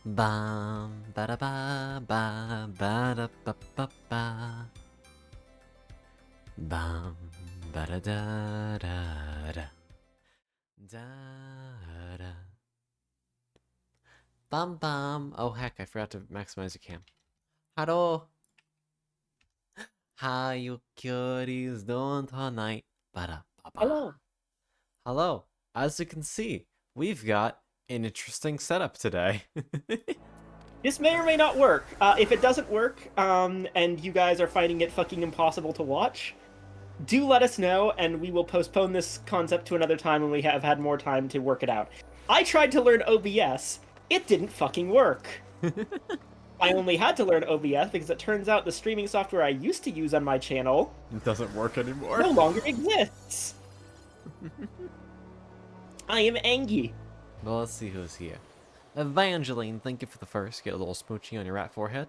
Bam, ba da ba, ba, ba da ba ba ba. Bam, ba da da da da. Da da. Bam bam. Oh heck, I forgot to maximize the cam. Hello. How you cuties doing tonight? Ba da ba ba. Hello. Hello. As you can see, we've got an interesting setup today. This may or may not work. If it doesn't work, and you guys are finding it fucking impossible to watch, do let us know, and we will postpone this concept to another time when we have had more time to work it out. I tried to learn OBS. It didn't fucking work. I only had to learn OBS because it turns out the streaming software I used to use on my channel It doesn't work anymore. no longer exists. I am angry. Well, let's see who's here. Evangeline, thank you for the first. Get a little smoochie on your rat forehead.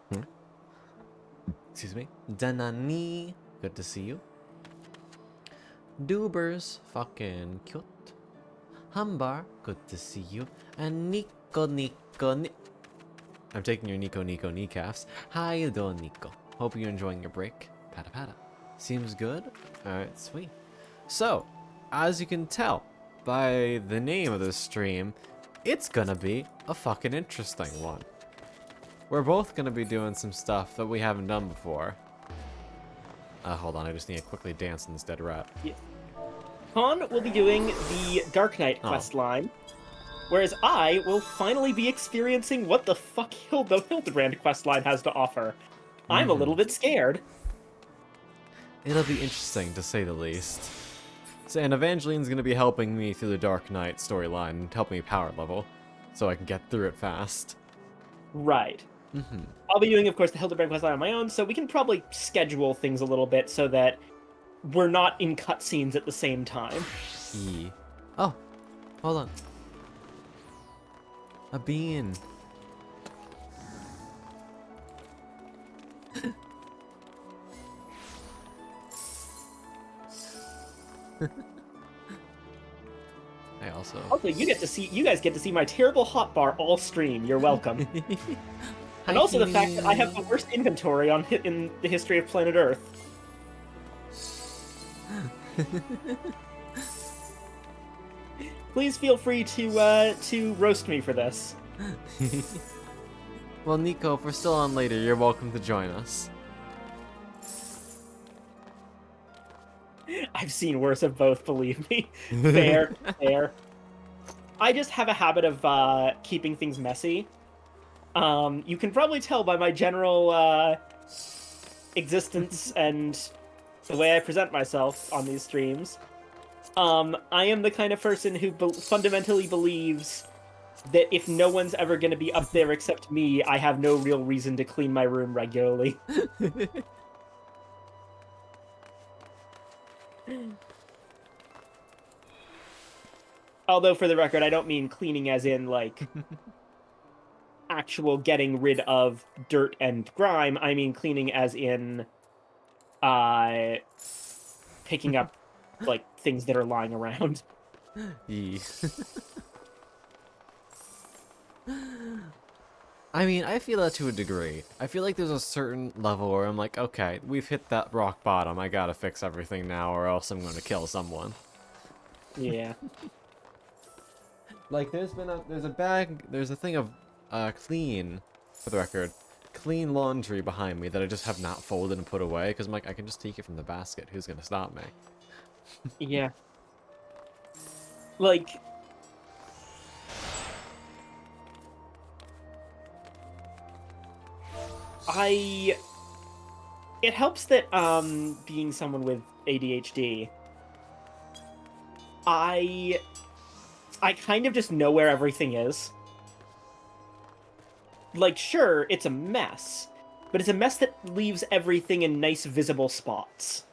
Excuse me. Danani, good to see you. Dubers, fucking cute. Humbar, good to see you. And Nico. I'm taking your Nico kneecaps. How you doing, Nico? Hope you're enjoying your break. Pata pata. Seems good? Alright, sweet. So, as you can tell by the name of this stream, it's gonna be a fucking interesting one. We're both gonna be doing some stuff that we haven't done before. Hold on, I just need to quickly dance in this dead rat. Yeah. Con will be doing the Dark Knight quest line, whereas I will finally be experiencing what the fuck the Hildebrand quest line has to offer. I'm a little bit scared. It'll be interesting, to say the least. So, and Evangeline's gonna be helping me through the Dark Knight storyline and help me power level, so I can get through it fast. Right. I'll be doing, of course, the Hildebrand quest line on my own, so we can probably schedule things a little bit so that we're not in cutscenes at the same time. Oh, hold on. A bean. Also, you guys get to see my terrible hotbar all stream. You're welcome. And also the fact that I have the worst inventory in the history of planet Earth. Please feel free to roast me for this. Well, Nico, if we're still on later, you're welcome to join us. I've seen worse of both, believe me. Fair, fair. I just have a habit of keeping things messy. You can probably tell by my general existence and the way I present myself on these streams. I am the kind of person who fundamentally believes that if no one's ever going to be up there except me, I have no real reason to clean my room regularly. Although, for the record, I don't mean cleaning as in, like, actual getting rid of dirt and grime. I mean cleaning as in, picking up, like, things that are lying around. I mean, I feel that to a degree. I feel like there's a certain level where I'm like, okay, we've hit that rock bottom. I gotta fix everything now or else I'm gonna kill someone. Yeah. Like, there's a thing of, clean, for the record, clean laundry behind me that I just have not folded and put away, because I'm like, I can just take it from the basket. Who's gonna stop me? Yeah. Like... It helps that, being someone with ADHD, I kind of just know where everything is. Like, sure, it's a mess, but it's a mess that leaves everything in nice, visible spots.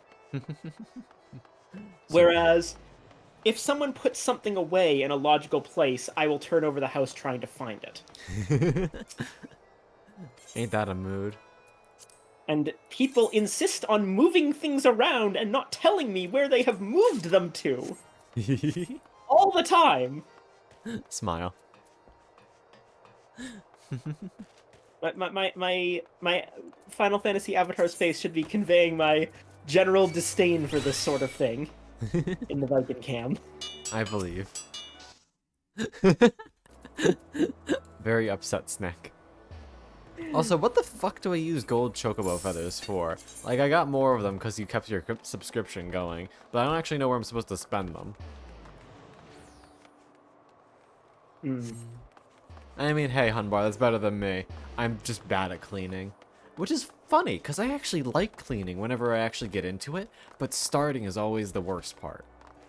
Whereas, if someone puts something away in a logical place, I will turn over the house trying to find it. Ain't that a mood? And people insist on moving things around and not telling me where they have moved them to. All the time. Smile. My Final Fantasy avatar's face should be conveying my general disdain for this sort of thing in the Viken cam. I believe. Very upset snack. Also, what the fuck do I use gold chocobo feathers for? Like, I got more of them because you kept your subscription going, but I don't actually know where I'm supposed to spend them. I mean, hey, Hunbar, that's better than me. I'm just bad at cleaning. Which is funny, because I actually like cleaning whenever I actually get into it, but starting is always the worst part.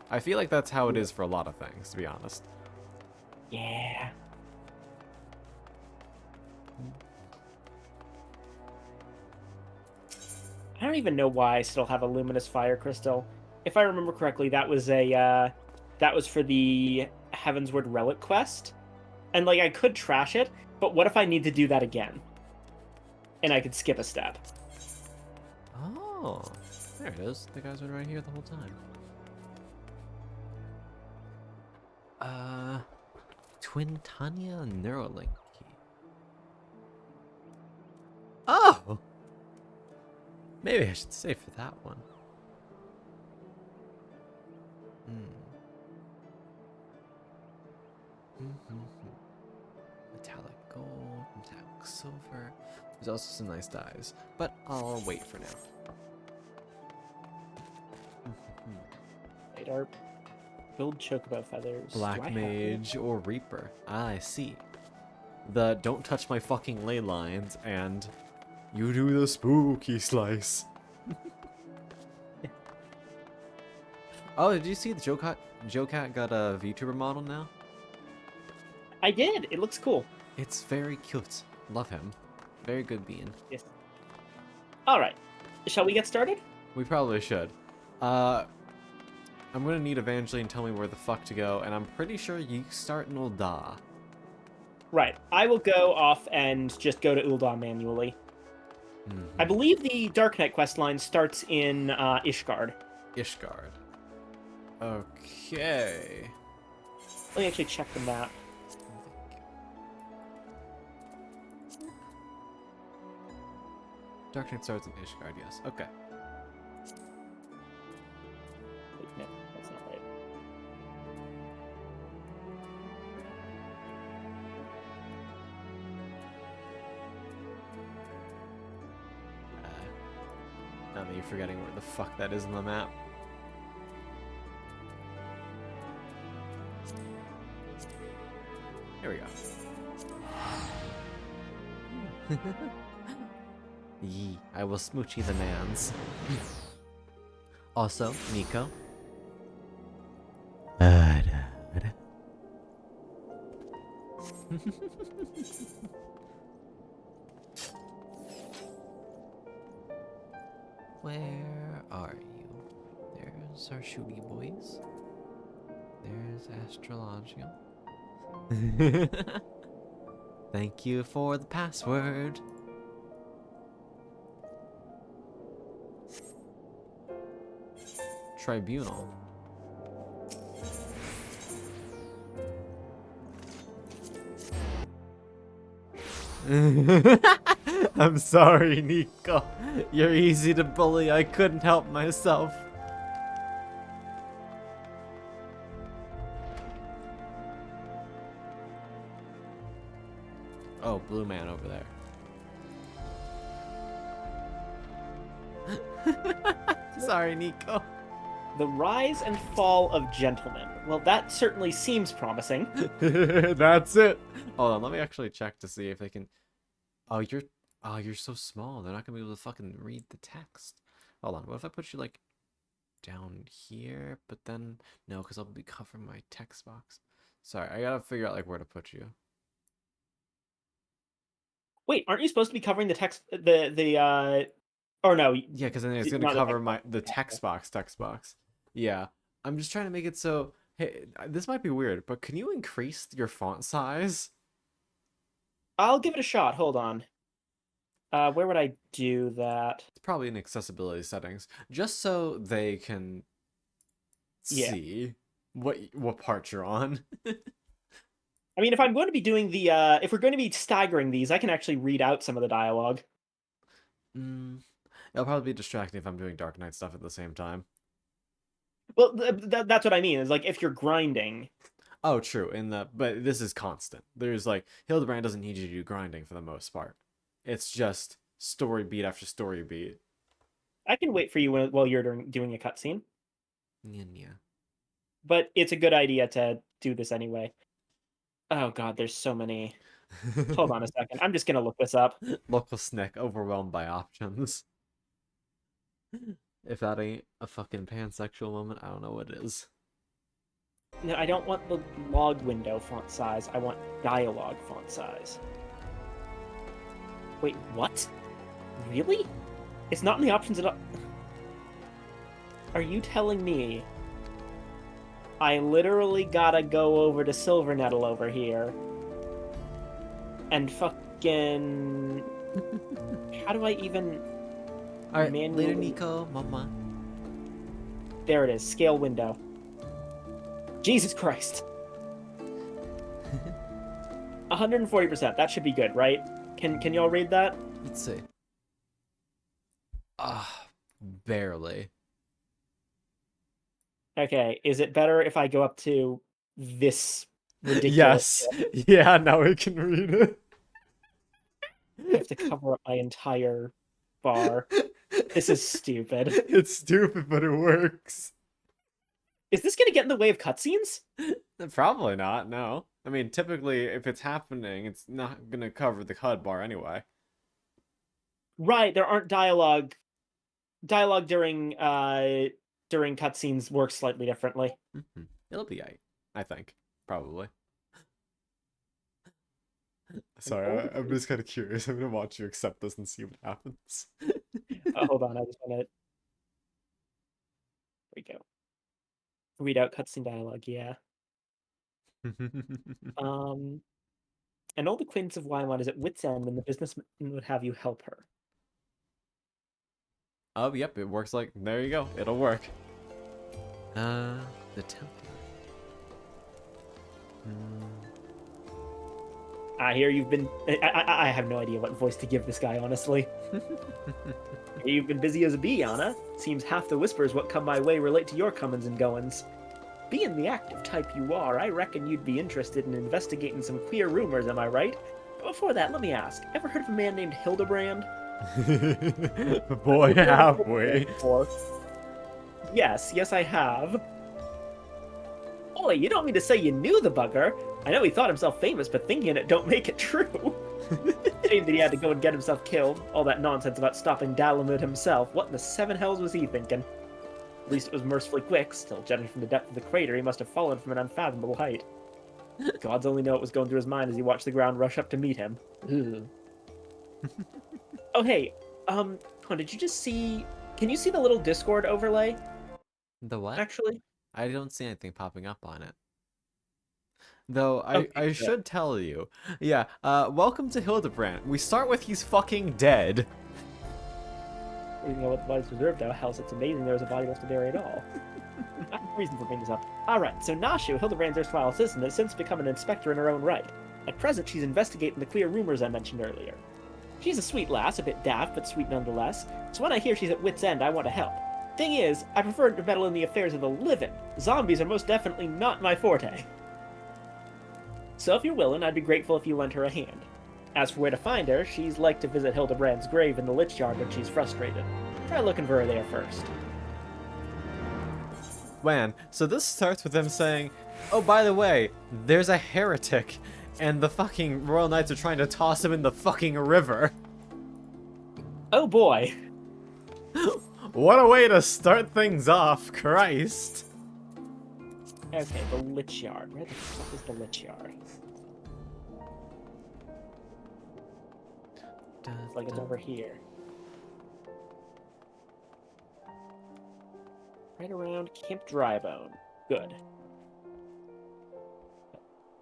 I feel like that's how it is for a lot of things, to be honest. Yeah. I don't even know why I still have a luminous fire crystal. If I remember correctly, that was for the Heavensward Relic quest. And like I could trash it, but what if I need to do that again? And I could skip a step. Oh, there it is. The guy's been right here the whole time. Twintania Neuralink key. Oh! Maybe I should save for that one. Metallic gold, metallic silver. There's also some nice dyes, but I'll wait for now. Radar. Build chocobo feathers. Black Mage or Reaper. Ah, I see. The don't touch my fucking ley lines and you do the spooky slice. Oh, did you see the Joe Cat got a VTuber model now? I did. It looks cool. It's very cute. Love him. Very good being. Yes. All right. Shall we get started? We probably should. I'm gonna need Evangeline tell me where the fuck to go, and I'm pretty sure you start in Ul'dah. Right. I will go off and just go to Ul'dah manually. I believe the Dark Knight questline starts in Ishgard. Ishgard. Okay. Let me actually check the map. Dark Knight starts in Ishgard, yes. Okay. Wait, no, that's not right. Now that you're forgetting where the fuck that is on the map. Here we go. Yee, I will smoochy the mans. Also, Nico. Where are you? There's our shooty boys. There's Astrological. Thank you for the password. Tribunal. I'm sorry, Nico. You're easy to bully. I couldn't help myself. Oh, blue man over there. Sorry, Nico. The Rise and Fall of Gentlemen. Well, that certainly seems promising. That's it. Hold on, let me actually check to see if they can. Oh, you're so small. They're not gonna be able to fucking read the text. Hold on. What if I put you like down here? But then no, because I'll be covering my text box. Sorry, I gotta figure out like where to put you. Wait, aren't you supposed to be covering the text? Or no? Yeah, because then it's gonna cover the text box. Yeah, I'm just trying to make it so. Hey, this might be weird, but can you increase your font size? I'll give it a shot. Hold on. Where would I do that? It's probably in accessibility settings, just so they can see what part you're on. I mean, if I'm going to be doing the, if we're going to be staggering these, I can actually read out some of the dialogue. Mm, it'll probably be distracting if I'm doing Dark Knight stuff at the same time. Well, that's what I mean. Is like if you're grinding. Oh, true. But this is constant. There's like Hildebrand doesn't need you to do grinding for the most part. It's just story beat after story beat. I can wait for you while you're doing a cutscene. Yeah. But it's a good idea to do this anyway. Oh god, there's so many. Hold on a second. I'm just gonna look this up. Local Snick overwhelmed by options. If that ain't a fucking pansexual moment, I don't know what is. No, I don't want the log window font size. I want dialogue font size. Wait, what? Really? It's not in the options at all. Are you telling me I literally gotta go over to Silver Nettle over here and fucking... How do I even... Alright, manually... later, Nico, mama. There it is, scale window. Jesus Christ. 140%, that should be good, right? Can y'all read that? Let's see. Barely. Okay, is it better if I go up to this ridiculous... Yes. Yeah, now we can read it. I have to cover up my entire bar. This is stupid. It's stupid, but it works. Is this gonna get in the way of cutscenes? Probably not, no. I mean, typically, if it's happening, it's not gonna cover the HUD bar anyway. Right, there aren't dialogue. Dialogue during cutscenes works slightly differently. It'll be aight, I think. Probably. Sorry, I'm just kind of curious. I'm gonna watch you accept this and see what happens. Hold on, I just wanna... There we go. Read out cutscene dialogue, yeah. And all the acquaintance of Wymon is at wit's end when the businessman would have you help her. Oh, yep, it works like... There you go. It'll work. The temple. I hear you've been... I have no idea what voice to give this guy, honestly. You've been busy as a bee, Anna. Seems half the whispers what come my way relate to your comings and goings. Being the active type you are, I reckon you'd be interested in investigating some queer rumors, am I right? But before that, let me ask, ever heard of a man named Hildebrand? Boy, have we. Yes, I have. Boy, you don't mean to say you knew the bugger. I know he thought himself famous, but thinking it don't make it true. Shame that he had to go and get himself killed. All that nonsense about stopping Dalamud himself. What in the seven hells was he thinking? At least it was mercifully quick. Still, judging from the depth of the crater, he must have fallen from an unfathomable height. Gods only know what was going through his mind as he watched the ground rush up to meet him. Oh, hey, did you just see... Can you see the little Discord overlay? The what? Actually? I don't see anything popping up on it. Though, Okay, I should tell you. Yeah, welcome to Hildebrand. We start with he's fucking dead. You know what the body's preserved now. Hell, it's amazing there was a body left to bury at all. I have a reason for bringing this up. Alright, so Nashu, Hildebrand's erstwhile assistant, has since become an inspector in her own right. At present, she's investigating the queer rumors I mentioned earlier. She's a sweet lass, a bit daft, but sweet nonetheless, so when I hear she's at wit's end, I want to help. Thing is, I prefer to meddle in the affairs of the living. Zombies are most definitely not my forte. So if you're willing, I'd be grateful if you lent her a hand. As for where to find her, she's like to visit Hildebrand's grave in the Lich Yard when she's frustrated. Try looking for her there first. Man, so this starts with them saying, oh, by the way, there's a heretic, and the fucking Royal Knights are trying to toss him in the fucking river. Oh boy. What a way to start things off, Christ. Okay, the Lich Yard. Where the fuck is the Lich Yard? It's like it's over here. Right around Camp Drybone. Good.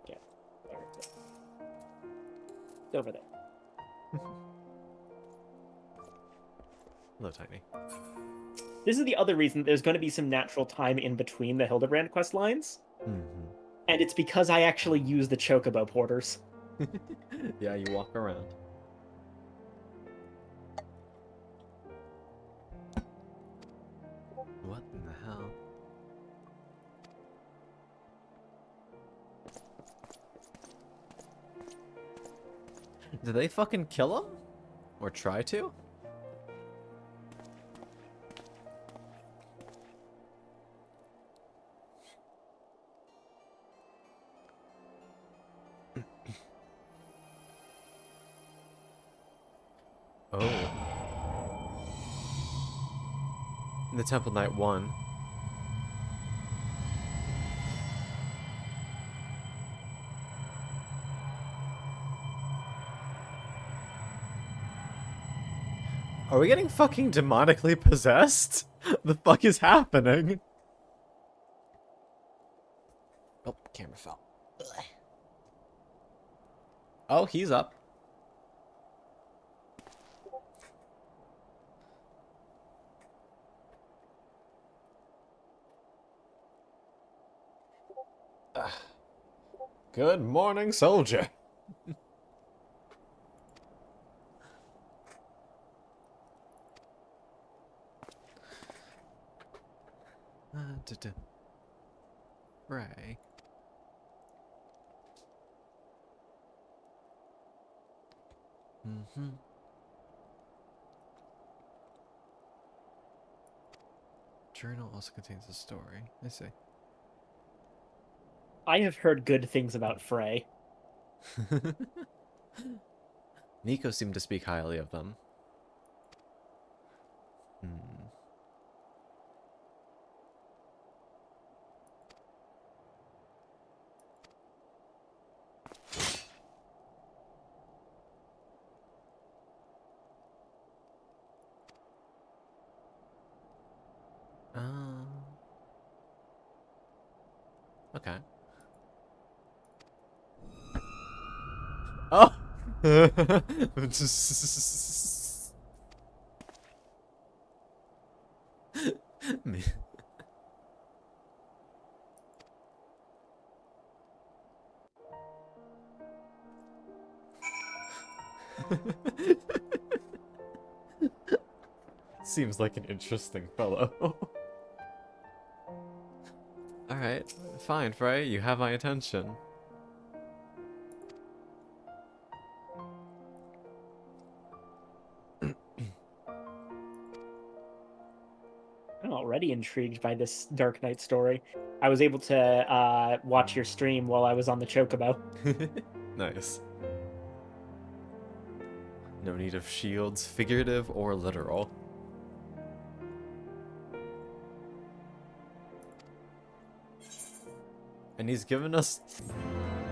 Yeah, there it is. It's over there. Hello, Tiny. This is the other reason there's going to be some natural time in between the Hildebrand quest lines. Mm-hmm. And it's because I actually use the chocobo porters. Yeah, you walk around. What in the hell? Did they fucking kill him? Or try to? Oh. The Temple Knight won. Are we getting fucking demonically possessed? The fuck is happening? Oh, camera fell. Ugh. Oh, he's up. Ugh. Good morning, soldier. Ray. Mm-hmm. Journal also contains a story. I see. I have heard good things about Frey. Nico seemed to speak highly of them. Hmm. Okay. Oh! Me- Seems like an interesting fellow. Alright, fine, Frey, you have my attention. I'm already intrigued by this Dark Knight story. I was able to watch your stream while I was on the chocobo. Nice. No need of shields, figurative or literal. And he's given us...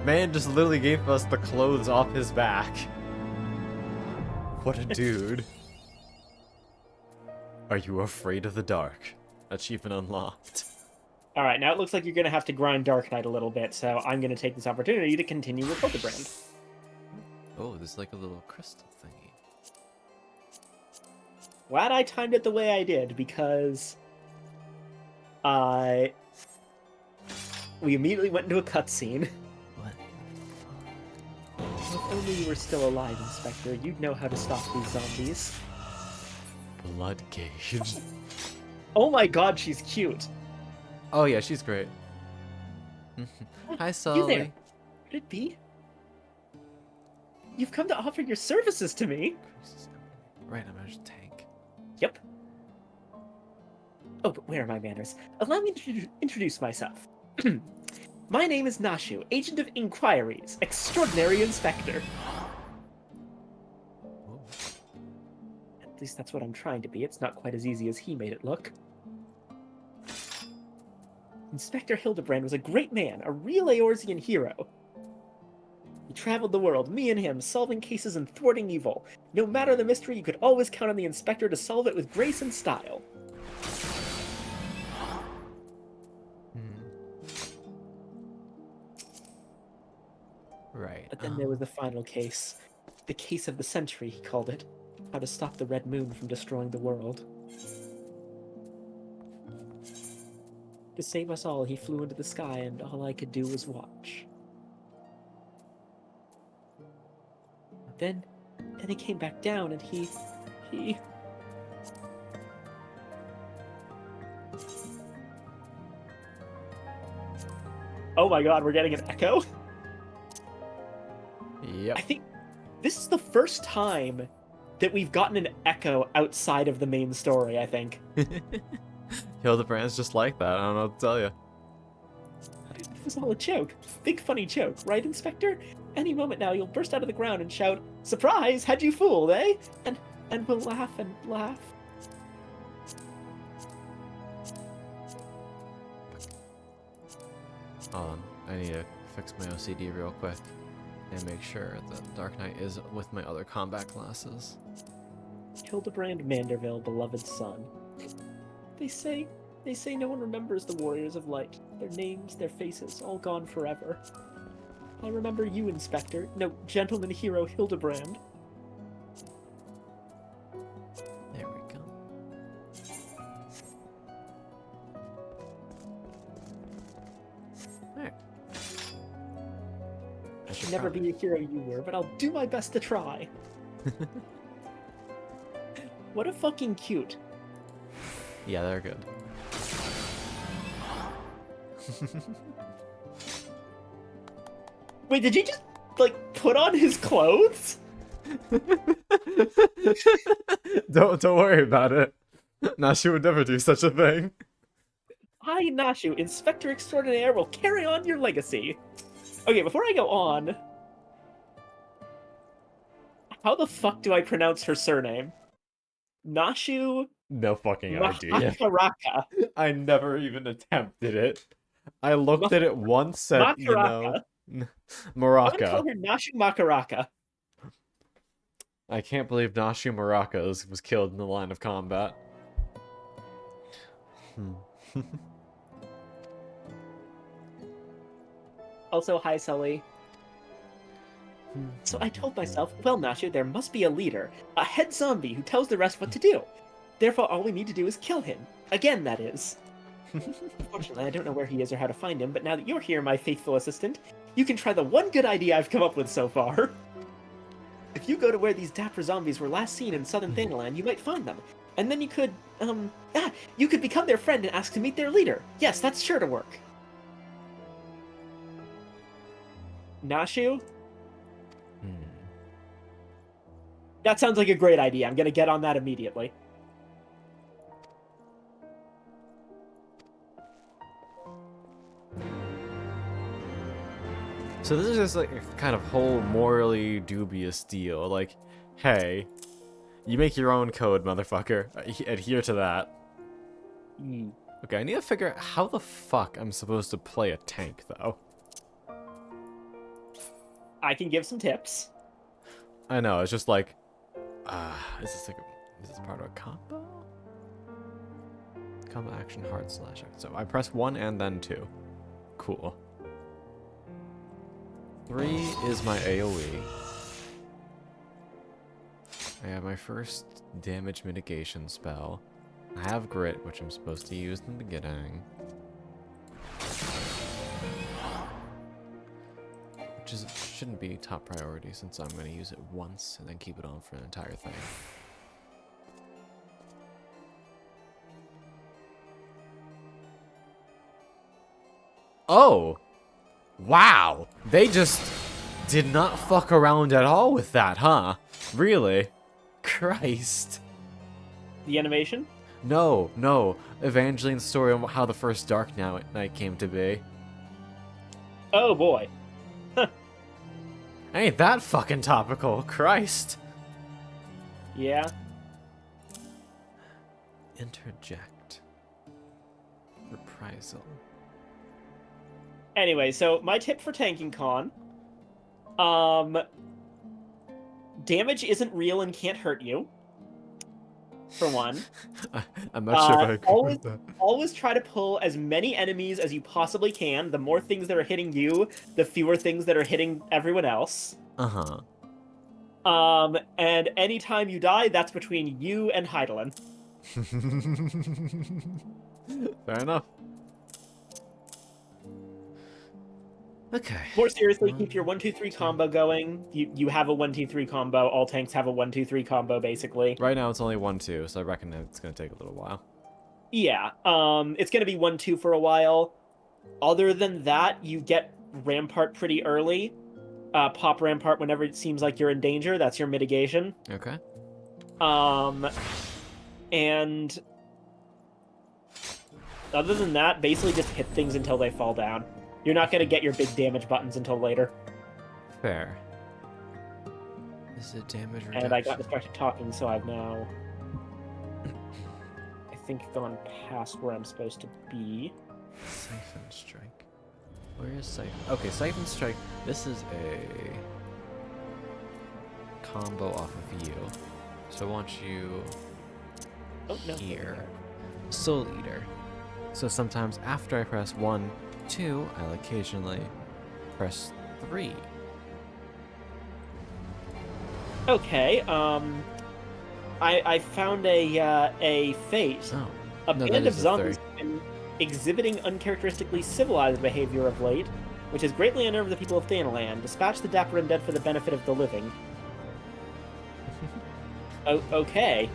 Man just literally gave us the clothes off his back. What a dude. Are you afraid of the dark? Achievement unlocked. Alright, now it looks like you're going to have to grind Dark Knight a little bit, so I'm going to take this opportunity to continue with Hildebrand. Oh, there's like a little crystal thingy. Glad I timed it the way I did, because... we immediately went into a cutscene. What? If only you were still alive, Inspector, you'd know how to stop these zombies. Blood gauge. Oh my god, she's cute. Oh yeah, she's great. Hi, You Sully. there. Could it be? You've come to offer your services to me. Right, I'm a tank. Yep. Oh, but where are my manners? Allow me to introduce myself. My name is Nashu, Agent of Inquiries, Extraordinary Inspector. Whoa. At least that's what I'm trying to be. It's not quite as easy as he made it look. Inspector Hildebrand was a great man, a real Eorzean hero. He traveled the world, me and him, solving cases and thwarting evil. No matter the mystery, you could always count on the Inspector to solve it with grace and style. Right. But then there was the final case. The case of the century, he called it. How to stop the Red Moon from destroying the world. To save us all, he flew into the sky, and all I could do was watch. Then he came back down, and he... Oh my god, we're getting an echo? Yep. I think this is the first time that we've gotten an echo outside of the main story, I think. Hildebrand's just like that. I don't know what to tell you. It was all a joke. Big funny joke, right, Inspector? Any moment now, you'll burst out of the ground and shout, "Surprise! Had you fooled, eh?" And we'll laugh and laugh. Hold on. I need to fix my OCD real quick and make sure that Dark Knight is with my other combat classes. Hildebrand Manderville, beloved son. They say no one remembers the warriors of light. Their names, their faces, all gone forever. I remember you, Inspector. No, gentleman hero Hildebrand. There we go. There. I should Never be a hero you were, but I'll do my best to try. What a fucking cute. Yeah, they're good. Wait, did you just, like, put on his clothes? Don't worry about it. Nashi would never do such a thing. Hi, Nashu. Inspector Extraordinaire will carry on your legacy. Okay, before I go on... How the fuck do I pronounce her surname? Nashu No fucking idea. Makaraka. I never even attempted it. I looked at it once, said, you know, I'm gonna Maraca. call her Nashu Makaraka. I can't believe Nashi Maraca was killed in the line of combat. Also, hi, Sully. So I told myself, well, Nashu, there must be a leader, a head zombie who tells the rest what to do. Therefore, all we need to do is kill him. Again, that is. Unfortunately, I don't know where he is or how to find him, but now that you're here, my faithful assistant, you can try the one good idea I've come up with so far. If you go to where these dapper zombies were last seen in southern Thanaland, you might find them. And then you could, you could become their friend and ask to meet their leader. Yes, that's sure to work. Nashu? That sounds like a great idea. I'm gonna get on that immediately. So this is just like a kind of whole morally dubious deal. Like, hey, you make your own code, motherfucker. Adhere to that. Okay, I need to figure out how the fuck I'm supposed to play a tank, though. I can give some tips. I know, it's just like, is this part of a combo? Combo action, hard slash. So I press 1 and then 2. Cool. 3 is my AoE. I have my first damage mitigation spell. I have grit, which I'm supposed to use in the beginning. Which shouldn't be top priority since I'm going to use it once and then keep it on for an entire thing. Oh! Wow! They just did not fuck around at all with that, huh? Really? Christ. The animation? No, no. Evangeline's story on how the first Dark Knight came to be. Oh boy. Ain't that fucking topical, Christ. Yeah. Interject. Reprisal. Anyway, so my tip for tanking con. Damage isn't real and can't hurt you. For one. I'm not sure if I agree with that. Always try to pull as many enemies as you possibly can. The more things that are hitting you, the fewer things that are hitting everyone else. Uh-huh. And anytime you die, that's between you and Heidelin. Fair enough. Okay. More seriously, keep your 1-2-3 combo going. You have a 1-2-3 combo. All tanks have a 1-2-3 combo, basically. Right now it's only 1-2, so I reckon it's gonna take a little while. Yeah. It's gonna be 1-2 for a while. Other than that, you get Rampart pretty early. Pop Rampart whenever it seems like you're in danger. That's your mitigation. Okay. And other than that, basically just hit things until they fall down. You're not going to get your big damage buttons until later. Fair. This is a damage reduction. And I got distracted talking, so I've now, I think, gone past where I'm supposed to be. Siphon Strike. Where is Siphon? Okay, Siphon Strike. This is a combo off of you. So I want you here. Soul Eater. So sometimes after I press 1, 2, I'll occasionally press 3. Okay, I found a fate. Oh. A No, that band of is a zombies have been exhibiting uncharacteristically civilized behavior of late, which has greatly unnerved the people of Thanalan. Dispatch the dapper and dead for the benefit of the living. Okay.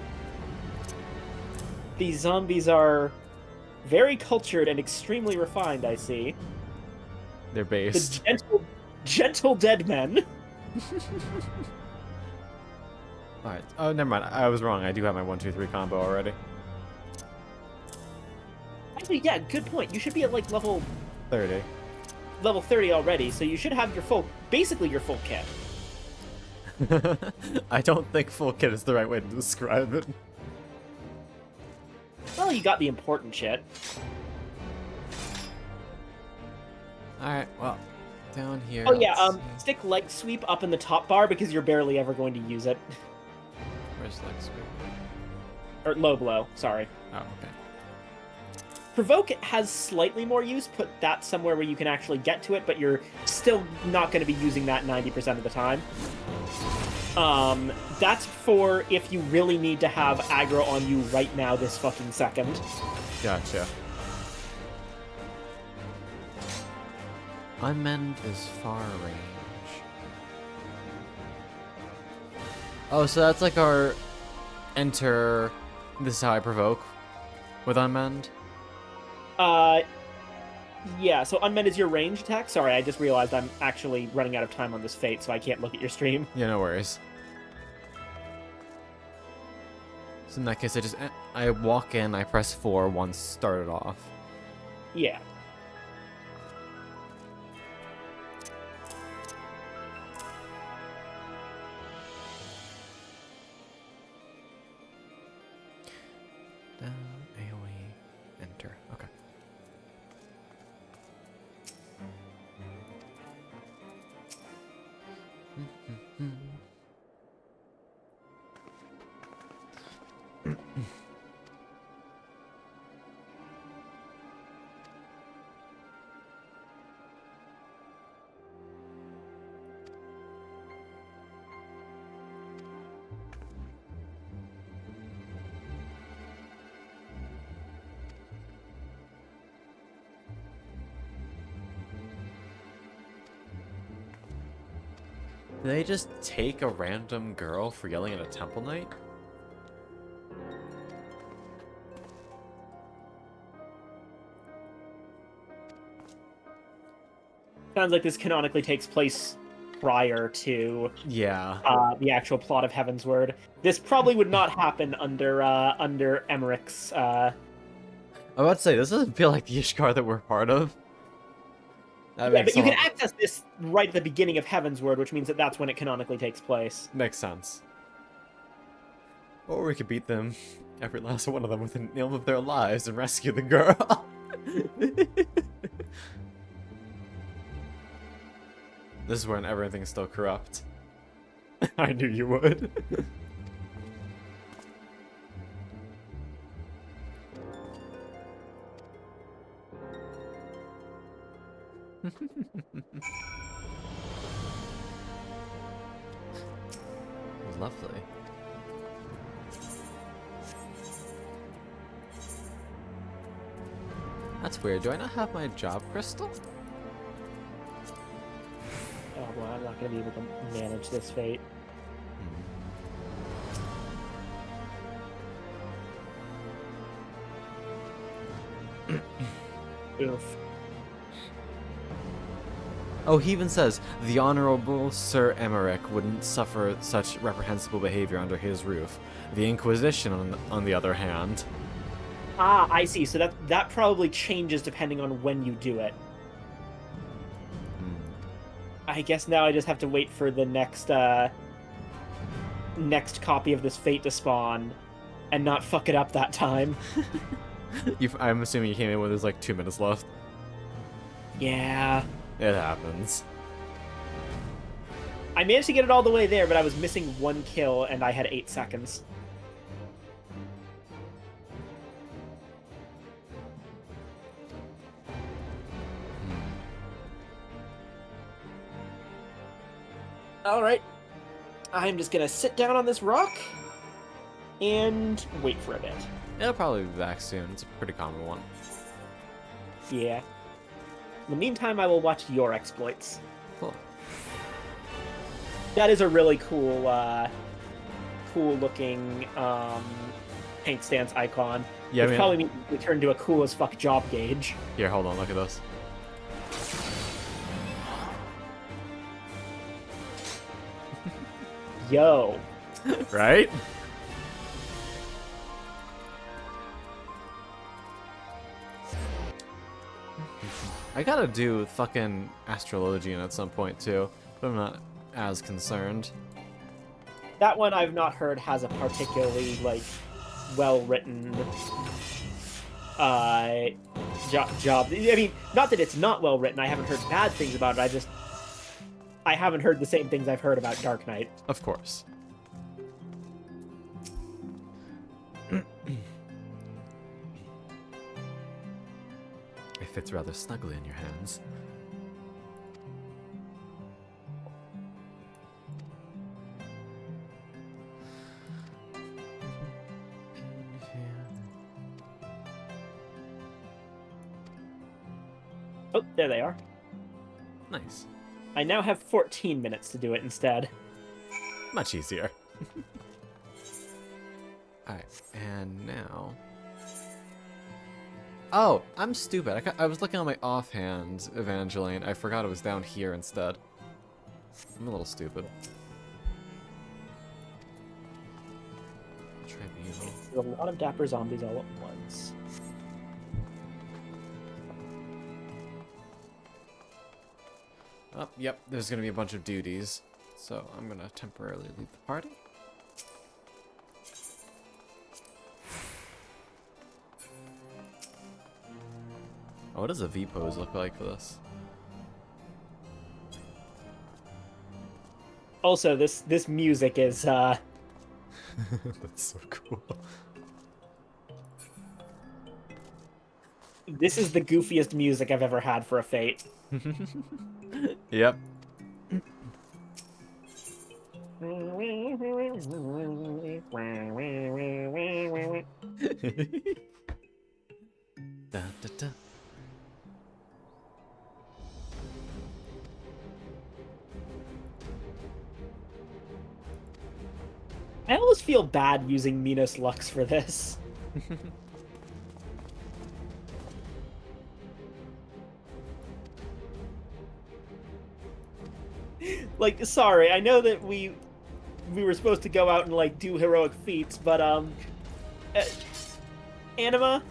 These zombies are very cultured and extremely refined, I see. They're based. The gentle dead men. Alright. Oh, never mind. I was wrong. I do have my 1-2-3 combo already. Actually, yeah, good point. You should be at like level 30. 30 already, so you should have your basically your full kit. I don't think full kit is the right way to describe it. Well, you got the important shit. Alright, well, down here. Oh yeah, let's see. stick leg sweep up in the top bar because you're barely ever going to use it. Where's leg sweep? Or low blow, sorry. Oh, okay. Provoke has slightly more use, put that somewhere where you can actually get to it, but you're still not going to be using that 90% of the time. That's for if you really need to have aggro on you right now this fucking second. Gotcha. Unmend is far range. Oh, so that's like our enter. This is how I provoke with unmend. Yeah, so unmend is your range attack. Sorry, I just realized I'm actually running out of time on this fate, so I can't look at your stream. Yeah, no worries. So in that case, I walk in, I press 4 once started off. Yeah. Down, AoE, enter. Okay. Did they just take a random girl for yelling at a temple knight? Sounds like this canonically takes place prior to the actual plot of Heavensward. This probably would not happen under Emmerich's. I was about to say, this doesn't feel like the Ishkar that we're part of. Yeah, but you can access this right at the beginning of Heavensward, which means that that's when it canonically takes place. Makes sense. Or we could beat them, every last one of them, within the aim of their lives and rescue the girl. This is when everything's still corrupt. I knew you would. Lovely. That's weird. Do I not have my job crystal? Well, I'm not going to be able to manage this fate. Oof. Oh, he even says, the Honorable Sir Emmerich wouldn't suffer such reprehensible behavior under his roof. The Inquisition, on the other hand... Ah, I see. So that probably changes depending on when you do it. I guess now I just have to wait for the next copy of this fate to spawn and not fuck it up that time. I'm assuming you came in when there's like 2 minutes left. Yeah. It happens. I managed to get it all the way there, but I was missing 1 kill and I had 8 seconds. Alright. I'm just gonna sit down on this rock and wait for a bit. It'll probably be back soon. It's a pretty common one. Yeah. In the meantime, I will watch your exploits. Cool. That is a really cool, cool-looking paint stance icon. Yeah, which I mean, probably means we turn to a cool as fuck job gauge. Here, hold on. Look at this. Yo. Right? I gotta do fucking astrologian at some point too, but I'm not as concerned. That one I've not heard has a particularly, like, well-written job. I mean, not that it's not well-written, I haven't heard bad things about it, I haven't heard the same things I've heard about Dark Knight. Of course. It fits rather snugly in your hands. Oh, there they are. Nice. I now have 14 minutes to do it instead. Much easier. Alright, and now... Oh, I'm stupid. I was looking on my offhand Evangeline. I forgot it was down here instead. I'm a little stupid. Tribunal. There's a lot of dapper zombies all at once. Oh, yep, there's gonna be a bunch of duties. So I'm gonna temporarily leave the party. Oh, what does a V pose look like for this? Also, this music is That's so cool. this is the goofiest music I've ever had for a Fate. Yep. Da, da, da. I always feel bad using Minos Lux for this. Like, sorry, I know that we were supposed to go out and, like, do heroic feats, but, Anima,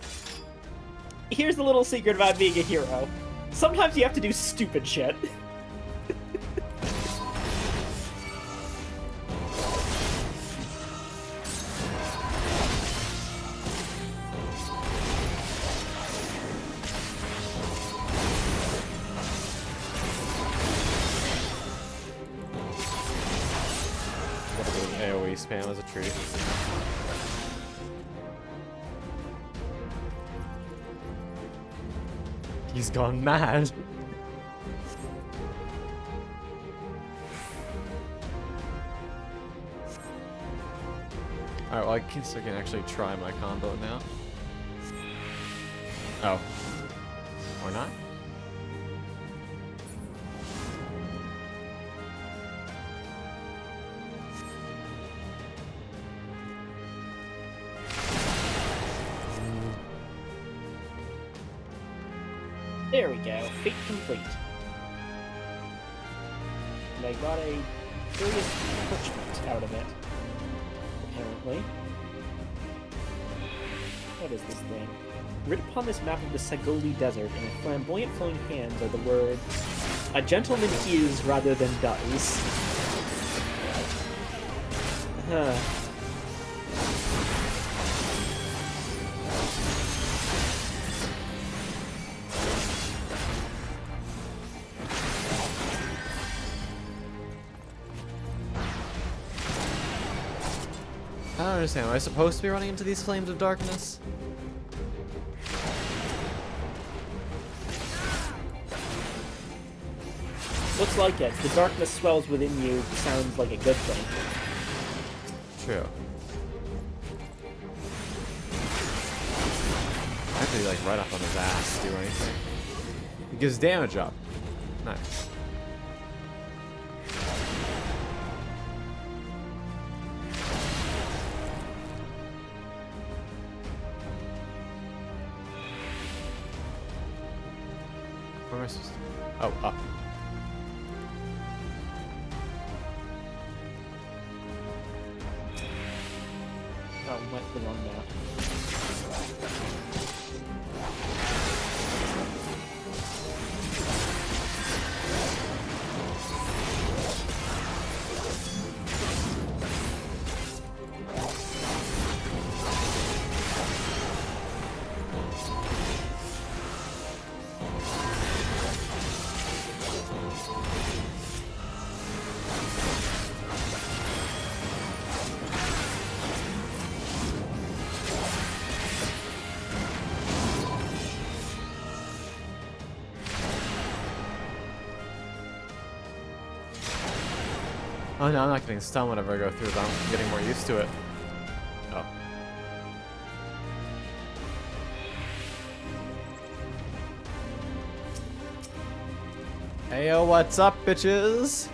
here's the little secret about being a hero. Sometimes you have to do stupid shit. AoE spam as a treat. He's gone mad. Alright, well I guess I can actually try my combo now. Oh. Or not? There we go. Fate complete. And I got a curious parchment out of it, apparently. What is this thing? Written upon this map of the Sagoli Desert in flamboyant flowing hands are the words, "A gentleman is rather than does." Huh. I don't understand. Am I supposed to be running into these flames of darkness? Looks like it. The darkness swells within you. Sounds like a good thing. True. I have to be like right up on his ass to do anything. It gives damage up. Nice. Where am I supposed to? Oh, up. Oh, went the wrong map. Oh no, I'm not getting stunned whenever I go through them. I'm getting more used to it. Oh. Heyo, what's up, bitches?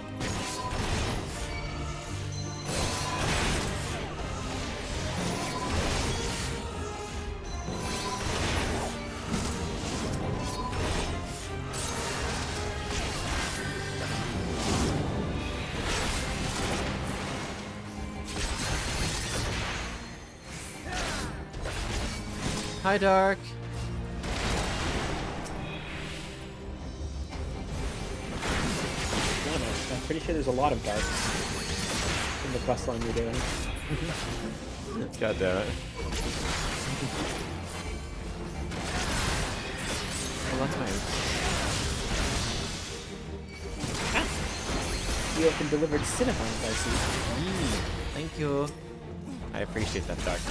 Hi, Dark. I'm pretty sure there's a lot of darks in the quest line you're doing. God damn it. Well, that's fine. You have been delivered Cinnabons, I see. Thank you. I appreciate that, Dark.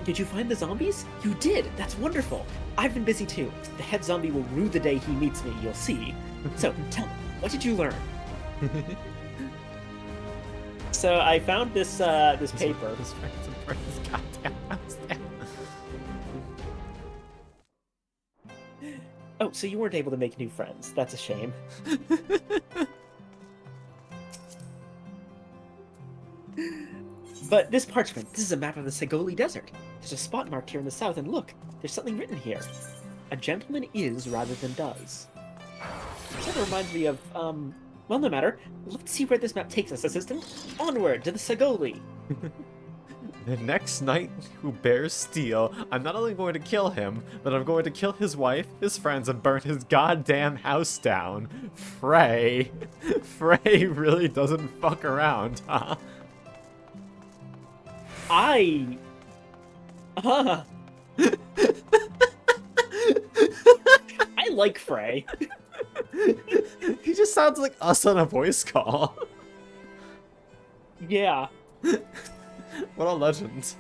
Did you find the zombies? You did! That's wonderful! I've been busy too. The head zombie will rue the day he meets me, you'll see. So, tell me, what did you learn? So, I found this this paper. This friend's a friend's goddamn house down. Oh, so you weren't able to make new friends. That's a shame. But this parchment, this is a map of the Sagoli Desert. There's a spot marked here in the south, and look, there's something written here. A gentleman is rather than does. Sort of reminds me of, well, no matter. Let's see where this map takes us, assistant. Onward to the Sagoli. The next knight who bears steel, I'm not only going to kill him, but I'm going to kill his wife, his friends, and burn his goddamn house down. Frey. Frey really doesn't fuck around, huh? I like Frey. He just sounds like us on a voice call. Yeah. What a legend.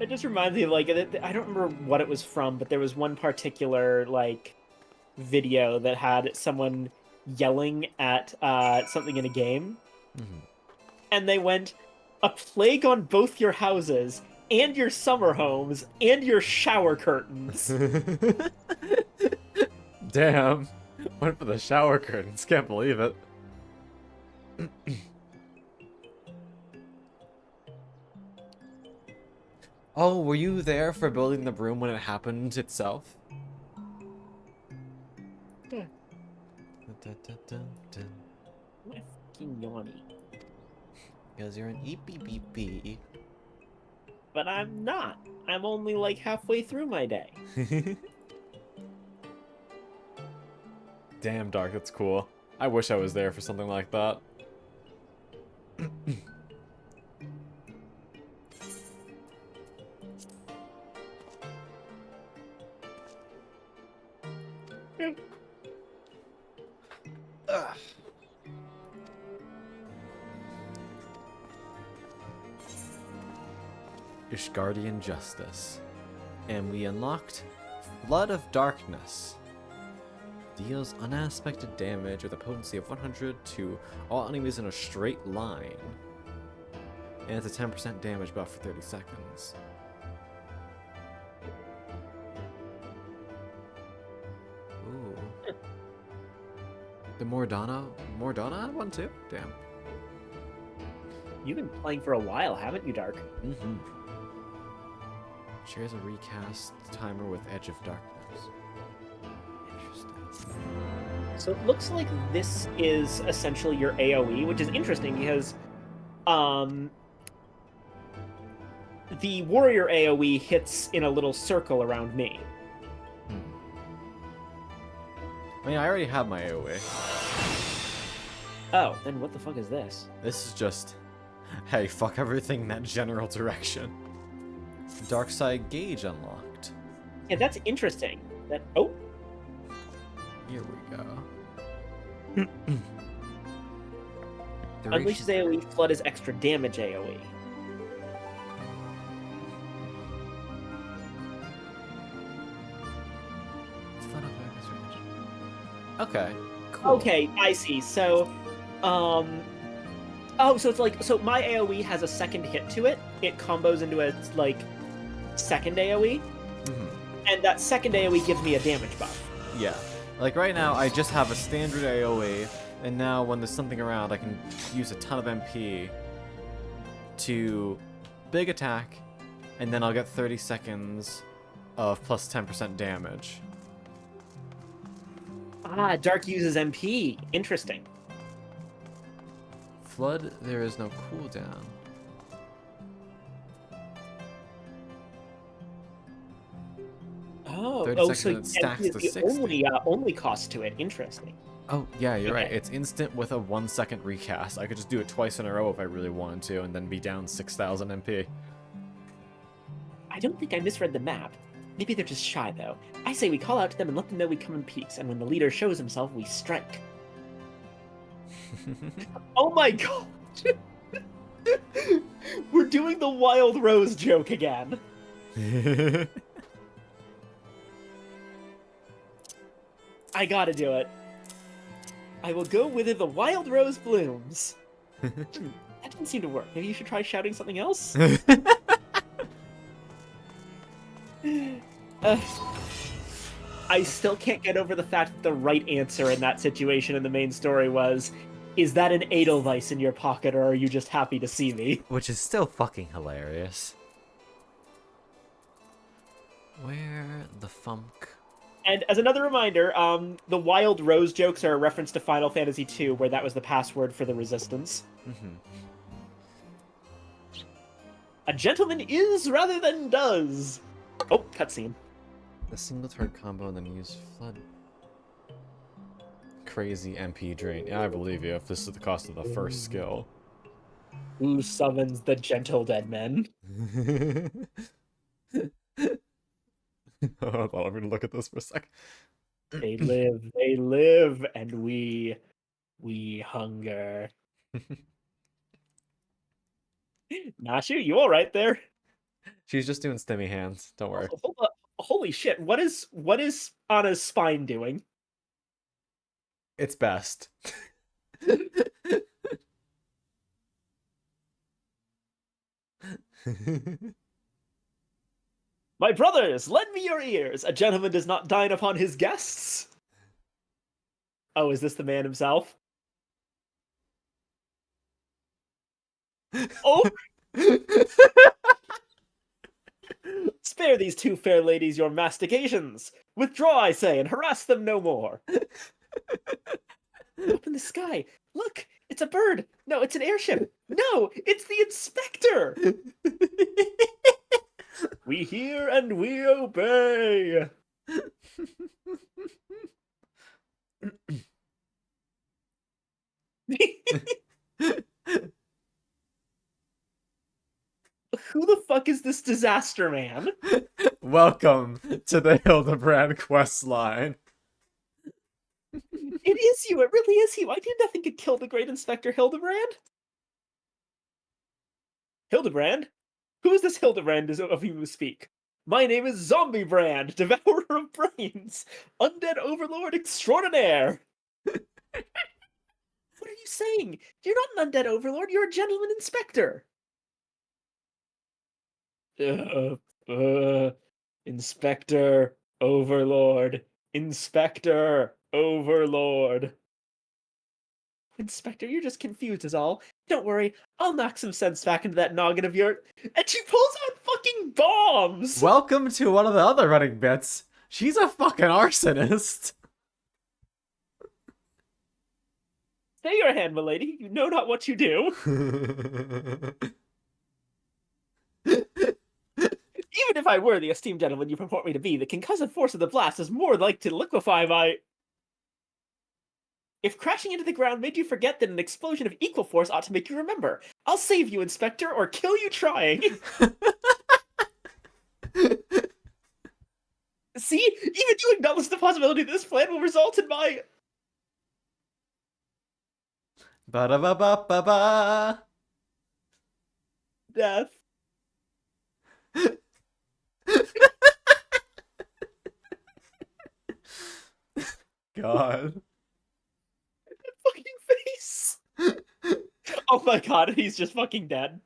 It just reminds me of, like, I don't remember what it was from, but there was one particular, like, video that had someone yelling at something in a game. Mm-hmm. And they went, a plague on both your houses and your summer homes and your shower curtains. Damn. Went for the shower curtains. Can't believe it. Oh, were you there for building the broom when it happened itself? Yeah. Dun, dun, dun, dun. My fucking yawny. Because you're an EPPP. But I'm not. I'm only like halfway through my day. Damn, Dark, that's cool. I wish I was there for something like that. Ugh. Ishgardian Justice. And we unlocked Flood of Darkness. Deals unaspected damage with a potency of 100 to all enemies in a straight line. And it's a 10% damage buff for 30 seconds. Ooh. The Mordana had one too? Damn. You've been playing for a while, haven't you, Dark? Mm-hmm. Shares a recast timer with Edge of Darkness. Interesting. So it looks like this is essentially your AoE, which is interesting because the warrior AoE hits in a little circle around me. I mean, I already have my AoE. Oh, then what the fuck is this? This is just, hey, fuck everything in that general direction. Dark Side Gauge unlocked. Yeah, that's interesting. Oh, Here we go. Unleashes AoE, Flood is extra damage AoE. Okay, cool. Okay, I see. So, oh, so it's like, so my AoE has a second hit to it. It combos into a, like, second AoE. Mhm. And that second AoE gives me a damage buff. Yeah. Like right now, I just have a standard AoE, and now when there's something around, I can use a ton of MP to big attack, and then I'll get 30 seconds of plus 10% damage. Ah, Dark uses MP. Interesting. Flood, there is no cooldown. Oh, 30 so seconds and it stacks MP is to the 60. only cost to it. Interesting. Oh, yeah, you're right. Okay. It's instant with a 1 second recast. I could just do it twice in a row if I really wanted to, and then be down 6,000 MP. I don't think I misread the map. Maybe they're just shy, though. I say we call out to them and let them know we come in peace, and when the leader shows himself, we strike. Oh my god! We're doing the Wild Rose joke again. I gotta do it. I will go whither the Wild Rose blooms. That didn't seem to work. Maybe you should try shouting something else? I still can't get over the fact that the right answer in that situation in the main story was, is that an Edelweiss in your pocket, or are you just happy to see me? Which is still fucking hilarious. Where the funk? And as another reminder, the Wild Rose jokes are a reference to Final Fantasy II, where that was the password for the Resistance. Mm-hmm. A gentleman is rather than does. Oh, cutscene. A single turret combo and then use flood. Crazy MP drain. Yeah, I believe you if this is the cost of the first skill. Who summons the gentle dead men? Oh, I thought I'm gonna look at this for a sec. They live, and we hunger. Nashu, you all right there? She's just doing stimmy hands. Don't worry. Oh, hold up. Holy shit! What is Anna's spine doing? It's best. My brothers, lend me your ears. A gentleman does not dine upon his guests. Oh, is this the man himself? Oh, spare these two fair ladies your mastications. Withdraw, I say, and harass them no more. Up in the sky. Look, it's a bird. No, it's an airship. No, it's the inspector. We hear and we obey. Who the fuck is this disaster man? Welcome to the Hildebrand quest line. It is you. It really is you. I did nothing to kill the great Inspector Hildebrand. Hildebrand? Who is this Hildebrand of whom you speak? My name is Zombie Brand, Devourer of Brains, Undead Overlord Extraordinaire. What are you saying? You're not an undead overlord. You're a gentleman inspector. Inspector Overlord. Inspector Overlord. Inspector, you're just confused is all. Don't worry, I'll knock some sense back into that noggin of yours. And she pulls out fucking bombs! Welcome to one of the other running bits. She's a fucking arsonist. Stay your hand, milady. You know not what you do. Even if I were the esteemed gentleman you purport me to be, the concussive force of the blast is more like to liquefy my... If crashing into the ground made you forget that an explosion of equal force ought to make you remember, I'll save you, Inspector, or kill you trying. See? Even you acknowledge the possibility that this plan will result in my... Ba-da-ba-ba-ba-ba. death. God. Fucking face. Oh my god, he's just fucking dead.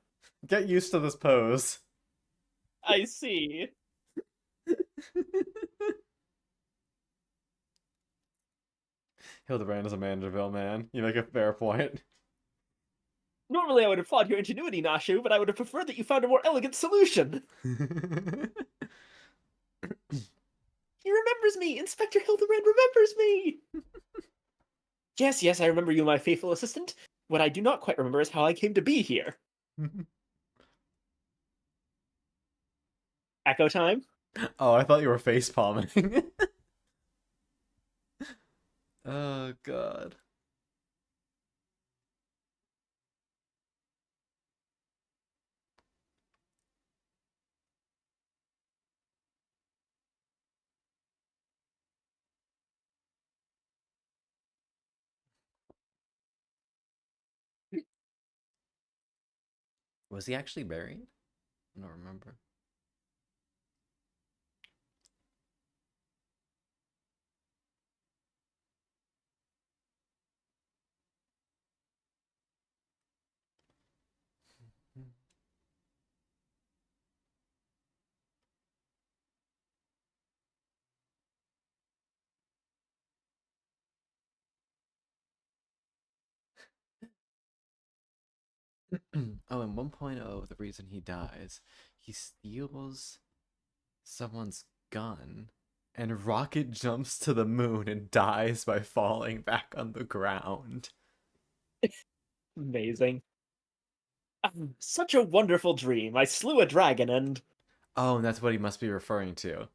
Get used to this pose. I see. Hildebrand is a Manderville man. You make a fair point. Normally I would applaud your ingenuity, Nashu, but I would have preferred that you found a more elegant solution. He remembers me! Inspector Hildebrand remembers me! Yes, yes, I remember you, my faithful assistant. What I do not quite remember is how I came to be here. Echo time? Oh, I thought you were face palming. Oh, God. Was he actually buried? I don't remember. Oh, in 1.0, the reason he dies, he steals someone's gun and rocket jumps to the moon and dies by falling back on the ground. Amazing. Such a wonderful dream. I slew a dragon and... Oh, and that's what he must be referring to.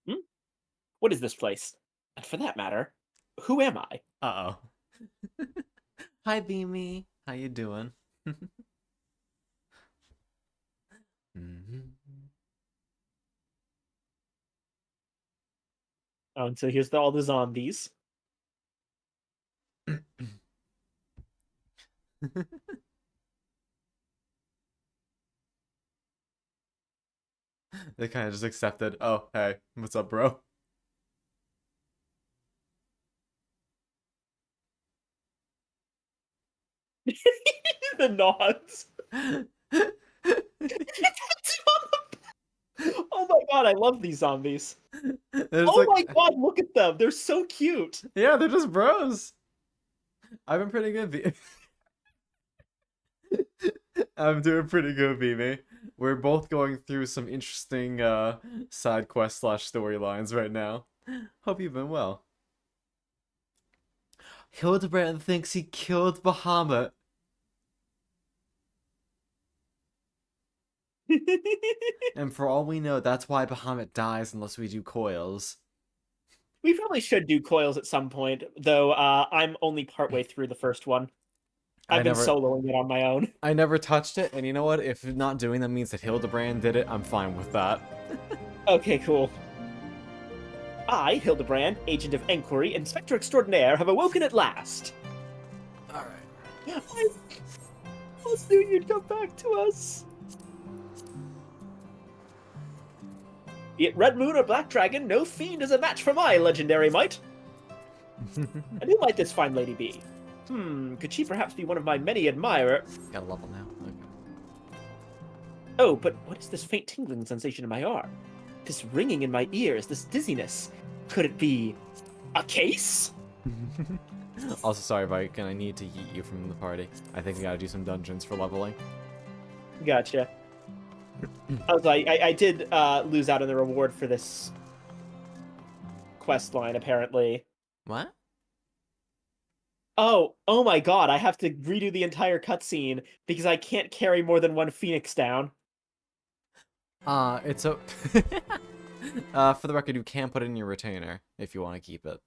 Hmm? What is this place? And for that matter, who am I? Uh-oh. Hi, Beamy. How you doing? Oh, and so here's all the zombies. They kind of just accepted, oh, hey, what's up, bro? The nods. Oh my god, I love these zombies. There's Oh like, my god, look at them. They're so cute. yeah, they're just bros. I've been pretty good, I'm doing pretty good, Vimy. We're both going through some interesting side quest / storylines right now. Hope you've been well. Hildebrand thinks he killed Bahamut. And for all we know, that's why Bahamut dies unless we do coils. We probably should do coils at some point, though I'm only partway through the first one. I've been soloing it on my own. I never touched it, and you know what? If not doing that means that Hildebrand did it, I'm fine with that. Okay, cool. I, Hildebrand, Agent of Enquiry, Inspector Extraordinaire, have awoken at last. Alright. I almost knew you'd come back to us. Be it Red Moon or Black Dragon, no fiend is a match for my legendary might. And who might this fine lady be? Could she perhaps be one of my many admirer? Got a level now. Okay. Oh, but what is this faint tingling sensation in my arm? This ringing in my ears, this dizziness. Could it be a case? Also, sorry, Viken, I need to yeet you from the party. I think we gotta do some dungeons for leveling. Gotcha. I was like, I did lose out on the reward for this quest line, apparently. What? Oh my god, I have to redo the entire cutscene because I can't carry more than one phoenix down. It's a... for the record, you can put it in your retainer if you want to keep it.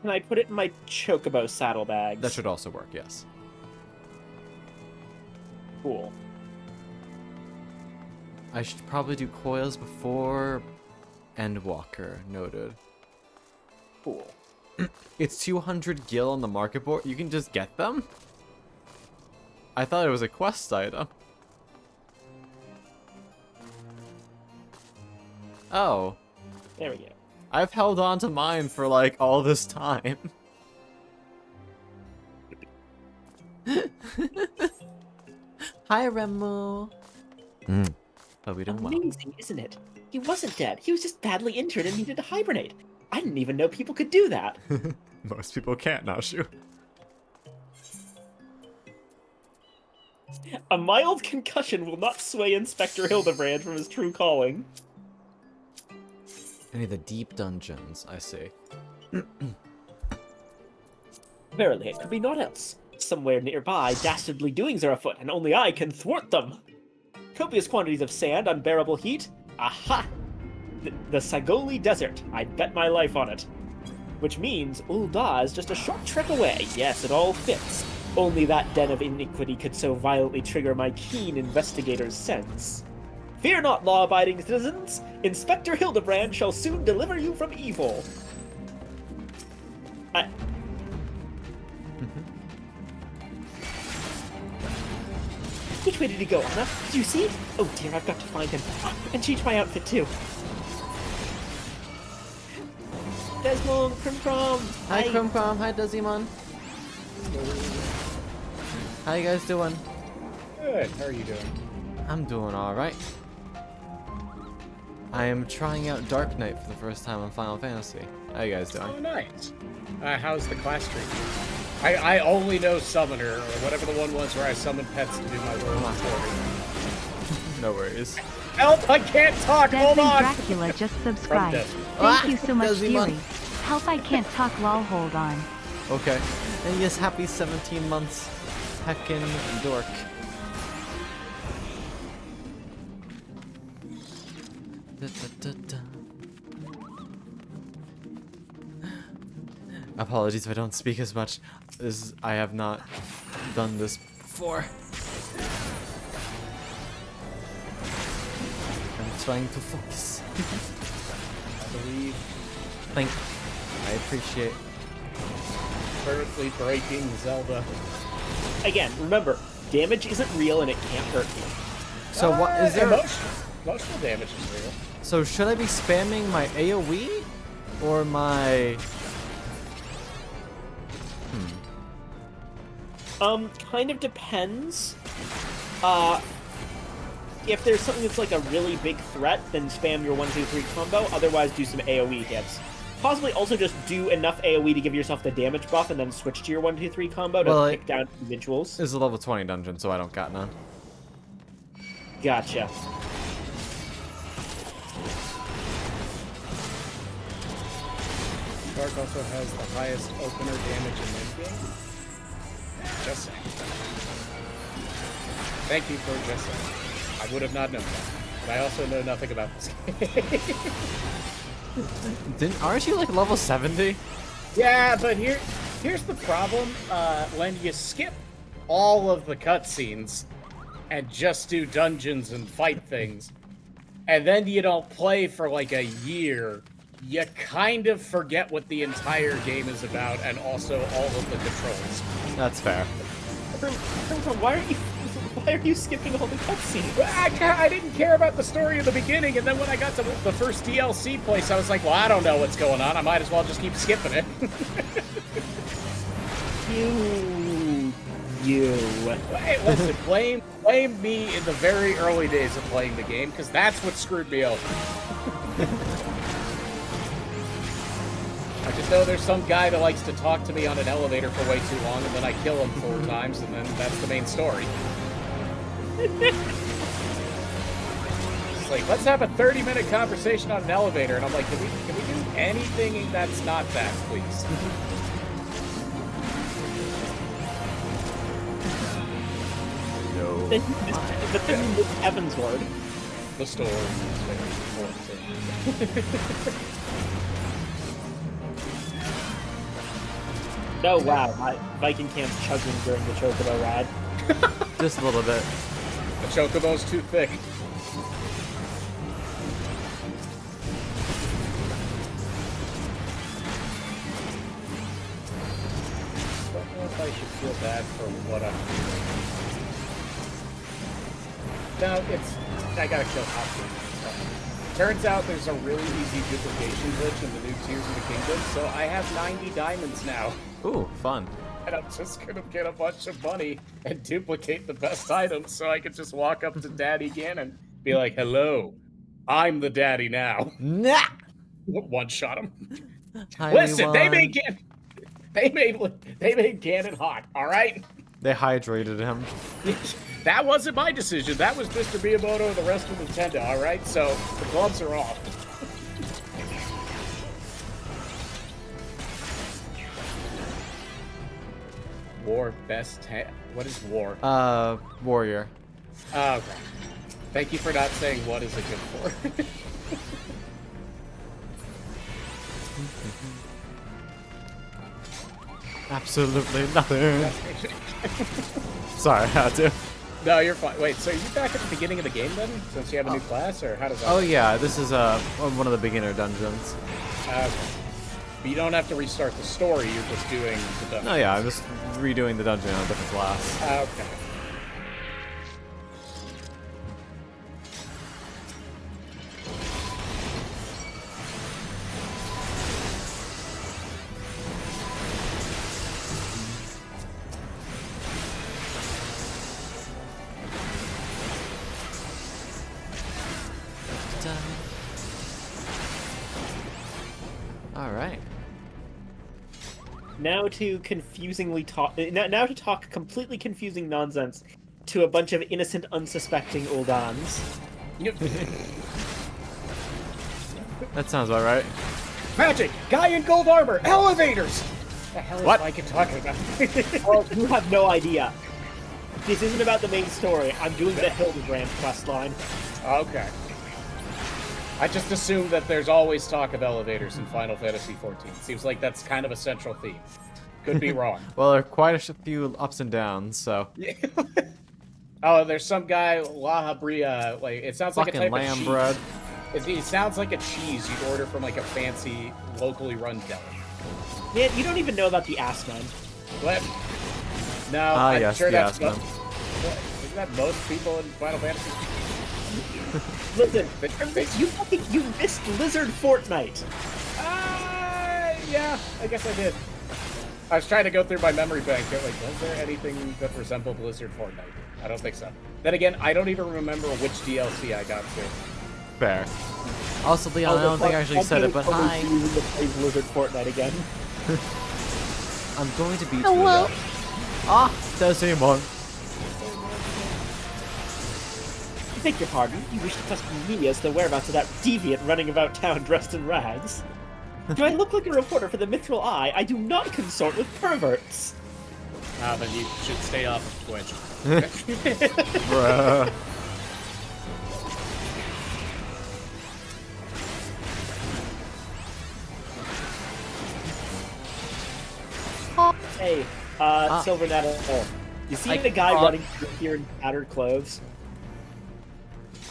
Can I put it in my chocobo saddlebags? That should also work, yes. Cool. I should probably do coils before Endwalker, noted. Cool. It's 200 gil on the market board. You can just get them? I thought it was a quest item. Oh. There we go. I've held on to mine for like all this time. Hi, Remu. Hope you're doing well. Amazing, isn't it? He wasn't dead. He was just badly injured and needed to hibernate. I didn't even know people could do that. Most people can't, Nashu. A mild concussion will not sway Inspector Hildebrand from his true calling. Any of the deep dungeons, I see. Verily, it could be naught else. Somewhere nearby, dastardly doings are afoot, and only I can thwart them. Copious quantities of sand, unbearable heat. Aha! The Sagoli Desert. I'd bet my life on it. Which means Ul'dah is just a short trek away. Yes, it all fits. Only that den of iniquity could so violently trigger my keen investigator's sense. Fear not, law-abiding citizens. Inspector Hildebrand shall soon deliver you from evil. Which way did he go, Anna? Did you see? Oh dear, I've got to find him. And change my outfit too. Desmond, Crimcrom. Hi, Crimcrom. Hi, Dezimon. How you guys doing? Good. How are you doing? I'm doing alright. I am trying out Dark Knight for the first time on Final Fantasy. How you guys doing? Oh, nice. How's the class treat? I only know Summoner, or whatever the one was where I summoned pets to do my world story. No worries. Help! I can't talk! Hold Desmond on! Dracula just subscribed. Desmond. Thank you so much, Desmond. dearie. Help, I can't talk, lol, hold on. Okay. And yes, happy 17 months, heckin' dork. Da, da, da, da. Apologies if I don't speak as much. I have not done this before. I'm trying to focus. I believe Thank you. I appreciate. currently breaking Zelda. Again, remember, damage isn't real and it can't hurt you. So what is there? Emotional damage is real. So should I be spamming my AoE or my? Kind of depends. If there's something that's like a really big threat, then spam your 1-2-3 combo. Otherwise, do some AoE hits. Possibly also just do enough AoE to give yourself the damage buff, and then switch to your 1-2-3 combo to pick down individuals. This is a level 20 dungeon, so I don't got none. Gotcha. Dark also has the highest opener damage in the game. Just saying. Thank you for just saying. I would have not known that. But I also know nothing about this game. Aren't you like level 70? Yeah, but here's the problem. When you skip all of the cutscenes and just do dungeons and fight things, and then you don't play for like a year, you kind of forget what the entire game is about and also all of the controls. That's fair. Why are you skipping all the cutscenes? I didn't care about the story in the beginning, and then when I got to the first DLC place, I was like, well, I don't know what's going on. I might as well just keep skipping it. You. Hey, listen, blame me in the very early days of playing the game, because that's what screwed me over. I just know there's some guy that likes to talk to me on an elevator for way too long, and then I kill him 4 times, and then that's the main story. It's like, let's have a 30-minute conversation on an elevator, and I'm like, can we do anything that's not that, please? No. But then you missed Evan's word. The story is very important. Oh wow, my Viken camp's chugging during the Chocobo ride. Just a little bit. The Chocobo's too thick. I don't know if I should feel bad for what I'm doing. No, I gotta kill Hopkins. Turns out there's a really easy duplication glitch in the new Tears of the Kingdom, so I have 90 diamonds now. Ooh, fun. And I'm just gonna get a bunch of money and duplicate the best items so I can just walk up to Daddy Ganon, be like, hello, I'm the daddy now. Nah! One shot him. Hi, Listen, everyone. they made Ganon hot, alright? They hydrated him. That wasn't my decision. That was Mr. Miyamoto and the rest of Nintendo, alright? So, the gloves are off. War best what is war? Warrior. Oh, okay. Thank you for not saying what is it good for. Absolutely nothing. Sorry, I had to. No, you're fine. Wait, so are you back at the beginning of the game then? Since you have a new class, or how does that Oh work? yeah, this is one of the beginner dungeons. Okay. But you don't have to restart the story, you're just doing the dungeon. Oh yeah, I'm just redoing the dungeon on a different class. Okay. Alright. Now to talk completely confusing nonsense to a bunch of innocent, unsuspecting Uldans. That sounds about right. Magic! Guy in gold armor! Elevators! The hell is What? Viken talking about? Oh, you have no idea. This isn't about the main story. I'm doing the Hildebrand questline. Okay. I just assume that there's always talk of elevators in Final Fantasy XIV. Seems like that's kind of a central theme. Could be wrong. Well, there are quite a few ups and downs, so. Oh, there's some guy, La Habria, like, it sounds like a Fucking type lamb of cheese. bread. It sounds like a cheese you'd order from, like, a fancy, locally run deli. Man, you don't even know about the Assman. What? No, Ah, I'm yes, sure the that's... Assman. Isn't that most people in Final Fantasy? Listen, you missed Lizard Fortnite. Yeah, I guess I did. I was trying to go through my memory bank. Like, was there anything that resembled Blizzard Fortnite? I don't think so. Then again, I don't even remember which DLC I got to. Fair. Also, Leon, I don't think I actually said it, but hi. Using the play Blizzard Fortnite again. I'm going to beat you. Hello. Ah, says Simon. I beg your pardon. You wish to question me as to the whereabouts of that deviant running about town dressed in rags? Do I look like a reporter for the Mithril Eye? I do not consort with perverts. Then you should stay off of Twitch. Bruh. Hey, Silver Nettle. You see the guy running through here in tattered clothes?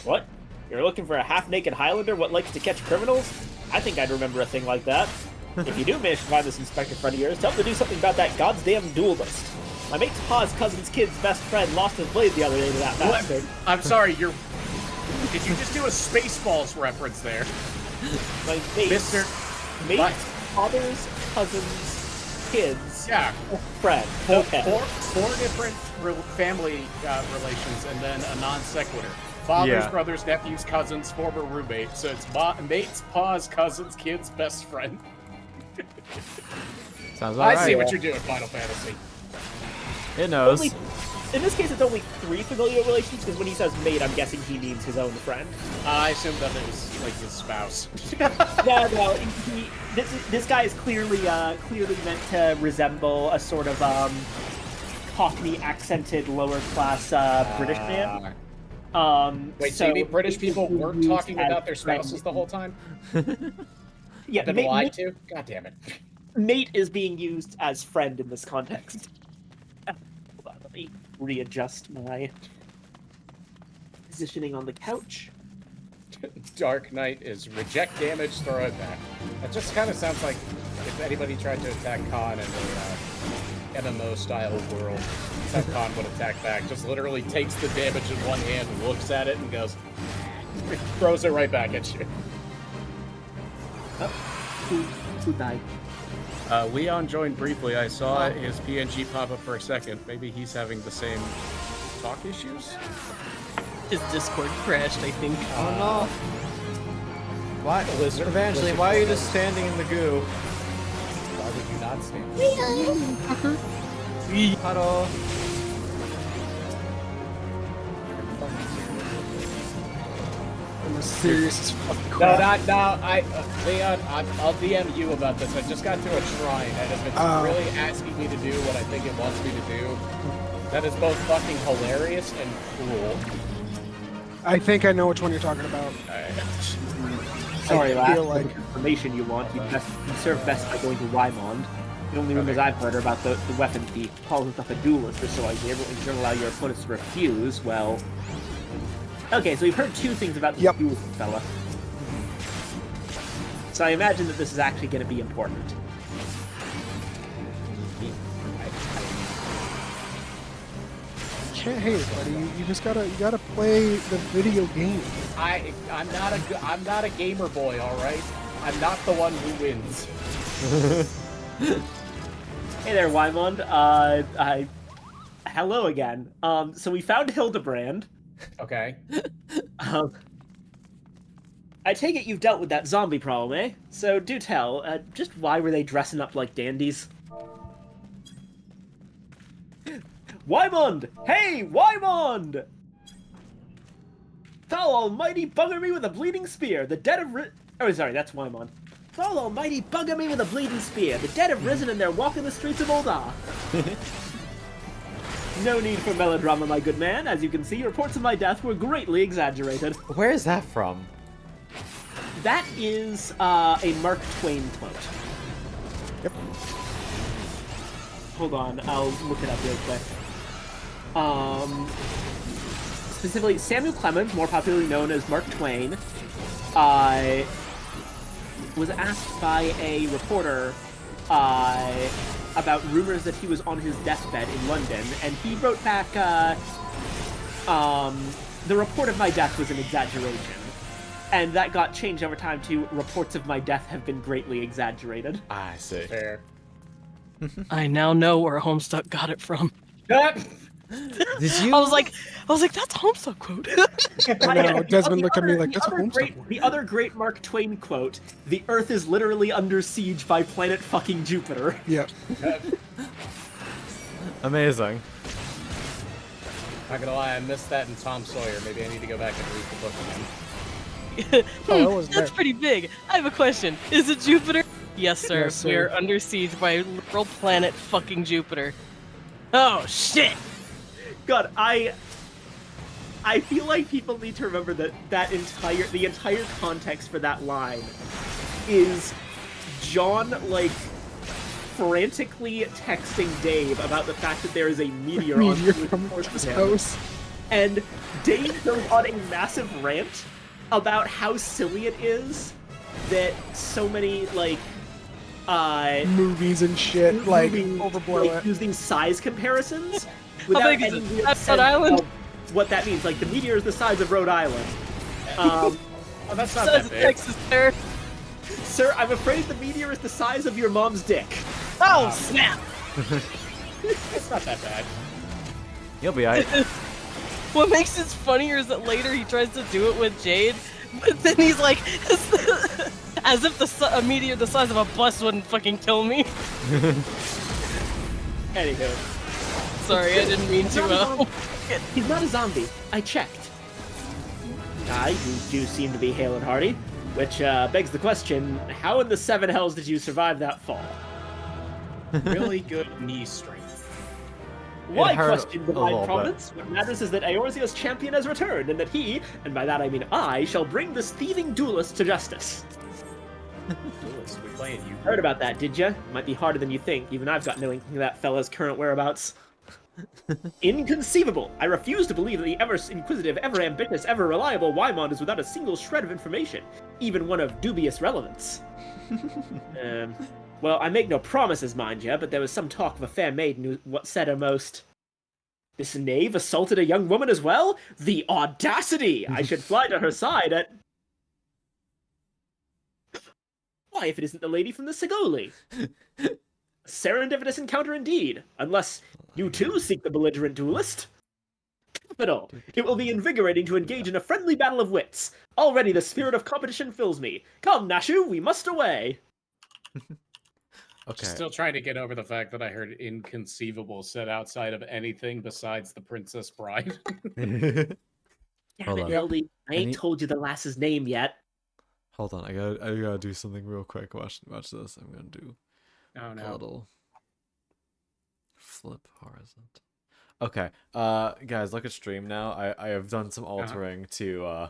What? You're looking for a half-naked Highlander what likes to catch criminals? I think I'd remember a thing like that. If you do manage to find this inspector friend of yours, tell him to do something about that goddamn duelist. My mate's pa's cousin's kid's best friend lost his blade the other day to that bastard. I'm sorry, did you just do a Spaceballs reference there? My mate's What? father's cousin's kid's friend. Okay. Four different family relations and then a non sequitur. Father's, brothers, nephews, cousins, former roommate. So it's mate's, pa's, cousin's, kid's best friend. Sounds alright. I see what you're doing, Final Fantasy. It knows. In this case, it's only 3 familial relations, because when he says mate, I'm guessing he means his own friend. I assumed that it was, like, his spouse. No, this guy is clearly meant to resemble a sort of, Cockney-accented, lower-class, British man. Wait, so you mean British people weren't talking about their spouses the whole time? Yeah, been lied to? God damn it. Mate is being used as friend in this context. Hold on, let me readjust my positioning on the couch. Dark Knight is reject damage, throw it back. That just kind of sounds like if anybody tried to attack Khan in a MMO-style world, that's how Khan would attack back. Just literally takes the damage in one hand, looks at it, and goes, throws it right back at you. Who died? Leon joined briefly. I saw his PNG pop up for a second. Maybe he's having the same talk issues? His Discord crashed, I think. Oh no. Why? Evangeline, why are you just standing in the goo? Why would you not stand? Hello. I'm serious as fuck. Leon, I'll DM you about this. I just got to a shrine, and if it's really asking me to do what I think it wants me to do, that is both fucking hilarious and cruel. I think I know which one you're talking about. Sorry, I last feel like information you want. You serve best by going to Wymond. The only rumors I've heard are about the weapon thief calls himself a duelist or so I hear, but when you don't allow your opponents to refuse, well... Okay, so we've heard 2 things about this duelist fella. So I imagine that this is actually going to be important. you can't hate it, buddy. You just gotta play the video game. I'm not a gamer boy, all right. I'm not the one who wins. Hey there, Wymond. Hello again. So we found Hildebrand. Okay. I take it you've dealt with that zombie problem, eh? So do tell, just why were they dressing up like dandies? Wymond! Hey, Wymond! Thou almighty bugger me with a bleeding spear, the dead have oh, sorry, that's Wymond. Thou almighty bugger me with a bleeding spear, the dead have risen and they're walking the streets of Oldar. No need for melodrama, my good man. As you can see, reports of my death were greatly exaggerated. Where is that from? That is a Mark Twain quote. Yep. Hold on, I'll look it up real quick. Specifically, Samuel Clemens, more popularly known as Mark Twain, was asked by a reporter about rumors that he was on his deathbed in London, and he wrote back, the report of my death was an exaggeration. And that got changed over time to reports of my death have been greatly exaggerated. I see. Fair. I now know where Homestuck got it from. Did you? I was like, that's a Homestuck quote. I know. Desmond The looked at me other- like, the "That's a other Homestuck great, quote." The other great Mark Twain quote: "The Earth is literally under siege by planet fucking Jupiter." Yep. Amazing. Not gonna lie, I missed that in Tom Sawyer. Maybe I need to go back and read the book again. Oh, that was That's there. pretty big. I have a question. Is it Jupiter? Yes, sir. Yes, sir. We are under siege by literal planet fucking Jupiter. Oh shit! God, I feel like people need to remember that the entire context for that line is John like frantically texting Dave about the fact that there is a meteor, Meteor on coming towards towards him. house. And Dave goes on a massive rant about how silly it is that so many like Movies and shit, like, movies, overblow like, it. using size comparisons How without big is any it? real That's sense Rhode Island? of what that means. Like the meteor is the size of Rhode Island. Oh, that's not Says that big. Texas there. Sir, I'm afraid the meteor is the size of your mom's dick. Oh snap! It's not that bad. You'll be alright. What makes it funnier is that later he tries to do it with Jade, but then he's like, as if a meteor the size of a bus wouldn't fucking kill me. Anywho, Sorry, I didn't mean to. he's not a zombie. I checked. You do seem to be hale and hearty, which begs the question: how in the seven hells did you survive that fall? Really good knee strength. Why hurt question a divine little bit. providence? What matters is that Eorzio's champion has returned, and that he, and by that I mean I, shall bring this thieving duelist to justice. Duelist, we playing you. Heard about that, did ya? Might be harder than you think. Even I've got no inkling of that fella's current whereabouts. Inconceivable! I refuse to believe that the ever inquisitive, ever ambitious, ever reliable Wymond is without a single shred of information, even one of dubious relevance. Well, I make no promises, mind ya, but there was some talk of a fair maiden who what said her most. This knave assaulted a young woman as well? The audacity! I should fly to her side at... Why, if it isn't the lady from the Segoli? Serendipitous encounter indeed, unless you too seek the belligerent duelist. Capital! It will be invigorating to engage in a friendly battle of wits. Already the spirit of competition fills me. Come, Nashu, we must away! Okay. Still trying to get over the fact that I heard inconceivable said outside of anything besides the Princess Bride. Damn Hold it, on. Hildy. I ain't need- told you the lass's name yet. Hold on, I gotta do something real quick. Watch this. I'm gonna do Oh a no. little flip horizontal. Okay, guys, look at stream now. I have done some altering to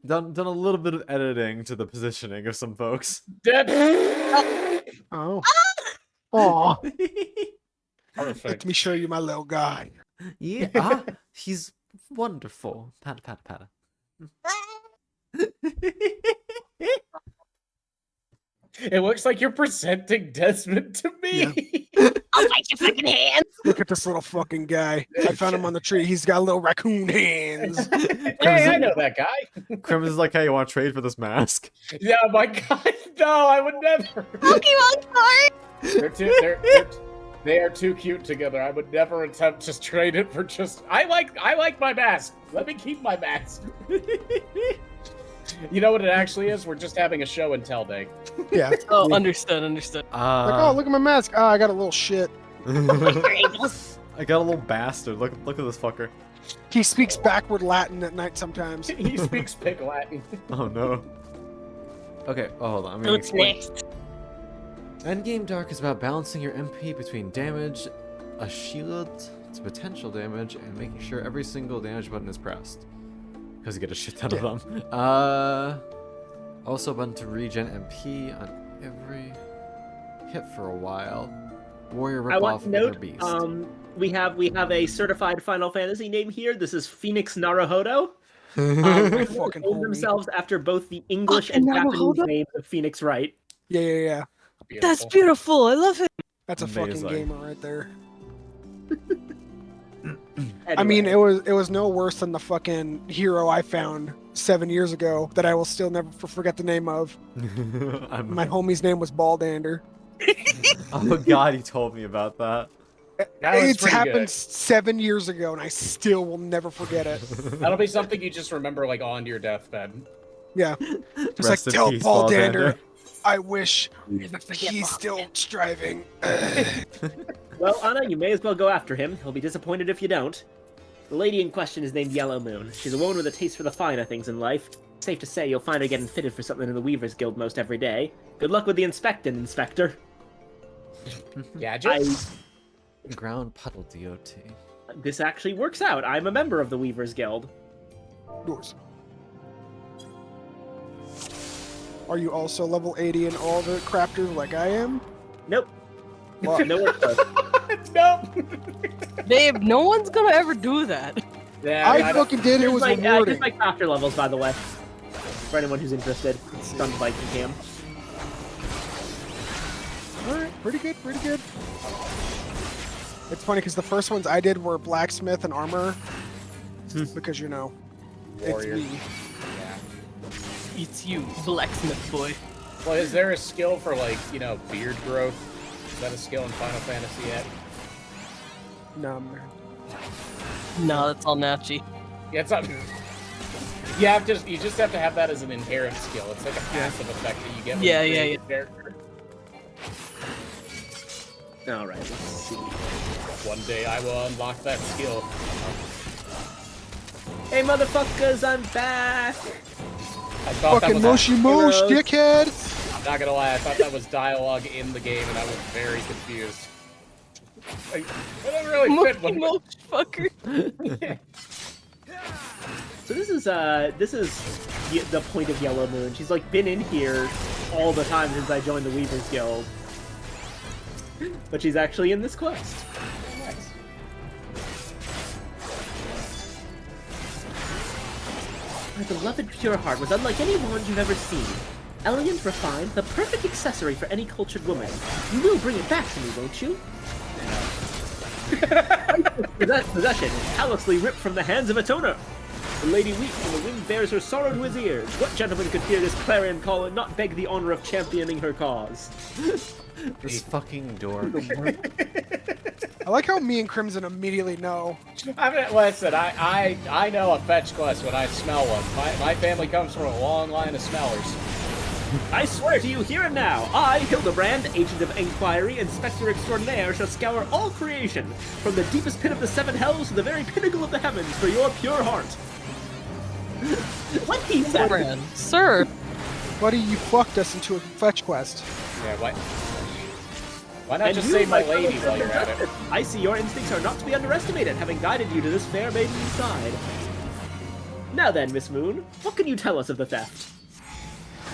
done a little bit of editing to the positioning of some folks. Oh. Aw. Perfect. Let me show you my little guy. Yeah, he's wonderful. Pat, pat, pat. It looks like you're presenting Desmond to me. I'll bite your fucking hand. Look at this little fucking guy. I found him on the tree. He's got little raccoon hands. Hey, I know that guy. Crim is like, hey, you want to trade for this mask? Yeah, my God, no, I would never. Pokemon card. They are too cute together. I would never attempt to trade it for just. I like my mask. Let me keep my mask. You know what it actually is? We're just having a show and tell day. Yeah. Oh, understood. Like, oh, look at my mask. Oh, I got a little shit. I got a little bastard. Look at this fucker. He speaks backward Latin at night sometimes. He speaks pig Latin. Oh no. Okay, hold on. I'm gonna What's explain. next? Endgame Dark is about balancing your MP between damage, a shield to potential damage, and making sure every single damage button is pressed. Because you get a shit ton of them. Also button to regen MP on every hit for a while. Warrior I rip want off to with their note, beast. we have a certified Final Fantasy name here. This is Phoenix Naruhodo. My They fucking named homie. themselves after both the English and Fucking Japanese Naruhodo? names of Phoenix Wright. Yeah. That's beautiful. I love it. That's a fucking Amazing. gamer right there. I Anyway, mean, it was no worse than the fucking hero I found 7 years ago that I will still never forget the name of. I'm My homie's name was Baldander. Oh god, he told me about that. That was It's pretty happened good. 7 years ago, and I still will never forget it. That'll be something you just remember, like, on your deathbed. Yeah. Just Rest like, in tell peace, Paul Paul Dander, Dander. I wish he's still striving. Well, Anna, you may as well go after him. He'll be disappointed if you don't. The lady in question is named Yellow Moon. She's a woman with a taste for the finer things in life. Safe to say you'll find her getting fitted for something in the Weavers Guild most every day. Good luck with the inspecting, Inspector. Yeah, just... Ground puddle DOT. This actually works out. I'm a member of the Weavers Guild. Yours. Are you also level 80 in all the crafters like I am? Nope. Well, Nowhere close. Nope. Babe, no one's gonna ever do that. Yeah, I don't- fucking did. It was Here's rewarding. my crafter levels, by the way. For anyone who's interested. Stunned Viking Cam. Alright, pretty good, pretty good. It's funny because the first ones I did were blacksmith and armor. Because, you know, Warrior. it's me. Yeah. It's you, blacksmith boy. Well, is there a skill for, like, you know, beard growth? Is that a skill in Final Fantasy yet? No, man. No, that's all Nachi. Yeah, it's not... You just have to have that as an inherent skill. It's like a passive effect that you get when Yeah, you yeah, create your character. Alright, let's see. One day I will unlock that skill. Hey, motherfuckers, I'm back! I thought that Fucking was... Moshi Mosh, Heroes. dickhead! I'm not gonna lie, I thought that was dialogue in the game, and I was very confused. Like, it doesn't really fit Monkey when... moch fucker. So this is the point of Yellow Moon. She's like been in here all the time since I joined the Weavers Guild. But she's actually in this quest. My beloved Pure Heart was unlike any wand you've ever seen. Elegant, refined, the perfect accessory for any cultured woman. You will bring it back to me, won't you? Possession, callously ripped from the hands of its owner. The lady weeps and the wind bears her sorrow to his ears. What gentleman could hear this clarion call and not beg the honor of championing her cause? This fucking dork. I like how me and Crimson immediately know. I mean, listen, I know a fetch quest when I smell one. My family comes from a long line of smellers. I swear to you here and now, I, Hildebrand, Agent of Inquiry, Inspector Extraordinaire, shall scour all creation, from the deepest pit of the seven hells to the very pinnacle of the heavens, for your pure heart. What he said. Brand. Sir. Buddy, you fucked us into a fetch quest. Yeah, what? Why not And just you, save my fellow lady while you're at it? justice, I see your instincts are not to be underestimated, having guided you to this fair maiden's side. Now then, Miss Moon, what can you tell us of the theft?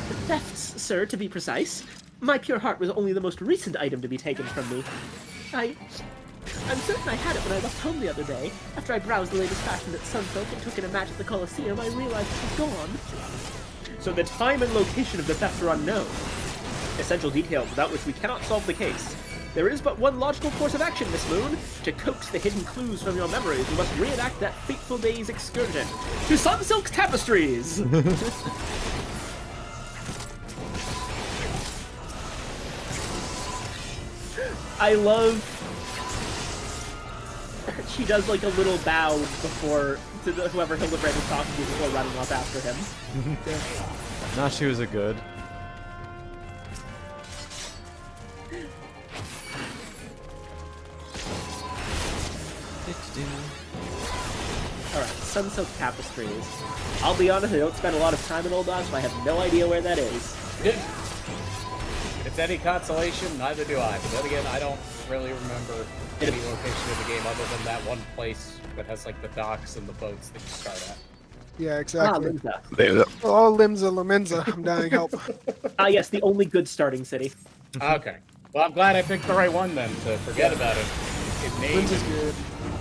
The thefts, sir, to be precise. My pure heart was only the most recent item to be taken from me. I'm certain I had it when I left home the other day. After I browsed the latest fashion at Sunsilk and took in a match at the Colosseum, I realized it was gone. So the time and location of the theft are unknown. Essential details without which we cannot solve the case. There is but one logical course of action, Miss Moon. To coax the hidden clues from your memories, you must reenact that fateful day's excursion to Sunsilk's tapestries! I love... She does like a little bow before to whoever Hildebrand is talking to before running off after him. Nah, she was a good. Alright, Sunsilk Tapestries. I'll be honest, I don't spend a lot of time in Old Dog, so I have no idea where that is. If it's any consolation, neither do I. But then again, I don't really remember any location in the game other than that one place that has like the docks and the boats that you start at. Yeah, exactly. Limsa. Oh, Limsa, Lumenza. I'm dying help. Ah, yes, the only good starting city. Okay. Well, I'm glad I picked the right one then to forget about it. It named Limsa's good.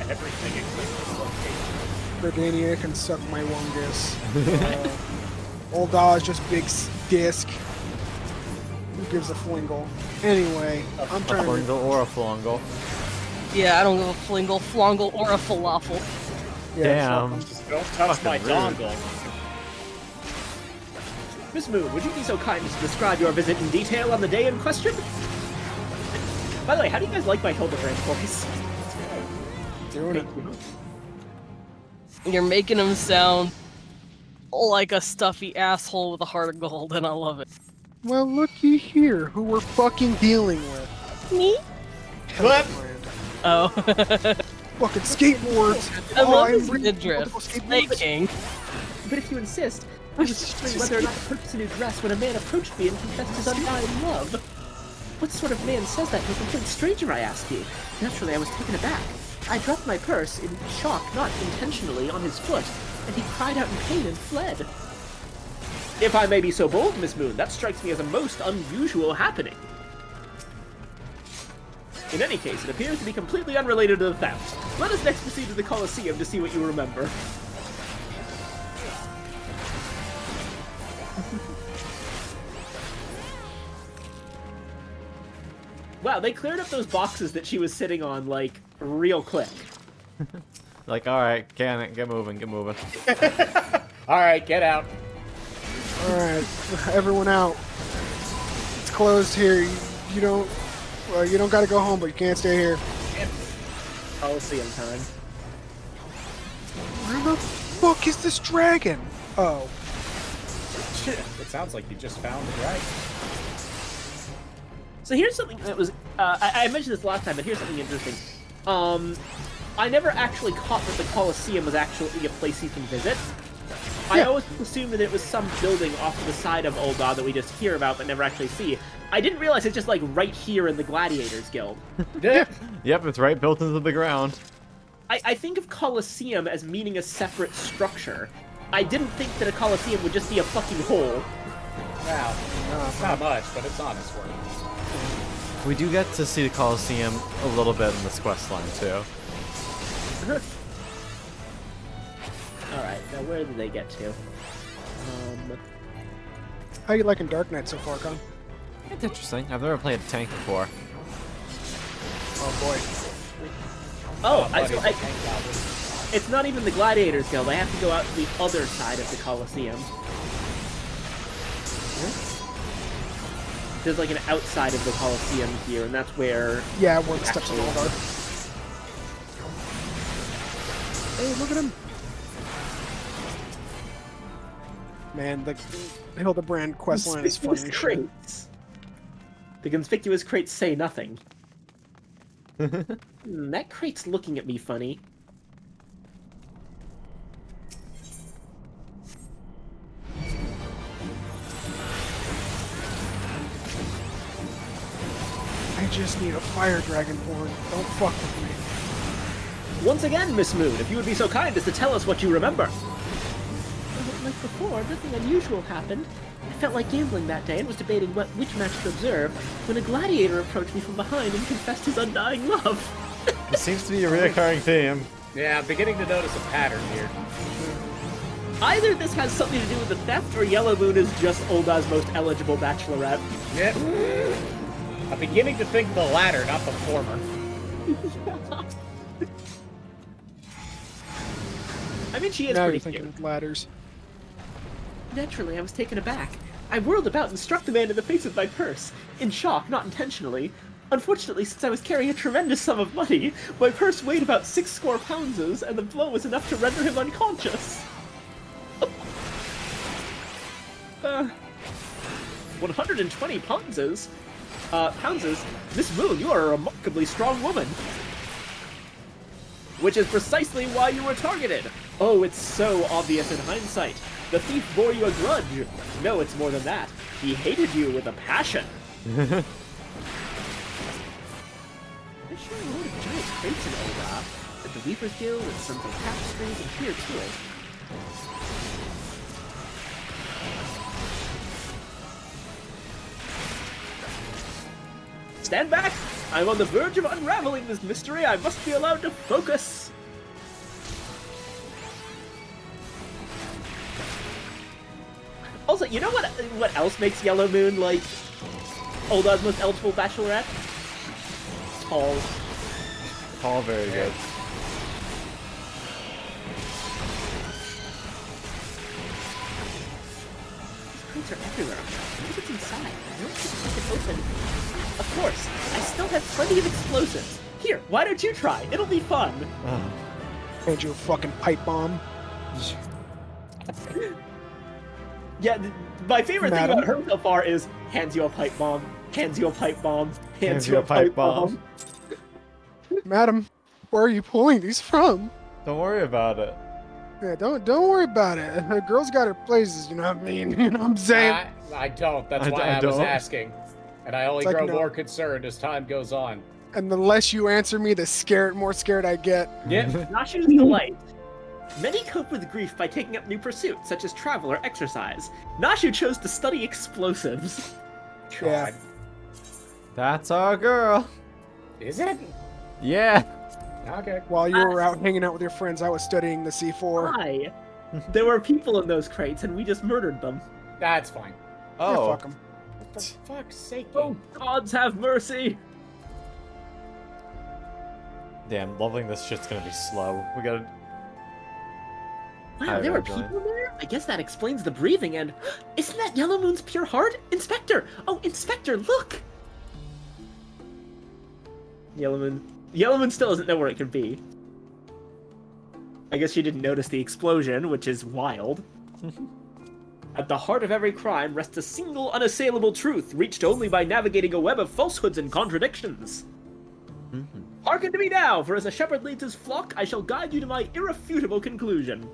everything except the location. Gardania can suck my wungus. Old Dawes just big disc. Who gives a flingle? Anyway, I'm A trying to... flingle or a flongle. Yeah, I don't give a flingle, flongle, or a falafel. Yeah, Damn. Just don't touch my Fucking rude. dongle. Miss Moon, would you be so kind as to describe your visit in detail on the day in question? By the way, how do you guys like my Hildebrand voice? Doing it. You're making him sound like a stuffy asshole with a heart of gold, and I love it. Well, looky here, who we're fucking dealing with. Me? Clip. Hildebrand. Oh. Fucking skateboards. I love I'm his really midriff. multiple Snake skateboards. King. But if you insist, I was just wondering whether or not to purchase a new dress when a man approached me and confessed his undying love. What sort of man says that to a complete stranger, I ask you? Naturally, I was taken aback. I dropped my purse in shock, not intentionally, on his foot, and he cried out in pain and fled. If I may be so bold, Miss Moon, that strikes me as a most unusual happening. In any case, it appears to be completely unrelated to the theft. Let us next proceed to the Colosseum to see what you remember. Wow, they cleared up those boxes that she was sitting on, like, real quick. Like, alright, get moving, get moving. All right, get out. Alright, everyone out. It's closed here. You don't gotta go home, but you can't stay here. Coliseum time. Where the fuck is this dragon? Oh. It sounds like you just found the dragon. So here's something that was, I mentioned this last time, but here's something interesting. I never actually caught that the Colosseum was actually a place you can visit. I always assumed that it was some building off to the side of Ul'dah that we just hear about but never actually see. I didn't realize it's just like right here in the Gladiators Guild. Yeah. Yep, it's right built into the ground. I think of Colosseum as meaning a separate structure. I didn't think that a Colosseum would just be a fucking hole. Wow. It's not much, but it's honest work. We do get to see the Colosseum a little bit in this quest line, too. Alright, now where did they get to? How you liking Dark Knight so far, Con? It's interesting. I've never played a tank before. Oh boy. It's not even the Gladiators Guild. I have to go out to the other side of the Colosseum. There's like an outside of the Colosseum here, and that's where... Yeah, where the steps on Actually- all are. Hey, look at him! Man, the Hildebrand questline is funny as shit. crates. The conspicuous crates say nothing. That crate's looking at me funny. I just need a fire dragonborn. Don't fuck with me. Once again, Miss Moon, if you would be so kind as to tell us what you remember. Like before, nothing unusual happened. I felt like gambling that day and was debating which match to observe when a gladiator approached me from behind and confessed his undying love. It seems to be a reoccurring theme. Yeah, I'm beginning to notice a pattern here. Either this has something to do with the theft, or Yellow Moon is just Uldah's most eligible bachelorette. Yep. I'm beginning to think the latter, not the former. I mean, she is Now you're pretty thinking cute. of ladders. Naturally, I was taken aback. I whirled about and struck the man in the face with my purse. In shock, not intentionally. Unfortunately, since I was carrying a tremendous sum of money, my purse weighed about 60 pounds, and the blow was enough to render him unconscious. 120 pounds? Miss Moon, you are a remarkably strong woman. Which is precisely why you were targeted. Oh, it's so obvious in hindsight. The thief bore you a grudge. No, it's more than that. He hated you with a passion. There's sure a load of giant crates in Ul'dah. At the Weaver's Guild, and some tapestries, and here too. Stand back! I'm on the verge of unraveling this mystery. I must be allowed to focus. Also, you know what else makes Yellow Moon like Uldah's most eligible bachelorette? Tall. All very good. Secrets are everywhere. Maybe it's inside. I don't think I can open. Of course, I still have plenty of explosives. Here, why don't you try? It'll be fun. Hand you a fucking pipe bomb. Yeah, my favorite thing Madam? about her so far is hands you a pipe bomb, hands you a pipe bomb, hands you a pipe bomb. Madam, where are you pulling these from? Don't worry about it. Yeah, don't worry about it. The girl's got her places, you know what I mean? You know what I'm saying? I don't. That's I why I was don't. asking. And I only It's like, grow no. more concerned as time goes on. And the less you answer me, the more scared I get. Yeah. Nashu's delight. Many cope with grief by taking up new pursuits, such as travel or exercise. Nashu chose to study explosives. Yeah. That's our girl. Is it? Yeah. Okay. While you were out hanging out with your friends, I was studying the C4. Why? There were people in those crates, and we just murdered them. That's fine. Yeah, Oh. fuck 'em. For fuck's sake. Oh, gods have mercy! Damn, leveling this shit's gonna be slow. We gotta. Wow, Hi, there were Rojoy. people there? I guess that explains the breathing, and isn't that Yellow Moon's pure heart? Inspector! Oh, Inspector, look! Yellow Moon still doesn't know where it could be. I guess she didn't notice the explosion, which is wild. At the heart of every crime rests a single unassailable truth, reached only by navigating a web of falsehoods and contradictions. Hearken to me now, for as a shepherd leads his flock, I shall guide you to my irrefutable conclusion.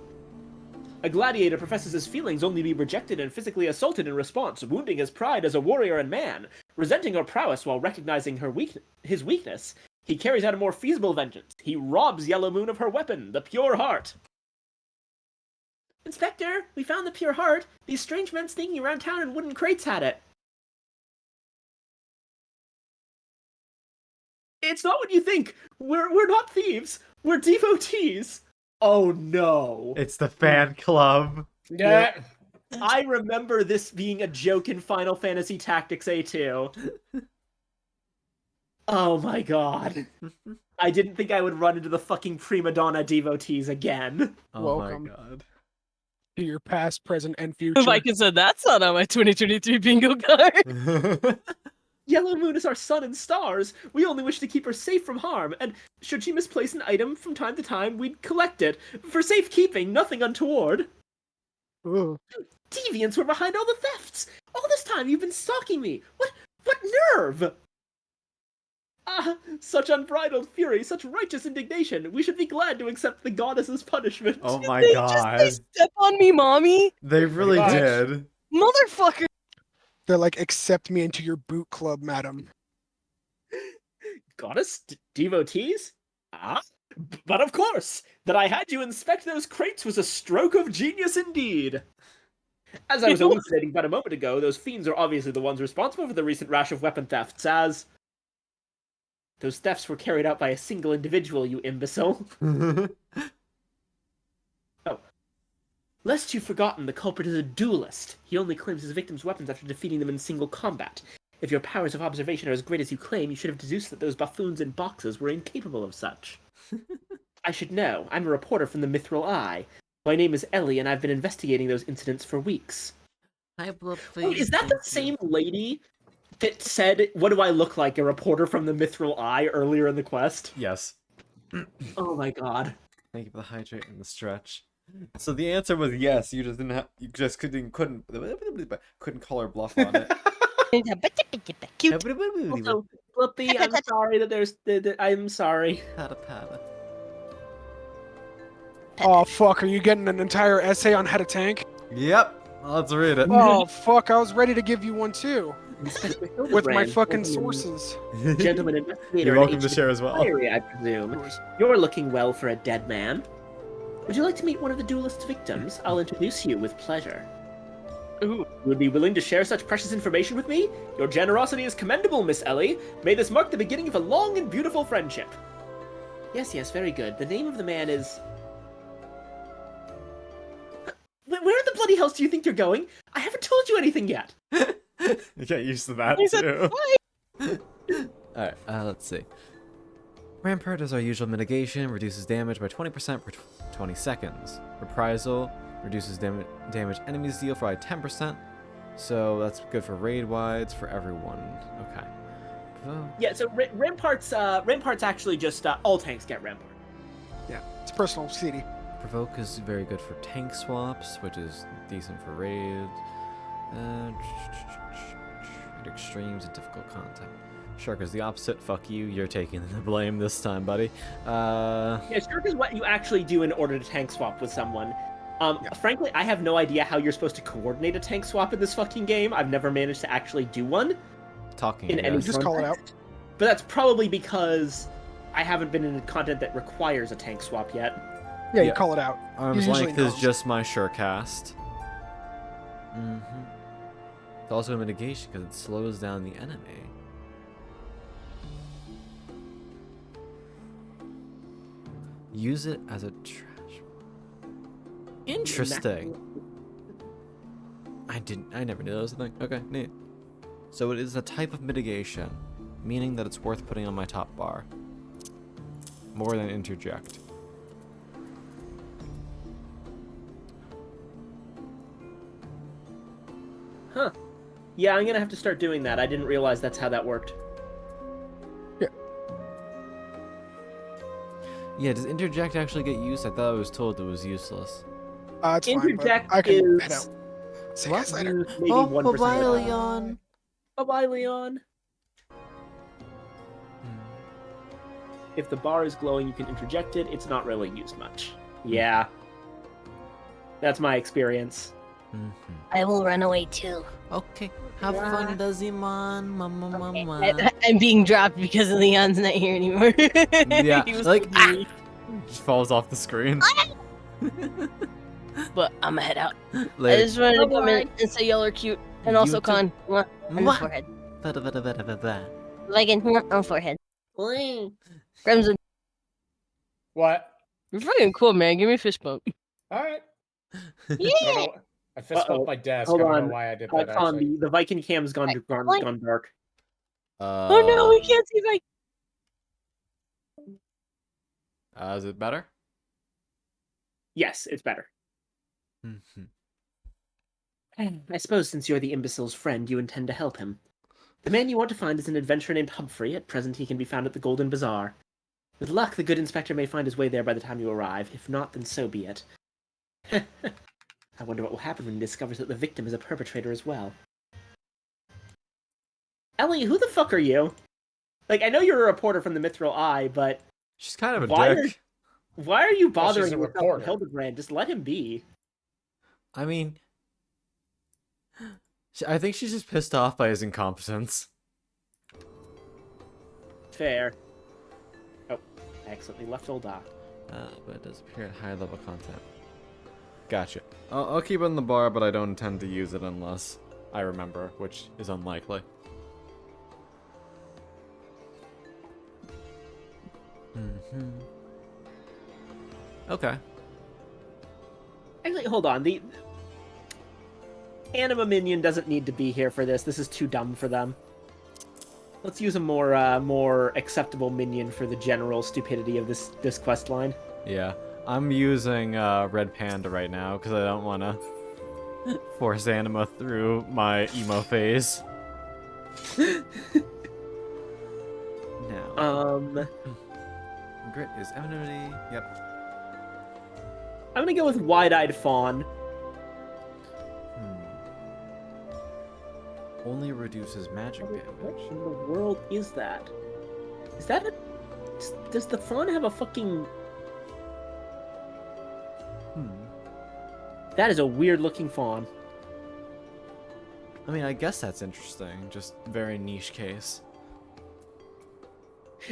A gladiator professes his feelings only to be rejected and physically assaulted in response, wounding his pride as a warrior and man. Resenting her prowess while recognizing his weakness, he carries out a more feasible vengeance. He robs Yellow Moon of her weapon, the pure heart. Inspector, we found the pure heart. These strange men sneaking around town in wooden crates had it. It's not what you think. We're not thieves. We're devotees. Oh no. It's the fan club. Yeah. I remember this being a joke in Final Fantasy Tactics A2. Oh my god. I didn't think I would run into the fucking prima donna devotees again. Oh Welcome. my god. To your past, present, and future. Viken said that's not on my 2023 bingo card. Yellow Moon is our sun and stars. We only wish to keep her safe from harm, and should she misplace an item from time to time, we'd collect it. For safekeeping, nothing untoward. Ugh. Deviants were behind all the thefts. All this time you've been stalking me. What nerve? Ah, such unbridled fury, such righteous indignation. We should be glad to accept the goddess's punishment. Oh my They god. step on me, mommy. They really much. did. Motherfucker. They're like, accept me into your boot club, madam. Goddess? Devotees? Ah, but of course! That I had you inspect those crates was a stroke of genius indeed! As I was elucidating about a moment ago, those fiends are obviously the ones responsible for the recent rash of weapon thefts, as... Those thefts were carried out by a single individual, you imbecile. Oh. Lest you've forgotten, the culprit is a duelist. He only claims his victims' weapons after defeating them in single combat. If your powers of observation are as great as you claim, you should have deduced that those buffoons in boxes were incapable of such. I should know. I'm a reporter from the Mithril Eye. My name is Ellie, and I've been investigating those incidents for weeks. Hi, Wait, is that the same lady that said, "What do I look like, a reporter from the Mithril Eye," earlier in the quest? Yes. Oh my god. Thank you for the hydrate and the stretch. So the answer was yes. You just didn't have. You just couldn't call her bluff on it. Cute. Also, Flippy, I'm sorry I'm sorry. Pata pata. Oh, fuck, are you getting an entire essay on how to tank? Yep. Let's read it. Oh, fuck, I was ready to give you one too. Inspector With my Hildebrand, fucking gentleman- sources. Gentleman investigator. You're in welcome to ancient share as well. Diary, I presume. You're looking well for a dead man. Would you like to meet one of the duelist's victims? I'll introduce you with pleasure. Ooh, you would be willing to share such precious information with me? Your generosity is commendable, Miss Ellie. May this mark the beginning of a long and beautiful friendship. Yes, very good. The name of the man is... Where in the bloody hell do you think you're going? I haven't told you anything yet. You get used to that He said, too. Alright, let's see. Rampart is our usual mitigation, reduces damage by 20% per 20 seconds. Reprisal reduces damage enemies deal by 10%. So that's good for raid wides for everyone. Okay. Yeah, so Rampart's actually just all tanks get Rampart. Yeah, it's personal CD. Provoke is very good for tank swaps, which is decent for raids. Extremes and difficult content. Shark is the opposite. Fuck you. You're taking the blame this time, buddy. Yeah, Shark is what you actually do in order to tank swap with someone. Frankly, I have no idea how you're supposed to coordinate a tank swap in this fucking game. I've never managed to actually do one. Talking in any Just call it out. But that's probably because I haven't been in content that requires a tank swap yet. Yeah, you Yeah. call it out. Arm's Usually length is knows. just my surecast. It's also a mitigation because it slows down the enemy. Use it as a trash. Interesting. I never knew that was a thing. Okay, neat. So it is a type of mitigation, meaning that it's worth putting on my top bar. More than interject. Huh. Yeah, I'm gonna have to start doing that. I didn't realize that's how that worked. Yeah, does interject actually get used? I thought I was told it was useless. It's fine, but Interject I can head is out. See you guys later. used maybe 1% of the time. Leon. Bye-bye, Leon. If the bar is glowing, you can interject it. It's not really used much. Yeah. That's my experience. I will run away too. Okay, have fun, Dazimon, mama. I'm being dropped because Leon's not here anymore. Yeah, He was like, so mean. Just falls off the screen. But I'm gonna head out. I Later. just wanted to come in and say y'all are cute. And also You too. Con, on the Mwah. forehead. Ba-da-ba-da-ba-da-ba-da. Viken, on the forehead. Crimson, What? you're fucking cool, man. Give me a fist bump. All right. Yeah. I fist Uh-oh. bumped my desk. Hold I don't on. know why I did that. Con, Actually. the Viking cam's gone dark. Oh no, we can't see Viken. Is it better? Yes, it's better. I suppose since you're the imbecile's friend, you intend to help him. The man you want to find is an adventurer named Humphrey. At present, he can be found at the Golden Bazaar. With luck, the good inspector may find his way there by the time you arrive. If not, then so be it. I wonder what will happen when he discovers that the victim is a perpetrator as well. Ellie, who the fuck are you? Like, I know you're a reporter from the Mithril Eye, but She's kind of a Why dick. why are you Well, she's bothering a yourself reporter. with Hildebrand? Just let him be. I mean, I think she's just pissed off by his incompetence. Fair. Oh, I accidentally left Olda. But it does appear at higher level content. Gotcha. I'll keep it in the bar, but I don't intend to use it unless I remember, which is unlikely. Okay. Actually, hold on. The Anima minion doesn't need to be here for this. This is too dumb for them. Let's use a more acceptable minion for the general stupidity of this quest line. Yeah. I'm using Red Panda right now because I don't want to force Anima through my emo phase. Now. Grit is enmity. Yep. I'm gonna go with Wide-Eyed Fawn. Only reduces magic What damage. in the world is that? Is that a... Does the fawn have a fucking... That is a weird-looking fawn. I mean, I guess that's interesting. Just very niche case.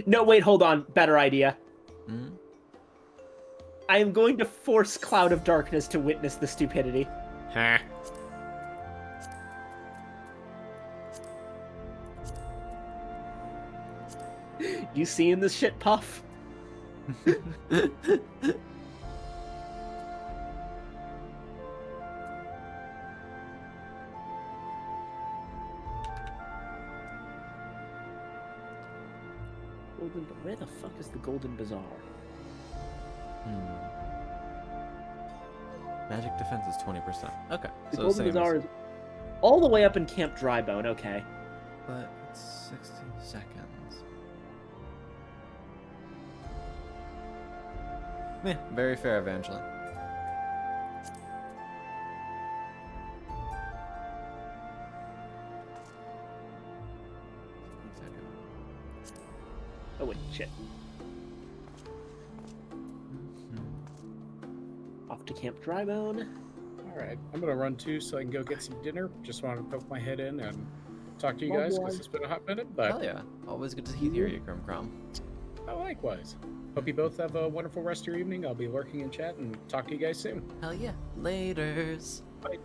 No, wait, hold on. Better idea. Hmm? I am going to force Cloud of Darkness to witness the stupidity. Ha. You seeing this shit, Puff? Where the fuck is the Golden Bazaar? Magic defense is 20%. Okay, The so Golden same Bazaar as... is All the way up in Camp Drybone, okay. But it's 60 seconds. Meh, very fair, Evangeline. Oh wait, shit. Off to Camp Drybone. Alright, I'm gonna run too so I can go get some dinner. Just wanted to poke my head in and talk to you guys because it's been a hot minute, but Hell yeah. Always good to hear you, Grim Crom. likewise. Hope you both have a wonderful rest of your evening. I'll be lurking in chat and talk to you guys soon. Hell yeah. Laters. Bye.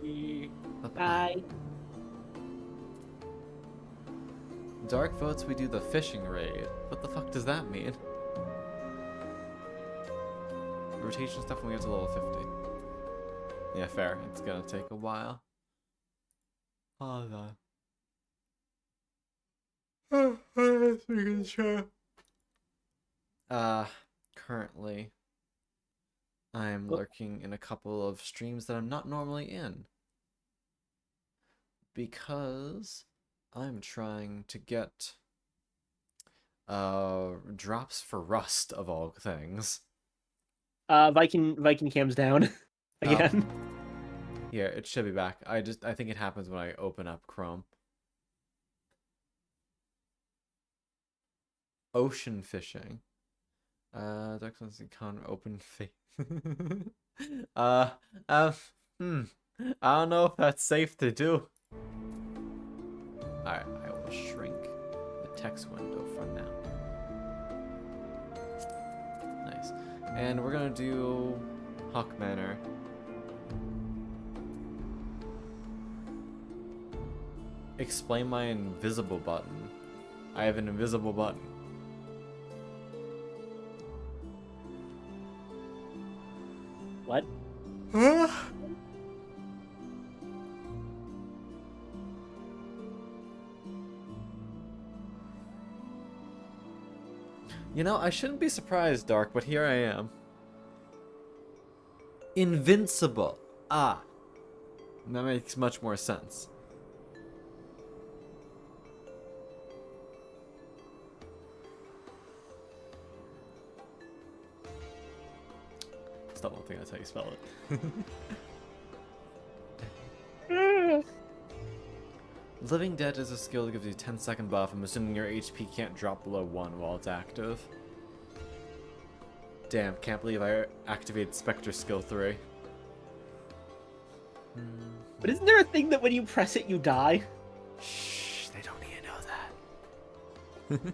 Bye. Dark votes we do the fishing raid. What the fuck does that mean? Rotation stuff when we get to level 50. Yeah, fair. It's gonna take a while. Hold on. Currently, I'm lurking in a couple of streams that I'm not normally in. Because I'm trying to get drops for Rust of all things. Viken cam's down again. Yeah, it should be back. I think it happens when I open up Chrome. Ocean fishing. Dark Sun's Con open faith. I don't know if that's safe to do. Alright, I will shrink the text window for now. Nice. And we're gonna do Hawk Manor. Explain my invisible button. I have an invisible button. What? You know, I shouldn't be surprised, Dark, but here I am. Invincible. Ah. That makes much more sense. Still don't think that's how you spell it. Living Dead is a skill that gives you a 10-second buff. I'm assuming your HP can't drop below 1 while it's active. Damn, can't believe I activated Spectre skill 3. But isn't there a thing that when you press it, you die? Shh, they don't need to know that.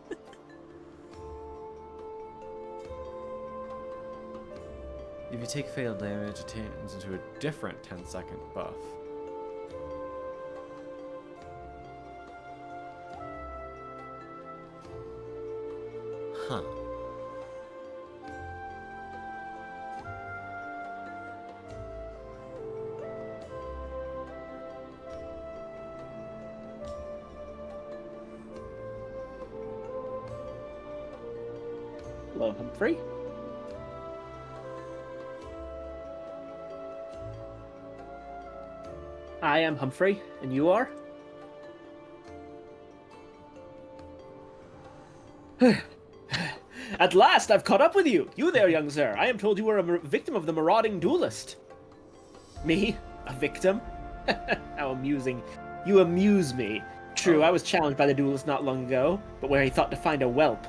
If you take fatal damage, it turns into a different 10-second buff. Huh. Hello, Humphrey. I am Humphrey, and you are? At last, I've caught up with you! You there, young sir. I am told you were a victim of the marauding duelist. Me? A victim? How amusing. You amuse me. True, I was challenged by the duelist not long ago, but where he thought to find a whelp.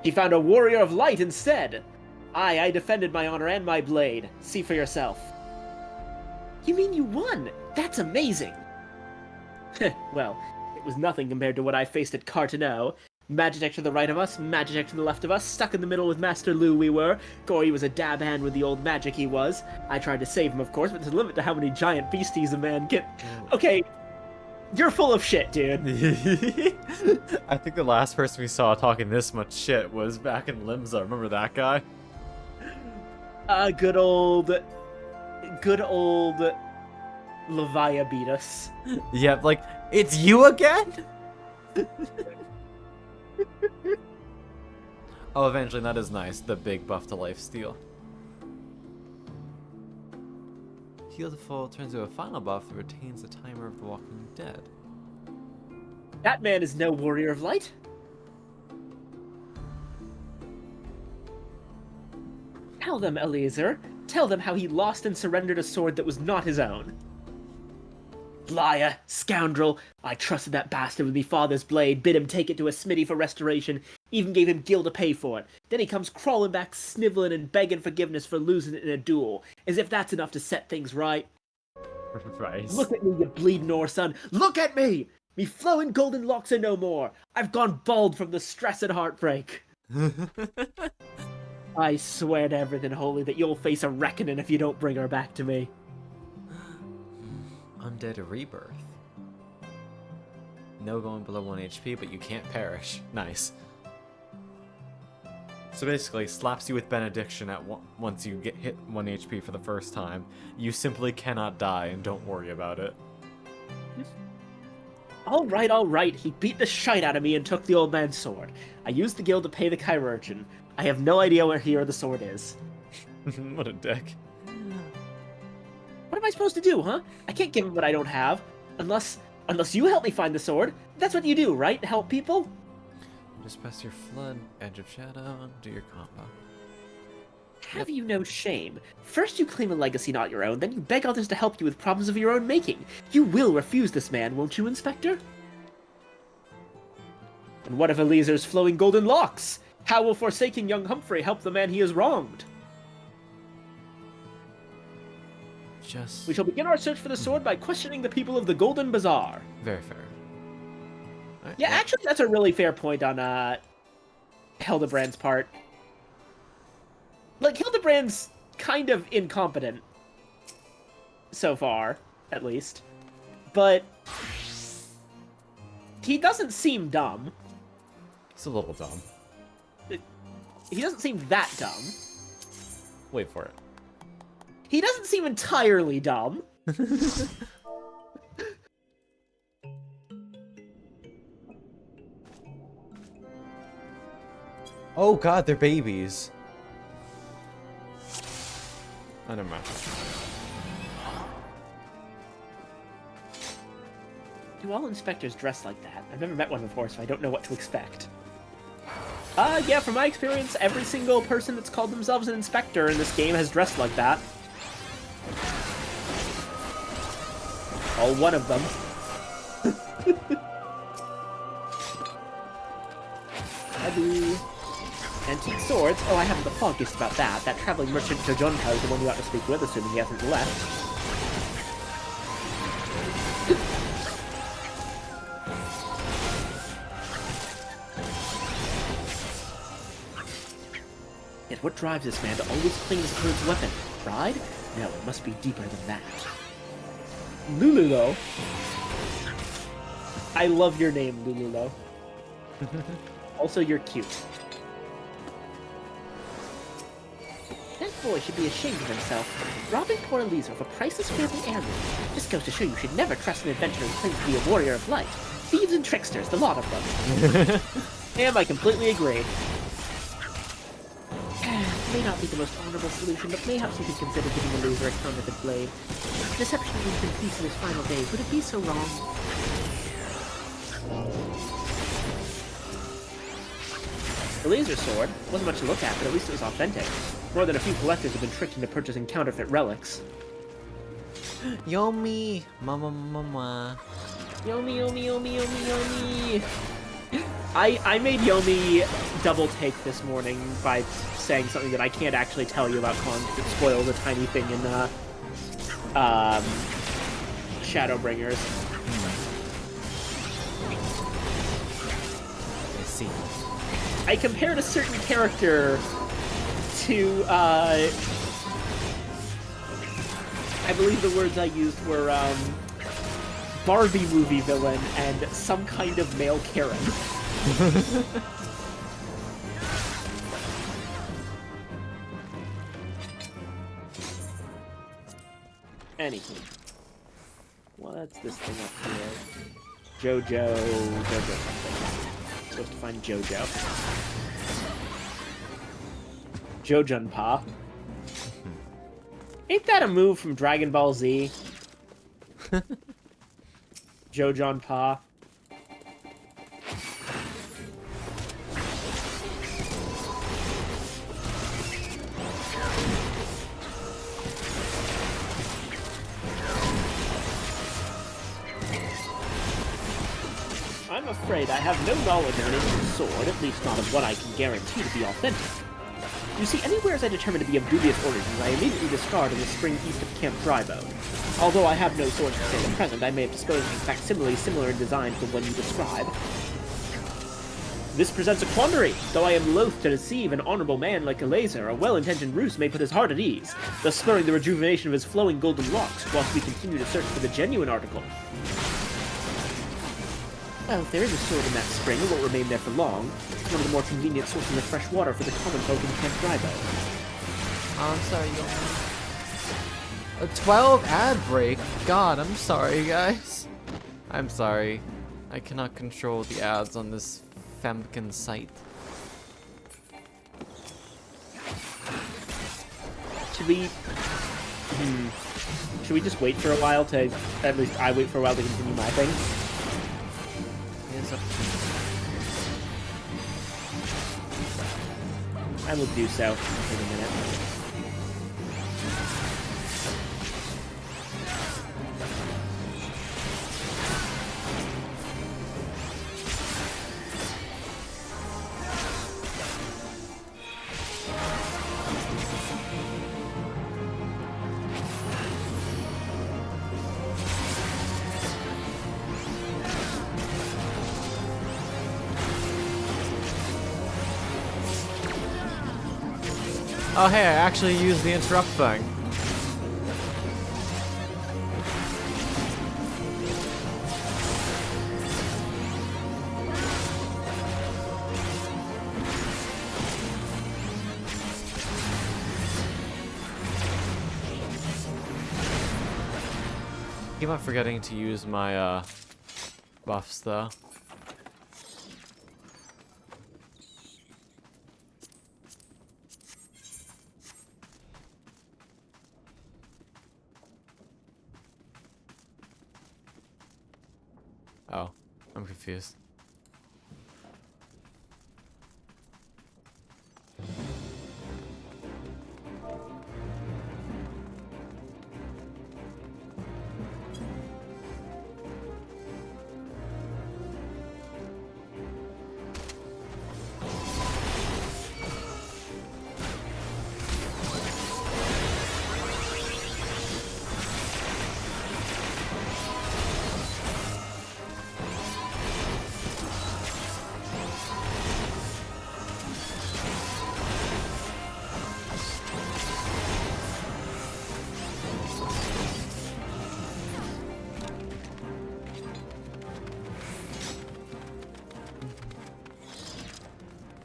He found a warrior of light instead. I defended my honor and my blade. See for yourself. You mean you won? That's amazing! Well, it was nothing compared to what I faced at Carteneau. Magitech to the right of us, Magitech to the left of us, stuck in the middle with Master Lou we were. Gory was a dab hand with the old magic he was. I tried to save him, of course, but there's a limit to how many giant beasties a man can... Okay, you're full of shit, dude. I think the last person we saw talking this much shit was back in Limsa. Remember that guy? Good old Levia beat us. Yep, like, it's you again? Oh, eventually, that is nice. The big buff to lifesteal. Heal the foe turns into a final buff that retains the timer of the Walking Dead. That man is no warrior of light. Tell them, Eliezer. Tell them how he lost and surrendered a sword that was not his own. Liar, scoundrel. I trusted that bastard with me father's blade, bid him take it to a smithy for restoration, even gave him gil to pay for it. Then he comes crawling back, sniveling and begging forgiveness for losing it in a duel, as if that's enough to set things right. Right. Look at me, you bleeding Orson. Look at me! Me flowing golden locks are no more. I've gone bald from the stress and heartbreak. I swear to everything holy that you'll face a reckoning if you don't bring her back to me. Undead rebirth. No going below 1 HP, but you can't perish. Nice. So basically, slaps you with benediction at once you get hit 1 HP for the first time. You simply cannot die, and don't worry about it. All right. He beat the shite out of me and took the old man's sword. I used the guild to pay the chirurgeon. I have no idea where he or the sword is. What a dick. What am I supposed to do, huh? I can't give him what I don't have. Unless you help me find the sword. That's what you do, right? Help people? Just press your flood, edge of shadow, and do your combo. Have you no shame? First you claim a legacy not your own, then you beg others to help you with problems of your own making. You will refuse this man, won't you, Inspector? And what of Eliezer's flowing golden locks? How will forsaking young Humphrey help the man he has wronged? Just... We shall begin our search for the sword by questioning the people of the Golden Bazaar. Very fair. Alright, Yeah, well, actually, that's a really fair point on Hildebrand's part. Like, Hildebrand's kind of incompetent. So far, at least. But he doesn't seem dumb. It's a little dumb. He doesn't seem that dumb. Wait for it. He doesn't seem entirely dumb. Oh god, they're babies. Oh, never mind. Do all inspectors dress like that? I've never met one before, so I don't know what to expect. Yeah, from my experience, every single person that's called themselves an inspector in this game has dressed like that. Oh, one of them. Heavy. Antique swords? Oh, I haven't the foggiest about that. That traveling merchant Jojonka is the one you ought to speak with, assuming he hasn't left. Yet what drives this man to always cling to his weapon? Pride? No, it must be deeper than that. Lululo. I love your name, Lululo. Also, you're cute. That boy should be ashamed of himself. Robbing poor Eliezer of a priceless family heirloom. This goes to show you should never trust an adventurer who claims to be a warrior of light. Thieves and tricksters, the lot of them. And I completely agree. May not be the most honorable solution, but mayhaps you could consider giving Eliezer a counterfeit blade. Deception leaves him peace in his final days. Would it be so wrong? Eliezer's sword wasn't much to look at, but at least it was authentic. More than a few collectors have been tricked into purchasing counterfeit relics. Yomi! Mama. Yomi, Yomi, Yomi, Yomi, Yomi! I made Yomi double take this morning by saying something that I can't actually tell you about Con because it spoils a tiny thing in Shadowbringers. I see. I compared a certain character to, I believe the words I used were, Barbie movie villain and some kind of male Karen. Anywho. What's this thing up here? Jojo something. Supposed to find Jojo. Jojunpa. Ain't that a move from Dragon Ball Z? Joe John Pa. I'm afraid I have no knowledge of an ancient sword, at least not of what I can guarantee to be authentic. You see, anywhere as I determine to be of dubious origins, I immediately discard in the spring east of Camp Drybone. Although I have no swords to say at present, I may have disposed of facsimiles similar in design to the one you describe. This presents a quandary. Though I am loath to deceive an honorable man like Eleazar, a well-intentioned ruse may put his heart at ease, thus spurring the rejuvenation of his flowing golden locks, whilst we continue to search for the genuine article. Well, if there is a sword in that spring, it won't remain there for long. It's one of the more convenient sources of fresh water for the common folk in Camp Drybone. Oh, I'm sorry, yo. A 12 ad break? God, I'm sorry, guys. I'm sorry. I cannot control the ads on this Famkin site. Should we... Should we just wait for a while to... At least I wait for a while to continue my thing? It's up to I will do so in a minute. Oh, hey, I actually used the interrupt thing. Keep on forgetting to use my buffs though. Oh, I'm confused.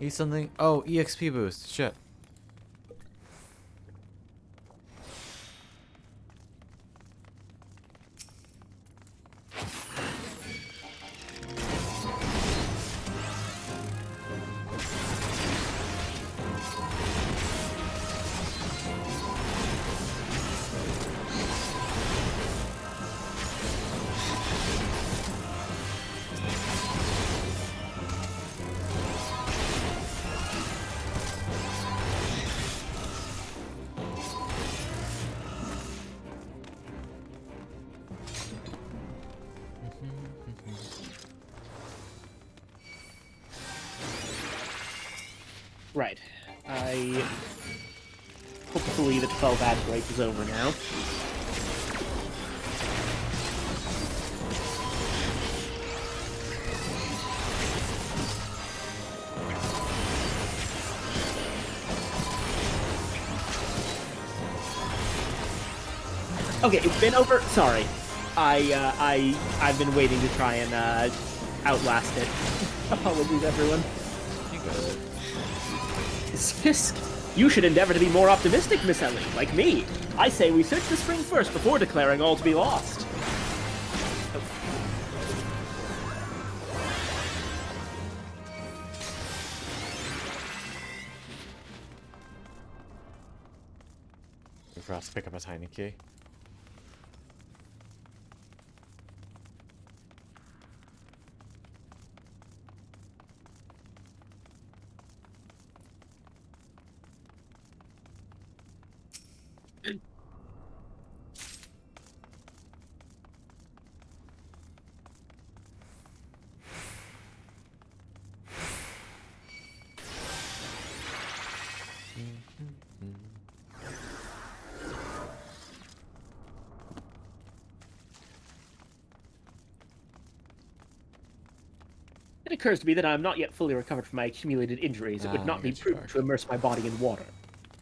Eat something. Oh, EXP boost. Shit. Right. Hopefully the 12 ad break is over now. Okay, it's been over. Sorry, I've been waiting to try and outlast it. Apologies, everyone. You got it. Spisk, you should endeavor to be more optimistic, Miss Ellie, like me. I say we search the spring first before declaring all to be lost. for us to pick up a tiny key. It occurs to me that I am not yet fully recovered from my accumulated injuries. It would Ah, not I be got you, prudent Ark. to immerse my body in water.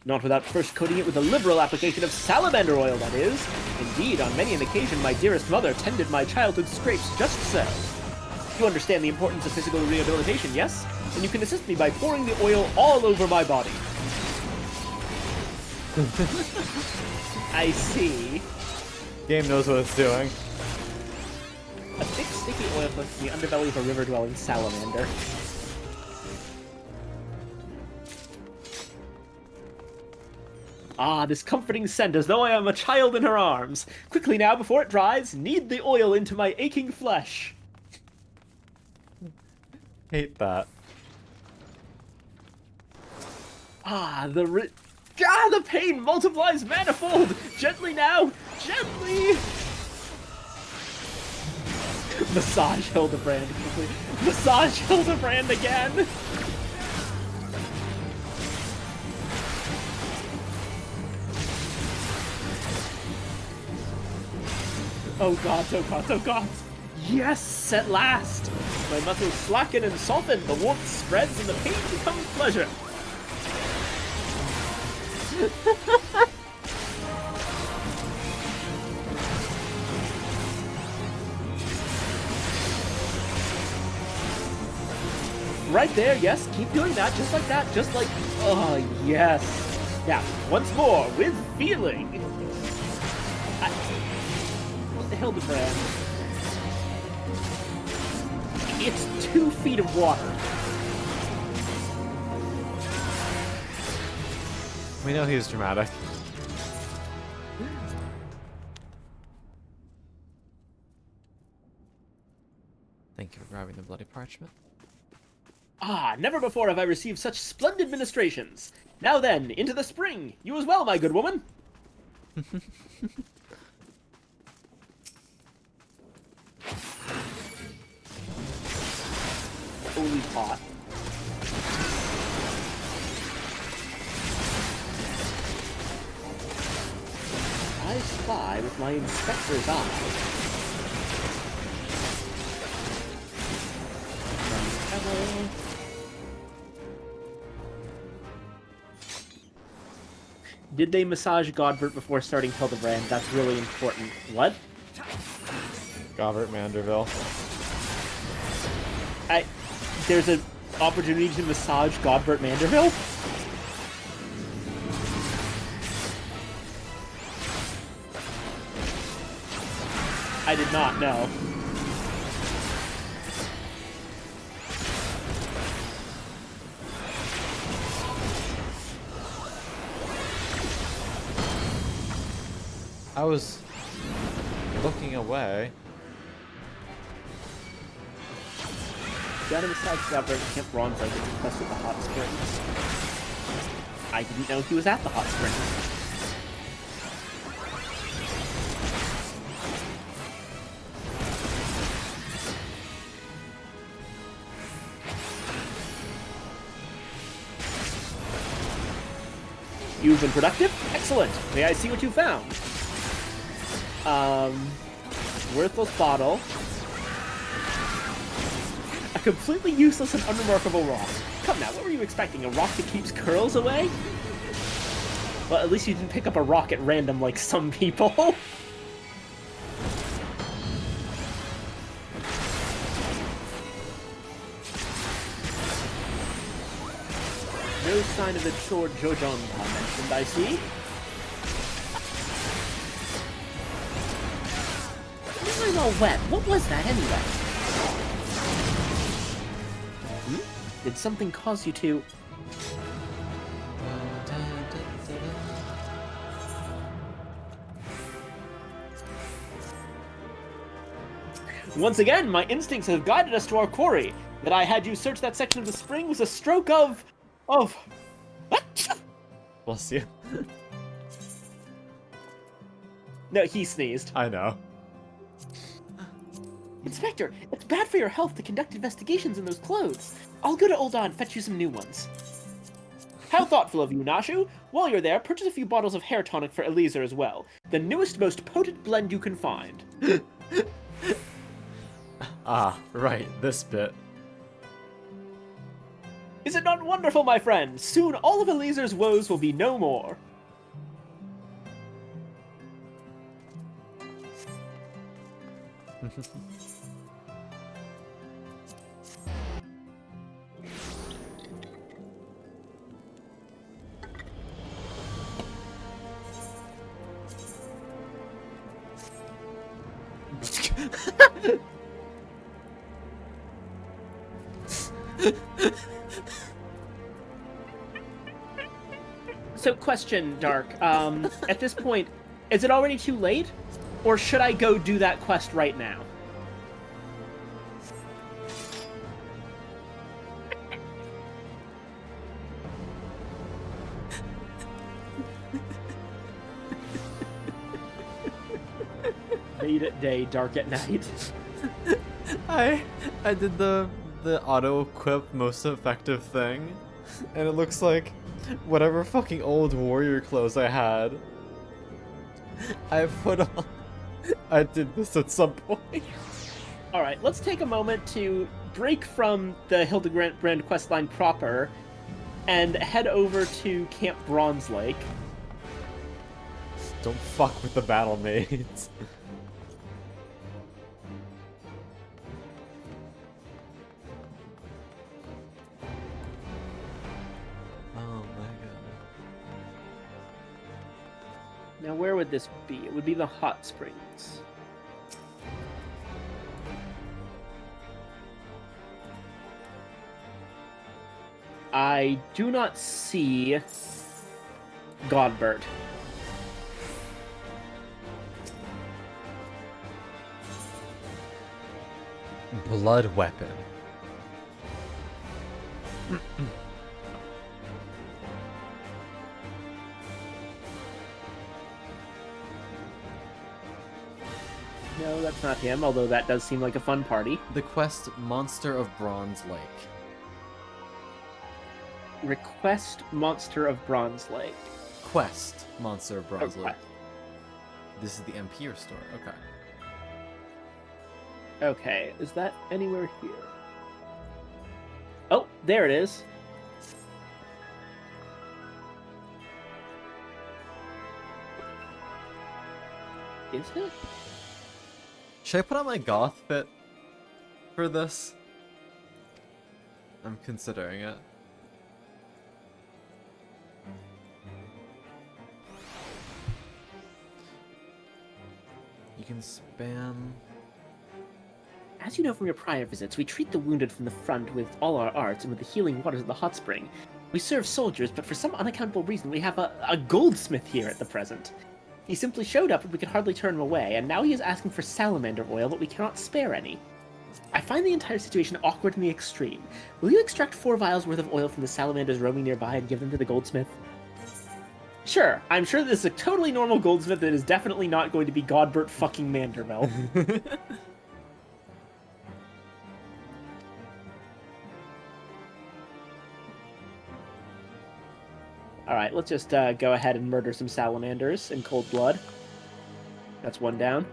Not without first coating it with a liberal application of salamander oil, that is. Indeed, on many an occasion, my dearest mother tended my childhood scrapes just so. You understand the importance of physical rehabilitation, yes? And you can assist me by pouring the oil all over my body. I see. Game knows what it's doing. A thick, sticky oil flows from the underbelly of a river-dwelling salamander. Ah, this comforting scent, as though I am a child in her arms. Quickly now, before it dries, knead the oil into my aching flesh. Hate that. The pain multiplies manifold! Gently now! Gently! Massage Hildebrand quickly. Massage Hildebrand again! Oh god, oh god, oh god! Yes, at last! My muscles slacken and soften, the warmth spreads, and the pain becomes pleasure. Right there, yes, keep doing that, just like that, just like... Oh, yes. Now, once more, with feeling. What the hell, Hildebrand? It's 2 feet of water. We know he's dramatic. Thank you for grabbing the bloody parchment. Ah, never before have I received such splendid ministrations. Now then, into the spring. You as well, my good woman. Holy pot. I spy with my inspector's eye. Did they massage Godbert before starting Hildebrand? That's really important. What? Gobert Manderville. There's an opportunity to massage Godbert Manderville? I did not know. I was looking away. Got a massage Godbert at Camp Bronze like requested the hot springs. I didn't know he was at the hot springs. You've been productive? Excellent. May I see what you found? Worthless bottle. A completely useless and unremarkable rock. Come now, what were you expecting? A rock that keeps curls away? Well, at least you didn't pick up a rock at random like some people. No sign of the Chor Jojon mentioned, I see. I'm all wet. What was that anyway? Did something cause you to... Once again, my instincts have guided us to our quarry. That I had you search that section of the spring was a stroke of... Bless you. No, he sneezed. I know. Inspector, it's bad for your health to conduct investigations in those clothes. I'll go to Ul'dah and fetch you some new ones. How thoughtful of you, Nashu. While you're there, purchase a few bottles of hair tonic for Eliezer as well. The newest, most potent blend you can find. Ah, right, this bit. Is it not wonderful, my friend? Soon all of Eliezer's woes will be no more. So, question, Dark. At this point, is it already too late? Or should I go do that quest right now? Late at day, dark at night. I did the auto equip most effective thing, and it looks like whatever fucking old warrior clothes I had, I put on. I did this at some point. Alright, let's take a moment to break from the Hildebrand questline proper and head over to Camp Bronze Lake. Don't fuck with the battle maids. Oh my god. Now, where would this be? It would be the hot springs. I do not see Godbird. Blood weapon. No, that's not him, although that does seem like a fun party. The quest Monster of Bronze Lake. Request Monster of Bronze Lake. Quest Monster of Bronze Okay. Lake. This is the MP store. Okay. Okay, is that anywhere here? Oh, there it is. Is it? Should I put on my goth fit for this? I'm considering it. You can spam. As you know from your prior visits, we treat the wounded from the front with all our arts and with the healing waters of the hot spring. We serve soldiers, but for some unaccountable reason, we have a goldsmith here at the present. He simply showed up and we could hardly turn him away, and now he is asking for salamander oil, but we cannot spare any. I find the entire situation awkward in the extreme. Will you extract 4 vials worth of oil from the salamanders roaming nearby and give them to the goldsmith? Sure, I'm sure this is a totally normal goldsmith that is definitely not going to be Godbert fucking Manderville. Alright, let's just go ahead and murder some salamanders in cold blood. That's one down.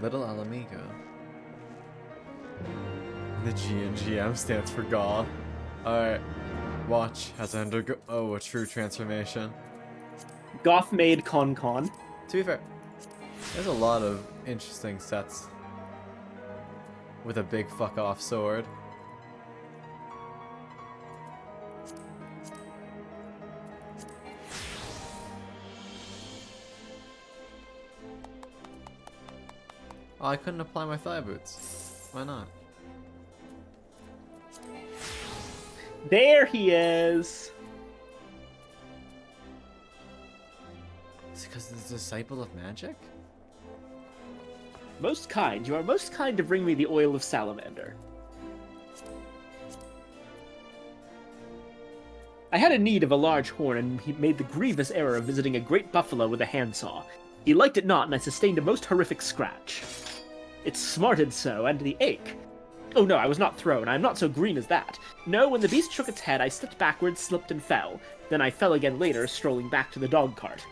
Little Alamigo. The G and GM stands for Goth. Alright. Watch has undergo a true transformation. Goth made Con. To be fair, there's a lot of interesting sets with a big fuck off sword. Oh, I couldn't apply my thigh boots. Why not? There he is! Is it because it's a disciple of magic? Most kind. You are most kind to bring me the oil of salamander. I had a need of a large horn, and he made the grievous error of visiting a great buffalo with a handsaw. He liked it not, and I sustained a most horrific scratch. It smarted so, and the ache. Oh no, I was not thrown. I am not so green as that. No, when the beast shook its head, I slipped backwards, slipped, and fell. Then I fell again later, strolling back to the dog cart.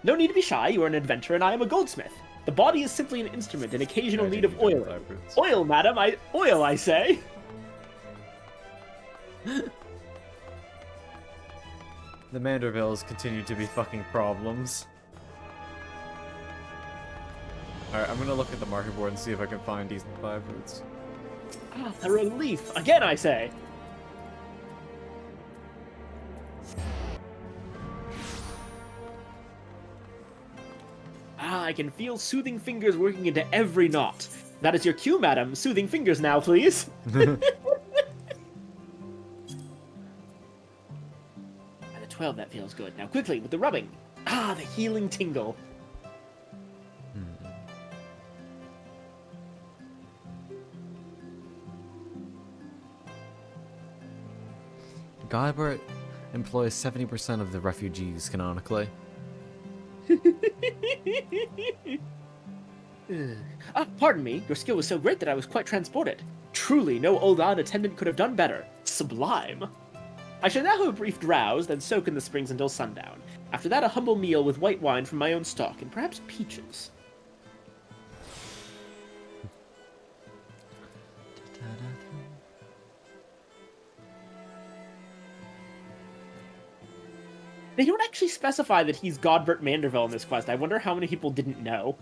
No need to be shy. You are an adventurer, and I am a goldsmith. The body is simply an instrument in occasional need of oil. Oil, madam. Oil, I say. The Mandervilles continue to be fucking problems. Alright, I'm gonna look at the market board and see if I can find decent 5 roots. Ah, a relief. Again, I say. Ah, I can feel soothing fingers working into every knot. That is your cue, madam. Soothing fingers now, please. By the 12, that feels good. Now quickly, with the rubbing. Ah, the healing tingle. Guybert employs 70% of the refugees, canonically. Pardon me. Your skill was so great that I was quite transported. Truly, no old attendant could have done better. Sublime. I shall now have a brief drowse, then soak in the springs until sundown. After that, a humble meal with white wine from my own stock, and perhaps peaches. They don't actually specify that he's Godbert Manderville in this quest. I wonder how many people didn't know.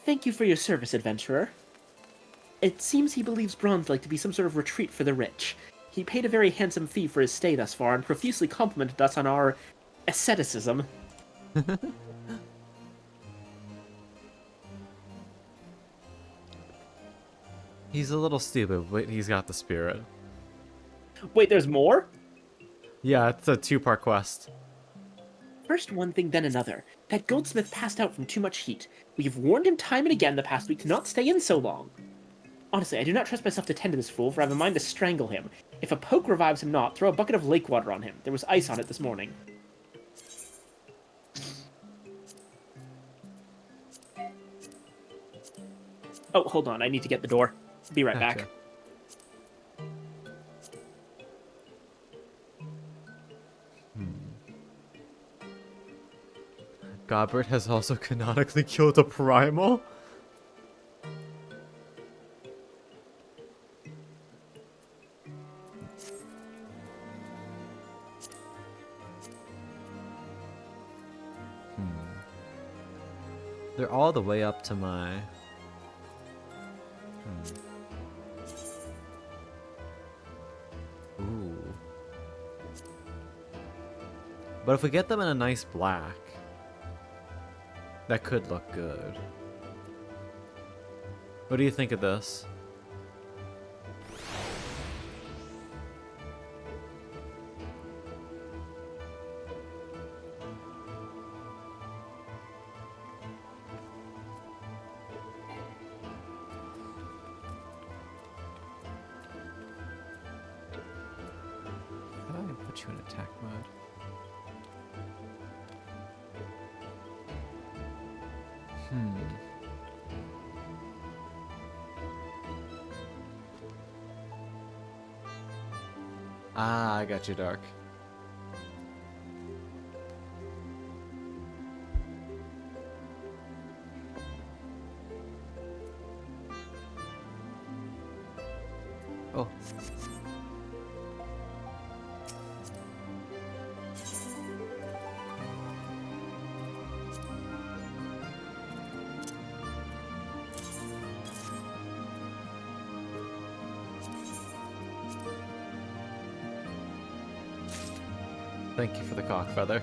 Thank you for your service, adventurer. It seems he believes Bronze Lake to be some sort of retreat for the rich. He paid a very handsome fee for his stay thus far and profusely complimented us on our asceticism. He's a little stupid, but he's got the spirit. Wait, there's more? Yeah, it's a 2-part quest. First one thing, then another. That goldsmith passed out from too much heat. We've warned him time and again the past week to not stay in so long. Honestly, I do not trust myself to tend to this fool, for I have a mind to strangle him. If a poke revives him not, throw a bucket of lake water on him. There was ice on it this morning. Oh, hold on, I need to get the door. Be right back. Gotcha. Godbert has also canonically killed a primal? They're all the way up to my... Ooh. But if we get them in a nice black, that could look good. What do you think of this? How do I put you in attack mode? Ah, I got you, Dark. Oh. Thank you for the cock feather.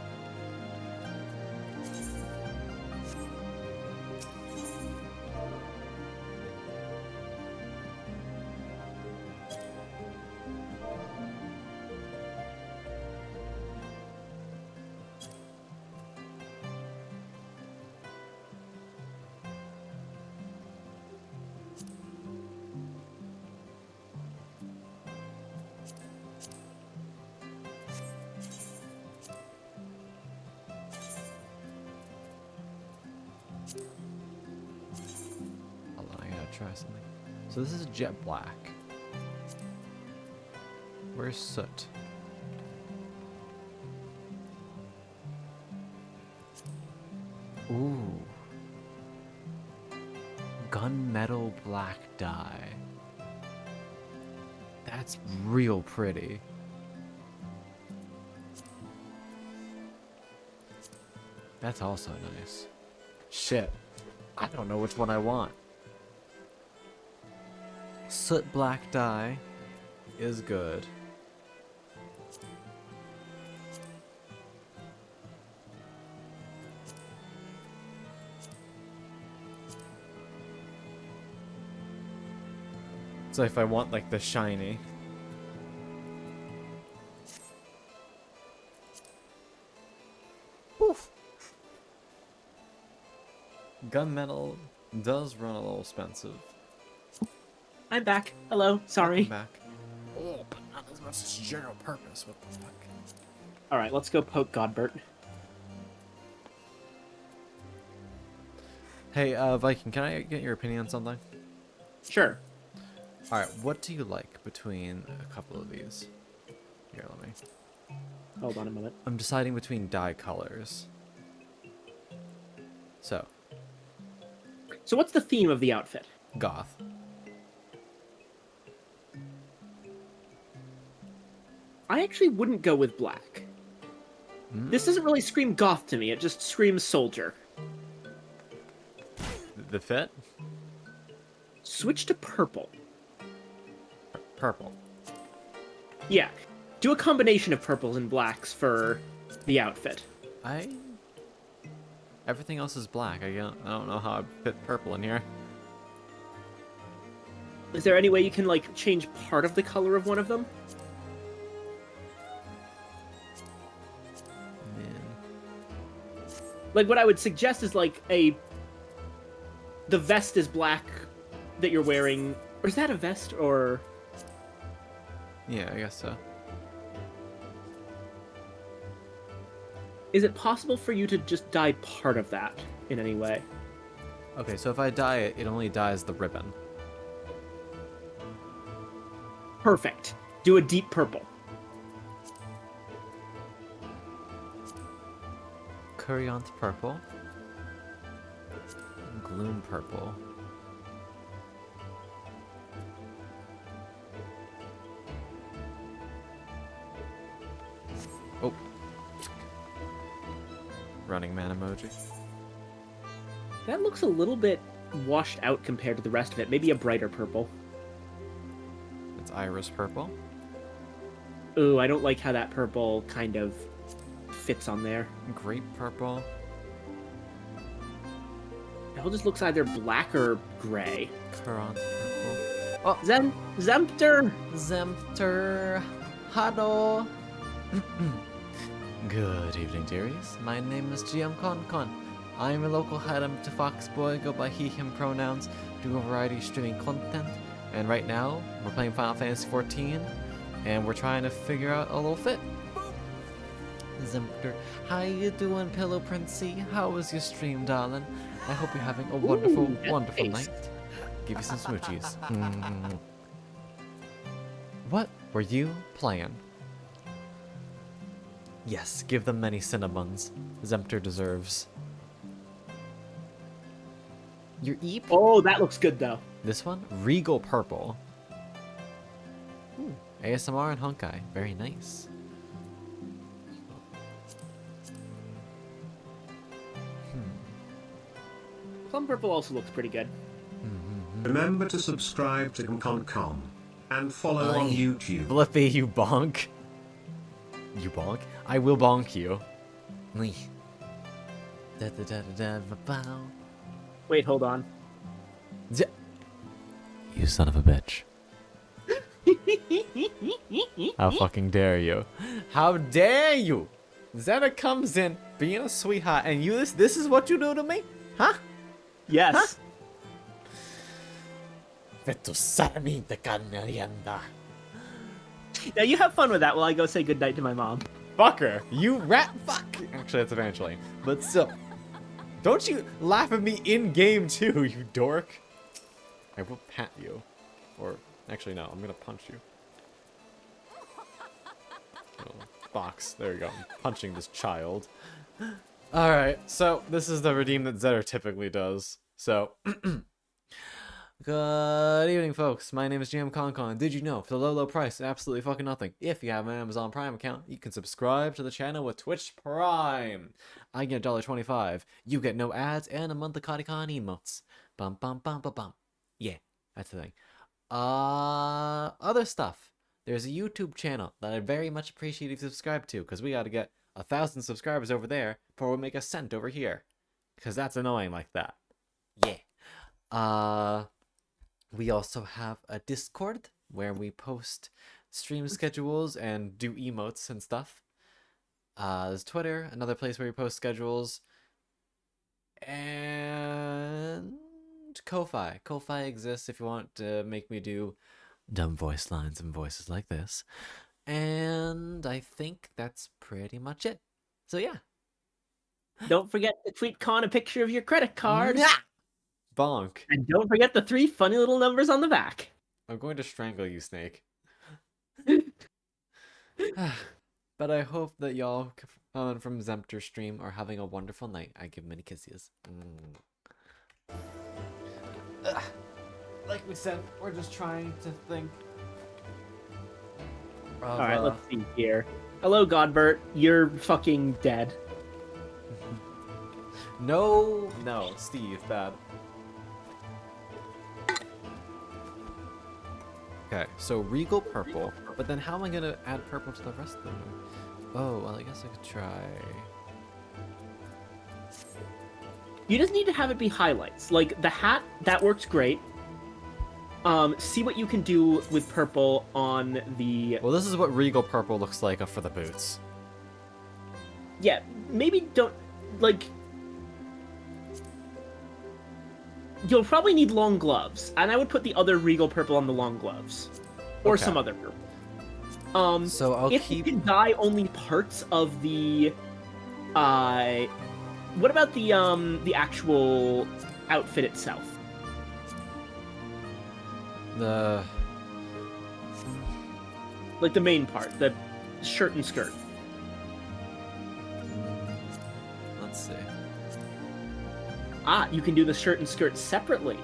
Hold on, I gotta try something. So this is jet black. Where's soot? Ooh. Gunmetal black dye. That's real pretty. That's also nice. Shit. I don't know which one I want. Soot black dye is good. So if I want like the shiny. Oof. Gunmetal does run a little expensive. I'm back. Hello. Sorry. Welcome back. Oh, but not as much as general purpose. What the fuck? All right, let's go poke Godbert. Hey, Viking, can I get your opinion on something? Sure. Alright, what do you like between a couple of these? Here, let me. Hold on a minute. I'm deciding between dye colors. So, So what's the theme of the outfit? goth. I actually wouldn't go with black. This doesn't really scream goth to me. It just screams soldier. The fit? Switch to purple. Purple. Yeah. Do a combination of purples and blacks for the outfit. Everything else is black. I don't know how I fit purple in here. Is there any way you can, like, change part of the color of one of them? Man. Like, what I would suggest is, like, the vest is black that you're wearing. Or is that a vest, or... Yeah, I guess so. Is it possible for you to just dye part of that in any way? Okay, so if I dye it, it only dyes the ribbon. Perfect. Do a deep purple. Curryant purple. Gloom purple. Oh. Running man emoji. That looks a little bit washed out compared to the rest of it. Maybe a brighter purple. It's iris purple. Ooh, I don't like how that purple kind of fits on there. Grape purple. It all just looks either black or gray. Currant purple. Oh, Zemter! Zemter. Hello. Good evening, dearies. My name is GM Con. I am a local item to Foxboy, go by he, him pronouns, do a variety of streaming content, and right now, we're playing Final Fantasy XIV, and we're trying to figure out a little fit. Zemter. How you doing, Pillow Princey? How was your stream, darling? I hope you're having a wonderful, wonderful night. Give you some smoochies. What were you playing? Yes, give them many cinnamons. Zemter deserves. Your Eep? Oh, that looks good, though. This one? Regal purple. Ooh, ASMR and Honkai. Very nice. Plum purple also looks pretty good. Remember to subscribe to Con and follow on YouTube. Flippy, you bonk. You bonk? I will bonk you. Wait, hold on. You son of a bitch. How fucking dare you? How dare you? Zeta comes in being a sweetheart and you this is what you do to me? Huh? Yes. Now you have fun with that while I go say goodnight to my mom. Fucker, you rat fuck. Actually, that's eventually. But still. Don't you laugh at me in game too, you dork. I will pat you. Or, actually no, I'm gonna punch you. Oh, box, there you go. I'm punching this child. Alright, so this is the redeem that Zetter typically does. So, good evening, folks. My name is GM ConCon. Did you know, for the low price of absolutely fucking nothing, if you have an Amazon Prime account, you can subscribe to the channel with Twitch Prime. I get $1.25. You get no ads and a month of Katikon emotes. Bum bum bum bum bum. Yeah, that's the thing. Other stuff. There's a YouTube channel that I very much appreciate if you subscribe to, because we gotta get 1,000 subscribers over there before we make a cent over here. Because that's annoying like that. Yeah. We also have a Discord where we post stream schedules and do emotes and stuff. There's Twitter, another place where we post schedules. And Ko-Fi. Ko-Fi exists if you want to make me do dumb voice lines and voices like this. And I think that's pretty much it. So yeah. Don't forget to tweet Con a picture of your credit card. Bonk. And don't forget the 3 funny little numbers on the back. I'm going to strangle you, Snake. But I hope that y'all coming from Zempter stream are having a wonderful night. I give many kisses. Like we said, we're just trying to think. Alright, let's see here. Hello, Godbert. You're fucking dead. No, Steve, bad. Okay, so Regal purple, but then how am I gonna add purple to the rest of them? Oh, well, I guess I could try. You just need to have it be highlights. Like, the hat, that works great. See what you can do with purple on the... Well, this is what Regal purple looks like for the boots. Yeah, maybe don't... Like... You'll probably need long gloves, and I would put the other Regal purple on the long gloves. Or Okay. some other purple. So I'll if keep... you can dye only parts of the... What about the actual outfit itself? Like the main part, the shirt and skirt. Let's see. Ah, you can do the shirt and skirt separately.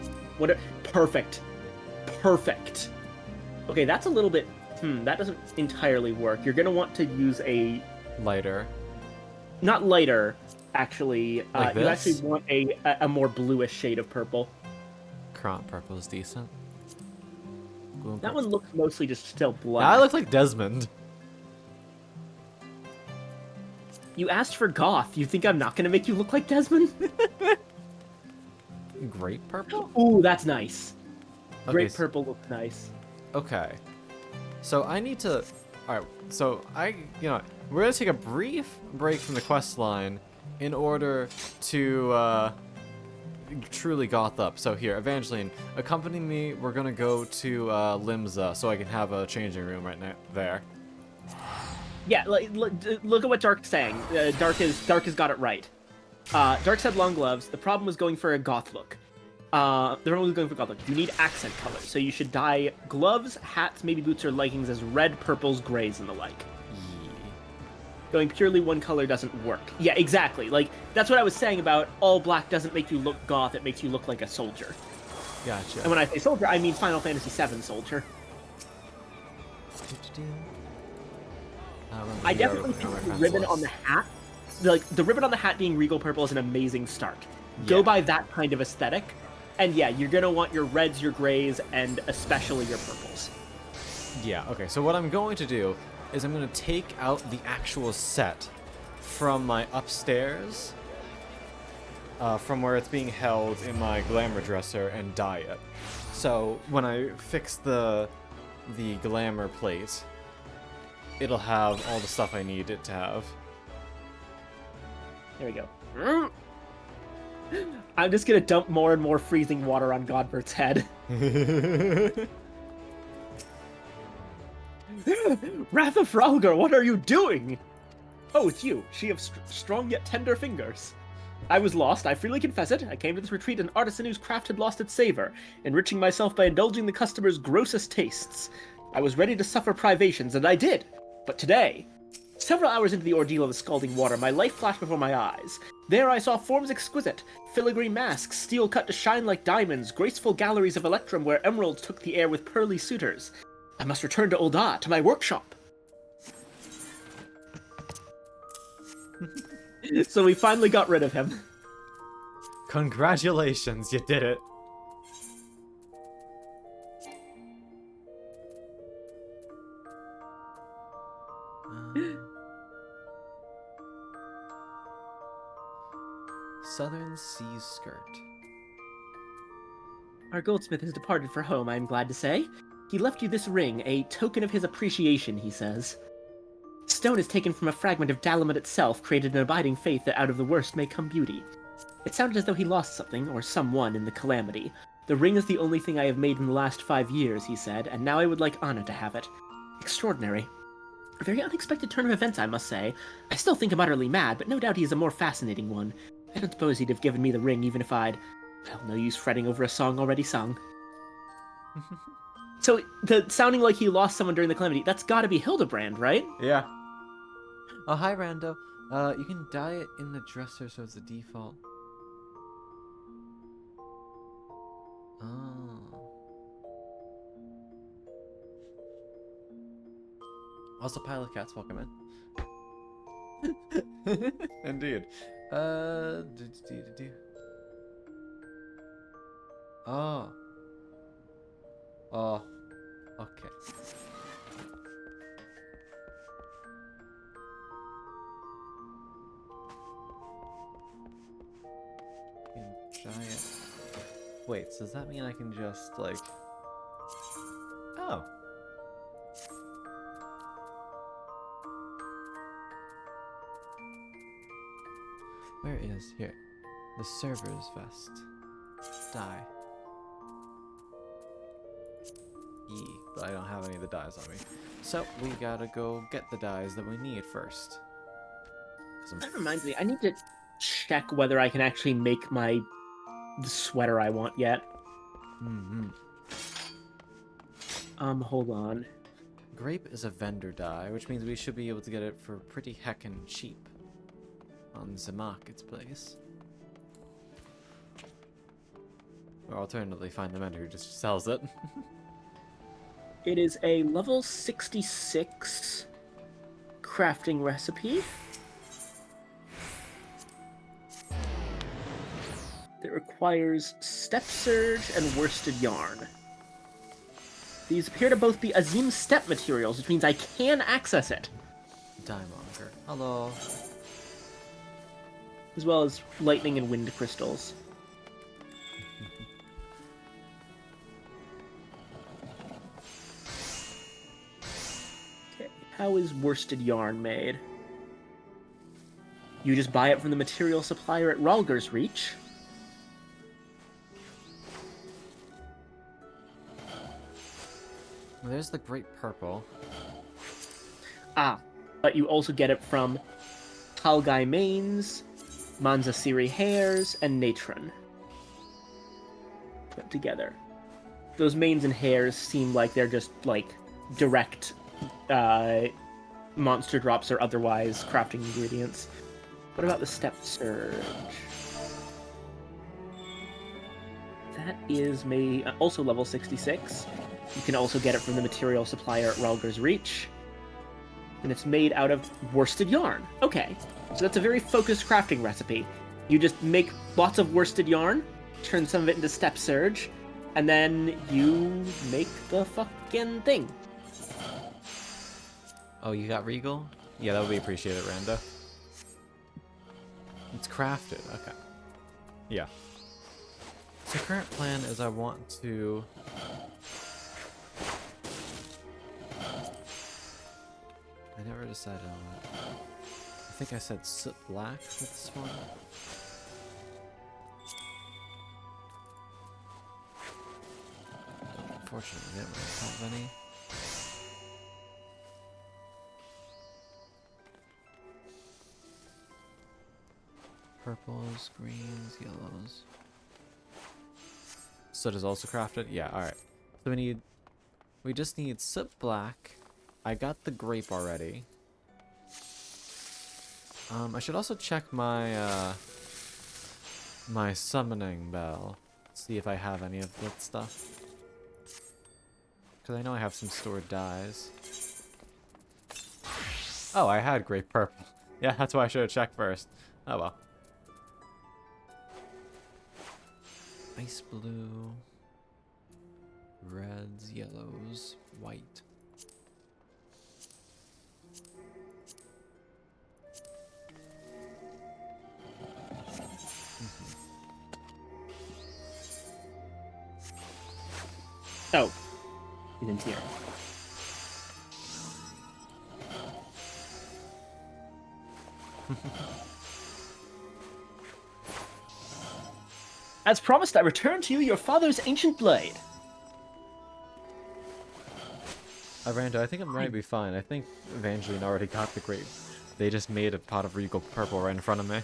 Perfect. Perfect. Okay, that's a little bit... that doesn't entirely work. You're gonna want to use a... Lighter. Not lighter, actually. Like you this? actually want a more bluish shade of purple. Crop purple is decent. Gloom That purple. one looks mostly just still black. I look like Desmond. You asked for goth. You think I'm not gonna make you look like Desmond? Grape purple? Ooh, that's nice. Okay, Grape purple looks nice. Okay. So I need to... Alright, so we're gonna take a brief break from the quest line in order to truly goth up. So here, Evangeline, accompany me. We're gonna go to Limsa so I can have a changing room right there. Yeah, look at what Dark's saying. Dark has got it right. Dark said long gloves. The problem was going for a goth look. The problem was going for goth look. You need accent colors, so you should dye gloves, hats, maybe boots or leggings as red, purples, grays, and the like. Going purely one color doesn't work. Yeah, exactly. Like, that's what I was saying about all black doesn't make you look goth, it makes you look like a soldier. Gotcha. And when I say soldier, I mean Final Fantasy VII soldier. I definitely think the ribbon on the hat, the ribbon on the hat being regal purple is an amazing start. Go by that kind of aesthetic, and yeah, you're gonna want your reds, your grays, and especially your purples. Yeah, okay, so what I'm going to do is I'm going to take out the actual set from my upstairs, from where it's being held in my glamour dresser, and dye it. So when I fix the glamour plate, it'll have all the stuff I need it to have. There we go. I'm just gonna dump more and more freezing water on Godbert's head. Wrath of Fralgar, what are you doing? Oh, it's you. She of strong yet tender fingers. I was lost, I freely confess it. I came to this retreat an artisan whose craft had lost its savor, enriching myself by indulging the customer's grossest tastes. I was ready to suffer privations, and I did. But today, several hours into the ordeal of the scalding water, my life flashed before my eyes. There I saw forms exquisite, filigree masks, steel cut to shine like diamonds, graceful galleries of electrum where emeralds took the air with pearly suitors. I must return to Ul'dah, to my workshop. So we finally got rid of him. Congratulations, you did it. Southern Sea Skirt. Our goldsmith has departed for home, I am glad to say. He left you this ring, a token of his appreciation, he says. Stone is taken from a fragment of Dalamut itself, created an abiding faith that out of the worst may come beauty. It sounded as though he lost something, or someone, in the calamity. The ring is the only thing I have made in the last 5 years, he said, and now I would like Anna to have it. Extraordinary. A very unexpected turn of events, I must say. I still think him utterly mad, but no doubt he is a more fascinating one. I don't suppose he'd have given me the ring even if I'd... Well, no use fretting over a song already sung. So, sounding like he lost someone during the calamity, that's gotta be Hildebrand, right? Yeah. Oh, hi, Rando. You can dye it in the dresser so it's the default. Oh. Also, Pilot Cats, welcome in. Indeed. Oh. Oh. Okay. Giant. Wait, so does that mean I can just, like... Oh. Where is... Here. The server's vest. Dye. E, but I don't have any of the dyes on me. So, we gotta go get the dyes that we need first. That reminds me, I need to check whether I can actually make the sweater I want yet. Hold on. Grape is a vendor dye, which means we should be able to get it for pretty heckin' cheap on the marketplace. Or alternatively, find the vendor who just sells it. It is a level 66 crafting recipe. That requires step serge and worsted yarn. These appear to both be Azim step materials, which means I can access it. Dyemonger. Hello. As well as lightning and wind crystals. Okay, how is worsted yarn made? You just buy it from the material supplier at Ralger's Reach. There's the Great Purple. Ah, but you also get it from Halgai Manes, Manzasiri Hairs, and Natron. Put together. Those manes and hairs seem like they're just, like, direct monster drops or otherwise crafting ingredients. What about the step surge? That is also level 66. You can also get it from the material supplier at Ralger's Reach. And it's made out of worsted yarn. Okay, so that's a very focused crafting recipe. You just make lots of worsted yarn, turn some of it into step surge, and then you make the fucking thing. Oh, you got Regal? Yeah, that would be appreciated, Randa. It's crafted. Okay. Yeah. So current plan is I want to... I never decided on it. I think I said soot black for this one. Unfortunately, I didn't really have any. Purples, greens, yellows. Soot is also crafted? Yeah, alright. So we just need soot black. I got the grape already. I should also check my, my summoning bell. See if I have any of that stuff. Because I know I have some stored dyes. Oh, I had grape purple. Yeah, that's why I should have checked first. Oh well. Ice blue. Reds, yellows, white. Oh, he didn't hear. As promised, I return to you your father's ancient blade. Rando, I think it might be fine. I think Evangeline already got the grape. They just made a pot of regal purple right in front of me.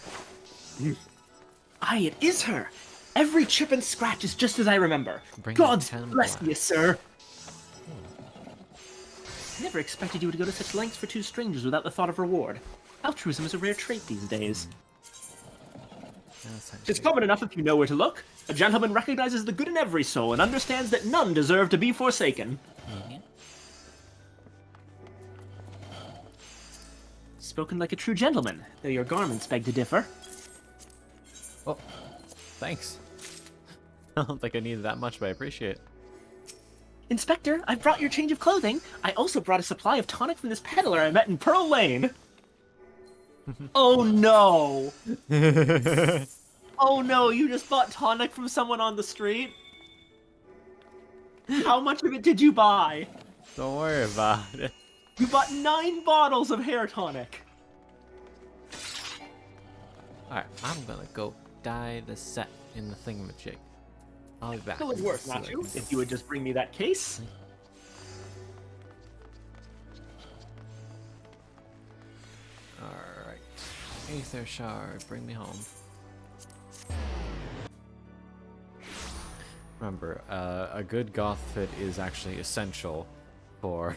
Aye, it is her. Every chip and scratch is just as I remember. Bring God's the 10 bless black. you, sir. I never expected you to go to such lengths for two strangers without the thought of reward. Altruism is a rare trait these days. It's common enough if you know where to look. A gentleman recognizes the good in every soul and understands that none deserve to be forsaken. Spoken like a true gentleman, though your garments beg to differ. Oh, thanks. I don't think I needed that much, but I appreciate it. Inspector, I've brought your change of clothing. I also brought a supply of tonic from this peddler I met in Pearl Lane. Oh no! Oh no, you just bought tonic from someone on the street? How much of it did you buy? Don't worry about it. You bought 9 bottles of hair tonic. Alright, I'm gonna go dye the set in the thingamajig. I'll be back. It was worth, not you, if you would just bring me that case. Alright. Aether shard, bring me home. Remember, a good goth fit is actually essential for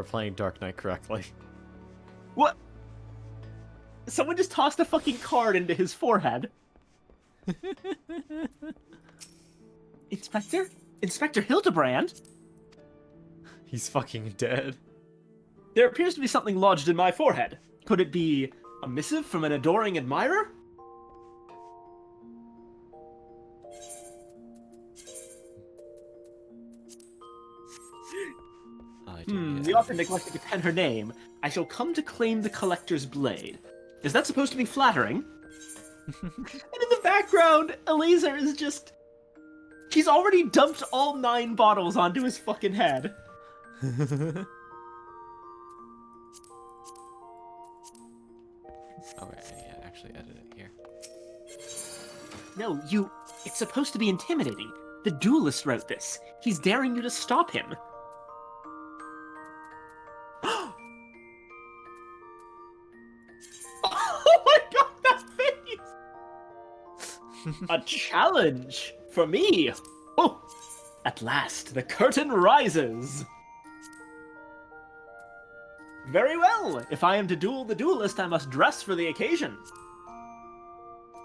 playing Dark Knight correctly. What? Someone just tossed a fucking card into his forehead. Inspector? Inspector Hildebrand? He's fucking dead. There appears to be something lodged in my forehead. Could it be a missive from an adoring admirer? The author neglected to pen her name. I shall come to claim the collector's blade. Is that supposed to be flattering? And in the background, Eliezer is just... She's already dumped all 9 bottles onto his fucking head. Alright, yeah, actually edit it here. No, you... It's supposed to be intimidating. The duelist wrote this. He's daring you to stop him. Oh my god, that face! A challenge for me. Oh, at last, the curtain rises. Very well. If I am to duel the duelist, I must dress for the occasion.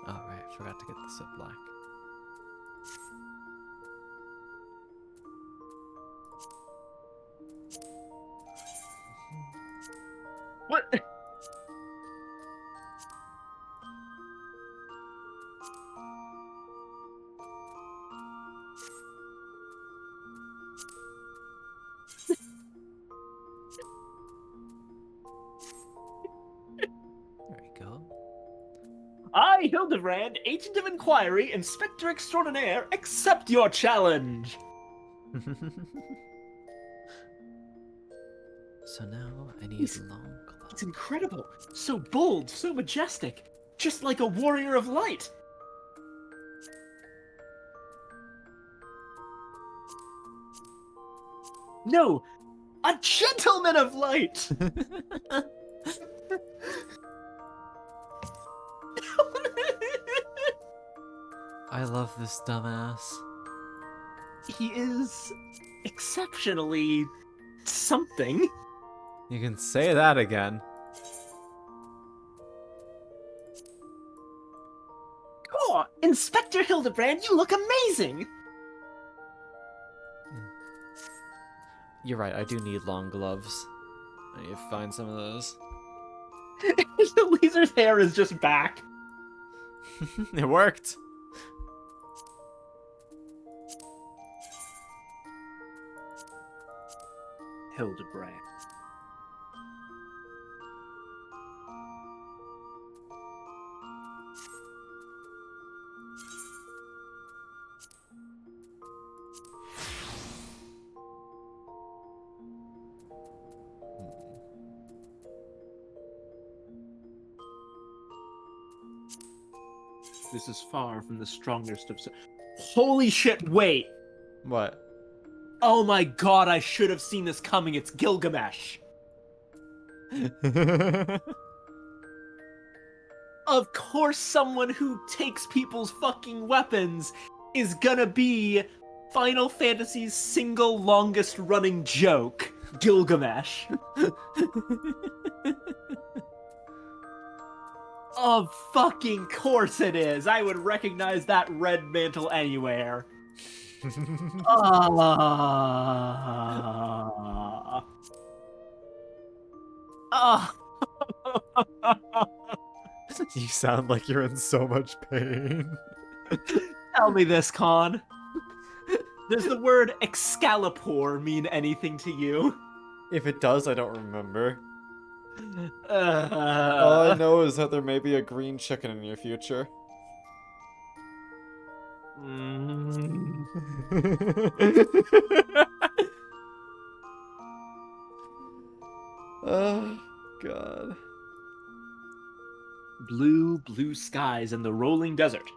Alright, forgot to get the soot black. What? There we go. I, Hildebrand, Agent of Inquiry, Inspector Extraordinaire, accept your challenge. So now I need He's- long gloves. It's incredible. So bold, so majestic. Just like a warrior of light. No, a gentleman of light. I love this dumbass. He is exceptionally something. You can say that again. Oh, Inspector Hildebrand, you look amazing! You're right, I do need long gloves. I need to find some of those. Leezer's hair is just back. It worked! Hildebrand. This is far from the strongest of... Holy shit, wait! What? Oh my god, I should have seen this coming. It's Gilgamesh. Of course someone who takes people's fucking weapons is gonna be Final Fantasy's single longest running joke, Gilgamesh. Of fucking course it is. I would recognize that red mantle anywhere. You sound like you're in so much pain. Tell me this, Con. Does the word Excalibur mean anything to you? If it does, I don't remember. All I know is that there may be a green chicken in your future. Oh, God. Blue, blue skies and the rolling desert.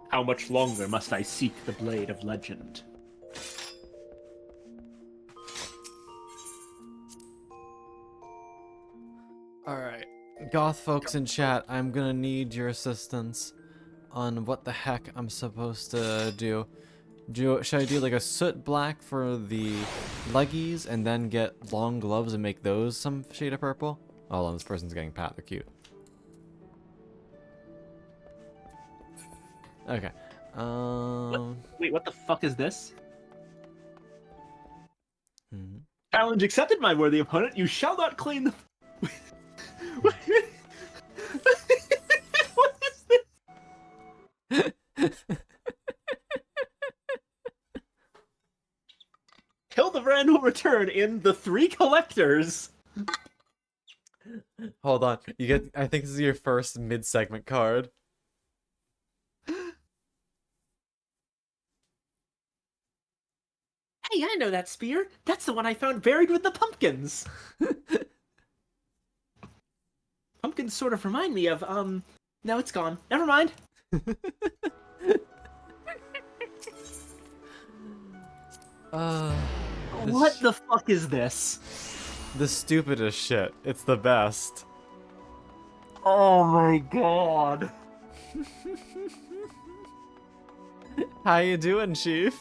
How much longer must I seek the blade of legend? Alright. Goth folks in chat, I'm gonna need your assistance on what the heck I'm supposed to do. Should I do like a soot black for the leggies and then get long gloves and make those some shade of purple? Hold on, this person's getting pat, they're cute. Okay. Wait, what the fuck is this? hmm. Challenge accepted, my worthy opponent. You shall not claim the... What is this? Hildebrand will return in The Three Collectors. Hold on. You get I think this is your first mid-segment card. Hey, I know that spear. That's the one I found buried with the pumpkins. Pumpkins sort of remind me of, no, it's gone. Never mind. What the fuck is this? The stupidest shit. It's the best. Oh my god. How you doing, Chief?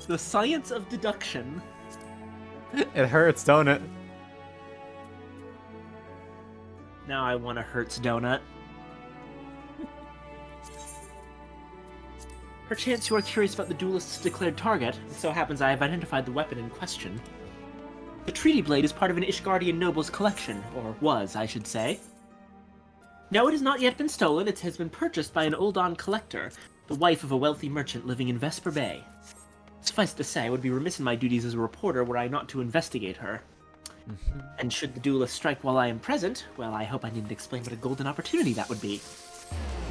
The science of deduction. It hurts, don't it? Now I want a Hertz donut. Perchance you are curious about the duelist's declared target. It so happens I have identified the weapon in question. The treaty blade is part of an Ishgardian noble's collection, or was, I should say. No, it has not yet been stolen. It has been purchased by an Uldan collector, the wife of a wealthy merchant living in Vesper Bay. Suffice to say, I would be remiss in my duties as a reporter were I not to investigate her. And should the duelist strike while I am present, well, I hope I needn't explain what a golden opportunity that would be.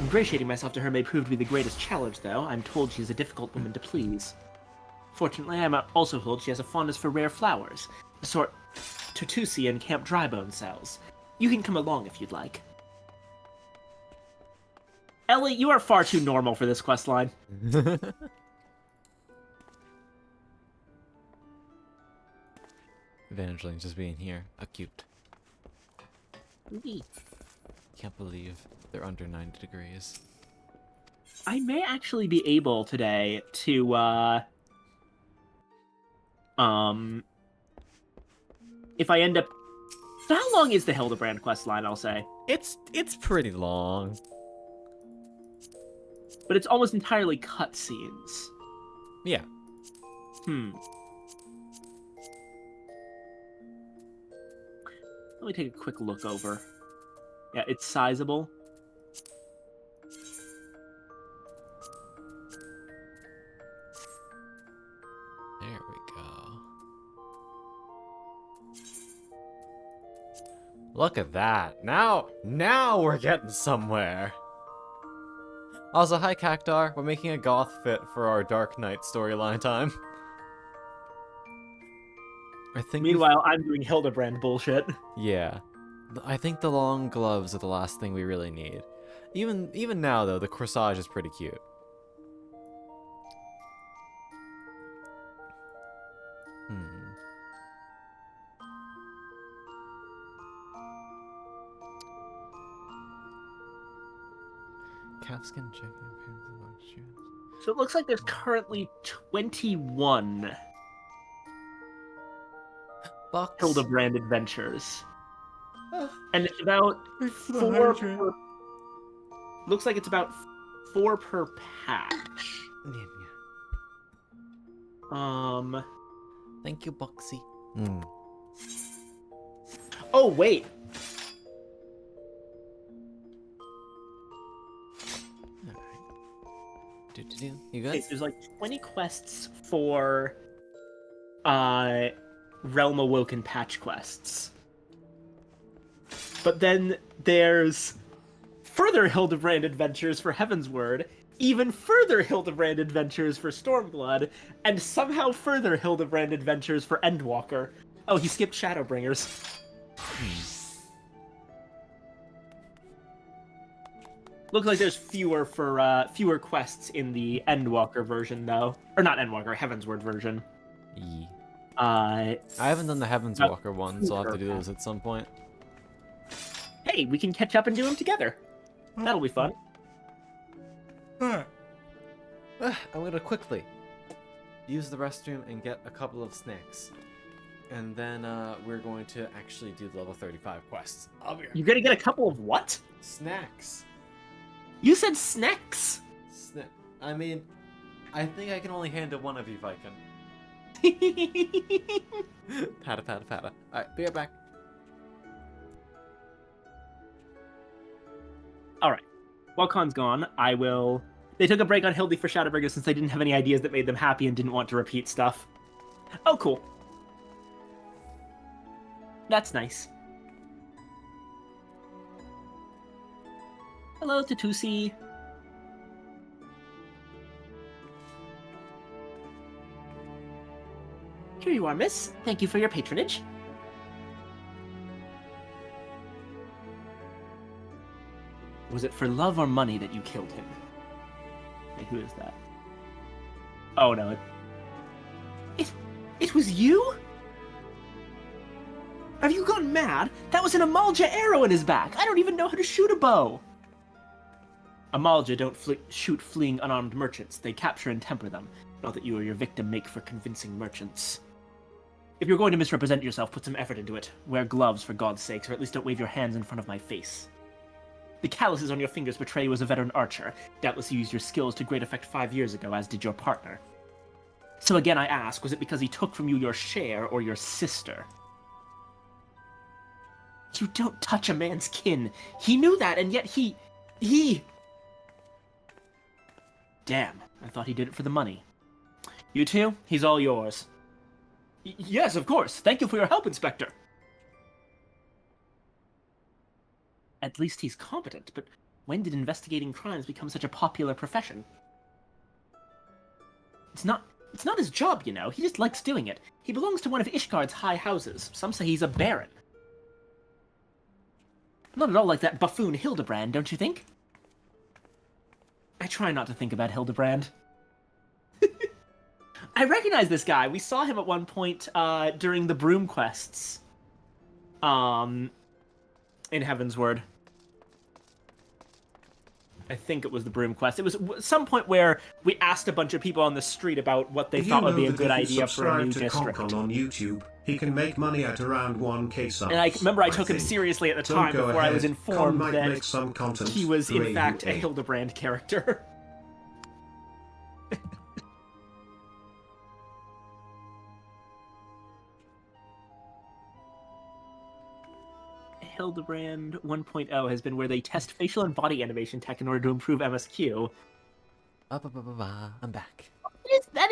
Ingratiating myself to her may prove to be the greatest challenge, though. I'm told she is a difficult woman to please. Fortunately, I'm also told she has a fondness for rare flowers, the sort Tutusi and Camp Drybone sells. You can come along if you'd like. Ellie, you are far too normal for this questline. Evangeline's just being here. Acute. Neat. Can't believe they're under 90 degrees. I may actually be able today to, if I end up... So how long is the Hildebrand quest line, I'll say? It's pretty long. But it's almost entirely cutscenes. Yeah. Let me take a quick look over. Yeah, it's sizable. There we go. Look at that. Now we're getting somewhere. Also, hi Cactar. We're making a goth fit for our Dark Knight storyline time. I think. Meanwhile, I'm doing Hildebrand bullshit. Yeah, I think the long gloves are the last thing we really need. Even now though, the corsage is pretty cute. Calfskin checking pants and long shoes. So it looks like there's currently 21 Bucks. Hildebrand adventures. And it's about 4 per... Looks like it's about 4 per patch. Thank you, Boxy. Oh, wait. You good? Okay, there's like 20 quests for Realm Awoken patch quests. But then there's further Hildebrand adventures for Heavensward, even further Hildebrand adventures for Stormblood, and somehow further Hildebrand adventures for Endwalker. Oh, he skipped Shadowbringers. Looks like there's fewer quests in the Endwalker version, though. Or not Endwalker, Heavensward version. I haven't done the Heavenswalker one, so I'll have to do those at some point. Hey, we can catch up and do them together. That'll be fun. I'm gonna quickly use the restroom and get a couple of snacks. And then we're going to actually do the level 35 quests. I'll be right You're gonna get a couple of what? Snacks. You said snacks. I mean, I think I can only handle one of you, Viken. Pata, pata, pata. Alright, be right back. Alright. While Khan's gone, I will... They took a break on Hildy for Shadowbringers since they didn't have any ideas that made them happy and didn't want to repeat stuff. Oh, cool. That's nice. Hello, Tatusi. Here you are, miss. Thank you for your patronage. Was it for love or money that you killed him? Wait, who is that? Oh, no. It was you? Have you gone mad? That was an Amalja arrow in his back. I don't even know how to shoot a bow. Amalja don't shoot fleeing unarmed merchants. They capture and temper them. Not that you or your victim make for convincing merchants. If you're going to misrepresent yourself, put some effort into it. Wear gloves, for God's sakes, or at least don't wave your hands in front of my face. The calluses on your fingers betray you as a veteran archer. Doubtless you used your skills to great effect 5 years ago, as did your partner. So again I ask, was it because he took from you your share or your sister? You don't touch a man's kin. He knew that, and yet he... Damn, I thought he did it for the money. You two, he's all yours. Yes, of course. Thank you for your help, Inspector. At least he's competent, but when did investigating crimes become such a popular profession? It's not his job, you know. He just likes doing it. He belongs to one of Ishgard's high houses. Some say he's a baron. Not at all like that buffoon Hildebrand, don't you think? I try not to think about Hildebrand. I recognize this guy. We saw him at one point during the broom quests. In Heaven's Word. I think it was the broom quest. It was some point where we asked a bunch of people on the street about what they Did thought you would be know a that good if you idea for a new subscribe to district. Concon on YouTube, he can make money at around 1k subs? And I remember I took him think. seriously at the So time go before I was ahead, informed Con might that make some content he was through in fact a AUA. Hildebrand character. Hildebrand 1.0 has been where they test facial and body animation tech in order to improve MSQ. I'm back.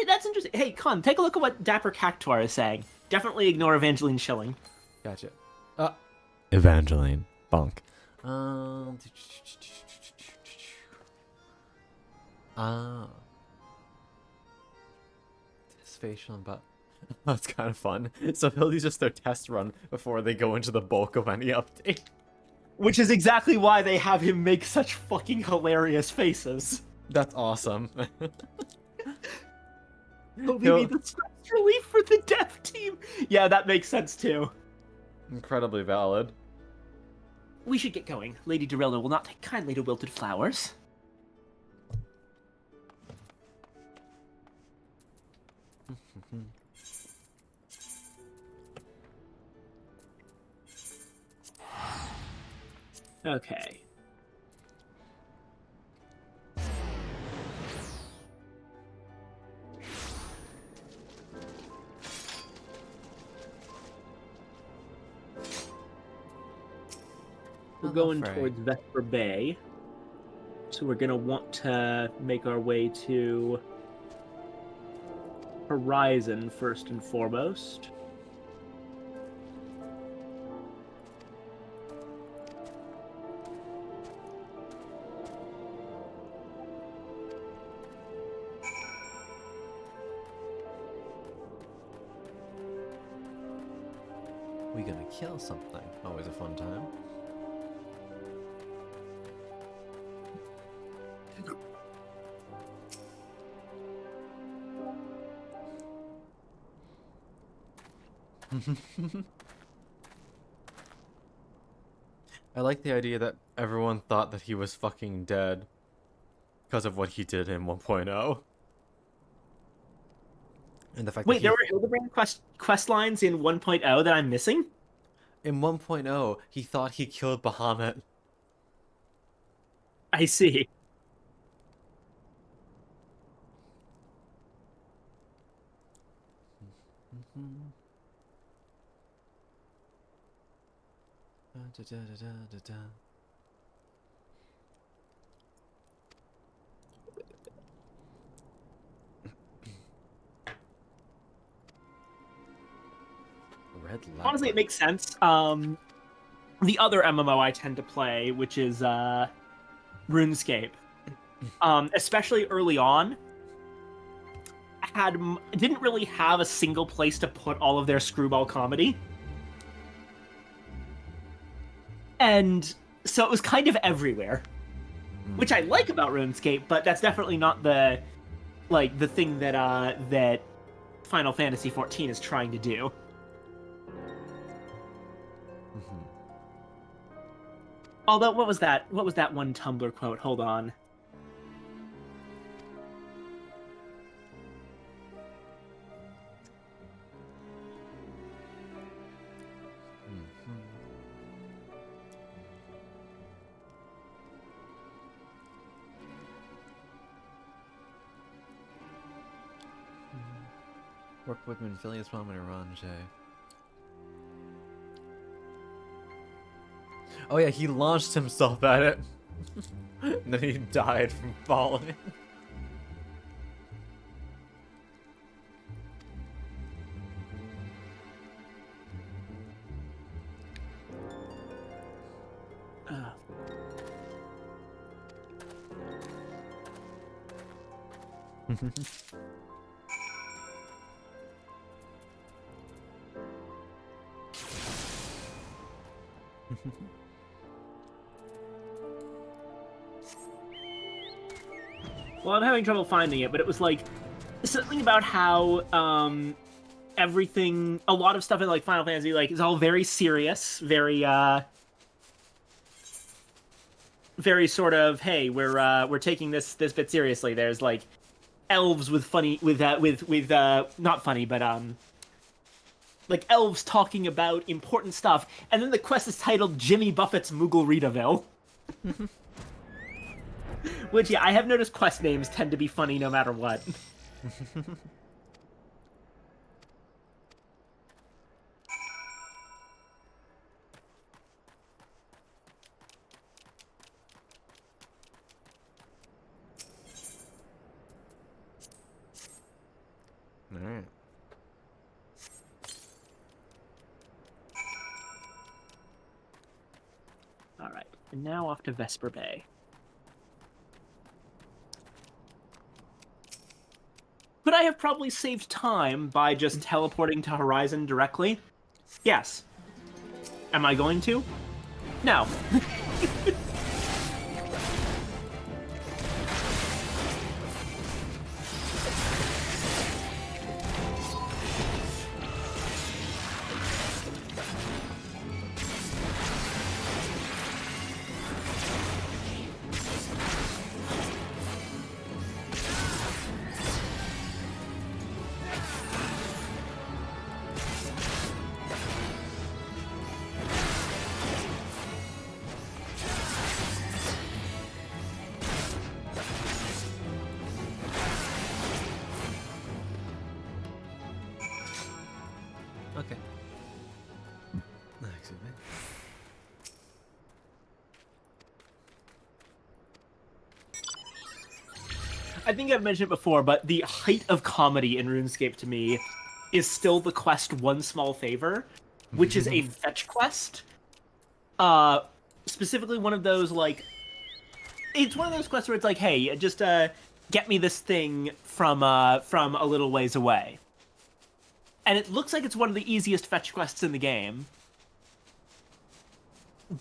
That's interesting. Hey, Con, take a look at what Dapper Cactuar is saying. Definitely ignore Evangeline Schilling. Gotcha. Evangeline. Bonk. This facial and butt. That's kind of fun. So he'll use just their test run before they go into the bulk of any update. Which is exactly why they have him make such fucking hilarious faces. That's awesome. He'll be the stress relief for the dev team. Yeah, that makes sense too. Incredibly valid. We should get going. Lady Dorilla will not take kindly to wilted flowers. Okay. We're going towards Vesper Bay. So we're going to want to make our way to Horizon first and foremost. We gonna kill something. Always a fun time. I like the idea that everyone thought that he was fucking dead because of what he did in 1.0. And the fact Wait, that there were Hildebrand quest lines in 1.0 that I'm missing? in 1.0 he thought he killed Bahamut. I see. Red Leopard. Honestly, it makes sense. The other MMO I tend to play, which is RuneScape, especially early on, didn't really have a single place to put all of their screwball comedy. And so it was kind of everywhere, which I like about RuneScape, but that's definitely not the thing that that Final Fantasy XIV is trying to do. Although, what was that? What was that one Tumblr quote? Hold on. Work with Phileas Mom and Orange. Oh yeah, he launched himself at it. And then he died from falling. Well, I'm having trouble finding it, but it was like something about how everything, a lot of stuff in like Final Fantasy, like is all very serious, very sort of, hey, we're taking this bit seriously. There's like elves with funny with not funny, but like elves talking about important stuff, and then the quest is titled Jimmy Buffett's Moogle-Readaville. Which, yeah, I have noticed quest names tend to be funny no matter what. Alright. Alright, and now off to Vesper Bay. Could I have probably saved time by just teleporting to Horizon directly? Yes. Am I going to? No. Okay. Excuse me. I think I've mentioned it before, but the height of comedy in RuneScape to me is still the quest One Small Favor, which is a fetch quest. Specifically one of those, like... It's one of those quests where it's like, hey, just get me this thing from a little ways away. And it looks like it's one of the easiest fetch quests in the game.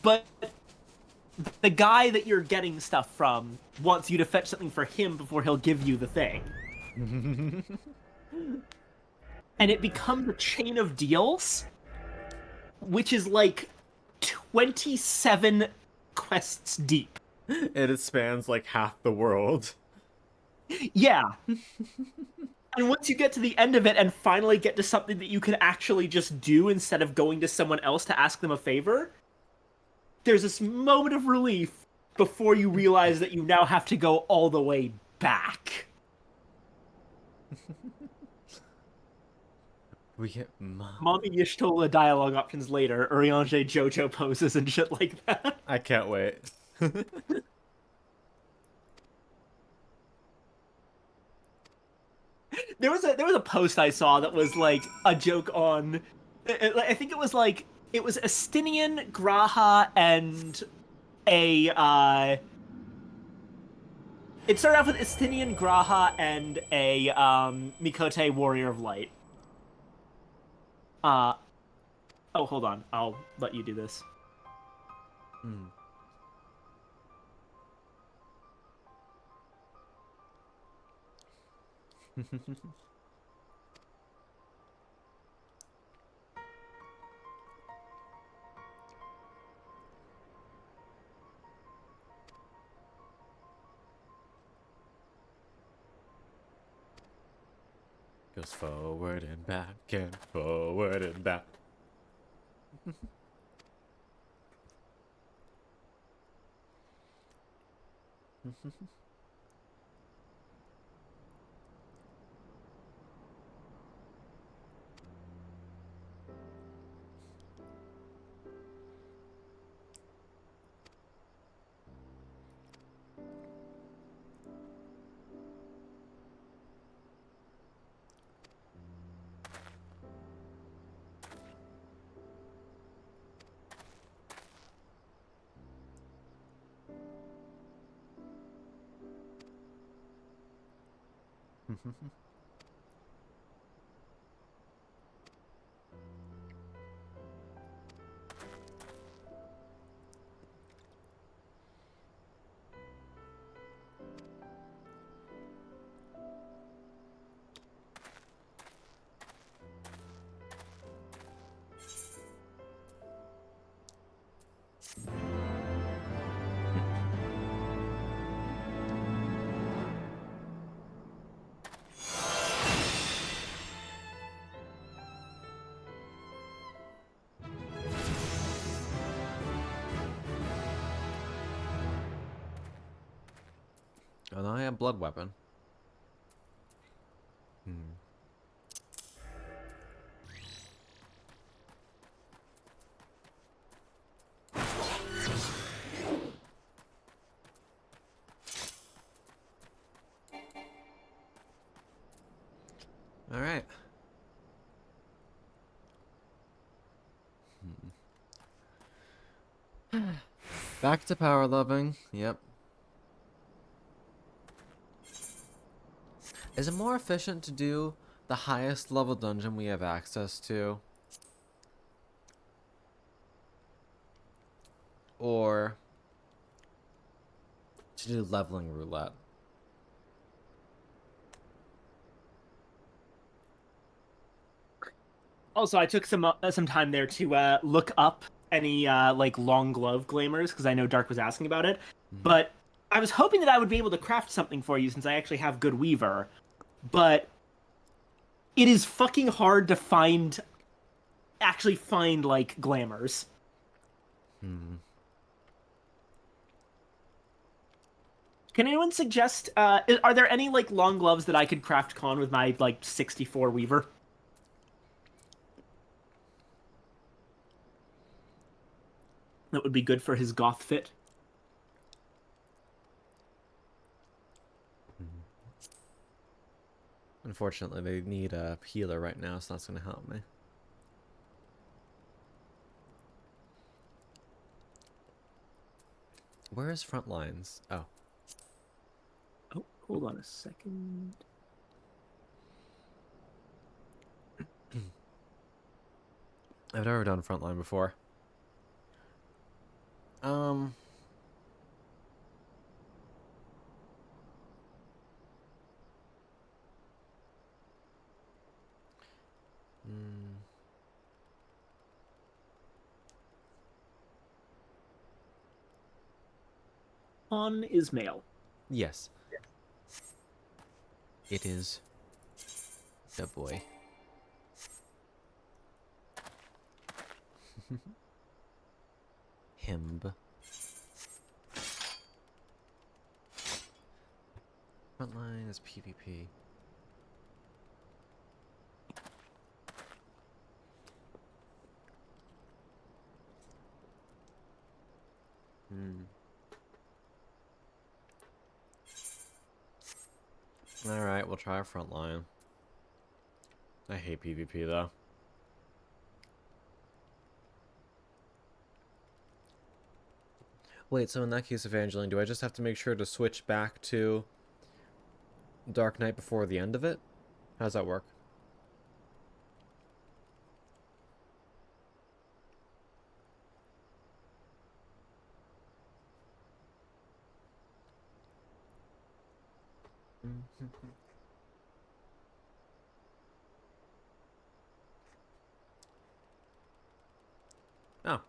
But the guy that you're getting stuff from wants you to fetch something for him before he'll give you the thing. And it becomes a chain of deals, which is like 27 quests deep. It spans like half the world. Yeah. And once you get to the end of it and finally get to something that you can actually just do instead of going to someone else to ask them a favor, there's this moment of relief before you realize that you now have to go all the way back. We get Mommy Y'shtola dialogue options later, Urianger JoJo poses and shit like that. I can't wait. There was a post I saw that was like a joke on, I think it was like, it was Estinian, Graha, and a it started off with Estinian, Graha, and a Mikote Warrior of Light. Oh, hold on, I'll let you do this. Goes forward and back and forward and back. Oh, now I have blood weapon. All right. Back to power loving. Yep. Is it more efficient to do the highest level dungeon we have access to? Or to do leveling roulette? Also, I took some time there to look up any like long glove glamours because I know Dark was asking about it. But I was hoping that I would be able to craft something for you since I actually have good weaver. But it is fucking hard to actually find like glamours. Can anyone suggest? Are there any like long gloves that I could craft con with my like 64 weaver? That would be good for his goth fit. Unfortunately, they need a healer right now, so that's going to help me. Where is front lines? Oh. Oh, hold on a second. I've never done frontline before. On is male. Yes. It is the boy. Himb. Frontline is PvP. Alright, we'll try frontline. I hate PvP though. Wait, so in that case, Evangeline, do I just have to make sure to switch back to Dark Knight before the end of it? How does that work? Oh.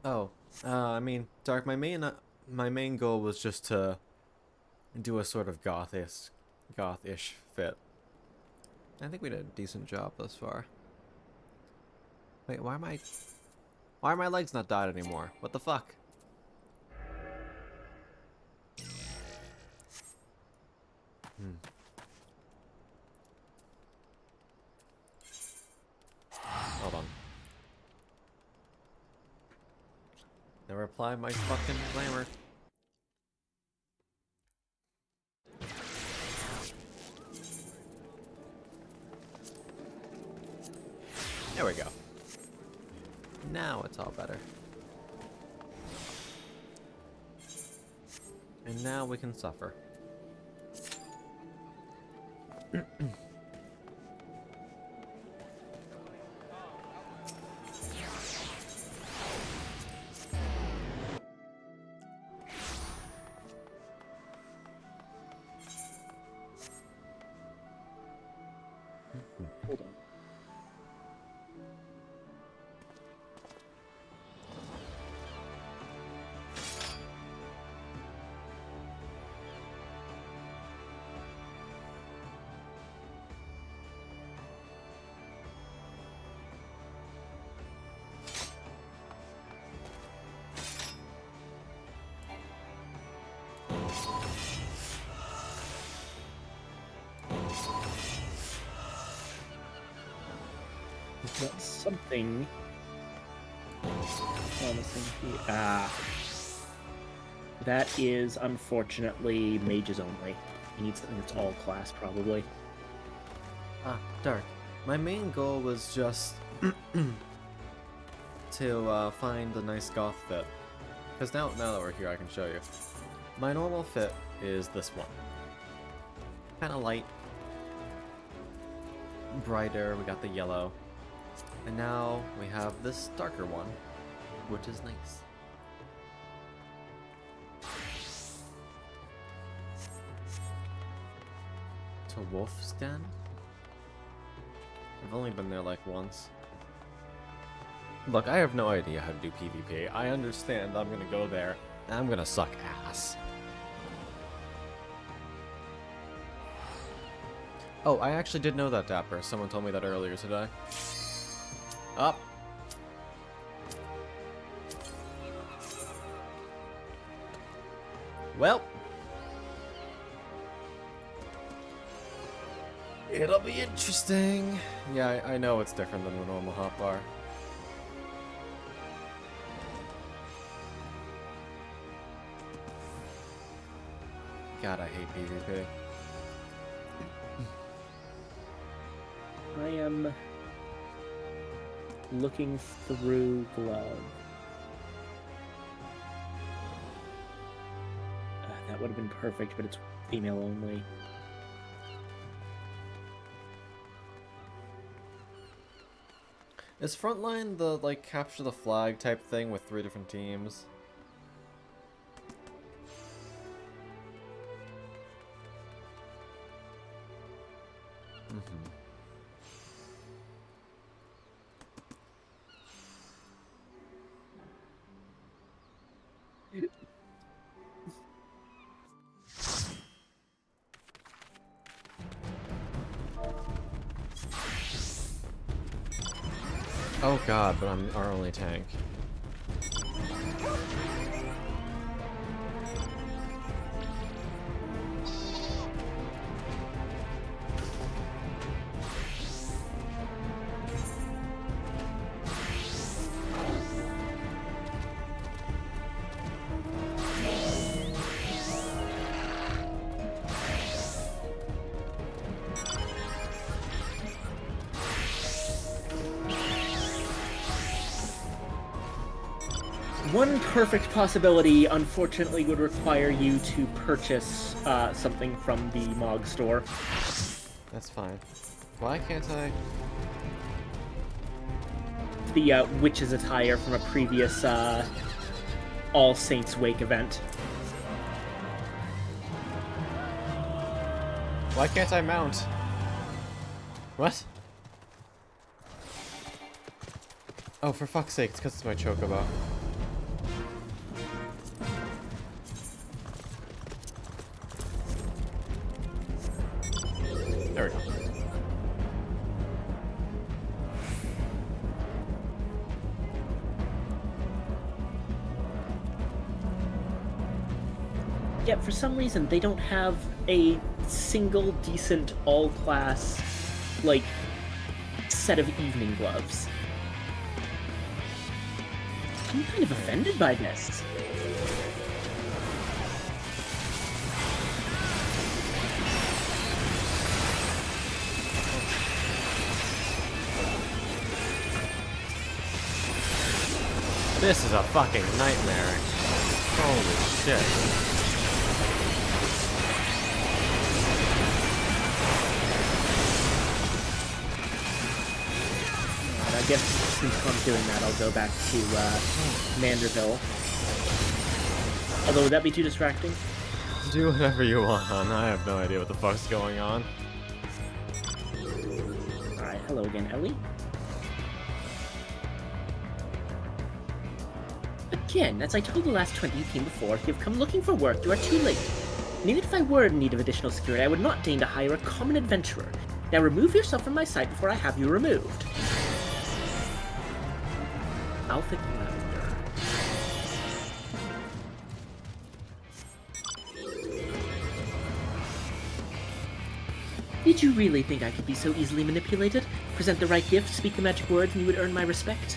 Oh. I mean, Dark, my main goal was just to do a sort of goth-ish fit. I think we did a decent job thus far. Wait, why are my legs not dyed anymore? What the fuck? Hold on. Never apply my fucking glamour. There we go. Now it's all better. And now we can suffer. Hold on. That's something promising here. Ah. That is unfortunately mages only. You need something that's all class, probably. Ah, Dark. My main goal was just to find a nice goth fit. Because now that we're here, I can show you. My normal fit is this one. Kind of light. Brighter, we got the yellow. And now we have this darker one, which is nice. To Wolf's Den? I've only been there like once. Look, I have no idea how to do PvP. I understand I'm gonna go there and I'm gonna suck ass. Oh, I actually did know that, Dapper. Someone told me that earlier today. Up. Well. It'll be interesting. Yeah, I know it's different than the normal hotbar. God, I hate PvP. I am looking through glove. That would have been perfect, but it's female only. Is Frontline the, like, capture the flag type thing with 3 different teams? Oh god, but I'm our only tank. One perfect possibility, unfortunately, would require you to purchase something from the Mog store. That's fine. Why can't I? The witch's attire from a previous All Saints Wake event. Why can't I mount? What? Oh, for fuck's sake, it's because it's my chocobo. There we go. Yet for some reason they don't have a single decent all-class, like, set of evening gloves. I'm kind of offended by this. This is a fucking nightmare. Holy shit. I guess since I'm doing that, I'll go back to Manderville. Although, would that be too distracting? Do whatever you want, hon. I have no idea what the fuck's going on. Alright, hello again, Ellie. Again, as I told the last 20 you came before, if you've come looking for work, you are too late. And even if I were in need of additional security, I would not deign to hire a common adventurer. Now remove yourself from my sight before I have you removed. Alphic Lavender. Did you really think I could be so easily manipulated? Present the right gift, speak the magic words, and you would earn my respect?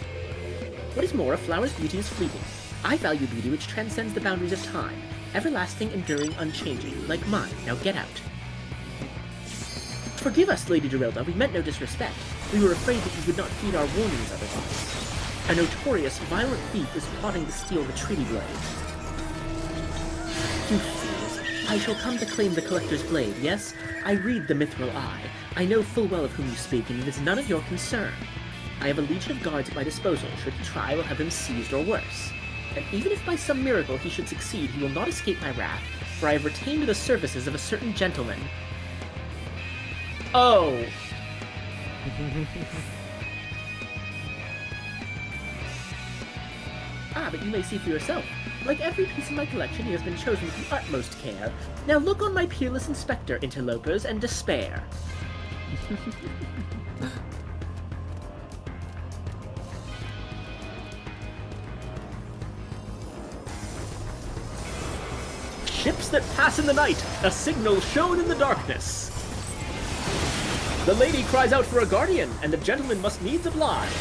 What is more, a flower's beauty is fleeting. I value beauty which transcends the boundaries of time, everlasting, enduring, unchanging, like mine. Now get out. Forgive us, Lady Dorilda, we meant no disrespect. We were afraid that you would not heed our warnings otherwise. A notorious, violent thief is plotting to steal the treaty blade. You fools. I shall come to claim the collector's blade, yes? I read the mithril eye. I know full well of whom you speak, and it is none of your concern. I have a legion of guards at my disposal. Should he try, I will have him seized or worse. And even if by some miracle he should succeed, he will not escape my wrath, for I have retained the services of a certain gentleman. Oh. Ah, but you may see for yourself. Like every piece in my collection, he has been chosen with the utmost care. Now look on my peerless inspector, interlopers, and despair. Ships that pass in the night, a signal shown in the darkness. The lady cries out for a guardian, and the gentleman must needs oblige.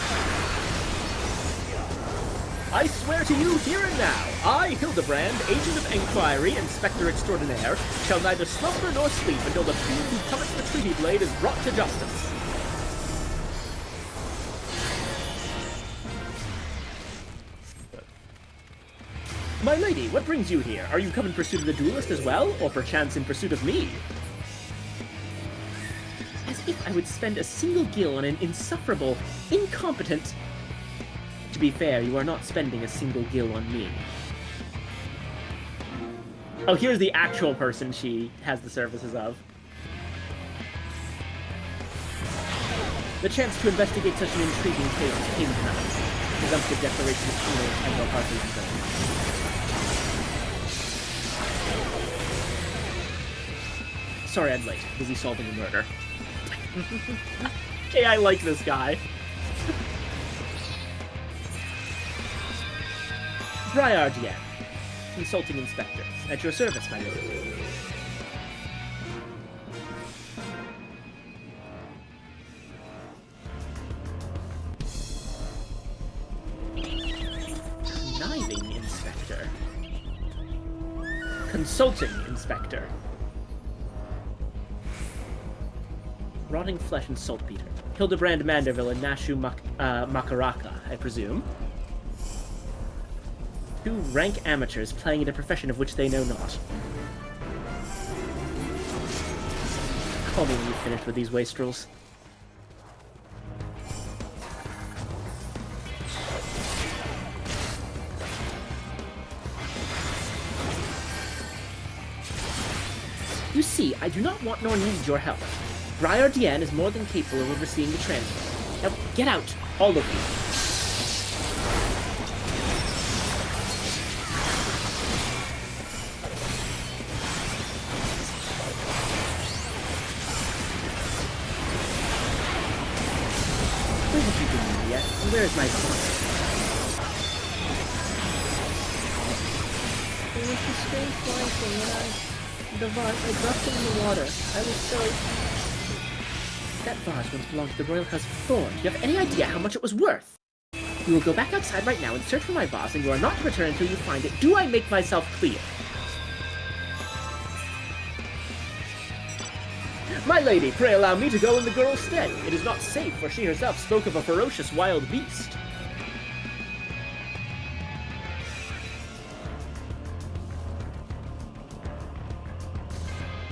I swear to you here and now, I, Hildebrand, agent of inquiry, inspector extraordinaire, shall neither slumber nor sleep until the fiend who covets the treaty blade is brought to justice. My lady, what brings you here? Are you come in pursuit of the duelist as well, or perchance in pursuit of me? As if I would spend a single gil on an insufferable, incompetent... To be fair, you are not spending a single gil on me. Oh, here's the actual person she has the services of. The chance to investigate such an intriguing case came tonight. Presumptive declaration of penal and no hardly concerned. Sorry I'm late. Busy solving a murder. Hey, I like this guy. Briardian, Consulting Inspector. At your service, my lady. Conniving Inspector. Consulting Inspector. Rotting Flesh and Saltpeter. Hildebrand Manderville and Nashu Makaraka, I presume. Two rank amateurs playing in a profession of which they know not. Call me when you've finished with these wastrels. You see, I do not want nor need your help. Briardian is more than capable of overseeing the transfer. Now, get out, all of you. Where have you been, Lydia? And where is my vase? There was a strange flying thing when the vase, I dropped it in the water. I was so... That vase once belonged to the Royal House of Thorn. Do you have any idea how much it was worth? We will go back outside right now and search for my vase, and you are not to return until you find it. Do I make myself clear? My lady, pray allow me to go in the girl's stead. It is not safe, for she herself spoke of a ferocious wild beast.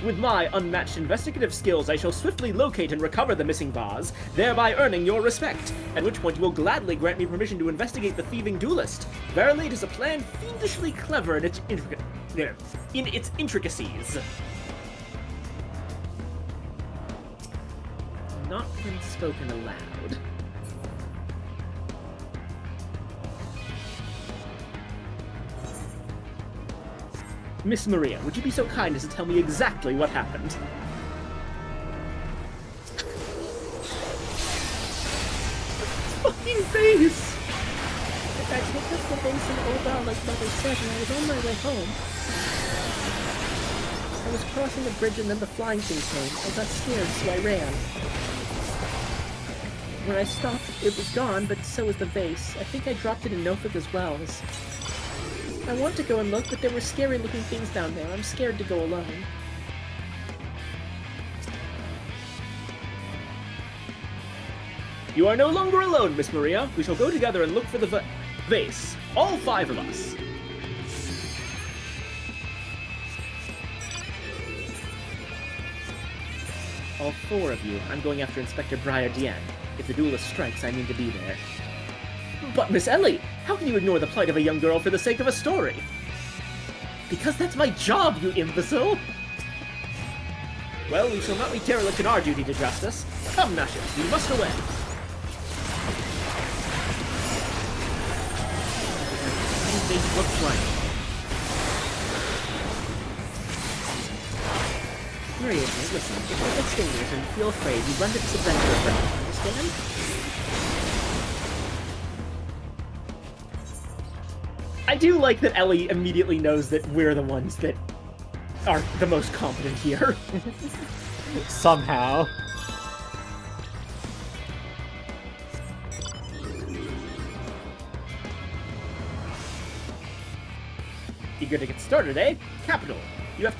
With my unmatched investigative skills, I shall swiftly locate and recover the missing vase, thereby earning your respect, at which point you will gladly grant me permission to investigate the thieving duelist. Verily, it is a plan fiendishly clever in its intricacies. Not when spoken aloud. Miss Maria, would you be so kind as to tell me exactly what happened? Fucking face! I picked up the vase in Oda like Mother said when I was on my way home. I was crossing the bridge and then the flying thing came. I got scared, so I ran. When I stopped, it was gone, but so was the vase. I think I dropped it in Nofika's wells. I want to go and look, but there were scary-looking things down there. I'm scared to go alone. You are no longer alone, Miss Maria. We shall go together and look for the vase. All 5 of us. All 4 of you. I'm going after Inspector Briar Dien. If the duelist strikes, I mean to be there. But, Miss Ellie, how can you ignore the plight of a young girl for the sake of a story? Because that's my job, you imbecile! Well, we shall not be derelict in our duty to justice. Come, Nashus, we must away. Things looks like. Maria, listen, if I get stingers and feel afraid, you run to this adventure for me, understand? I do like that Ellie immediately knows that we're the ones that are the most competent here. Somehow. Eager to get started, eh? Capital. You have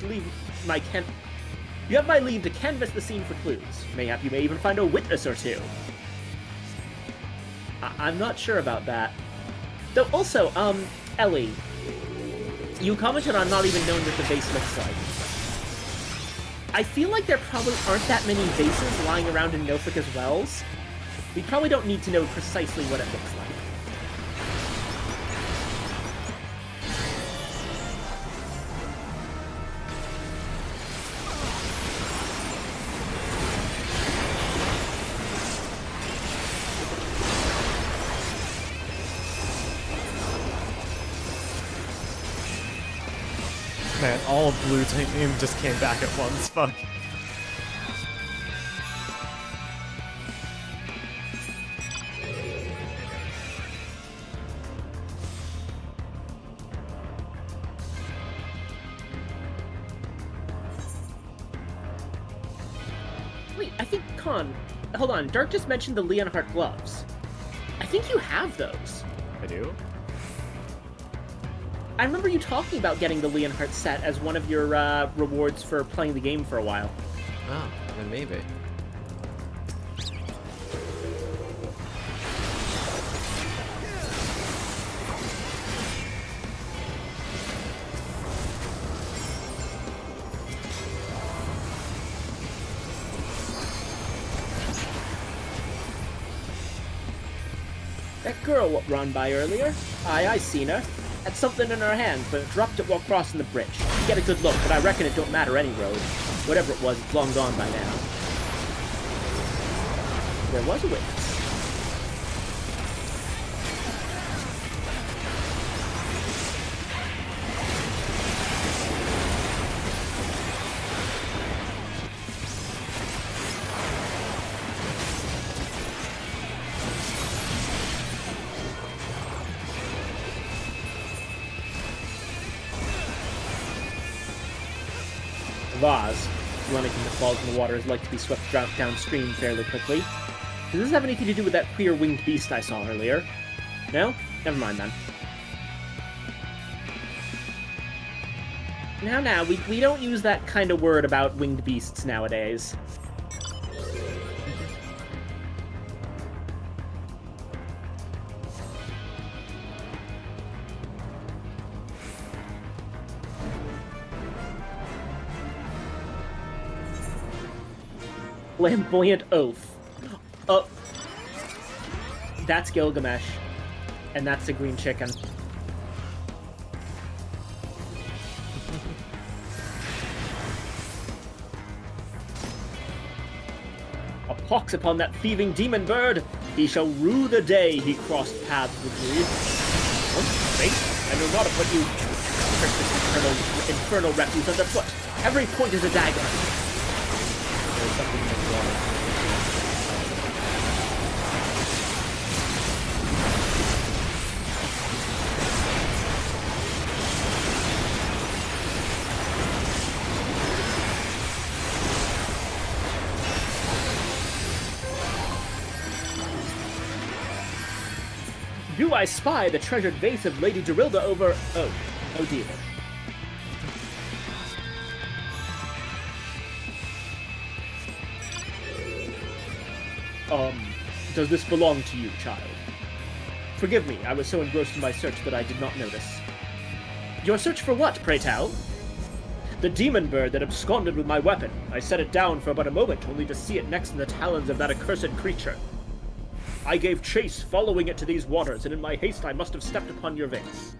my leave to canvass the scene for clues. Mayhap you may even find a witness or two. I'm not sure about that. Though also, Ellie, you commented on not even knowing what the vase looks like. I feel like there probably aren't that many vases lying around in Nofika's wells. We probably don't need to know precisely what it looks like. Man, all blue titanium just came back at once. Fuck. Wait, I think, hold on, Dark just mentioned the Leonhardt gloves. I think you have those. I do? I remember you talking about getting the Leonhardt set as one of your rewards for playing the game for a while. Oh, then maybe. That girl what run by earlier? I seen her. Had something in her hand, but dropped it while crossing the bridge. You get a good look, but I reckon it don't matter any road. Whatever it was, it's long gone by now. There was a witness. Vase. Anything that falls in the water is like to be swept downstream fairly quickly. Does this have anything to do with that queer winged beast I saw earlier? No? Never mind then. Now, we don't use that kind of word about winged beasts nowadays. Flamboyant oath. Oh. That's Gilgamesh. And that's the green chicken. A pox upon that thieving demon bird! He shall rue the day he crossed paths with me. Oh, wait, I know not of what you trick this infernal refuse underfoot. Every point is a dagger. There's something in the water. Do I spy the treasured vase of Lady Gerilda over... Oh dear. Does this belong to you, child? Forgive me, I was so engrossed in my search that I did not notice. Your search for what, pray tell? The demon bird that absconded with my weapon. I set it down for but a moment, only to see it next in the talons of that accursed creature. I gave chase, following it to these waters, and in my haste I must have stepped upon your vase.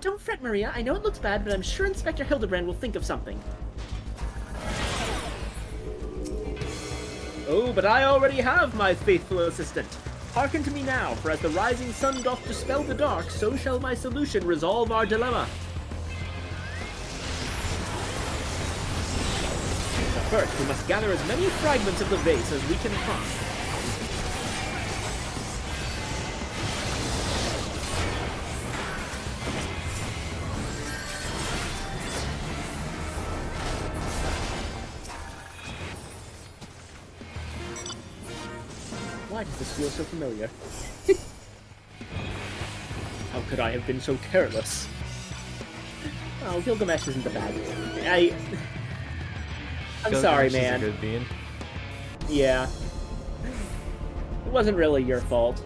Don't fret, Maria. I know it looks bad, but I'm sure Inspector Hildebrand will think of something. Oh, but I already have my faithful assistant. Hearken to me now, for as the rising sun doth dispel the dark, so shall my solution resolve our dilemma. But first, we must gather as many fragments of the vase as we can find. Why does this feel so familiar? How could I have been so careless? Oh, Gilgamesh isn't the bad guy. I'm sorry, Gilgamesh is a man. good being. Yeah. It wasn't really your fault.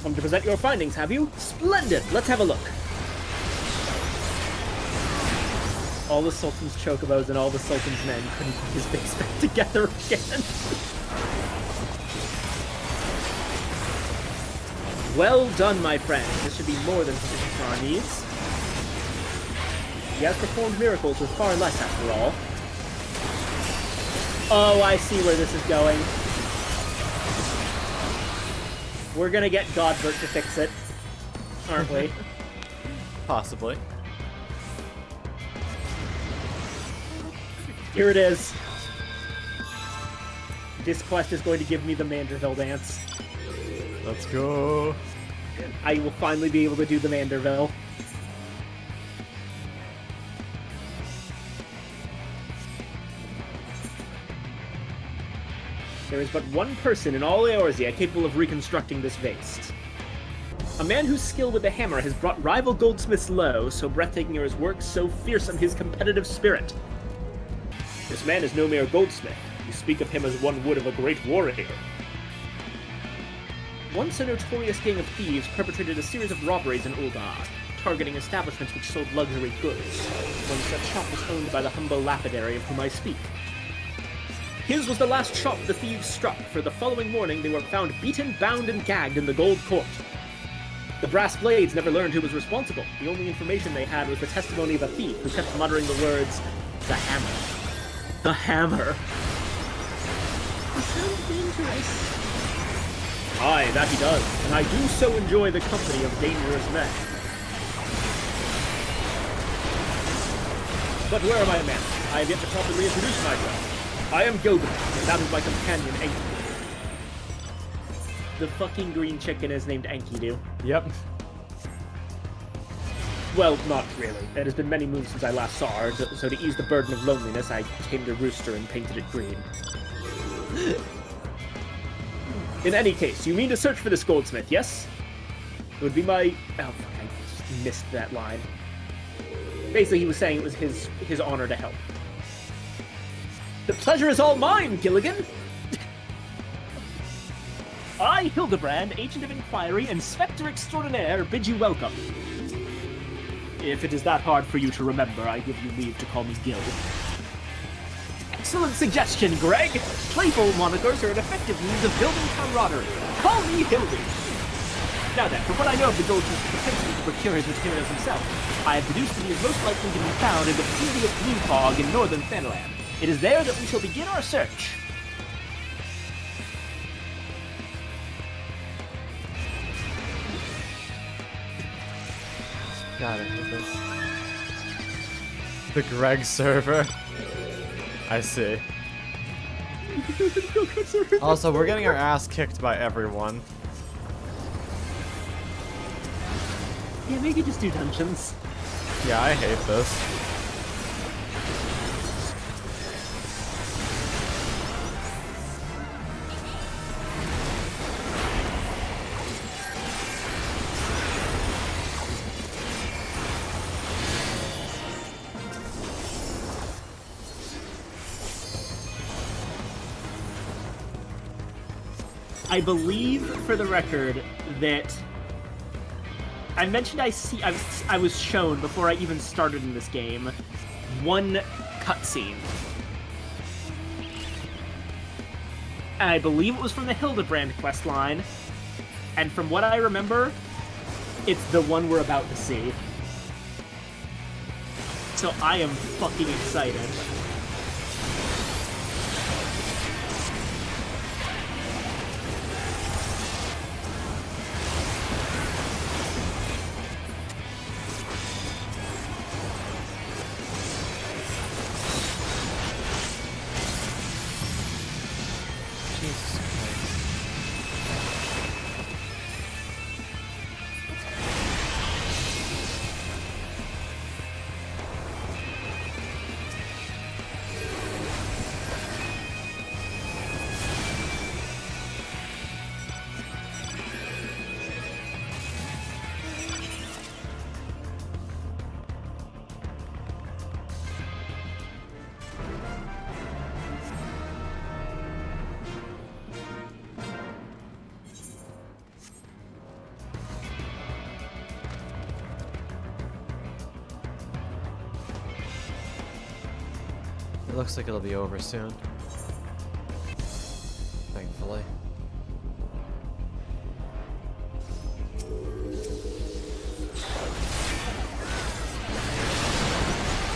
Come to present your findings, have you? Splendid! Let's have a look. All the Sultan's chocobos and all the Sultan's men couldn't put his face back together again. Well done, my friend. This should be more than sufficient for our needs. He has performed miracles with far less, after all. Oh, I see where this is going. We're gonna get Godbert to fix it, aren't we? Possibly. Here it is. This quest is going to give me the Manderville dance. Let's go. I will finally be able to do the Manderville. There is but one person in all Eorzea capable of reconstructing this vase. A man whose skill with the hammer has brought rival goldsmiths low, so breathtaking are his works, so fearsome his competitive spirit. This man is no mere goldsmith. You speak of him as one would of a great warrior. Once a notorious gang of thieves perpetrated a series of robberies in Uldar, targeting establishments which sold luxury goods. One such shop was owned by the humble lapidary of whom I speak. His was the last shop the thieves struck, for the following morning they were found beaten, bound, and gagged in the Gold Court. The Brass Blades never learned who was responsible. The only information they had was the testimony of a thief who kept muttering the words, "The hammer. The hammer." It sounds dangerous. Aye, that he does, and I do so enjoy the company of dangerous men. But where are my men? I have yet to properly introduce myself. I am Gilgamesh, and that is my companion, Enkidu. The fucking green chicken is named Enkidu. Yep. Well, not really. It has been many moons since I last saw her, so to ease the burden of loneliness, I tamed a rooster and painted it green. In any case, you mean to search for this goldsmith, yes? It would be my... Oh, fuck, I just missed that line. Basically, he was saying it was his honor to help. The pleasure is all mine, Gilligan! I, Hildebrand, Agent of Inquiry, Inspector Extraordinaire, bid you welcome. If it is that hard for you to remember, I give you leave to call me Gil. Excellent suggestion, Greg! Playful monikers are an effective means of building camaraderie. Call me Hildy! Now then, from what I know of the goldsmith's propensity to procure his materials himself, I have deduced that he is most likely to be found in the vicinity of Green Fog in northern Fenland. It is there that we shall begin our search. Got it with this. The Greg server. I see. Also, we're getting our ass kicked by everyone. Yeah, maybe just do dungeons. Yeah, I hate this. I believe, for the record, that I mentioned I was shown before I even started in this game one cutscene. And I believe it was from the Hildebrand questline, and from what I remember, it's the one we're about to see. So I am fucking excited. Jesus Christ. It looks like it'll be over soon. Thankfully.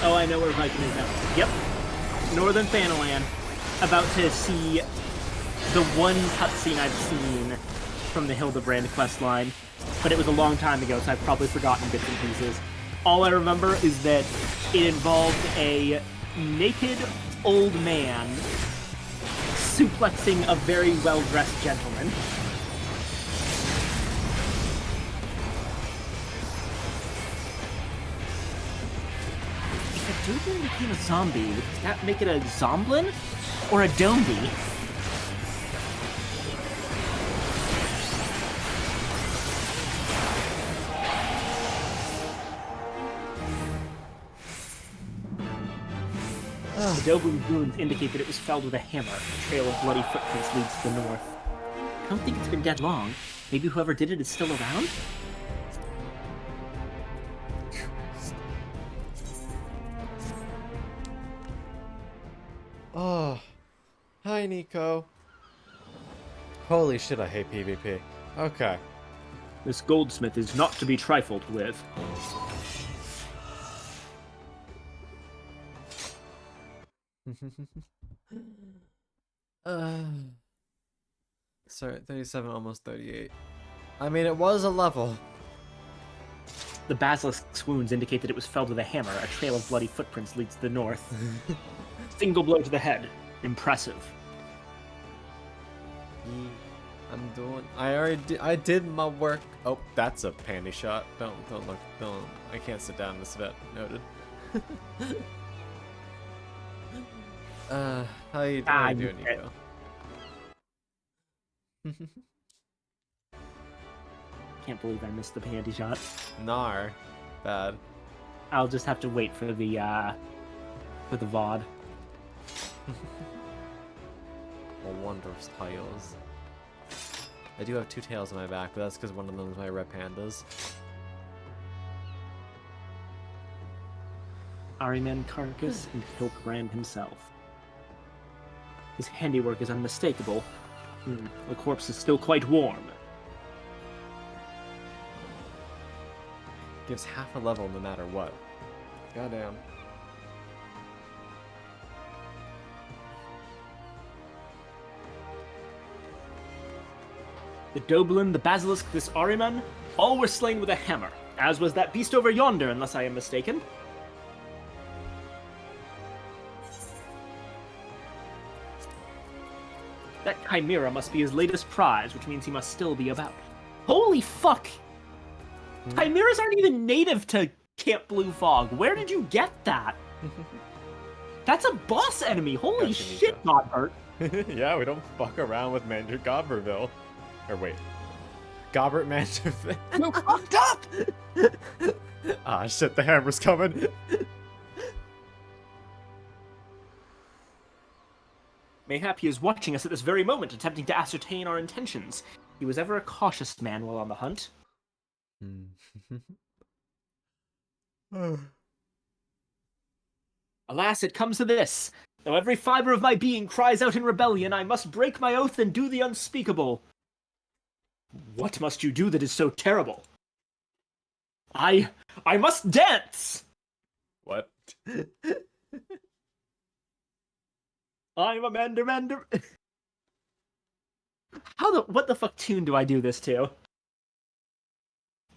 Oh, I know where Viken is now. Yep. Northern Thanalan. About to see the one cutscene I've seen from the Hildebrand questline. But it was a long time ago, so I've probably forgotten bits and pieces. All I remember is that it involved a naked old man suplexing a very well-dressed gentleman. If a Doomblin became a zombie, would that make it a Zomblin? Or a Dombie? The Doblin wounds indicate that it was felled with a hammer. A trail of bloody footprints leads to the north. I don't think it's been dead long. Maybe whoever did it is still around? Oh. Hi, Nico. Holy shit, I hate PvP. Okay. This goldsmith is not to be trifled with. Sorry, 37, almost 38. I mean, it was a level. The basilisk's wounds indicate that it was felled with a hammer. A trail of bloody footprints leads to the north. Single blow to the head. Impressive. I'm doing. I did my work. Oh, that's a panty shot. Don't look. Don't. I can't sit down in this vet. Noted. How you doing, Nico? Can't believe I missed the panty shot. Nar, bad. I'll just have to wait for the VOD. A wondrous tails. I do have two tails on my back, but that's because one of them is my red pandas. Ahriman Carcass and Hildebrand himself. His handiwork is unmistakable. The corpse is still quite warm. Gives half a level no matter what. Goddamn. The Doblin, the Basilisk, this Ahriman, all were slain with a hammer. As was that beast over yonder, unless I am mistaken. That chimera must be his latest prize, which means he must still be about. Holy fuck! Chimeras aren't even native to Camp Blue Fog. Where did you get that? That's a boss enemy. Holy Gotcha, shit, Nico. Godbert. Yeah, we don't fuck around with Mander Gobberville. Or wait. Gobbert Manderville. You fucked up! Ah, shit, the hammer's coming. Mayhap he is watching us at this very moment, attempting to ascertain our intentions. He was ever a cautious man while on the hunt. Alas, it comes to this. Though every fiber of my being cries out in rebellion, I must break my oath and do the unspeakable. What must you do that is so terrible? I must dance! What? I'm a Mander. What the fuck tune do I do this to?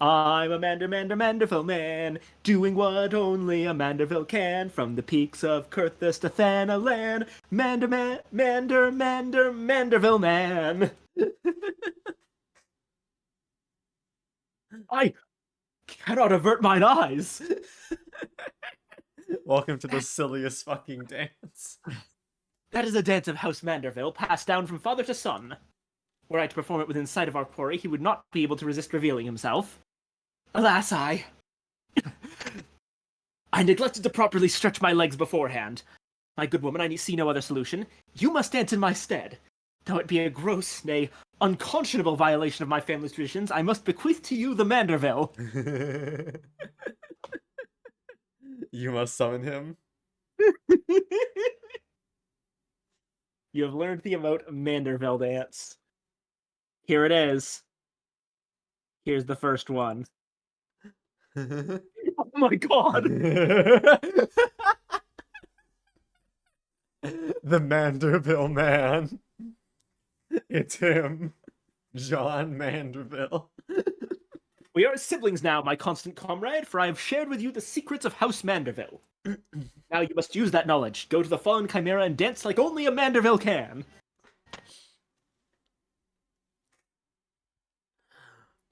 I'm a Manderville man, doing what only a Manderville can. From the peaks of Kurthus to Thanalan, Manderville man. I cannot avert mine eyes. Welcome to the silliest fucking dance. That is a dance of House Manderville, passed down from father to son. Were I to perform it within sight of our quarry, he would not be able to resist revealing himself. Alas, I neglected to properly stretch my legs beforehand. My good woman, I see no other solution. You must dance in my stead. Though it be a gross, nay, unconscionable violation of my family's traditions, I must bequeath to you the Manderville. You must summon him. You have learned the emote Manderville dance. Here it is. Here's the first one. Oh my god! The Manderville man. It's him. John Manderville. We are siblings now, my constant comrade, for I have shared with you the secrets of House Manderville. Now you must use that knowledge. Go to the fallen chimera and dance like only a Manderville can.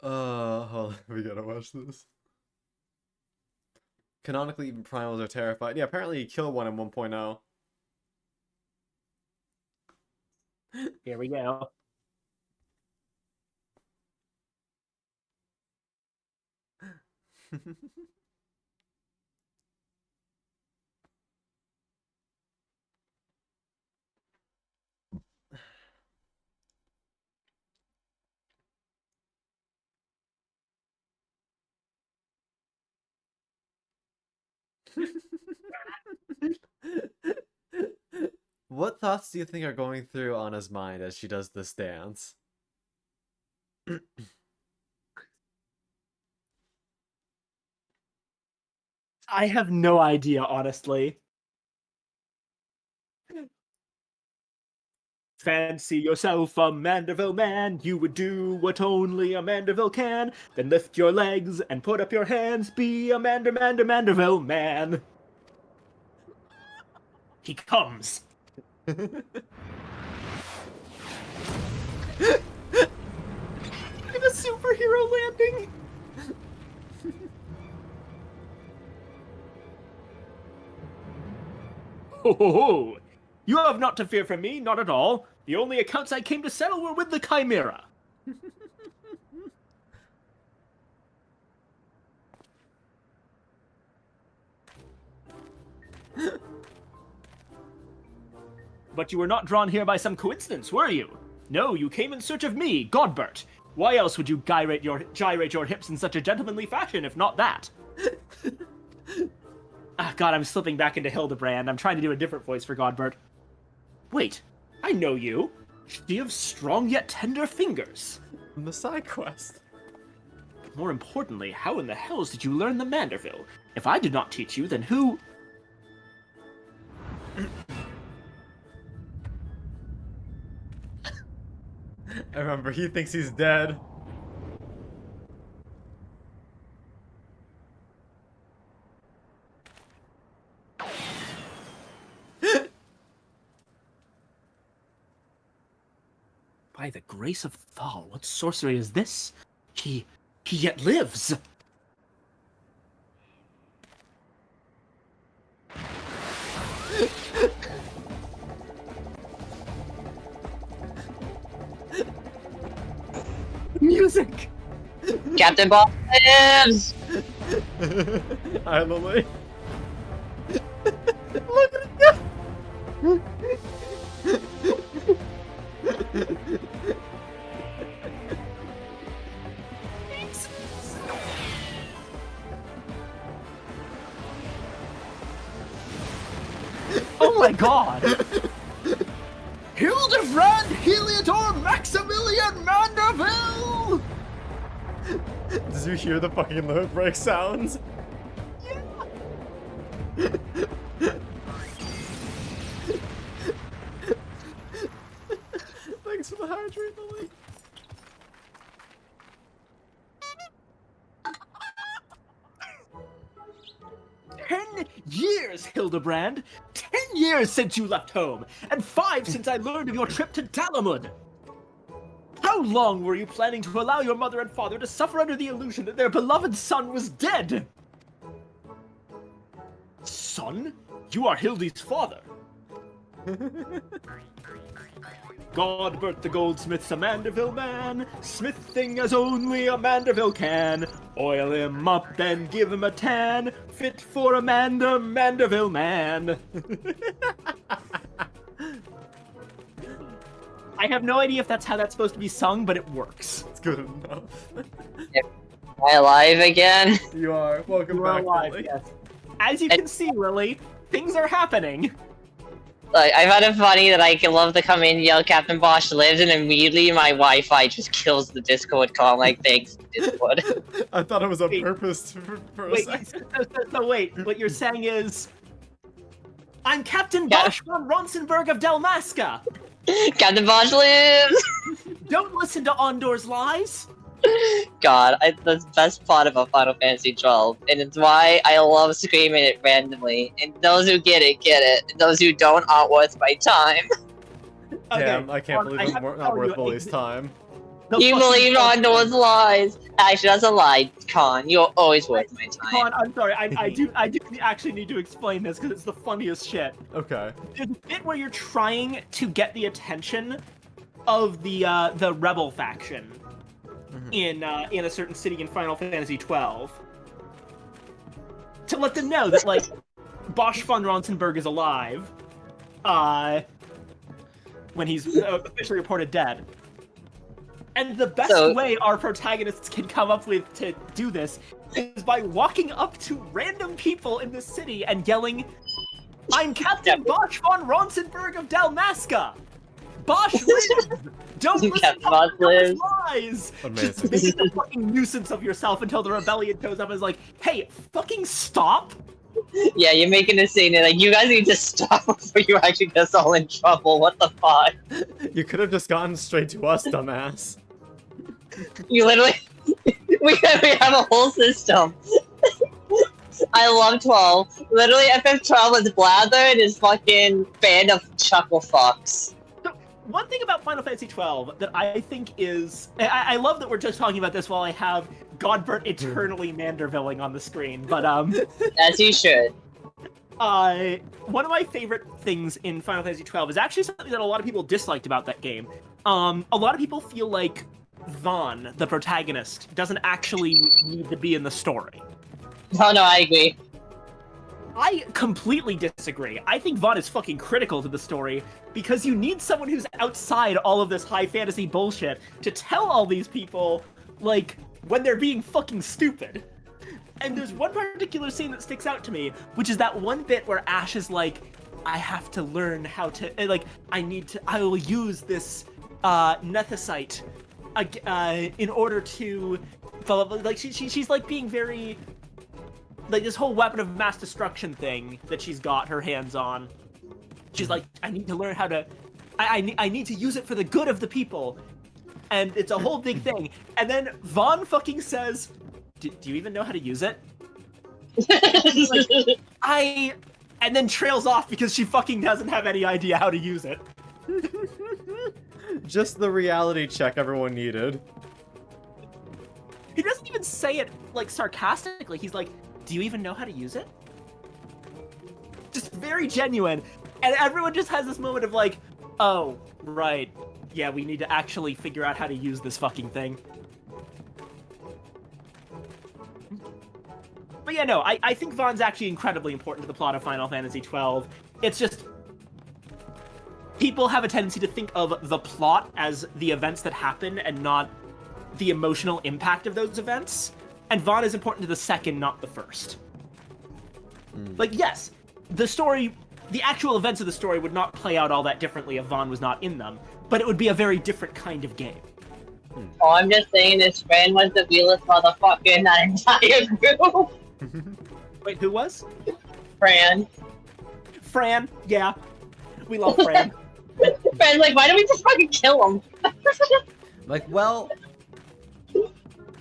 Hold on, we gotta watch this. Canonically, even primals are terrified. Yeah, apparently you kill one in 1.0. Here we go. What thoughts do you think are going through Anna's mind as she does this dance? I have no idea, honestly. Fancy yourself a Manderville man, you would do what only a Manderville can. Then lift your legs and put up your hands, be a Manderville man. He comes. I'm a superhero landing. Ho ho ho! You have not to fear from me, not at all. The only accounts I came to settle were with the Chimera. But you were not drawn here by some coincidence, were you? No, you came in search of me, Godbert. Why else would you gyrate your hips in such a gentlemanly fashion, if not that? Ah, God, I'm slipping back into Hildebrand. I'm trying to do a different voice for Godbert. Wait, I know you. She have strong yet tender fingers. From the side quest. More importantly, how in the hells did you learn the Manderville? If I did not teach you, then who... I remember, he thinks he's dead. By the grace of Thal, what sorcery is this? He yet lives! Music! Captain Bob lives! Hi, Lily. Look at it! Oh my god! Hildebrand Heliodor Maximilian Manderville! Did you hear the fucking load break sounds? Thanks for the hydrate, Lily. Years, Hildebrand! 10 years since you left home, and 5 since I learned of your trip to Dalamud! How long were you planning to allow your mother and father to suffer under the illusion that their beloved son was dead? Son? You are Hildy's father. Godbert the goldsmith's a Manderville man, smithing as only a Manderville can. Oil him up and give him a tan, fit for a Manderville man. I have no idea if that's how that's supposed to be sung, but it works. It's good enough. Am I alive again? You are. Welcome You back, are alive, Lily. yes. As you can see, Lily, things are happening. Like, I found it funny that I can love to come in, yell Captain Bosch lives, and immediately my Wi-Fi just kills the Discord call. I'm like, thanks, Discord. I thought it was on Wait. purpose for a Wait, second. so wait, what you're saying is... I'm Captain Bosch von Ronsenberg of Dalmasca! Captain Bosch lives! Don't listen to Ondor's lies! God, that's the best part about Final Fantasy XII, and it's why I love screaming it randomly. And those who get it, and those who don't aren't worth my time. Damn, I can't believe I I'm have to not tell worth you, Lily's time. The You fucking believe fucking- Ondor's lies. Actually, that's a lie, Con. You're always worth my time. Con, I'm sorry, I do actually need to explain this because it's the funniest shit. Okay. There's a bit where you're trying to get the attention of the rebel faction in a certain city in Final Fantasy XII to let them know that like Bosch von Ronsenberg is alive when he's officially reported dead. And the best way our protagonists can come up with to do this is by walking up to random people in the city and yelling, "I'm Captain Bosch von Ronsenberg of Dalmasca! Bosch lives! Don't listen Captain to Bosch Ondor's lives." lies! Amazing. Just make a fucking nuisance of yourself until the rebellion shows up and is like, hey, fucking stop! Yeah, you're making a scene, and like, you guys need to stop before you actually get us all in trouble. What the fuck? You could have just gotten straight to us, dumbass. You literally, we have a whole system. I love 12. Literally, FF12 is Blather and his fucking band of chuckle fucks. So, one thing about Final Fantasy XII that I think is... I love that we're just talking about this while I have Godbert eternally Mandervilling on the screen, but As you should. one of my favorite things in Final Fantasy XII is actually something that a lot of people disliked about that game. A lot of people feel like Vaughn, the protagonist, doesn't actually need to be in the story. Oh no, I agree. I completely disagree. I think Vaughn is fucking critical to the story because you need someone who's outside all of this high fantasy bullshit to tell all these people, like, when they're being fucking stupid. And there's one particular scene that sticks out to me, which is that one bit where Ash is like, I have to learn how to, like, I will use this nethicite in order to, like, she's like being very, like, this whole weapon of mass destruction thing that she's got her hands on. She's like, I need to learn how to, I need to use it for the good of the people. And it's a whole big thing. And then Vaughn fucking says, do you even know how to use it? Like, and then trails off because she fucking doesn't have any idea how to use it. Just the reality check everyone needed. He doesn't even say it, like, sarcastically. He's like, do you even know how to use it? Just very genuine. And everyone just has this moment of like, oh, right. Yeah, we need to actually figure out how to use this fucking thing. But yeah, no, I think Vaughn's actually incredibly important to the plot of Final Fantasy XII. It's just... people have a tendency to think of the plot as the events that happen and not the emotional impact of those events. And Vaughn is important to the second, not the first. Like, yes, the story, the actual events of the story would not play out all that differently if Vaughn was not in them, but it would be a very different kind of game. Oh, I'm just saying this Fran was the realest motherfucker in that entire group. Wait, who was? Fran. Fran, yeah. We love Fran. Fran's like, why don't we just fucking kill him? Like, well,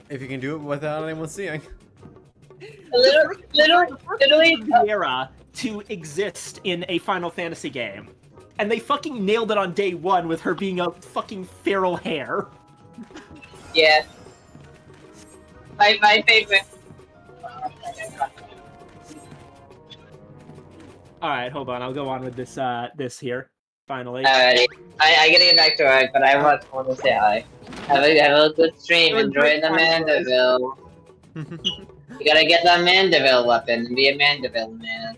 if you can do it without anyone seeing. Literally, The era to exist in a Final Fantasy game. And they fucking nailed it on day one with her being a fucking feral hare. yeah. My favorite. Alright, hold on, I'll go on with this this here. Finally. Alrighty. I gotta get back to work, but I want to say hi. Have a good stream. Enjoy the Mandeville. You gotta get the Mandeville weapon and be a Mandeville man.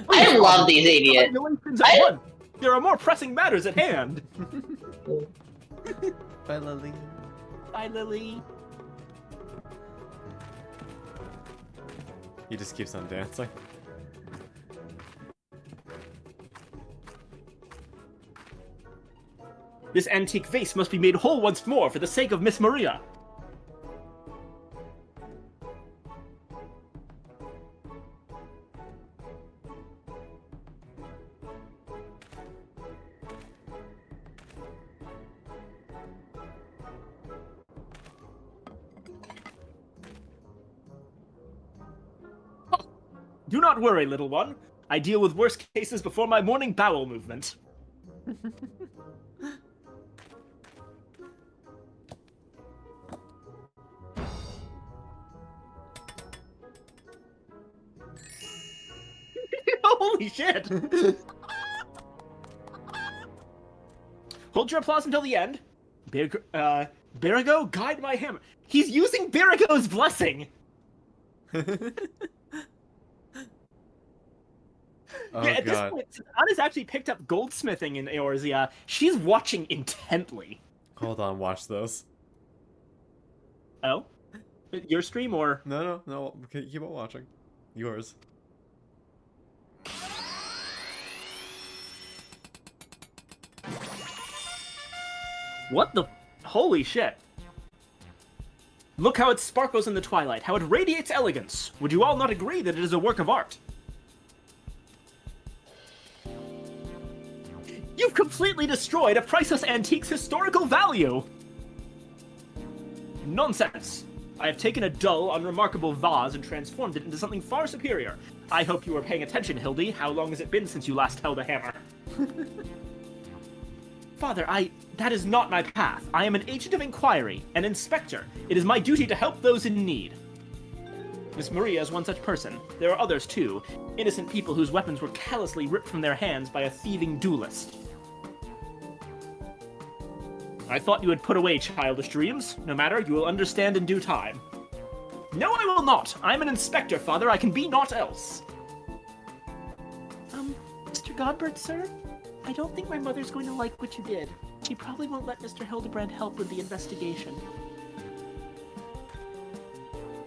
I love these idiots. There are more pressing matters at hand. Bye, Lily. Bye, Lily. He just keeps on dancing. This antique vase must be made whole once more for the sake of Miss Maria. Do not worry, little one. I deal with worse cases before my morning bowel movement. Holy shit! Hold your applause until the end. Berigo, guide my hammer. He's using Berigo's blessing! Oh, yeah, at this God. point, Anna's actually picked up goldsmithing in Eorzea. She's watching intently. Hold on, watch this. Oh? Your stream or? No, keep on watching. Yours. What the? Holy shit. Look how it sparkles in the twilight, how it radiates elegance. Would you all not agree that it is a work of art? You've completely destroyed a priceless antique's historical value! Nonsense! I have taken a dull, unremarkable vase and transformed it into something far superior. I hope you were paying attention, Hildy. How long has it been since you last held a hammer? Father, that is not my path. I am an agent of inquiry, an inspector. It is my duty to help those in need. Miss Maria is one such person. There are others, too. Innocent people whose weapons were callously ripped from their hands by a thieving duelist. I thought you would put away childish dreams. No matter, you will understand in due time. No, I will not. I am an inspector, Father. I can be naught else. Mr. Godbert, sir? I don't think my mother's going to like what you did. She probably won't let Mr. Hildebrand help with the investigation.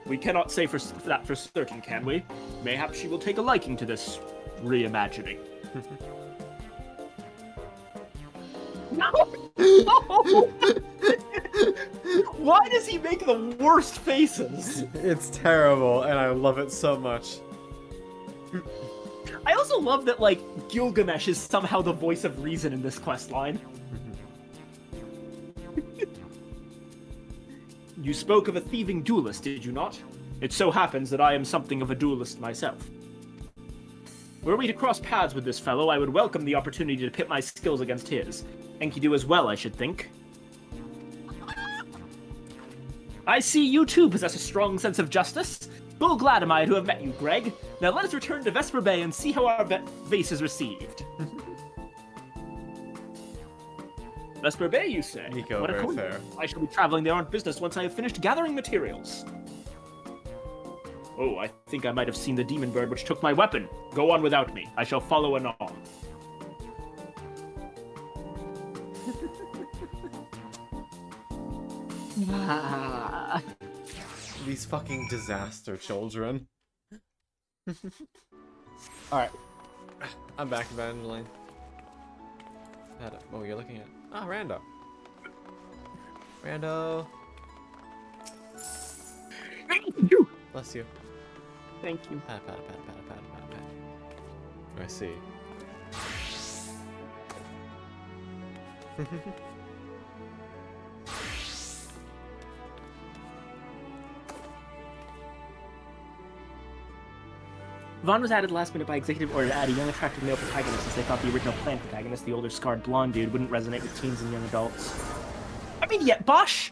We cannot say that for certain, can we? Mayhaps she will take a liking to this reimagining. No! No! Why does he make the worst faces? It's terrible, and I love it so much. I also love that, like, Gilgamesh is somehow the voice of reason in this questline. You spoke of a thieving duelist, did you not? It so happens that I am something of a duelist myself. Were we to cross paths with this fellow, I would welcome the opportunity to pit my skills against his. Enkidu as well, I should think. I see you too possess a strong sense of justice. Full glad am I to have met you, Greg. Now let us return to Vesper Bay and see how our vase is received. Vesper Bay, you say? Nico, What a very coincidence. fair. I shall be traveling there on business once I have finished gathering materials. Oh, I think I might have seen the demon bird which took my weapon. Go on without me. I shall follow anon. These fucking disaster children. Alright. I'm back, Evangeline. Oh, you're looking at... Ah, Rando. Rando. Bless you. Thank you. Pat, pat, pat, pat, pat, pat, pat. I see. Vaughn was added last minute by executive order to add a young, attractive male protagonist, since they thought the original planned protagonist, the older, scarred blonde dude, wouldn't resonate with teens and young adults. I mean, yeah, Bosch...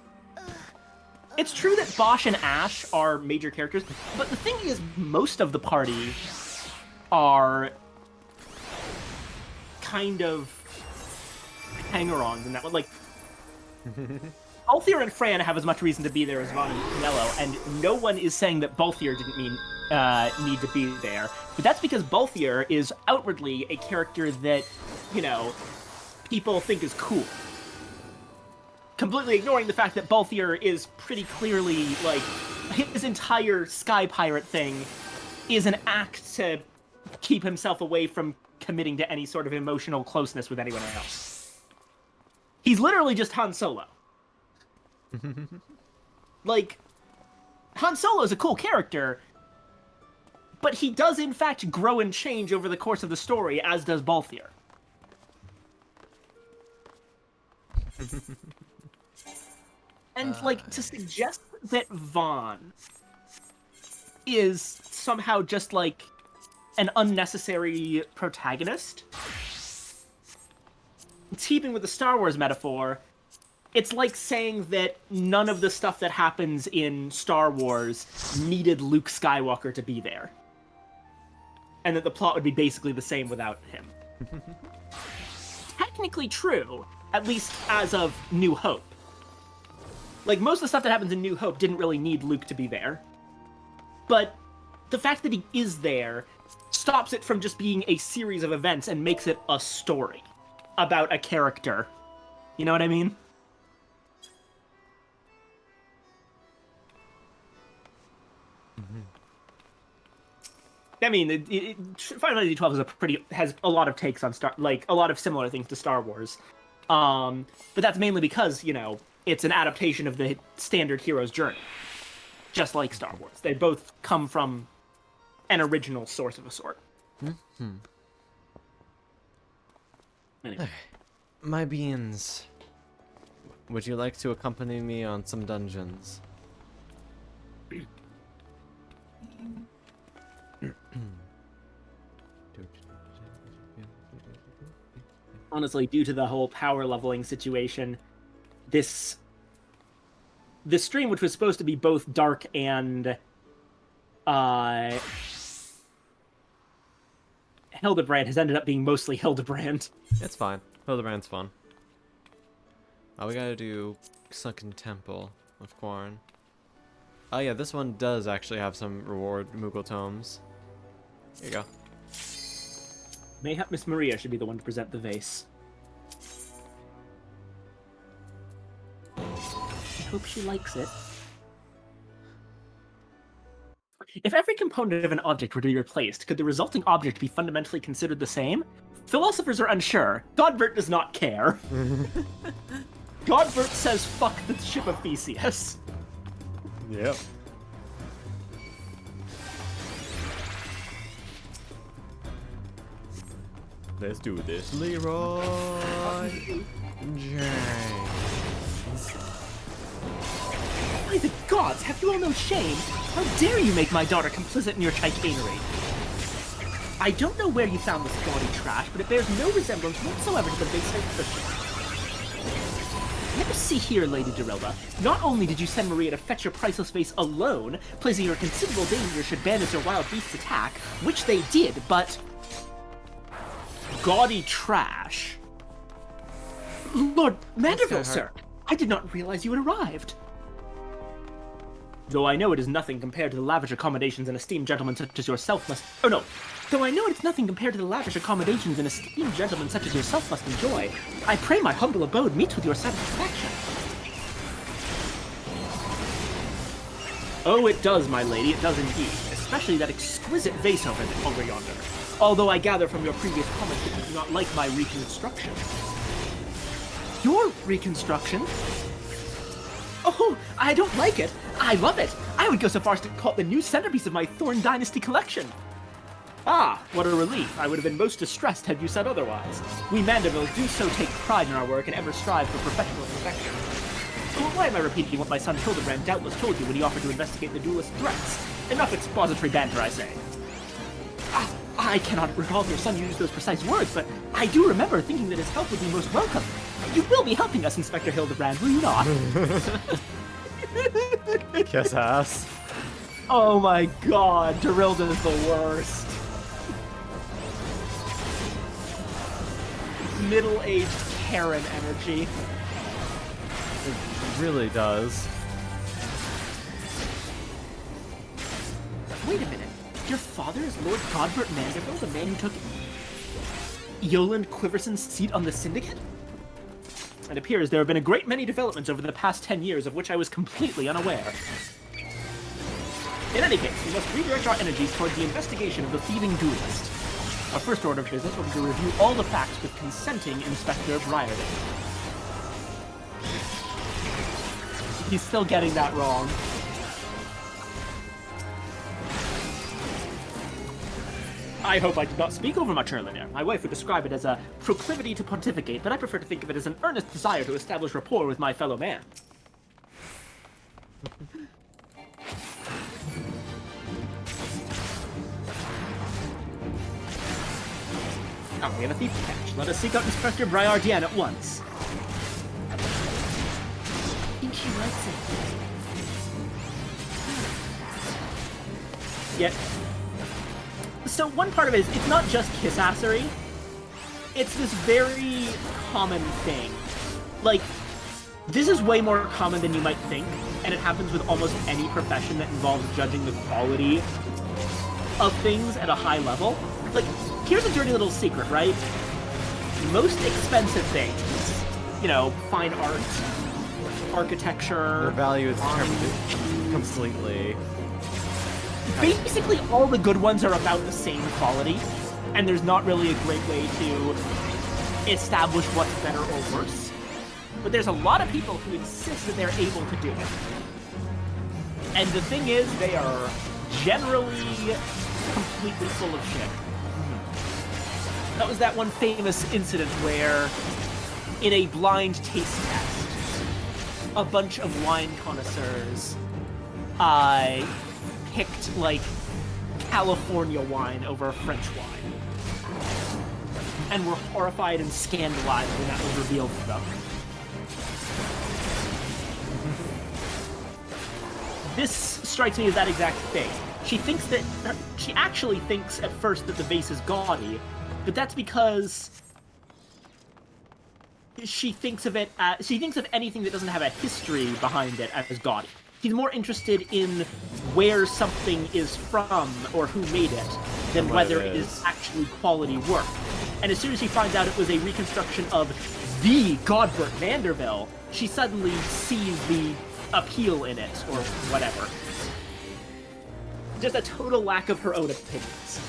It's true that Bosch and Ash are major characters, but the thing is, most of the party are kind of hanger-ons in that one. Like, Balthier and Fran have as much reason to be there as Vaughn and Canelo, and no one is saying that Balthier didn't need to be there. But that's because Balthier is outwardly a character that, you know, people think is cool. Completely ignoring the fact that Balthier is pretty clearly, like, his entire Sky Pirate thing is an act to keep himself away from committing to any sort of emotional closeness with anyone else. He's literally just Han Solo. Like, Han Solo is a cool character, but he does in fact grow and change over the course of the story, as does Balthier. And, like, to suggest that Vaughn is somehow just, like, an unnecessary protagonist, keeping with the Star Wars metaphor, it's like saying that none of the stuff that happens in Star Wars needed Luke Skywalker to be there. And that the plot would be basically the same without him. Technically true, at least as of New Hope. Like, most of the stuff that happens in New Hope didn't really need Luke to be there. But the fact that he is there stops it from just being a series of events and makes it a story about a character. You know what I mean? I mean, Final Fantasy XII has a lot of takes on a lot of similar things to Star Wars. But that's mainly because, you know, it's an adaptation of the standard hero's journey. Just like Star Wars. They both come from an original source of a sort. Anyway. My beans. Would you like to accompany me on some dungeons? Honestly, due to the whole power leveling situation, this stream, which was supposed to be both dark and Hildebrand, has ended up being mostly Hildebrand. It's fine. Hildebrand's fun. We gotta do Sunken Temple of Quarren. Oh yeah, this one does actually have some reward Moogle tomes. Here you go. Mayhap Miss Maria should be the one to present the vase. I hope she likes it. If every component of an object were to be replaced, could the resulting object be fundamentally considered the same? Philosophers are unsure. Godbert does not care. Godbert says fuck the ship of Theseus. Yep. Let's do this, Leroy James. By the gods, have you all no shame? How dare you make my daughter complicit in your chicanery? I don't know where you found this gaudy trash, but it bears no resemblance whatsoever to the vase I purchased. Let us see here, Lady Dorilda. Not only did you send Maria to fetch your priceless vase alone, placing her in considerable danger should bandits or wild beasts attack, which they did, but... Gaudy trash. Lord Manderville, sir! I did not realize you had arrived. Though I know it is nothing compared to the lavish accommodations an esteemed gentleman such as yourself must... Oh no. Though I know it's nothing compared to the lavish accommodations an esteemed gentleman such as yourself must enjoy, I pray my humble abode meets with your satisfaction. Oh, it does, my lady, it does indeed. Especially that exquisite vase over yonder. Although I gather from your previous comments that you do not like my reconstruction. Your reconstruction? Oh, I don't like it. I love it. I would go so far as to call it the new centerpiece of my Thorn Dynasty collection. Ah, what a relief. I would have been most distressed had you said otherwise. We Mandervilles do so take pride in our work and ever strive for professional perfection. So why am I repeating what my son Hildebrand doubtless told you when he offered to investigate the duelist threats? Enough expository banter, I say. I cannot recall if your son used those precise words, but I do remember thinking that his help would be most welcome. You will be helping us, Inspector Hildebrand, will you not? Kiss ass. Oh my god, Dorilda is the worst. Middle-aged Karen energy. It really does. Wait a minute. Your father is Lord Godbert Manderville, the man who took Yoland Quiverson's seat on the Syndicate? It appears there have been a great many developments over the past 10 years of which I was completely unaware. In any case, we must redirect our energies toward the investigation of the thieving duelist. Our first order of business will be to review all the facts with consenting Inspector Briarden. He's still getting that wrong. I hope I did not speak over much earlier. My wife would describe it as a proclivity to pontificate, but I prefer to think of it as an earnest desire to establish rapport with my fellow man. Oh, we have a thief to catch. Let us seek out Inspector Briarden at once. I think she likes it. Yet. So one part of it is, it's not just kiss-assery. It's this very common thing. Like, this is way more common than you might think, and it happens with almost any profession that involves judging the quality of things at a high level. Like, here's a dirty little secret, right? Most expensive things, you know, fine art, architecture... Their value is determined completely. Basically, all the good ones are about the same quality, and there's not really a great way to establish what's better or worse. But there's a lot of people who insist that they're able to do it. And the thing is, they are generally completely full of shit. That was that one famous incident where, in a blind taste test, a bunch of wine connoisseurs picked, like, California wine over French wine. And were horrified and scandalized when that was revealed to them. This strikes me as that exact thing. She actually thinks at first that the vase is gaudy, but that's because she thinks of anything that doesn't have a history behind it as gaudy. She's more interested in where something is from or who made it than whether it is actually quality work. And as soon as she finds out it was a reconstruction of the Godbert Manderville, she suddenly sees the appeal in it, or whatever. Just a total lack of her own opinions.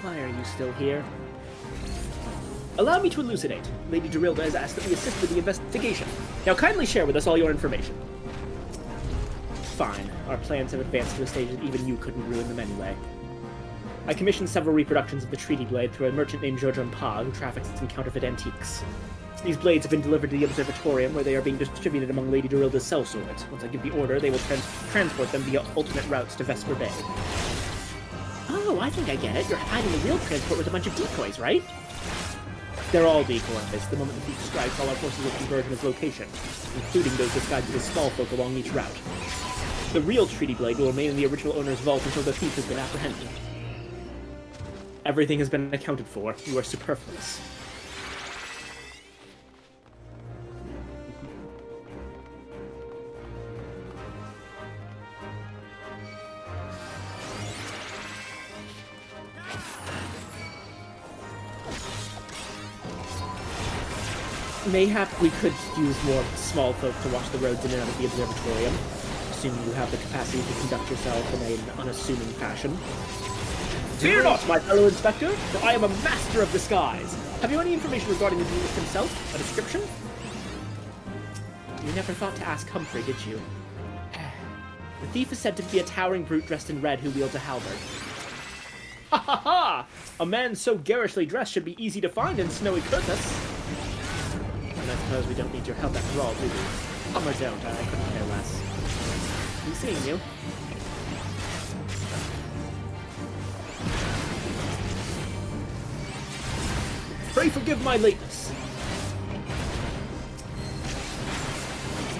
Why are you still here? Allow me to elucidate. Lady Dorilda has asked that we assist with the investigation. Now kindly share with us all your information. Fine. Our plans have advanced to a stage that even you couldn't ruin them anyway. I commissioned several reproductions of the Treaty Blade through a merchant named Jojon Pa, who traffics in counterfeit antiques. These blades have been delivered to the Observatorium, where they are being distributed among Lady Dorilda's sellswords. Once I give the order, they will transport them via alternate routes to Vesper Bay. Oh, I think I get it. You're hiding the real transport with a bunch of decoys, right? They're all decoys. The moment the thief strikes, all our forces will converge on his location, including those disguised as small folk along each route. The real Treaty Blade will remain in the original owner's vault until the thief has been apprehended. Everything has been accounted for. You are superfluous. Mayhap we could use more small folk to watch the roads in and out of the observatorium, assuming you have the capacity to conduct yourself in an unassuming fashion. Fear not, my fellow inspector, for I am a master of disguise. Have you any information regarding the duelist himself? A description? You never thought to ask Humphrey, did you? The thief is said to be a towering brute dressed in red who wields a halberd. Ha ha ha! A man so garishly dressed should be easy to find in snowy Curthus. And I suppose we don't need your help after all, do we? Come or don't, I couldn't care less. I'm seeing you. Pray forgive my lateness.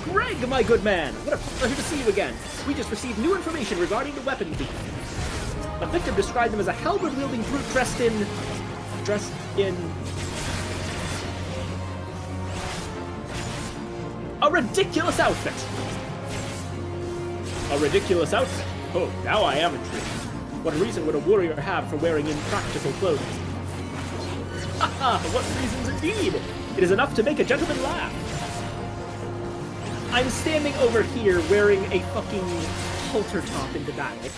Greg, my good man! What a pleasure to see you again. We just received new information regarding the weapon thief. The victim described him as a halberd-wielding brute dressed in... a ridiculous outfit! A ridiculous outfit? Oh, now I am intrigued. What reason would a warrior have for wearing impractical clothing? Haha, what reasons indeed! It is enough to make a gentleman laugh. I'm standing over here wearing a fucking halter top into battle.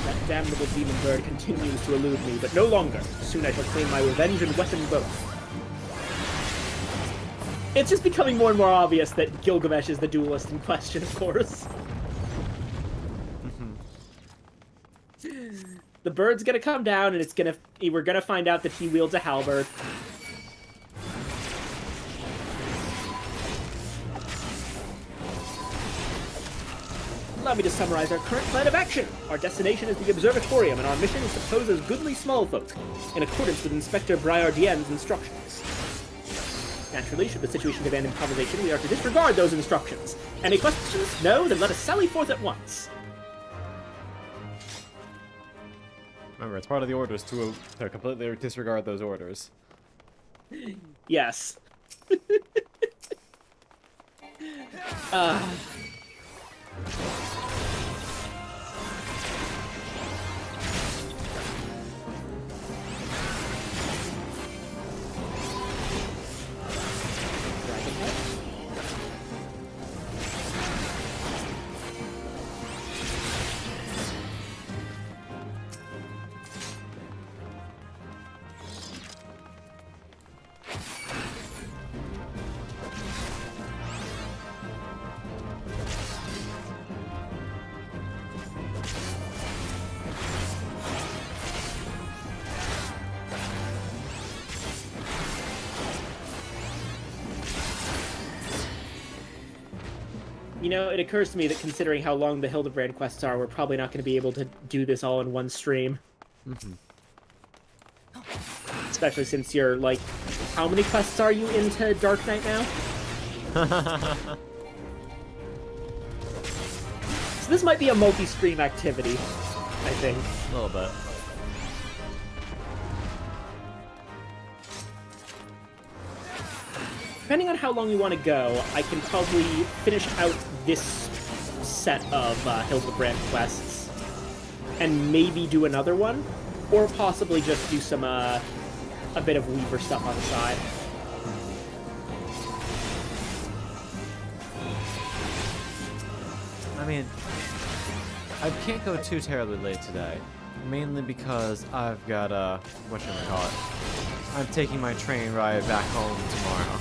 That damnable demon bird continues to elude me, but no longer. Soon I shall claim my revenge and weapon both. It's just becoming more and more obvious that Gilgamesh is the duelist in question, of course. The bird's gonna come down, and we're gonna find out that he wields a halberd. Allow me to summarize our current plan of action. Our destination is the Observatorium, and our mission is to pose as goodly small folk, in accordance with Inspector Briardien's instructions. Naturally, should the situation demand improvisation, we are to disregard those instructions. Any questions? No? Then let us sally forth at once. Remember, it's part of the orders to completely disregard those orders. Yes. You know, it occurs to me that considering how long the Hildebrand quests are, we're probably not going to be able to do this all in one stream. Especially since you're, like... How many quests are you into Dark Knight now? So this might be a multi-stream activity, I think. A little bit. Depending on how long you want to go, I can probably finish out this set of Hildebrand quests and maybe do another one, or possibly just do some a bit of Weaver stuff on the side. I mean, I can't go too terribly late today. Mainly because I've got whatchamacallit. I'm taking my train ride back home tomorrow.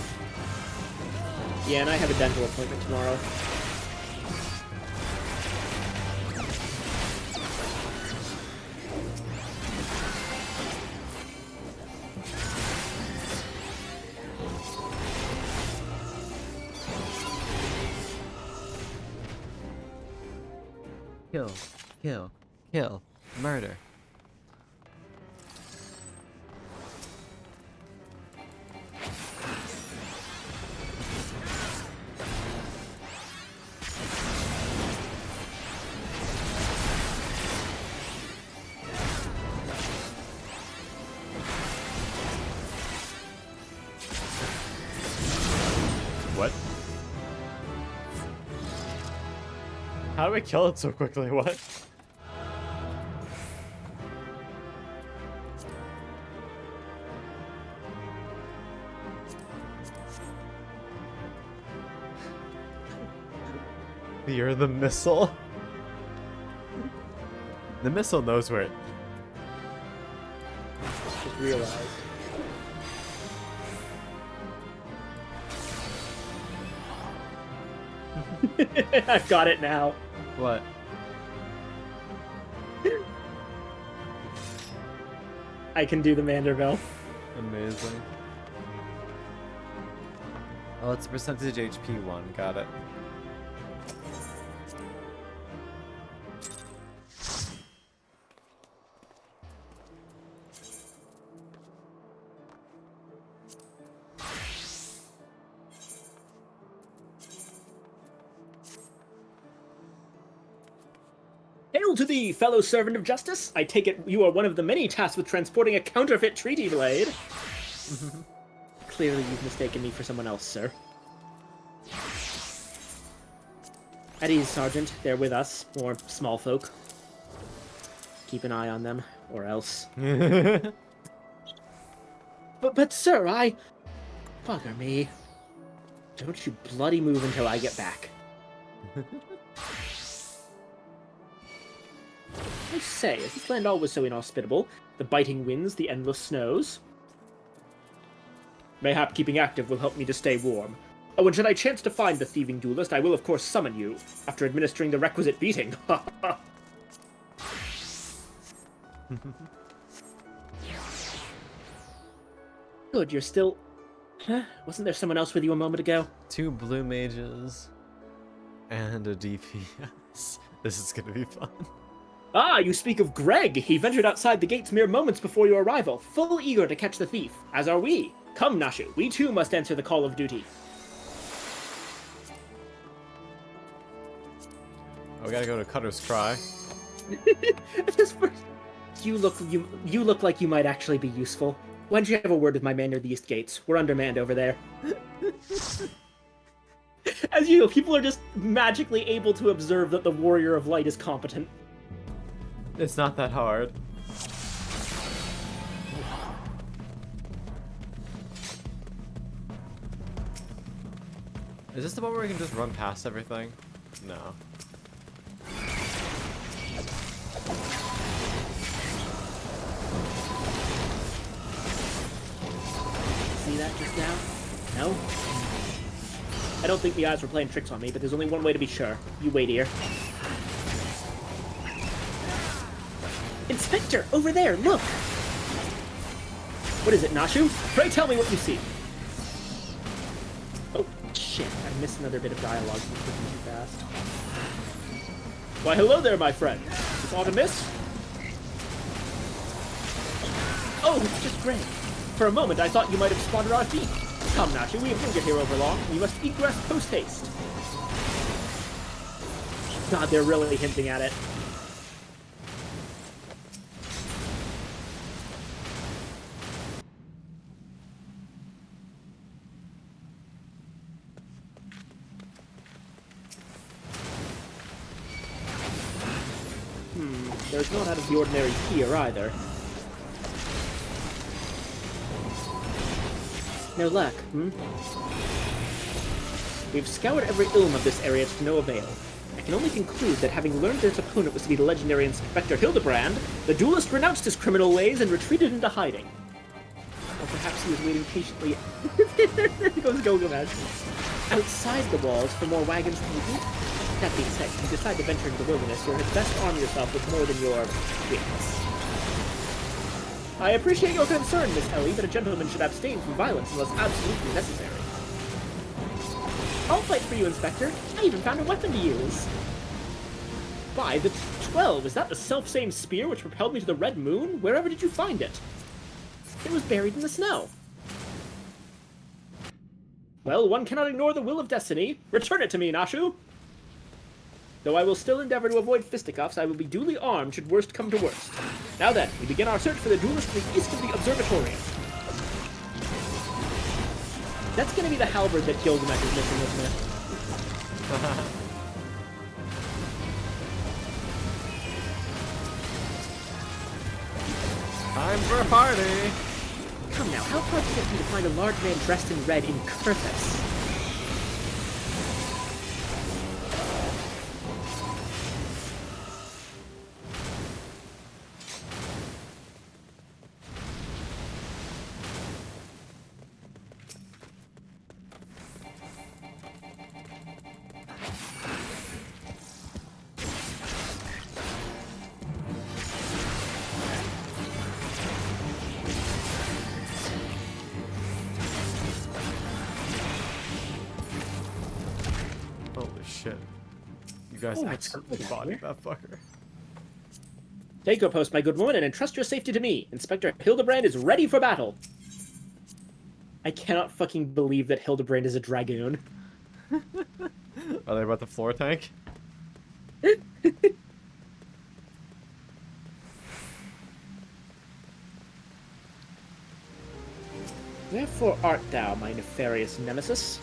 Yeah, and I have a dental appointment tomorrow. Kill, kill, kill, murder. What? How do we kill it so quickly? What? You're the missile? The missile knows where it... Just realized. I've got it now. What? I can do the Manderville. Amazing. Oh, it's a percentage HP one. Got it. Hail to thee, fellow servant of justice! I take it you are one of the many tasked with transporting a counterfeit treaty blade. Clearly you've mistaken me for someone else, sir. At ease, Sergeant. They're with us, or small folk. Keep an eye on them, or else. But sir, I... Bugger me. Don't you bloody move until I get back. I say, is this land always so inhospitable? The biting winds, the endless snows? Mayhap keeping active will help me to stay warm. Oh, and should I chance to find the thieving duelist, I will of course summon you, after administering the requisite beating. Good, you're still... Huh? Wasn't there someone else with you a moment ago? 2 blue mages and a DPS. This is gonna be fun. Ah, you speak of Greg! He ventured outside the gates mere moments before your arrival, full eager to catch the thief, as are we. Come, Nashu, we too must answer the call of duty. Oh, we gotta go to Cutter's Cry. You look like you might actually be useful. Why don't you have a word with my man near the east gates? We're undermanned over there. As you know, people are just magically able to observe that the Warrior of Light is competent. It's not that hard. Is this the one where we can just run past everything? No. See that just now? No? I don't think the eyes were playing tricks on me, but there's only one way to be sure. You wait here. Inspector! Over there, look! What is it, Nashu? Pray tell me what you see. Oh, shit. I missed another bit of dialogue. I'm clicking too fast. Why, hello there, my friend. Is aught amiss? Oh, it's just Greg. For a moment, I thought you might have spotted our thief. Come, Nashu, we have lingered here over long. We must egress post-haste. God, they're really hinting at it. There's not out of the ordinary here, either. No luck, hmm? We've scoured every ilm of this area to no avail. I can only conclude that having learned that his opponent was to be the legendary Inspector Hildebrand, the duelist renounced his criminal ways and retreated into hiding. Or perhaps he was waiting patiently. There goes Gilgamesh. Outside the walls for more wagons to eat. That being said, if you decide to venture into the wilderness, you had best arm yourself with more than your wits. I appreciate your concern, Miss Ellie, but a gentleman should abstain from violence unless absolutely necessary. I'll fight for you, Inspector. I even found a weapon to use. By the 12, is that the self-same spear which propelled me to the Red Moon? Wherever did you find it? It was buried in the snow. Well, one cannot ignore the will of destiny. Return it to me, Nashu! Though I will still endeavor to avoid fisticuffs, I will be duly armed should worst come to worst. Now then, we begin our search for the duelist to the east of the observatorium. That's gonna be the halberd that Gilgamesh is missing, isn't it? Time for a party! Come now, how hard could it be to find a large man dressed in red in Kurthus? Holy shit. You guys Oh, absolutely it's bodied here. that fucker. Take your post, my good woman, and entrust your safety to me. Inspector Hildebrand is ready for battle. I cannot fucking believe that Hildebrand is a dragoon. Are they about the floor tank? Wherefore art thou, my nefarious nemesis?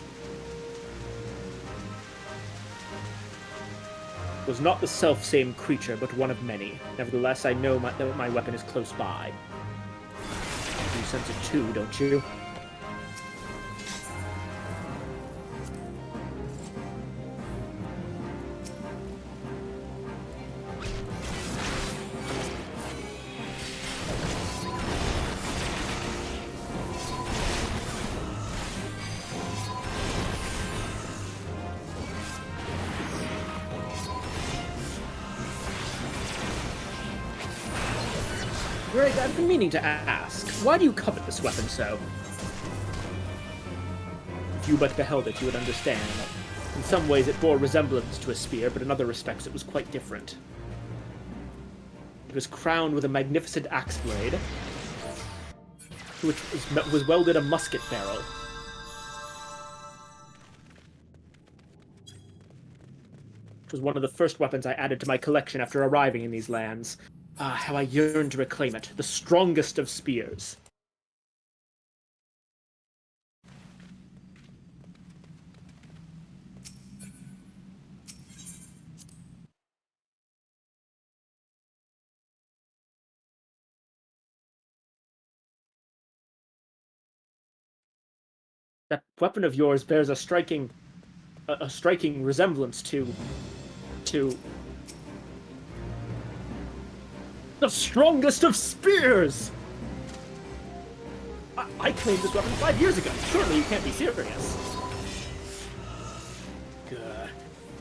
Was not the self-same creature, but one of many. Nevertheless, I know that my weapon is close by. You sense it too, don't you? Greg, I've been meaning to ask, why do you covet this weapon so? If you but beheld it, you would understand. In some ways it bore resemblance to a spear, but in other respects it was quite different. It was crowned with a magnificent axe blade, to which was welded a musket barrel. It was one of the first weapons I added to my collection after arriving in these lands. Ah, how I yearn to reclaim it, the strongest of spears. That weapon of yours bears a striking resemblance to the strongest of spears! I claimed this weapon 5 years ago. Surely you can't be serious.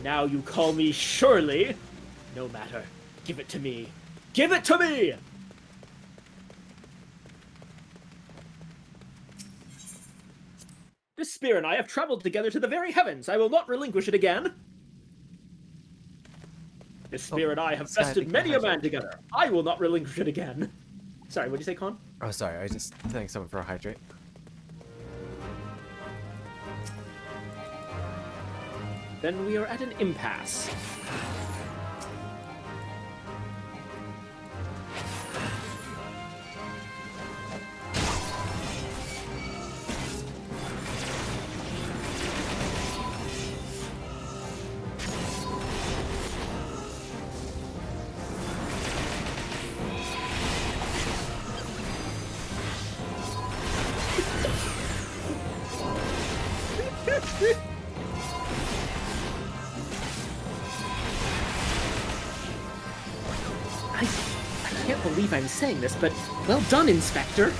Now you call me Shirley? No matter. Give it to me. Give it to me! This spear and I have traveled together to the very heavens. I will not relinquish it again. This spear and I have bested many a man together. I will not relinquish it again. Sorry, what did you say, Con? Oh, sorry. I just thank someone for a hydrate. Then we are at an impasse. I can't believe I'm saying this, but well done, Inspector.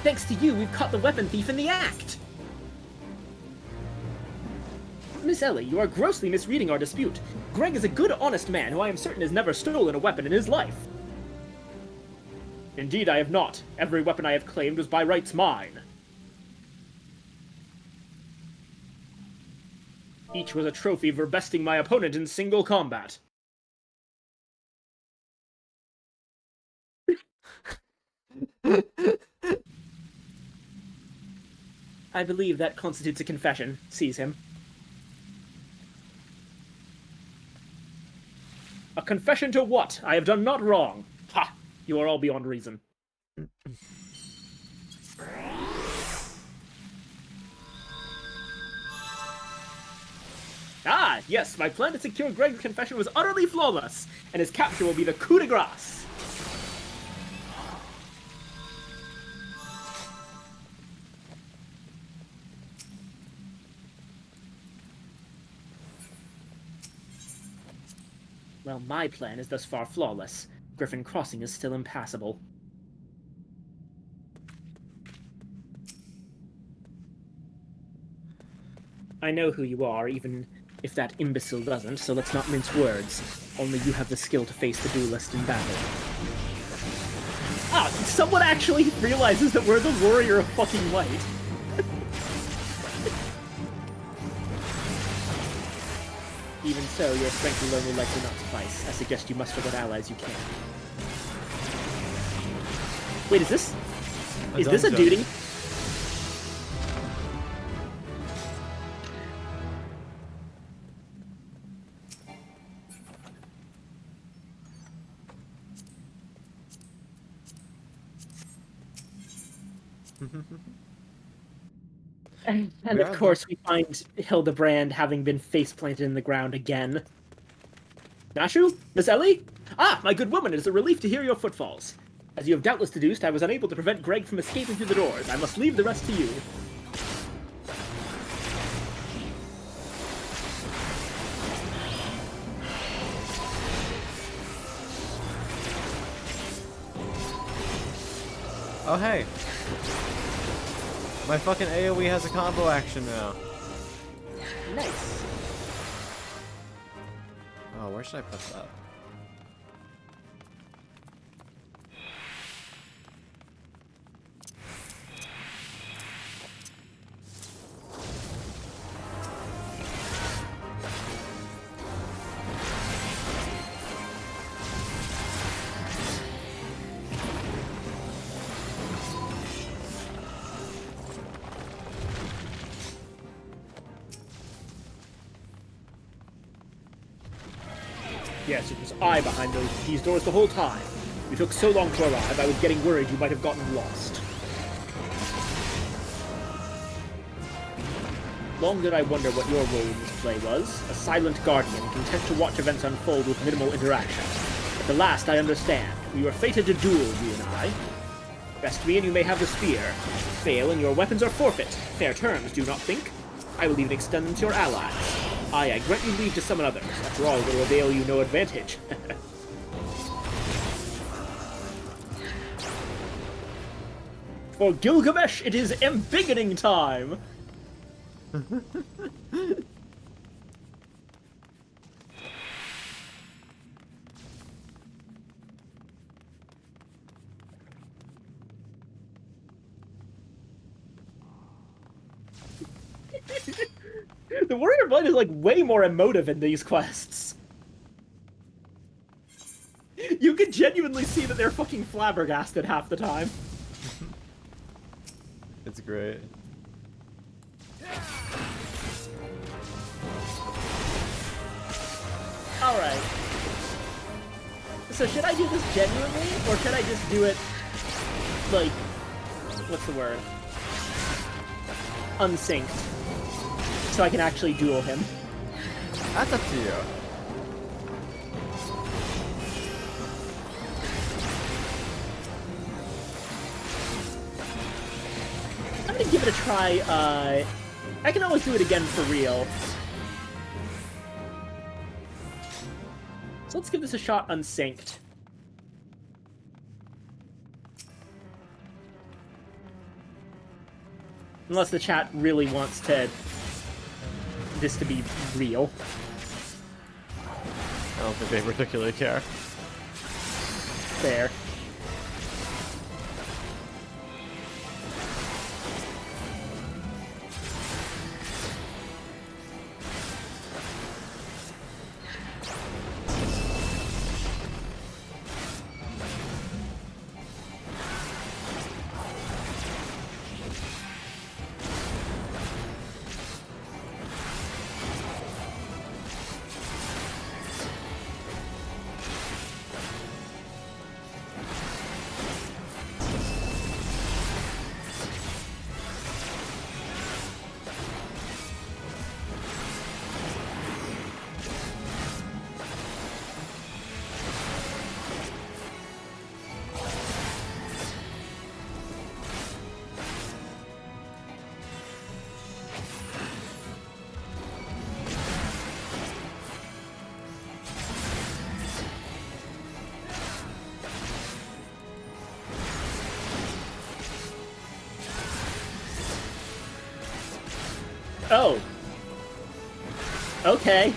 Thanks to you, we've caught the weapon thief in the act. Miss Ellie, you are grossly misreading our dispute. Greg is a good, honest man who I am certain has never stolen a weapon in his life. Indeed, I have not. Every weapon I have claimed was by rights mine. Each was a trophy for besting my opponent in single combat. I believe that constitutes a confession. Seize him. A confession to what? I have done not wrong. Ha! You are all beyond reason. Ah, yes, my plan to secure Greg's confession was utterly flawless, and his capture will be the coup de grace. Well, my plan is thus far flawless. Griffin Crossing is still impassable. I know who you are, even if that imbecile doesn't, so let's not mince words. Only you have the skill to face the duelist in battle. Ah, someone actually realizes that we're the warrior of fucking light. Even so, your strength alone will likely not suffice. I suggest you muster what allies you can. Wait, is this a duty? And of course, we find Hildebrand having been face-planted in the ground again. Nashu? Miss Ellie? Ah, my good woman, it is a relief to hear your footfalls. As you have doubtless deduced, I was unable to prevent Greg from escaping through the doors. I must leave the rest to you. Oh, hey. My fucking AoE has a combo action now. Nice. Oh, where should I put that? Yes, it was I behind these doors the whole time. You took so long to arrive, I was getting worried you might have gotten lost. Long did I wonder what your role in this play was. A silent guardian, content to watch events unfold with minimal interaction. At the last, I understand. We were fated to duel, you and I. Best me and you may have the spear. Fail and your weapons are forfeit. Fair terms, do you not think? I will even extend them to your allies. Aye, I grant you leave to summon others. After all, it will avail you no advantage. For Gilgamesh, it is embiggening time! The Warrior Blood is, like, way more emotive in these quests. You can genuinely see that they're fucking flabbergasted half the time. It's great. Alright. So should I do this genuinely, or should I just do it, like, what's the word? Unsynced. So I can actually duel him. That's up to you. I'm gonna give it a try. I can always do it again for real. So let's give this a shot unsynced. Unless the chat really wants this to be real. I don't think they particularly care. Fair. Oh. Okay.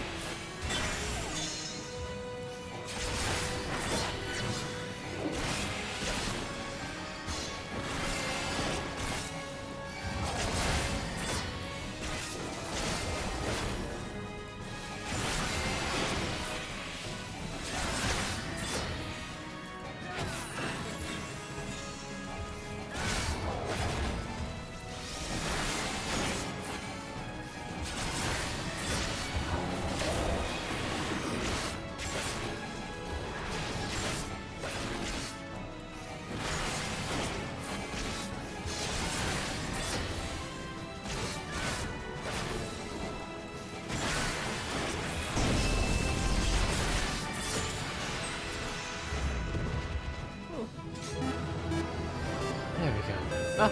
There we go. Ah!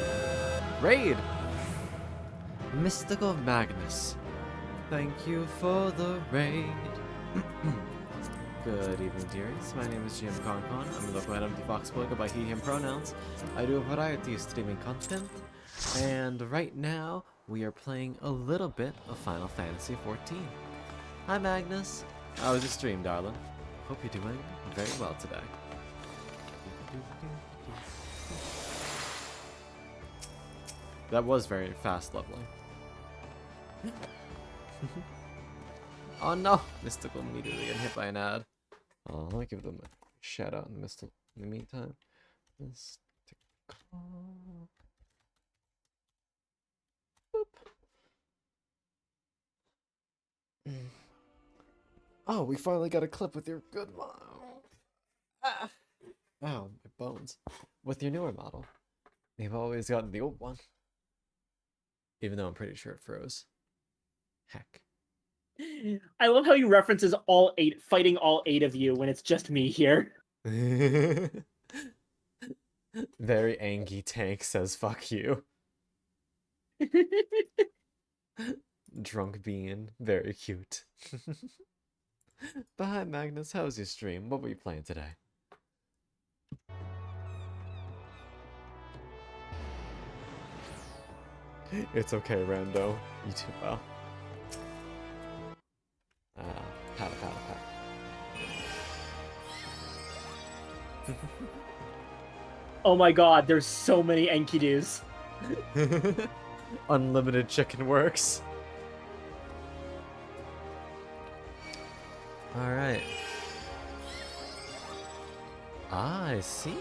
Raid! Mystical Magnus. Thank you for the raid. Good evening, dearies. My name is GM Concon. I'm the local head of the Fox Blog by he, him pronouns. I do a variety of streaming content, and right now we are playing a little bit of Final Fantasy XIV. Hi, Magnus. How was your stream, darling? Hope you're doing very well today. That was very fast leveling. Oh no! Mystical immediately getting hit by an ad. Oh, I'll give them a shout out in the meantime. Mystical. Boop. Oh, we finally got a clip with your good model. Ah. Ow, my bones. With your newer model. They've always gotten the old one. Even though I'm pretty sure it froze. Heck. I love how he references fighting all 8 of you when it's just me here. Very angry tank says fuck you. Drunk bean, very cute. But hi Magnus, how was your stream? What were you playing today? It's okay, Rando. You too well. Pat. Oh my god, there's so many Enkidus. Unlimited chicken works. Alright. Ah, I see.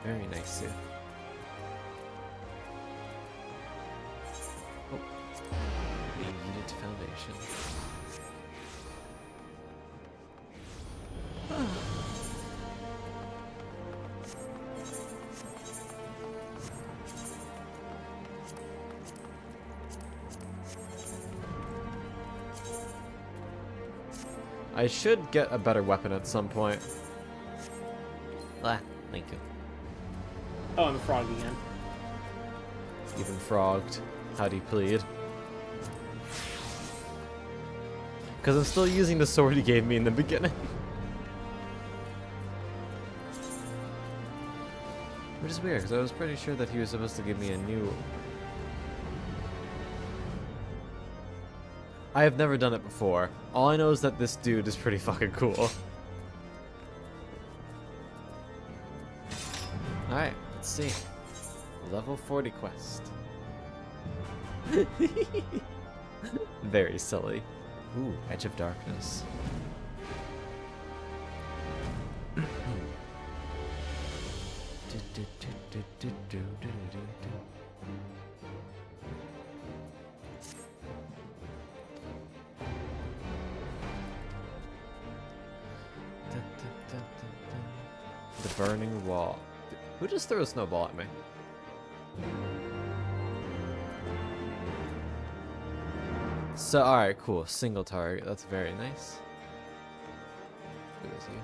Very nice here. Oh. We needed foundation. I should get a better weapon at some point. Ah, thank you. Oh, I'm a frog again. Even frogged. How do you plead? Because I'm still using the sword he gave me in the beginning. Which is weird, because I was pretty sure that he was supposed to give me a new... I have never done it before. All I know is that this dude is pretty fucking cool. Alright, let's see. Level 40 quest. Very silly. Ooh, Edge of Darkness. The burning wall. Who just threw a snowball at me? So, alright, cool. Single target. That's very nice. Who is he?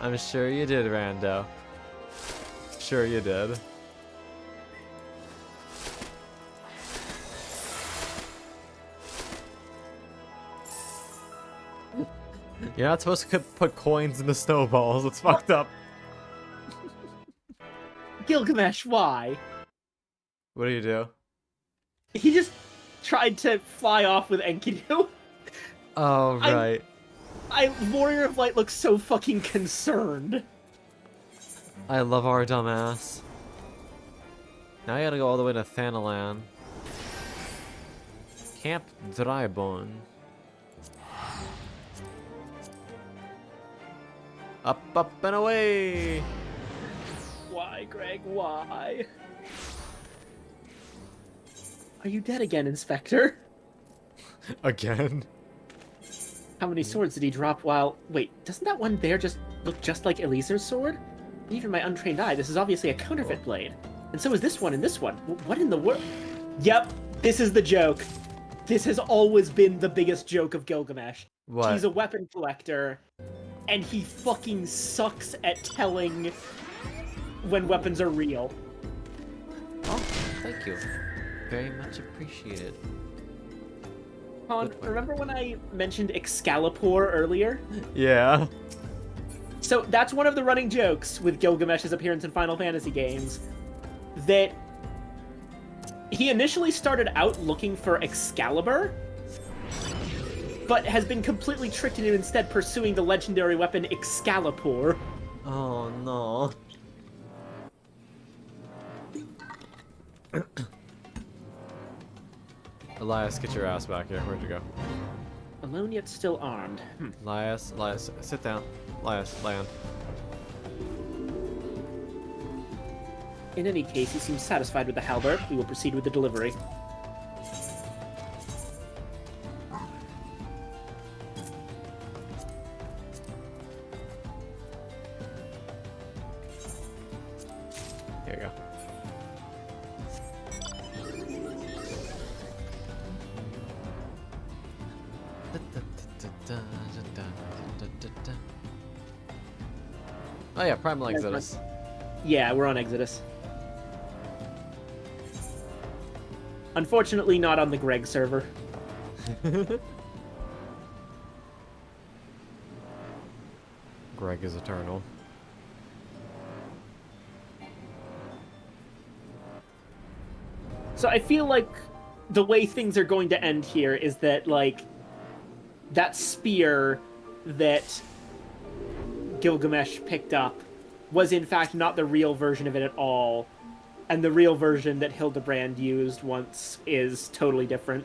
I'm sure you did, Rando. Sure you did. You're not supposed to put coins in the snowballs. It's fucked up. Gilgamesh, why? What do you do? He just tried to fly off with Enkidu. Oh, right. Warrior of Light looks so fucking concerned. I love our dumbass. Now I gotta go all the way to Thanalan. Camp Drybone. Up, up, and away! Why, Greg, why? Are you dead again, Inspector? Again? How many swords did he drop while... Wait, doesn't that one there just look just like Elisa's sword? Even my untrained eye, this is obviously a counterfeit blade. And so is this one and this one. What in the world? Yep, this is the joke. This has always been the biggest joke of Gilgamesh. What? He's a weapon collector, and he fucking sucks at telling when weapons are real. Oh, thank you. Very much appreciated. Colin, remember when I mentioned Excalibur earlier? Yeah. So that's one of the running jokes with Gilgamesh's appearance in Final Fantasy games, that he initially started out looking for Excalibur, but has been completely tricked into instead pursuing the legendary weapon Excalibur. Oh no. Elias, get your ass back here. Where'd you go? Alone yet still armed. Elias, sit down. Elias, land. In any case, he seems satisfied with the halberd. We will proceed with the delivery. Here you go. Oh yeah, Primal Exodus. Yeah, we're on Exodus. Unfortunately, not on the Greg server. Greg is eternal. So I feel like the way things are going to end here is that, like, that spear that Gilgamesh picked up was in fact not the real version of it at all, and the real version that Hildebrand used once is totally different.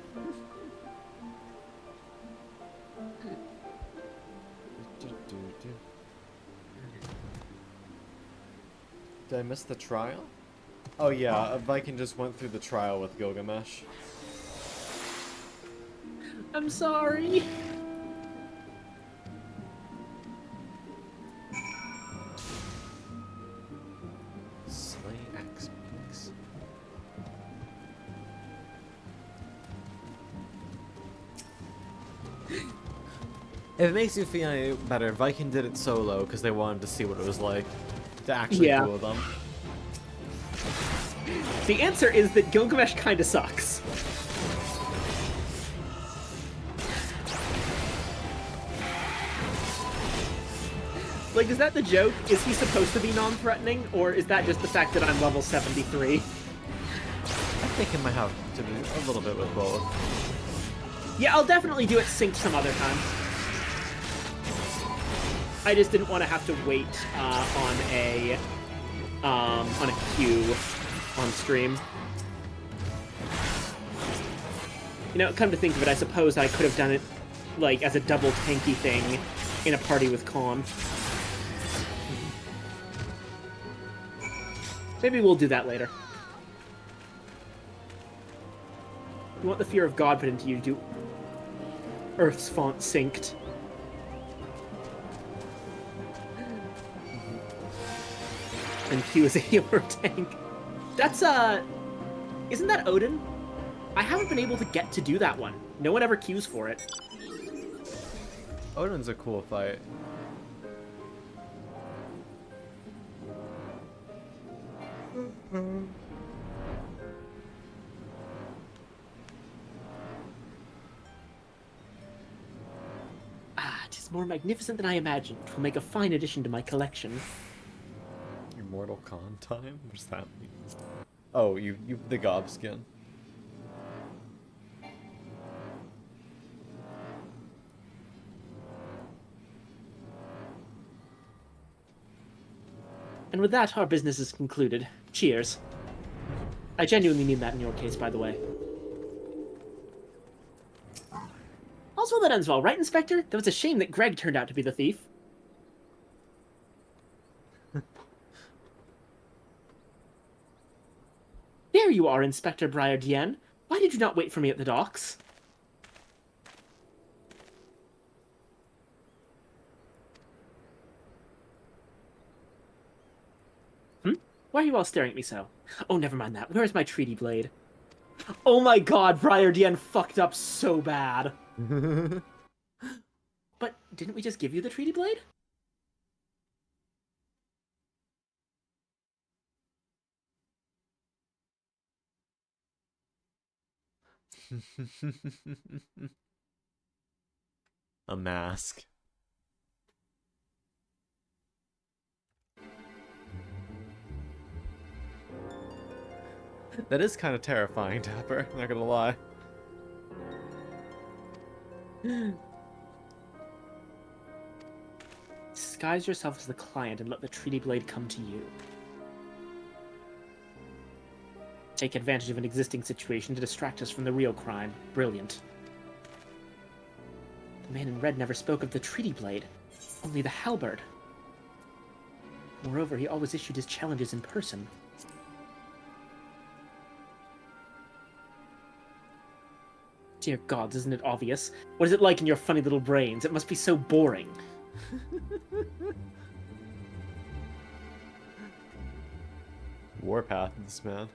Did I miss the trial? Oh yeah, Viken just went through the trial with Gilgamesh. I'm sorry. Slay Axe Peaks. If it makes you feel any better, Viken did it solo because they wanted to see what it was like to actually Yeah. duel them. The answer is that Gilgamesh kinda sucks. Like, is that the joke? Is he supposed to be non-threatening, or is that just the fact that I'm level 73? I think it might have to do a little bit with both. Yeah, I'll definitely do it synced some other time. I just didn't want to have to wait on a queue on stream. You know, come to think of it, I suppose I could have done it like as a double tanky thing in a party with Con. Maybe we'll do that later. You want the fear of God put into you, do Earth's font synced. And Q is a healer tank. That's, isn't that Odin? I haven't been able to get to do that one. No one ever queues for it. Odin's a cool fight. Ah, it is more magnificent than I imagined. It will make a fine addition to my collection. Immortal Con time? What does that mean? Oh, you the gob skin. And with that, our business is concluded. Cheers. I genuinely mean that in your case, by the way. All's well that ends well, right, Inspector? That was a shame that Greg turned out to be the thief. There you are, Inspector Briar-Dien. Why did you not wait for me at the docks? Why are you all staring at me so? Oh, never mind that. Where is my treaty blade? Oh my god, Briar-Dien fucked up so bad. But didn't we just give you the treaty blade? A mask. That is kind of terrifying, Dapper, not gonna lie. Disguise yourself as the client and let the treaty blade come to you. Take advantage of an existing situation to distract us from the real crime. Brilliant. The man in red never spoke of the treaty blade, only the halberd. Moreover, he always issued his challenges in person. Dear gods, isn't it obvious? What is it like in your funny little brains? It must be so boring. Warpath, this man.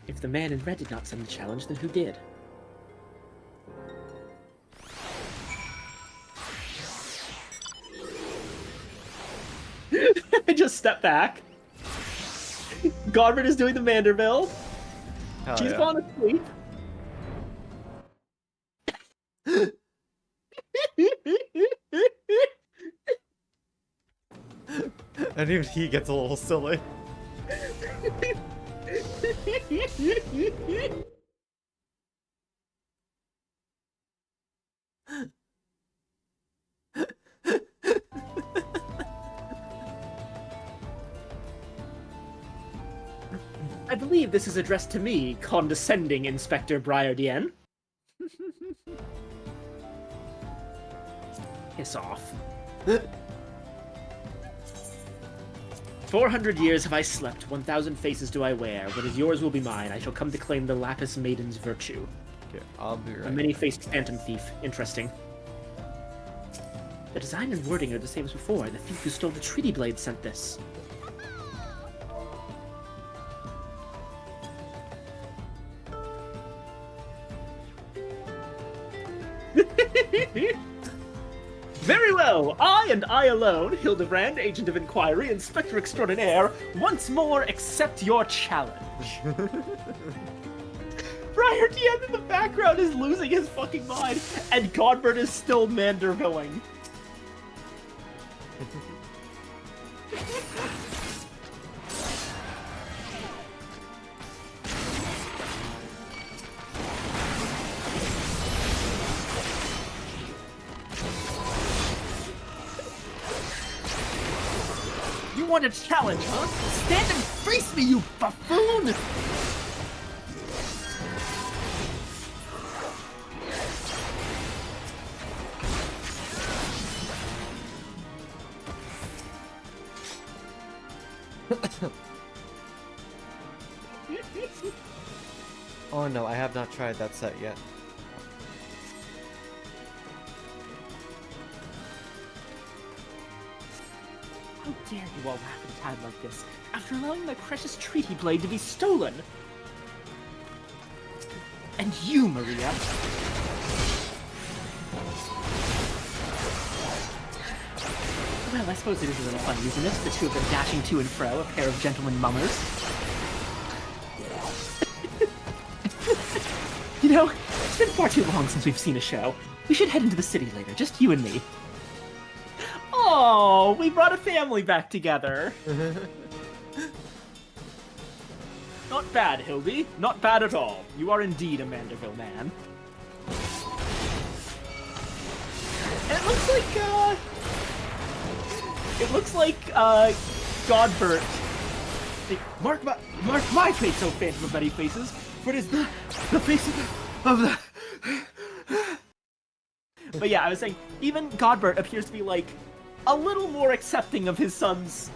If the man in red did not send the challenge, then who did? I just stepped back. Godward is doing the Manderville. Hell She's yeah. gone asleep. And even he gets a little silly. I believe this is addressed to me, condescending Inspector Briar-Dien. Piss off. 400 years have I slept, 1,000 faces do I wear. What is yours will be mine. I shall come to claim the Lapis Maiden's virtue. Okay, I'll be right. A many-faced phantom thief. Interesting. The design and wording are the same as before. The thief who stole the treaty blade sent this. Very well. I and I alone, Hildebrand, Agent of Inquiry, Inspector Extraordinaire, once more accept your challenge. Friar Tien in the background is losing his fucking mind, and Godbert is still Mandervilling. You want a challenge, huh? Stand and face me, you buffoon! Oh no, I have not tried that set yet. How dare you all laugh at a time like this, after allowing my precious treaty blade to be stolen? And you, Maria. Well, I suppose it is a little fun, isn't it? The two of them dashing to and fro, a pair of gentlemen mummers. You know, it's been far too long since we've seen a show. We should head into the city later, just you and me. Oh, we brought a family back together. Not bad, Hildy. Not bad at all. You are indeed a Manderville man. And it looks like Godbert. Mark my face, O Phantom of Many Faces, for it is the face of the. But yeah, I was saying, even Godbert appears to be like a little more accepting of his son's,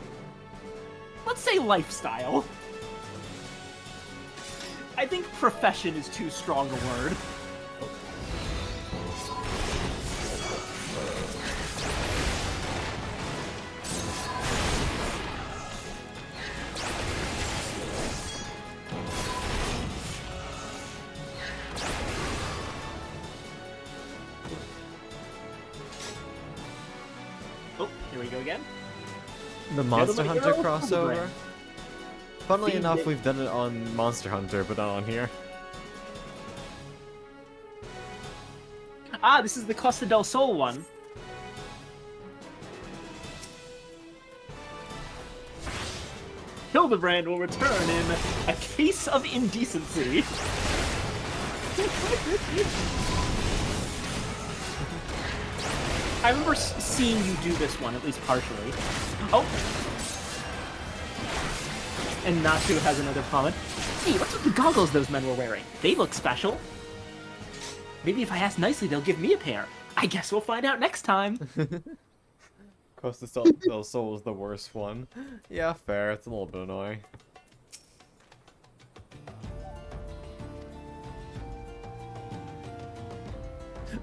let's say, lifestyle. I think profession is too strong a word. Oh, here we go again. The Monster Gentlemen, Hunter you're all crossover? Hildebrand. Funnily See, enough, it- we've done it on Monster Hunter, but not on here. Ah, this is the Costa del Sol one. Hildebrand will return in a case of indecency. I remember seeing you do this one, at least partially. Oh! And Nacho has another comment. Hey, what's with the goggles those men were wearing? They look special. Maybe if I ask nicely, they'll give me a pair. I guess we'll find out next time. Costa del Sol is the worst one. Yeah, fair. It's a little bit annoying.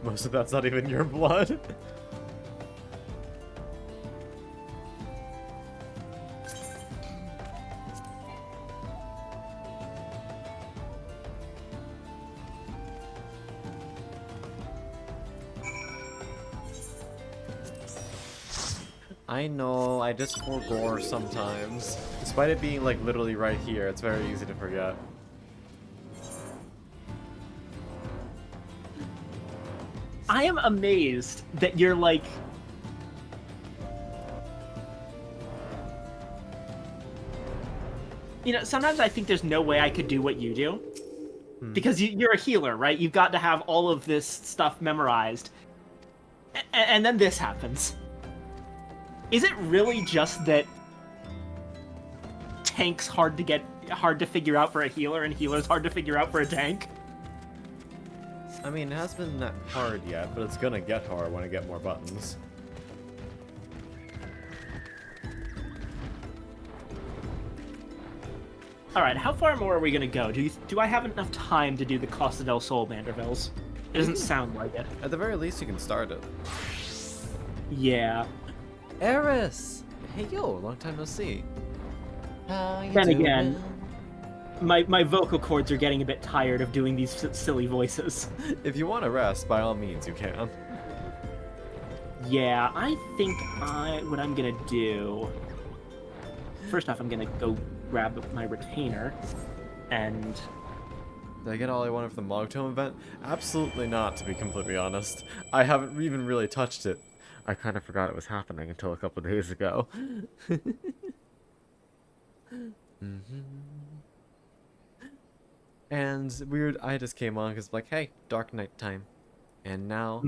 Most of that's not even your blood. I know, I just forgore sometimes. Despite it being like literally right here, it's very easy to forget. I am amazed that you're like... You know, sometimes I think there's no way I could do what you do. Because you're a healer, right? You've got to have all of this stuff memorized. And then this happens. Is it really just that tank's hard to figure out for a healer, and healer's hard to figure out for a tank? I mean, it hasn't been that hard yet, but it's gonna get hard when I get more buttons. Alright, how far more are we gonna go? Do I have enough time to do the Costa del Sol Mandervilles? It doesn't sound like it. At the very least, you can start it. Yeah. Eris! Hey yo, long time no see. How you Then doing? again, my vocal cords are getting a bit tired of doing these silly voices. If you want to rest, by all means, you can. Yeah, I think what I'm gonna do. First off, I'm gonna go grab my retainer, and Did I get all I wanted for the Mogtome event? Absolutely not, to be completely honest. I haven't even really touched it. I kind of forgot it was happening until a couple days ago. And weird, I just came on because like, hey, Dark Knight time. And now,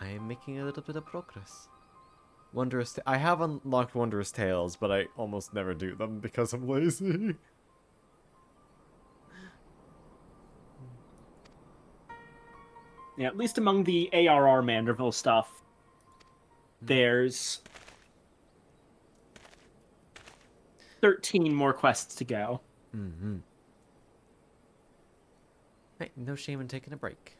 I am making a little bit of progress. I have unlocked Wondrous Tales, but I almost never do them because I'm lazy. yeah, at least among the ARR Manderville stuff, there's 13 more quests to go. Mm-hmm. Hey, no shame in taking a break.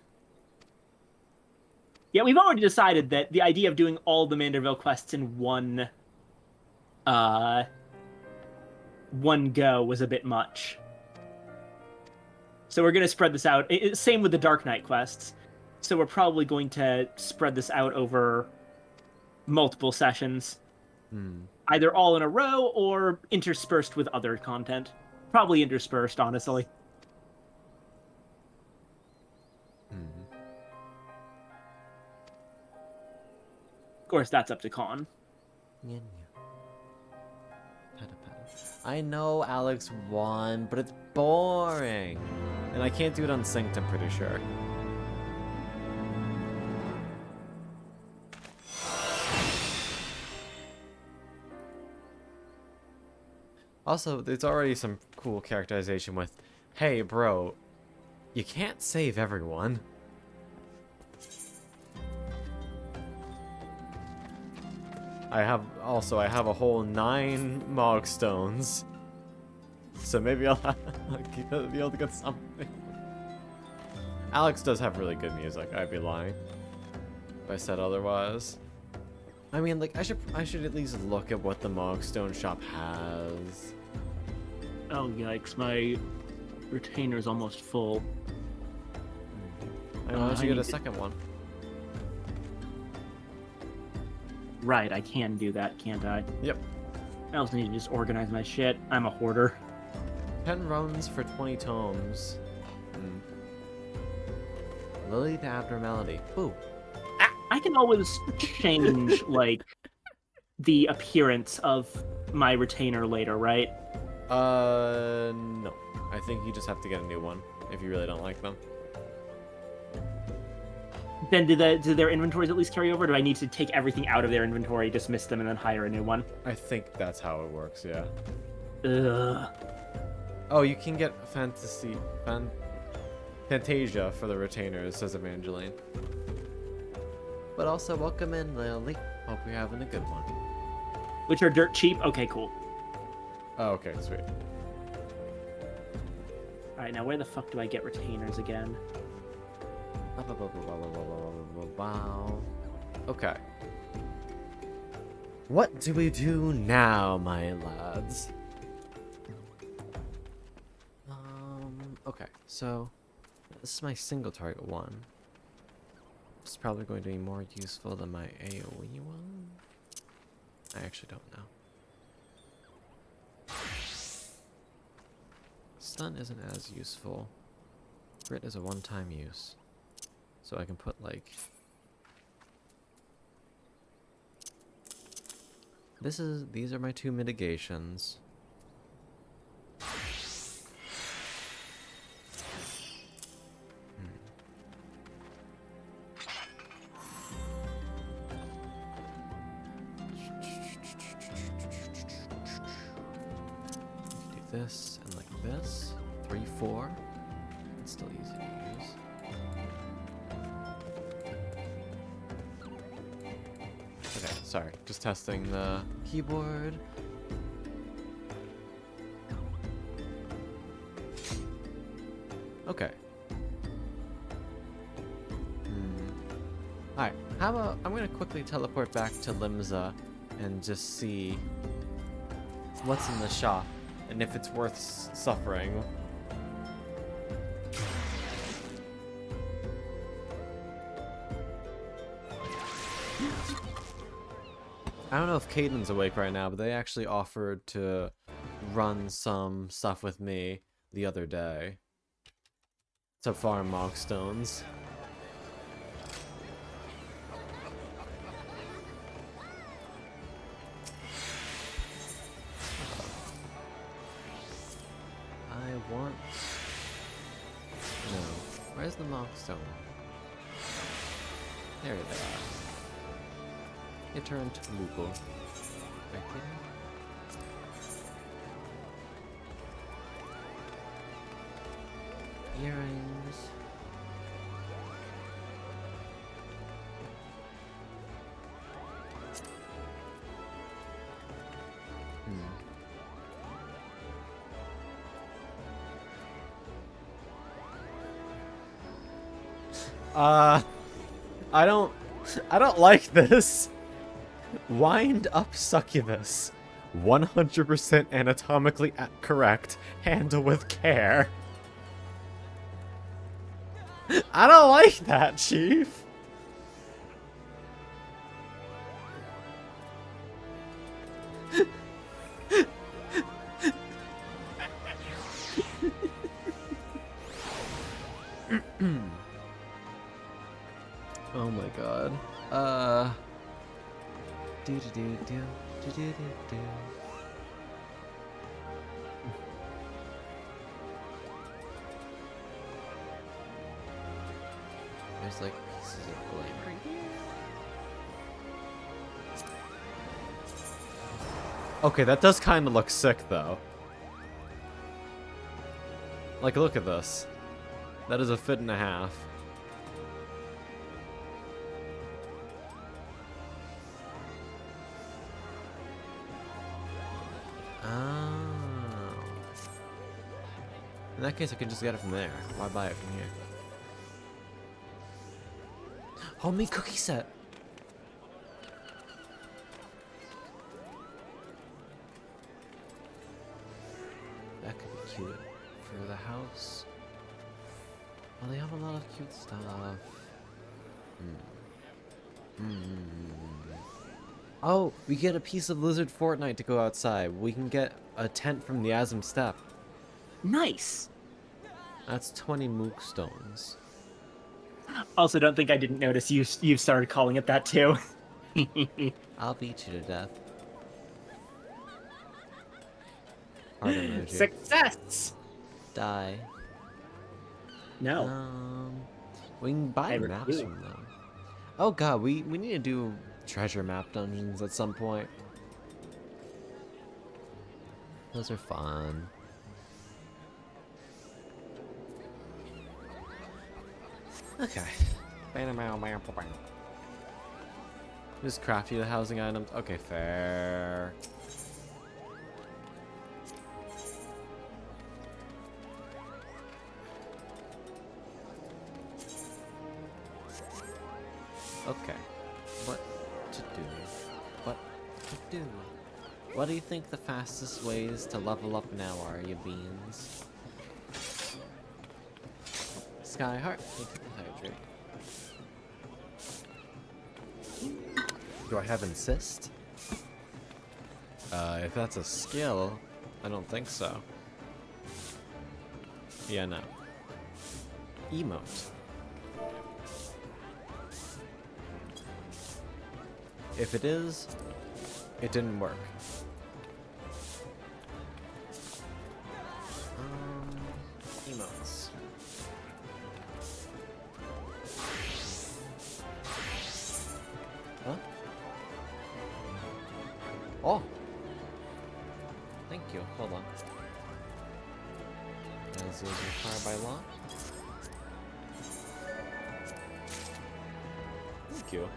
Yeah, we've already decided that the idea of doing all the Manderville quests in one go was a bit much. So we're going to spread this out. Same with the Dark Knight quests. So we're probably going to spread this out over multiple sessions. Either all in a row or interspersed with other content. Probably interspersed, honestly. Of course, that's up to Con. I know Alex won, but it's boring. And I can't do it unsynced, I'm pretty sure. Also, there's already some cool characterization with, hey bro, you can't save everyone. I have a whole 9 Mogstones. So maybe I'll be able to get something. Alex does have really good music, I'd be lying if I said otherwise. I mean, like, I should at least look at what the Mogstone shop has. Oh, yikes, my retainer's almost full. I want you get a second one. Right, I can do that, can't I? Yep. I also need to just organize my shit. I'm a hoarder. 10 runs for 20 tomes. Lily the Abnormality. Ooh. I can always change, like, the appearance of my retainer later, right? No. I think you just have to get a new one if you really don't like them. Then do their inventories at least carry over? Do I need to take everything out of their inventory, dismiss them, and then hire a new one? I think that's how it works, yeah. Ugh. Oh, you can get Fantasia for the retainers, says Evangeline. But also, welcome in, Lily. Hope you're having a good one. Which are dirt cheap? Okay, cool. Oh, okay, sweet. Alright, now where the fuck do I get retainers again? Wow. Okay. What do we do now, my lads? Okay, so this is my single target one. It's probably going to be more useful than my AoE one. I actually don't know. Stun isn't as useful. Grit is a one-time use. So I can put like... These are my 2 mitigations. Do this and like this. 3, 4. It's still easy to use. Okay, sorry. Just testing the keyboard. Okay. Alright, how about I'm gonna quickly teleport back to Limsa and just see what's in the shop and if it's worth suffering. I don't know if Caden's awake right now, but they actually offered to run some stuff with me the other day. To farm Mogstones. I want... No. Where's the Mogstone? There they are. They turn to Lugal. Right here. Earrings. I don't like this. Wind up succubus. 100% anatomically correct. Handle with care. I don't like that, Chief. Oh my god. Do do do do do do do. There's like pieces of blame right here. Okay, that does kind of look sick though. Like, look at this. That is a 1.5 feet. In that case, I can just get it from there. Why buy it from here? Homemade cookie set! That could be cute. For the house. Well, they have a lot of cute stuff. Oh, we get a piece of Lizard Fortnite to go outside. We can get a tent from the Asm Steppe. Nice. That's 20 mook stones. Also, don't think I didn't notice you've started calling it that too. I'll beat you to death. Heart emoji. Success. Die. No. We can buy I maps refuse. from them. Oh god, we need to do treasure map dungeons at some point. Those are fun. Okay. Just craft you the housing items. Okay, fair. Okay. What to do? What to do? What do you think the fastest ways to level up now are, you beans? Skyheart, thank you for hydrate. Do I have insist? If that's a skill, I don't think so. Yeah, no. Emote. If it is, it didn't work. Emotes. Huh? Oh! Thank you. Hold on. As is required by law. Thank you.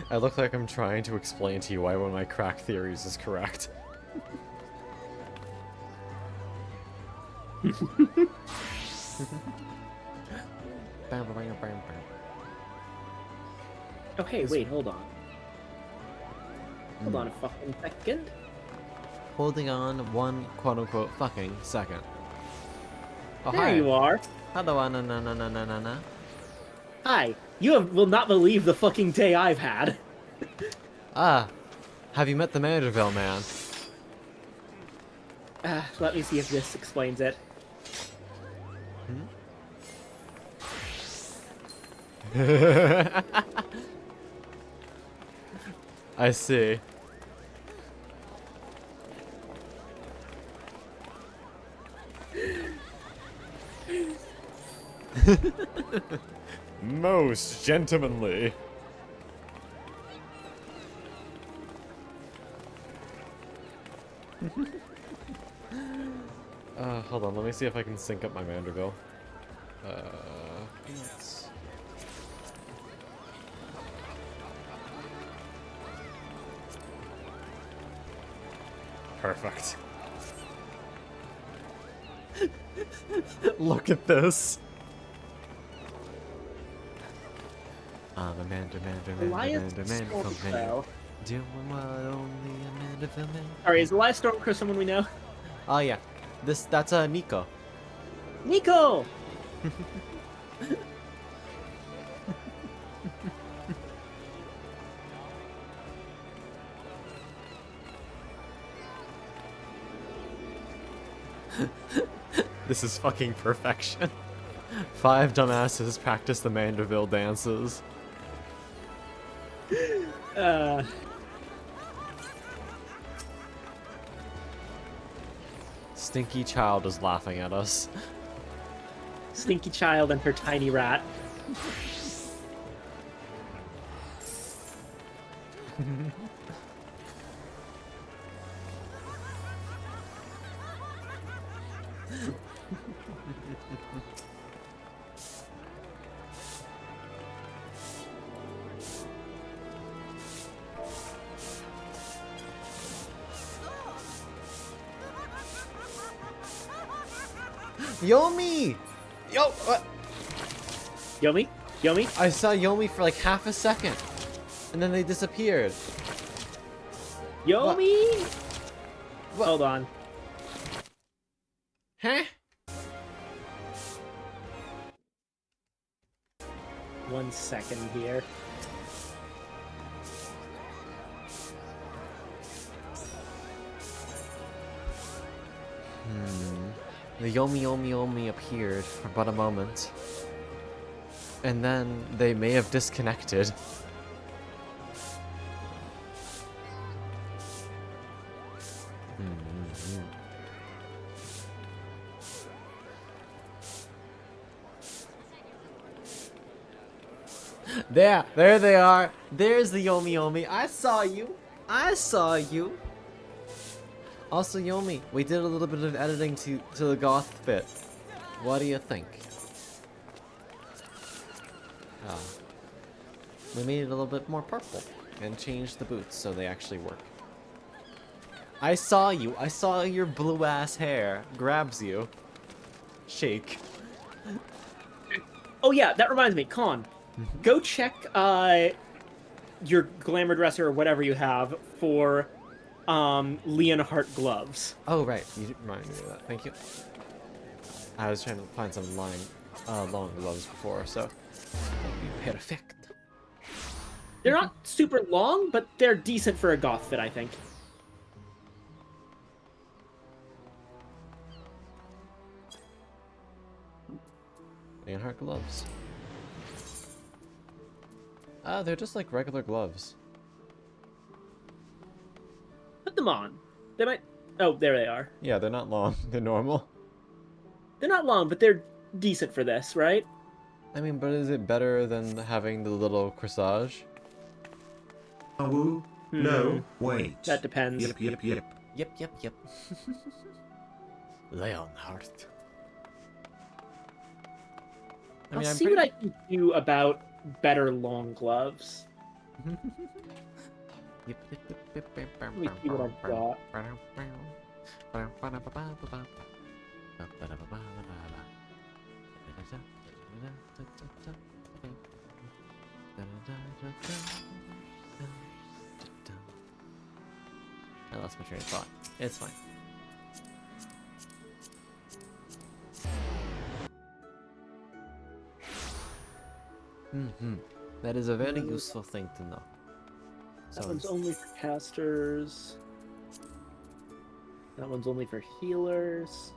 I look like I'm trying to explain to you why one of my crack theories is correct. Oh, hey, wait, hold on. Hold on a fucking second. Holding on one quote-unquote fucking second. Oh, There hi. you are. Hello, Anna. Hi. Will not believe the fucking day I've had. Ah, have you met the Manderville man? Let me see if this explains it. I see. Most gentlemanly. Hold on, let me see if I can sync up my Manderville. Let's... Perfect. Look at this. I'm a Mander companion. Doing what only a Manderville man. Sorry, is Elias Stormcrow someone we know? Oh yeah, that's Nico. Nico! This is fucking perfection. 5 dumbasses practice the Manderville dances. Stinky Child is laughing at us. Stinky Child and her tiny rat. Yomi! Yo! What? Yomi? Yomi? I saw Yomi for like half a second. And then they disappeared. Yomi! What? Hold on. Huh? 1 second here. The Yomi appeared for but a moment. And then they may have disconnected. There they are. There's the Yomi. I saw you. Also, Yomi, we did a little bit of editing to the goth bit. What do you think? We made it a little bit more purple and changed the boots so they actually work. I saw you. I saw your blue ass hair. Grabs you. Shake. Oh yeah, that reminds me, Con. Go check your glamour dresser or whatever you have for Leonhardt gloves. Oh right, you reminded me of that. Thank you. I was trying to find some long gloves before, so that'd be perfect. They're not super long, but they're decent for a goth fit, I think. Leonhardt gloves. They're just like regular gloves. Put them on. They might... Oh, there they are. Yeah, they're not long. They're normal. They're not long, but they're decent for this, right? I mean, but is it better than having the little corsage? Oh, no, wait. That depends. Yep. Yep. Leonhardt. I'll see what I can do about better long gloves. Yep. Let me see what I've got. I lost my train of thought. It's fine. That is a very useful thing to know. That So one's it's- only for casters. That one's only for healers.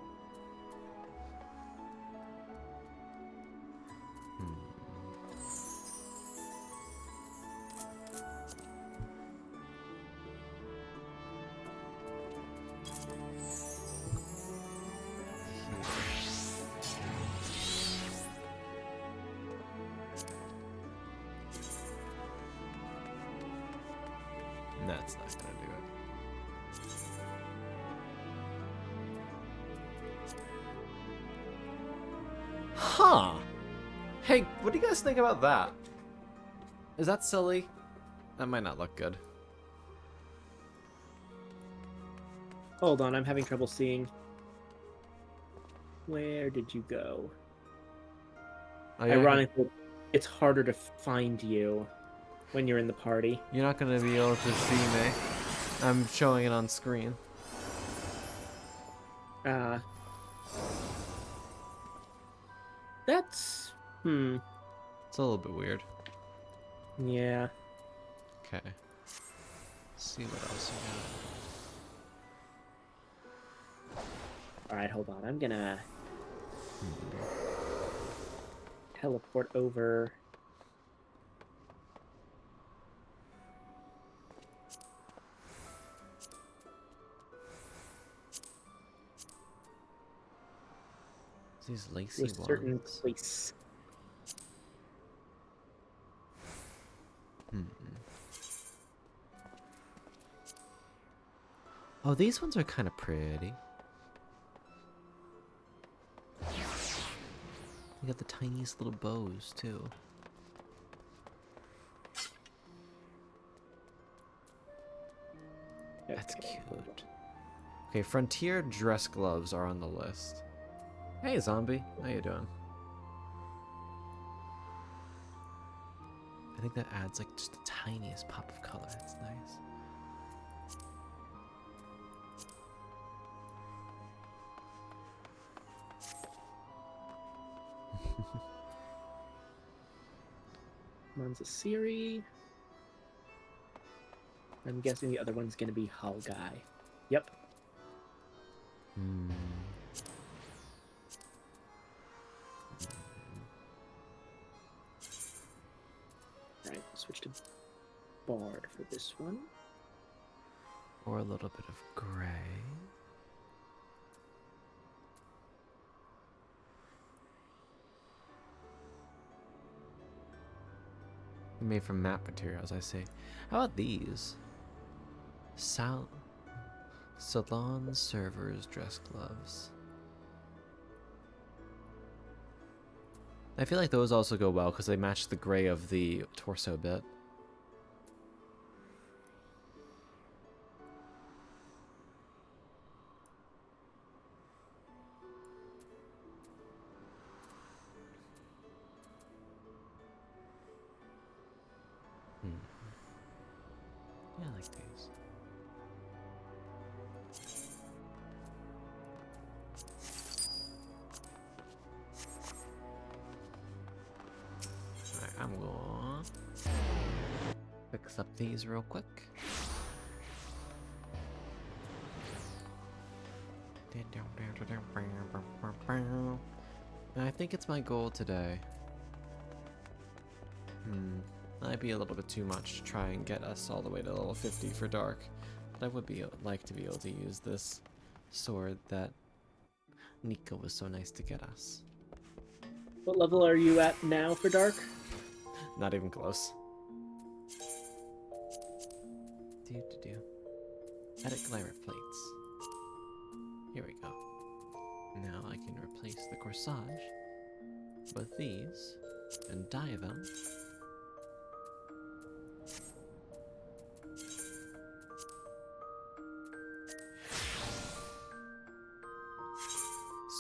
That's not gonna do it. Huh. Hey, what do you guys think about that? Is that silly? That might not look good. Hold on, I'm having trouble seeing. Where did you go? Oh, yeah, Ironically, it's harder to find you when you're in the party. you're not gonna be able to see me. I'm showing it on screen. That's... It's a little bit weird. Yeah. Okay. See what else we Alright, hold on. I'm gonna... teleport over... got. These to lacy a certain ones. place. Oh, these ones are kind of pretty. You got the tiniest little bows too. That's Okay. cute. Okay, frontier dress gloves are on the list. Hey, zombie, how you doing? I think that adds like just the tiniest pop of color. That's nice. One's a Siri. I'm guessing the other one's gonna be Hull Guy. Yep. Alright, switch to Bard for this one. Or a little bit of gray. Made from matte materials, I see. How about these? Salon servers dress gloves. I feel like those also go well because they match the gray of the torso bit. Yeah, I like these. Alright, I'm gonna fix up these real quick. And I think it's my goal today. Might be a little bit too much to try and get us all the way to level 50 for Dark. But I would like to be able to use this sword that Nico was so nice to get us. What level are you at now for Dark? Not even close. Edit glamour plates. Here we go. Now I can replace the corsage with these and dye them.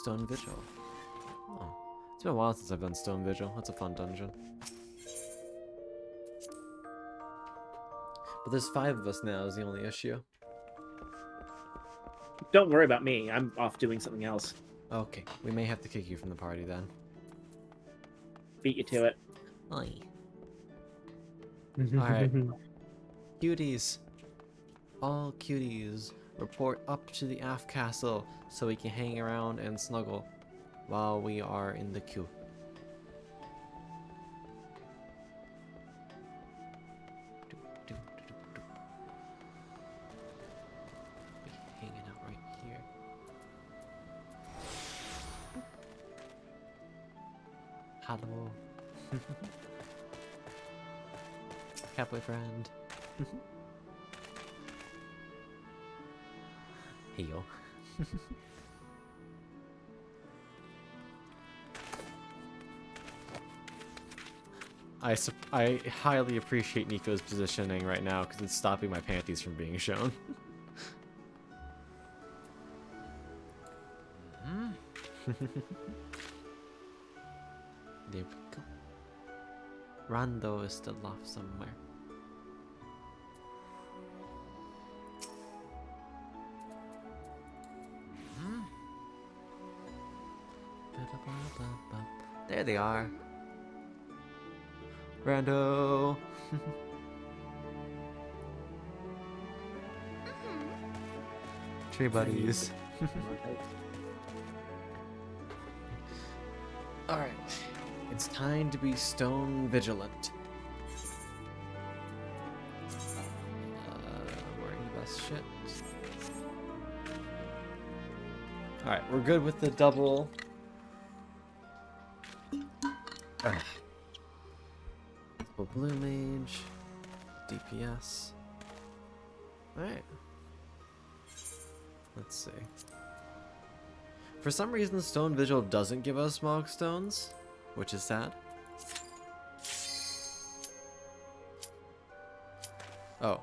Stone Vigil. Oh, it's been a while since I've done Stone Vigil. That's a fun dungeon. But there's 5 of us now is the only issue. Don't worry about me. I'm off doing something else. Okay, we may have to kick you from the party then. Beat you to it. Oi. Alright. Cuties. All cuties, report up to the aft castle so we can hang around and snuggle while we are in the queue. Hanging out right here. Hello. Cat boyfriend. Hey yo. I highly appreciate Nico's positioning right now because it's stopping my panties from being shown. There we go. Rando is still off somewhere. There they are. Rando. Tree buddies. Alright. It's time to be stone vigilant. Wearing the best shit. Alright, we're good with the double. Blue mage, DPS. Alright. Let's see. For some reason, Stone Vigil doesn't give us smog stones, which is sad. Oh.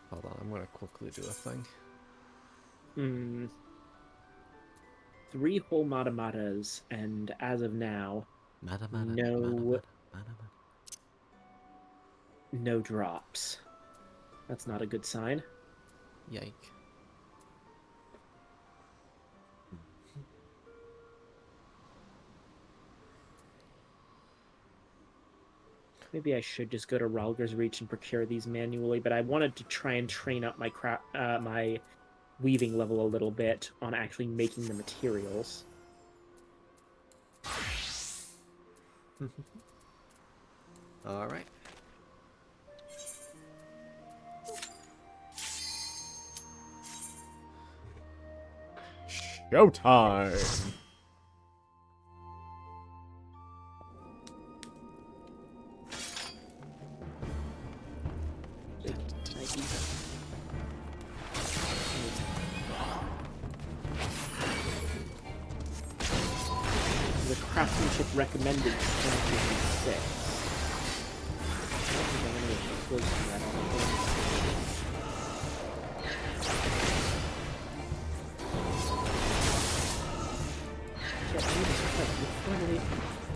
Hold on, I'm gonna quickly do a thing. 3 whole Matamatas, and as of now, no drops. That's not a good sign. Yike. Maybe I should just go to Ralger's Reach and procure these manually, but I wanted to try and train up my my weaving level a little bit on actually making the materials. All right. Showtime. The craftsmanship recommended 1056.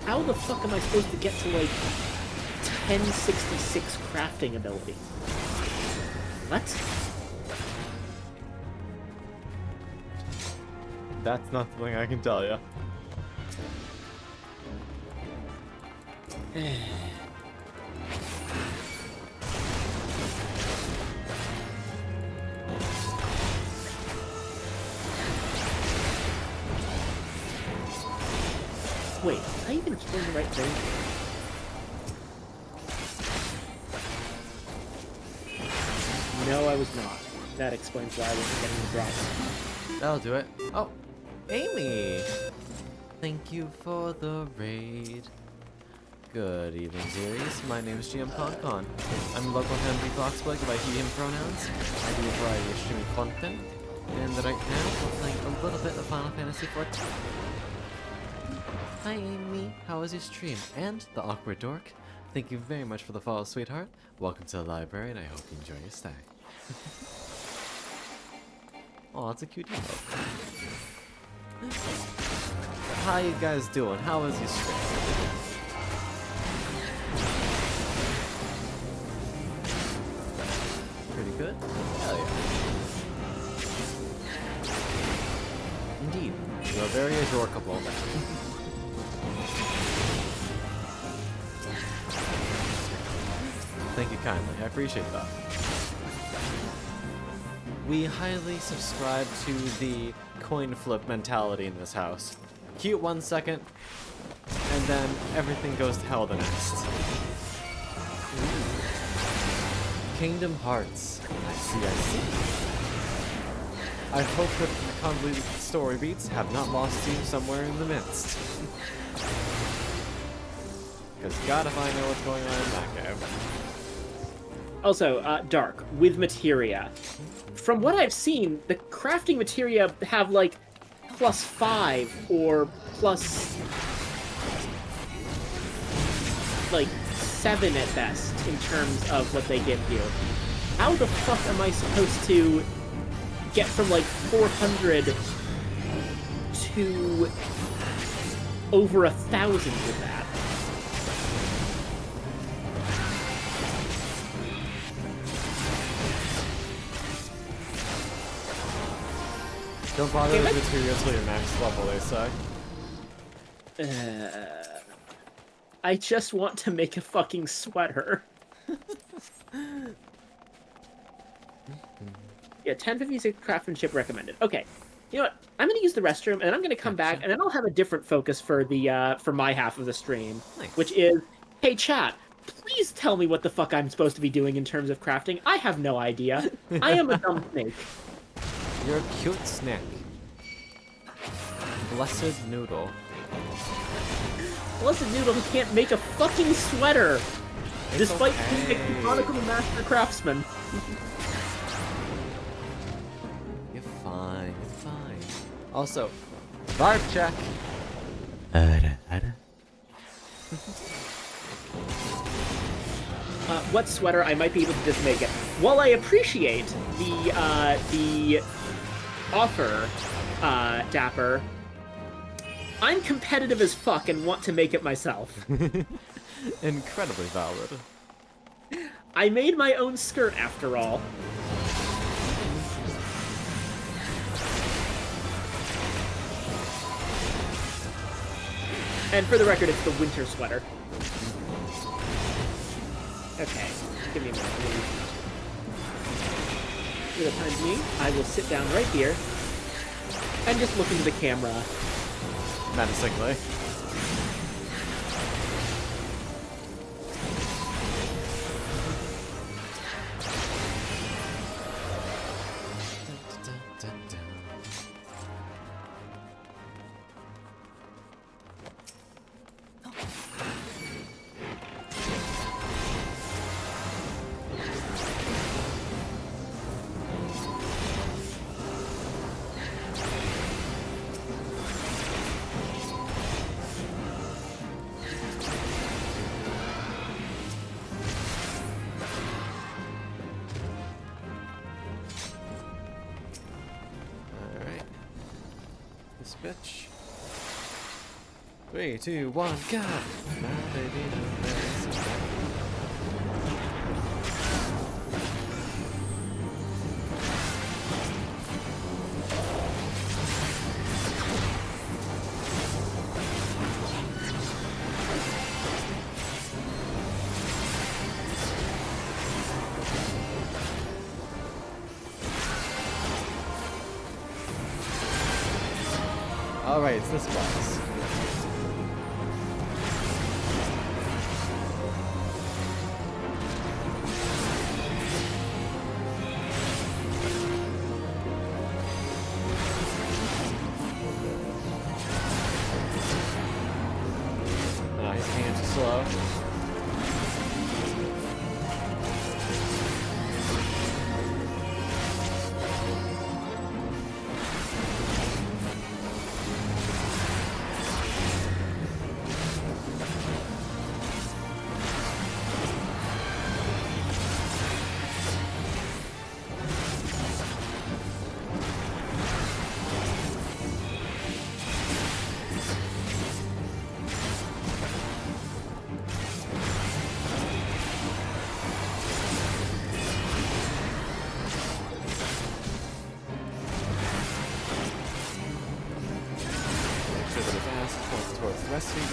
How the fuck am I supposed to get to like 1066 crafting ability? What? That's not something I can tell you. Wait, am I even killing the right thing? No, I was not. That explains why I wasn't getting the drops. That'll do it. Oh, Amy! Thank you for the raid. Good evening, series. My name is GM ConCon. I'm a local Henry Foxbug by he, him pronouns. I do a variety of streaming content. And right now, we're playing a little bit of Final Fantasy XIV. Hi, Amy. How was your stream? And the awkward dork. Thank you very much for the follow, sweetheart. Welcome to the library, and I hope you enjoy your stay. Oh, it's a cute emote. How you guys doing? How was your stream? Pretty good? Hell yeah. Indeed. You are very adorable. Thank you kindly. I appreciate that. We highly subscribe to the coin flip mentality in this house. Cute 1 second, and then everything goes to hell the next. Kingdom Hearts. I see. I hope that the convoluted story beats have not lost you somewhere in the midst. Because God if I know what's going on in that game. Also, Dark, with materia. From what I've seen, the crafting materia have, like, +5 or plus, like, 7 at best in terms of what they give you. How the fuck am I supposed to get from, like, 400 to over 1,000 with that? Don't bother with material till your max level, they say. I just want to make a fucking sweater. Yeah, 1056 craftsmanship recommended. Okay, you know what? I'm gonna use the restroom, and then I'm gonna come back, and then I'll have a different focus for the for my half of the stream, which is, hey chat, please tell me what the fuck I'm supposed to be doing in terms of crafting. I have no idea. I am a dumb snake. You're a cute snack. Blessed Noodle. Blessed Noodle who can't make a fucking sweater, despite being a canonical master craftsman. You're fine. Also, vibe check. What sweater I might be able to just make it. While I appreciate the offer, Dapper, I'm competitive as fuck and want to make it myself. Incredibly valid. I made my own skirt after all. And for the record, it's the winter sweater. Okay, give me a minute. For the time being, I will sit down right here and just look into the camera. Menacingly. Bitch. 3, 2, 1, go! My baby knows that. Alright, it's this box. His hands are slow.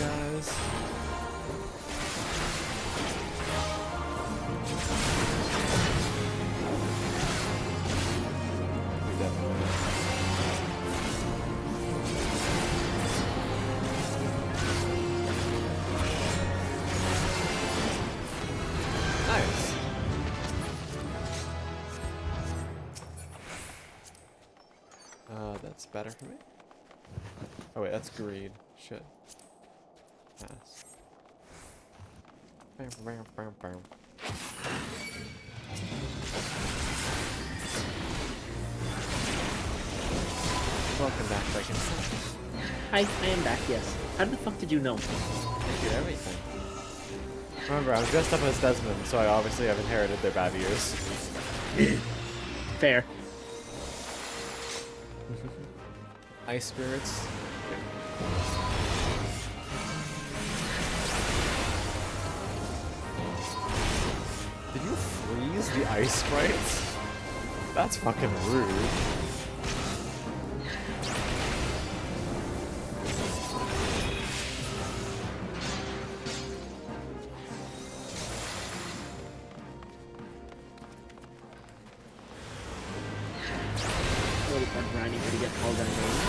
guys. We definitely will. Nice. That's better for me. Oh wait, that's greed. Shit. Pass. Welcome back, Viken. Hi, I am back, yes. How the fuck did you know? I did everything. Remember, I was dressed up as Desmond, so I obviously have inherited their bad ears. Fair. Ice spirits. Did you freeze the ice sprites? That's fucking rude. Really fun grinding here to get called down range.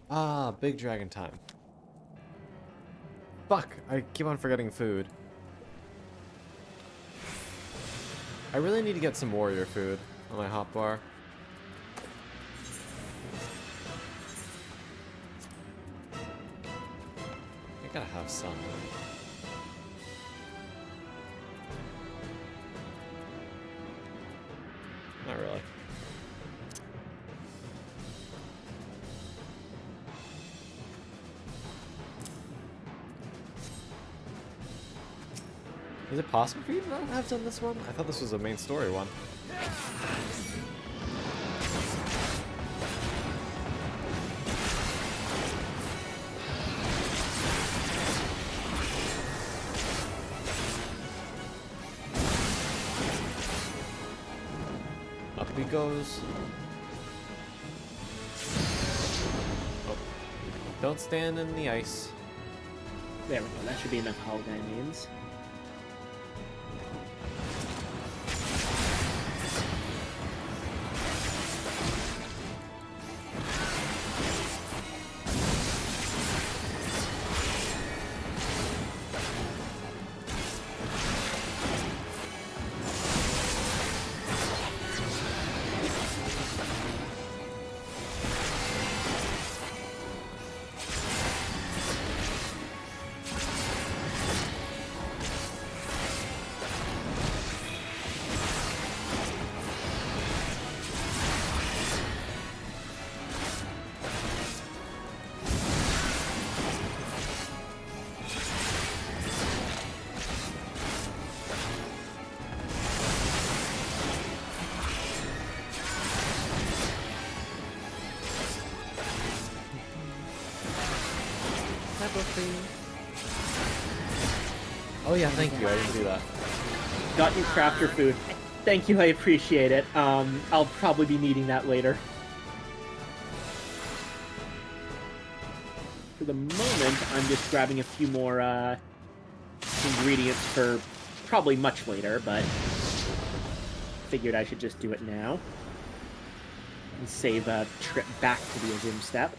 Ah, big dragon time. Fuck, I keep on forgetting food. I really need to get some warrior food on my hotbar. I gotta have some. Not really. Is it possible for you to not have done this one? I thought this was a main story one. Up he goes. Oh. Don't stand in the ice. There we go, that should be enough holiday means. Oh yeah, thank you. I didn't do that. Got you crafter food. Thank you, I appreciate it. I'll probably be needing that later. For the moment, I'm just grabbing a few more ingredients for probably much later, but figured I should just do it now. And save a trip back to the Azim step.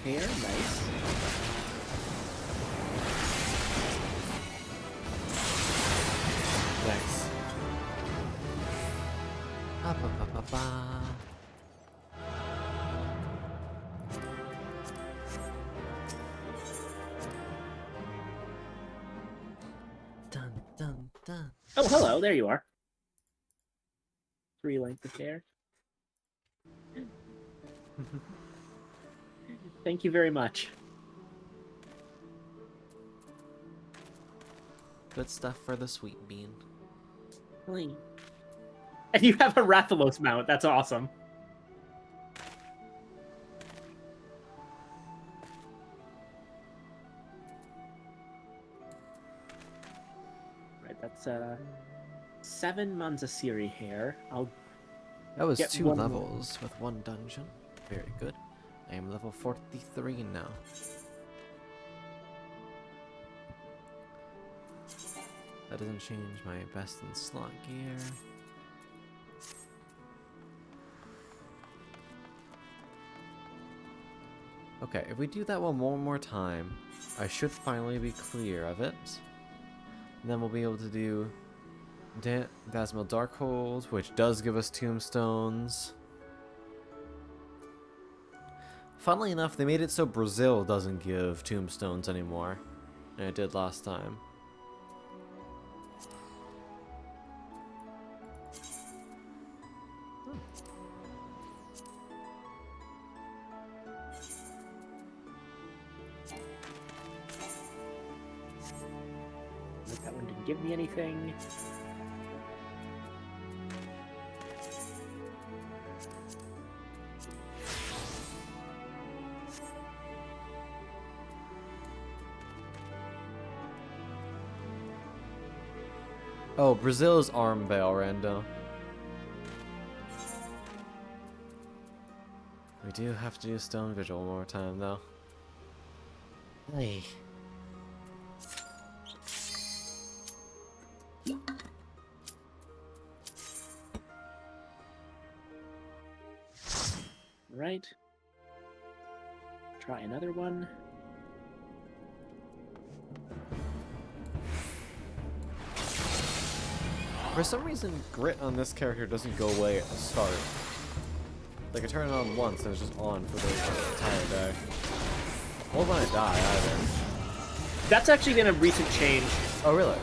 Hair, nice. Nice. Up, up, up. Dun, dun. Oh, hello. There you are. 3 length of hair. Thank you very much. Good stuff for the sweet bean. And you have a Rathalos mount. That's awesome. Right, that's 7 Manzasiri hair. I'll That was get 2 one more. levels with 1 dungeon. Very good. I am level 43 now. That doesn't change my best in slot gear. Okay, if we do that one more time, I should finally be clear of it. And then we'll be able to do Dazzle Darkhold, which does give us tombstones. Funnily enough, they made it so Brazil doesn't give tombstones anymore, and it did last time. That one didn't give me anything. Oh, Brazil's arm veil, Rando. We do have to do Stone Vigil one more time, though. Hey. Right. Try another one. For some reason, grit on this character doesn't go away at the start. Like, I turn it on once and it's just on for the entire day. Or when I die, either. That's actually been a recent change. Oh, really?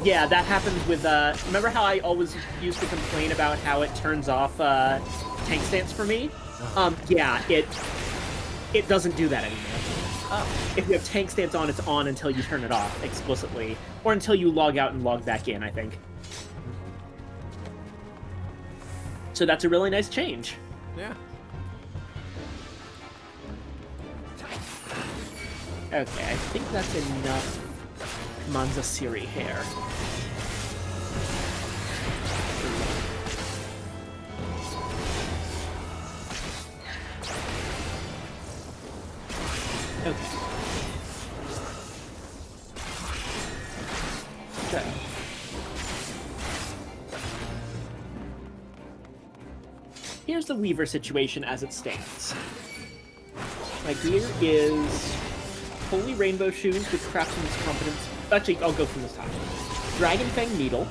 Yeah, that happens with, remember how I always used to complain about how it turns off, tank stance for me? Yeah, it doesn't do that anymore. Oh. If you have tank stance on, it's on until you turn it off explicitly. Or until you log out and log back in, I think. So that's a really nice change. Yeah. Okay, I think that's enough Manzasiri hair. Okay. So. Here's the Weaver situation as it stands. My gear is Holy Rainbow Shoes with Craftsman's Competence. Actually, I'll go from this top. Dragon Fang Needle.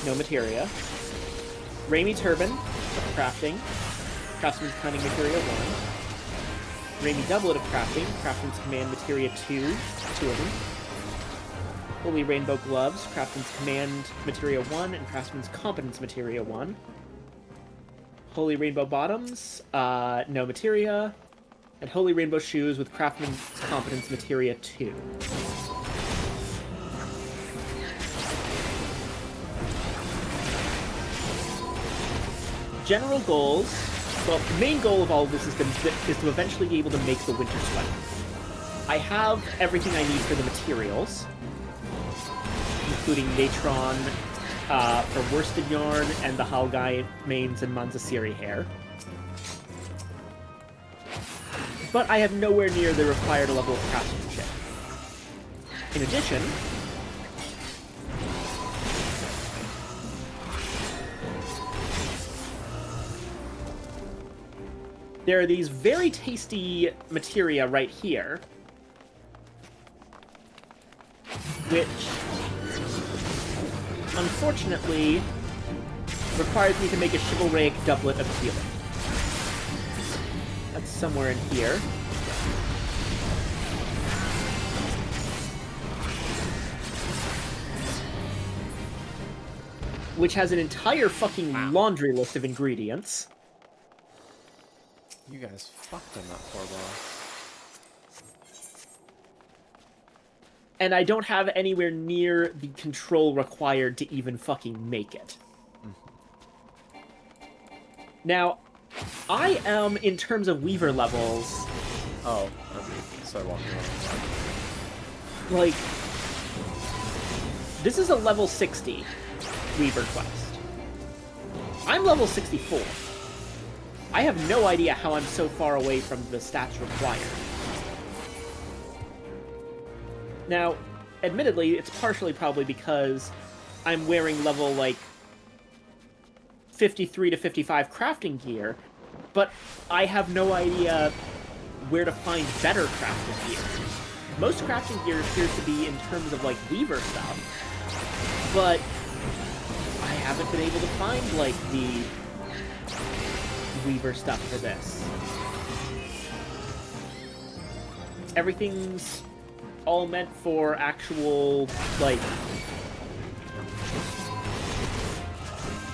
No materia. Raimi Turban of Crafting. Craftsman's Cunning Materia 1. Raimi Doublet of Crafting. Craftsman's Command Materia 2. 2 of them. Holy Rainbow Gloves. Craftsman's Command Materia 1 and Craftsman's Competence Materia 1. Holy Rainbow Bottoms. No materia. And Holy Rainbow Shoes with Craftsman's Competence Materia 2. General goals. Well, the main goal of all of this is to eventually be able to make the Winter Sweater. I have everything I need for the materials, including Natron for worsted yarn and the Halgai manes and Manzasiri hair. But I have nowhere near the required level of craftsmanship. In addition, there are these very tasty materia right here, which unfortunately requires me to make a chivalric doublet of healing. That's somewhere in here. which has an entire fucking laundry list of ingredients. You guys fucked on that poor boss. And I don't have anywhere near the control required to even fucking make it. Now, I am, in terms of Weaver levels... Oh, so I walked around. Like... This is a level 60 Weaver quest. I'm level 64. I have no idea how I'm so far away from the stats required. Now, admittedly, it's partially probably because I'm wearing level, like, 53 to 55 crafting gear, but I have no idea where to find better crafting gear. Most crafting gear appears to be in terms of, like, Weaver stuff, but I haven't been able to find, like, the Weaver stuff for this. Everything's all meant for actual, like,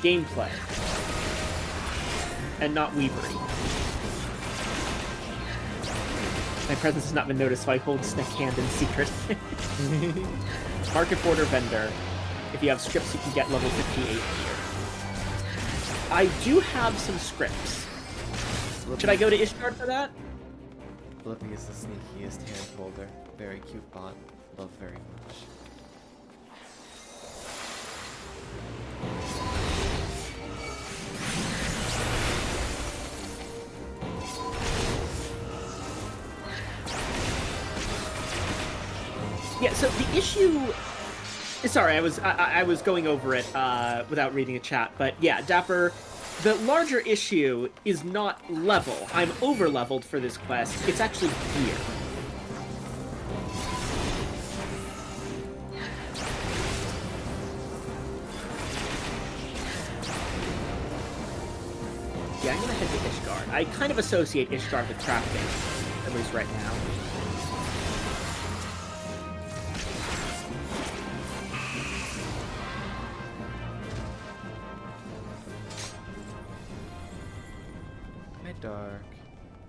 gameplay, and not Weavery. My presence has not been noticed, so I hold Snack Hand in secret. Market Border Vendor. If you have scripts, you can get level 58 here. I do have some scripts. Should I go to Ishgard for that? Blippi is the sneakiest hand holder. Very cute bot. Love very much. Yeah, so the issue... Sorry, I was going over it without reading a chat, but yeah, Dapper, the larger issue is not level. I'm over-leveled for this quest. It's actually gear. Yeah, I'm gonna head to Ishgard. I kind of associate Ishgard with crafting, at least right now. Hi, Dark.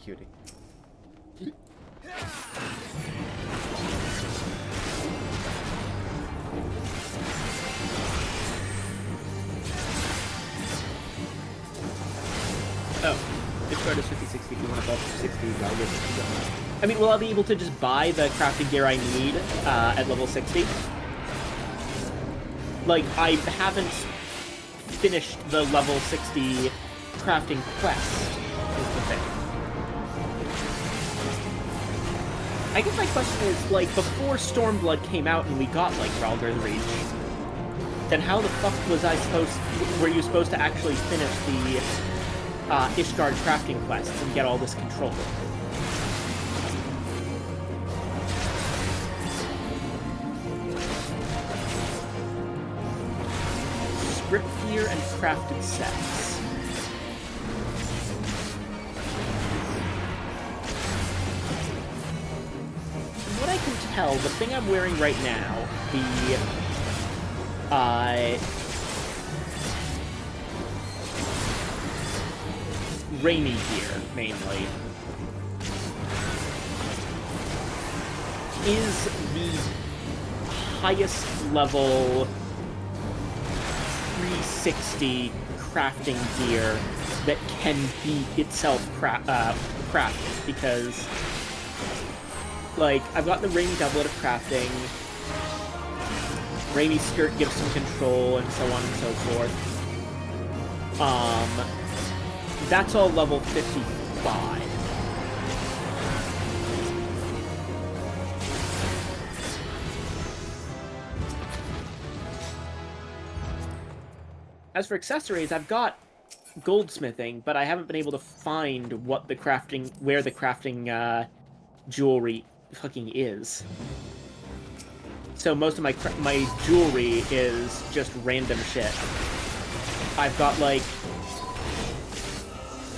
Cutie. Oh, Ishgard is 50-60. If you want to bump 60, I'll give it. I mean, will I be able to just buy the crafting gear I need at level 60? Like, I haven't finished the level 60 crafting quest, is the thing. I guess my question is, like, before Stormblood came out and we got, like, Raldor's Reach, then how the fuck were you supposed to actually finish the Ishgard crafting quests and get all this control? Script gear and crafted sets. From what I can tell, the thing I'm wearing right now, the rainy gear, mainly, is the highest level 360 crafting gear that can be itself crafted, because, like, I've got the rainy doublet of crafting, rainy skirt gives some control, and so on and so forth. That's all level 55. As for accessories, I've got goldsmithing, but I haven't been able to find where the crafting jewelry fucking is. So most of my jewelry is just random shit. I've got, like,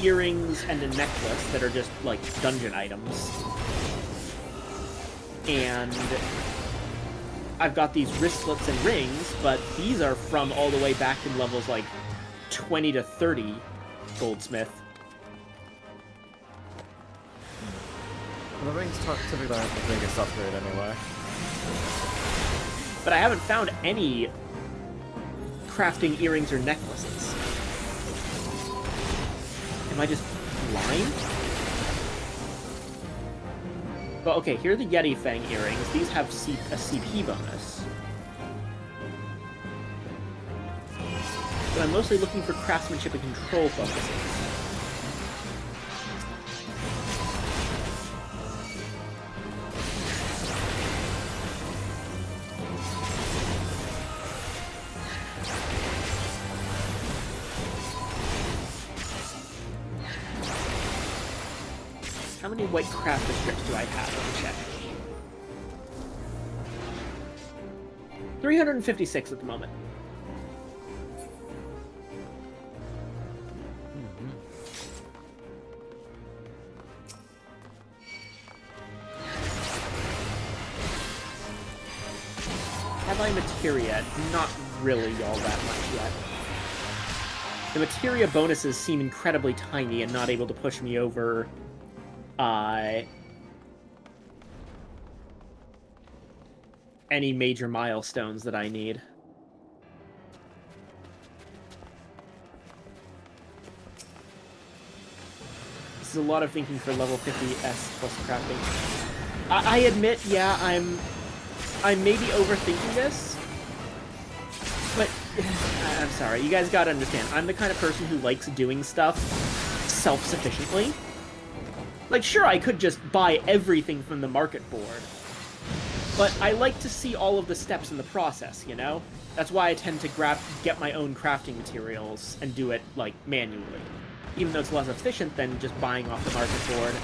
earrings and a necklace that are just, like, dungeon items. And I've got these wristlets and rings, but these are from all the way back in levels like 20 to 30 goldsmith. The rings typically aren't the biggest upgrade anyway. But I haven't found any crafting earrings or necklaces. Am I just blind? Well, okay, here are the Yeti Fang earrings. These have a CP bonus. But I'm mostly looking for craftsmanship and control focuses. How many white crafter strips do I have? Let me check. 356 at the moment. Have I materia? Not really all that much yet. The materia bonuses seem incredibly tiny and not able to push me over any major milestones that I need. This is a lot of thinking for level 50s plus crafting. I admit, yeah, I'm maybe overthinking this, but I'm sorry. You guys gotta understand, I'm the kind of person who likes doing stuff self-sufficiently. Like, sure, I could just buy everything from the market board, but I like to see all of the steps in the process, you know? That's why I tend to get my own crafting materials and do it, like, manually. Even though it's less efficient than just buying off the market board.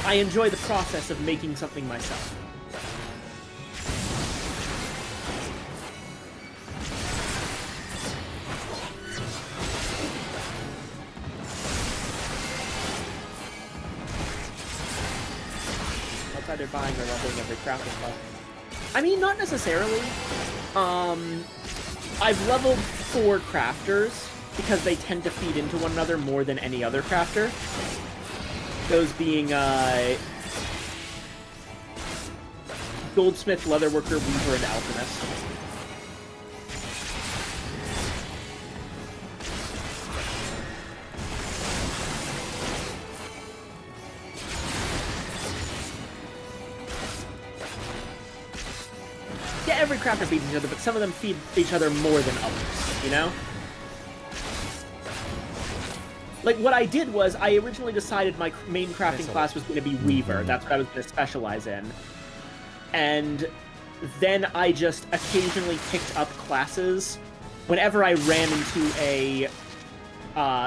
I enjoy the process of making something myself. Either buying or leveling every crafting class. I mean, not necessarily. I've leveled 4 crafters because they tend to feed into one another more than any other crafter. Those being Goldsmith, Leatherworker, Weaver, and Alchemist. Yeah, every crafter feeds each other, but some of them feed each other more than others, you know? Like, what I did was, I originally decided my main crafting class was going to be Weaver. That's what I was going to specialize in. And then I just occasionally picked up classes whenever I ran into a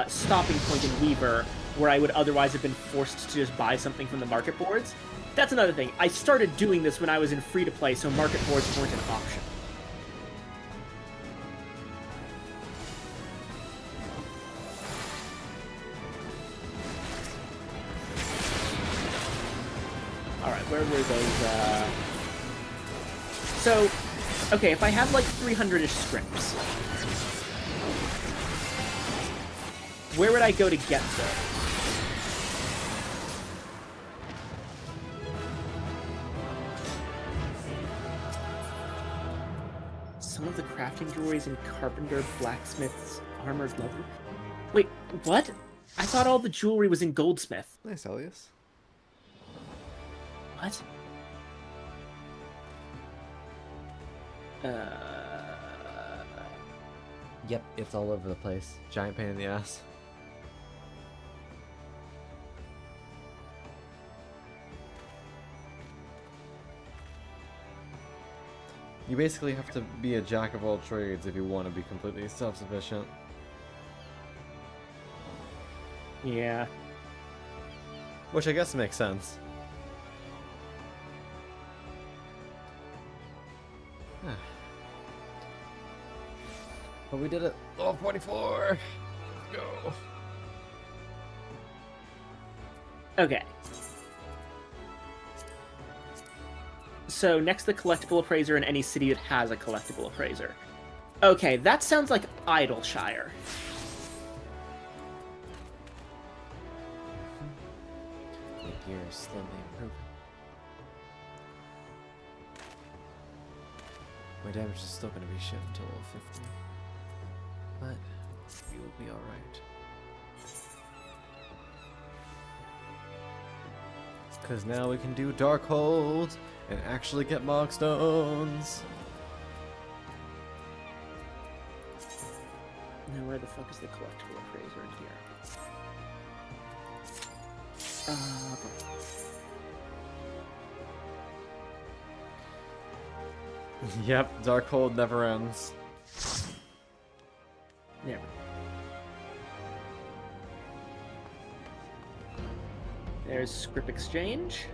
stopping point in Weaver where I would otherwise have been forced to just buy something from the market boards. That's another thing. I started doing this when I was in free-to-play, so market boards weren't an option. Alright, where were those, So, okay, if I have like 300-ish scripts, where would I go to get those? Some of the crafting jewelries in carpenter, blacksmiths, armors, leather. Wait, what? I thought all the jewelry was in goldsmith. Nice, Elias. What? Yep, it's all over the place. Giant pain in the ass. You basically have to be a jack of all trades if you want to be completely self-sufficient. Yeah. Which I guess makes sense. But we did it. Oh, 44! Let's go. Okay. So next the collectible appraiser in any city that has a collectible appraiser. Okay, that sounds like Idleshire. The gear is slowly improving. My damage is still going to be shit until level 50. But we will be alright. Because now we can do Dark Hold and actually get Mogstones. Now where the fuck is the collectible appraiser in here? Yep, Dark Hold never ends. There. There's script exchange.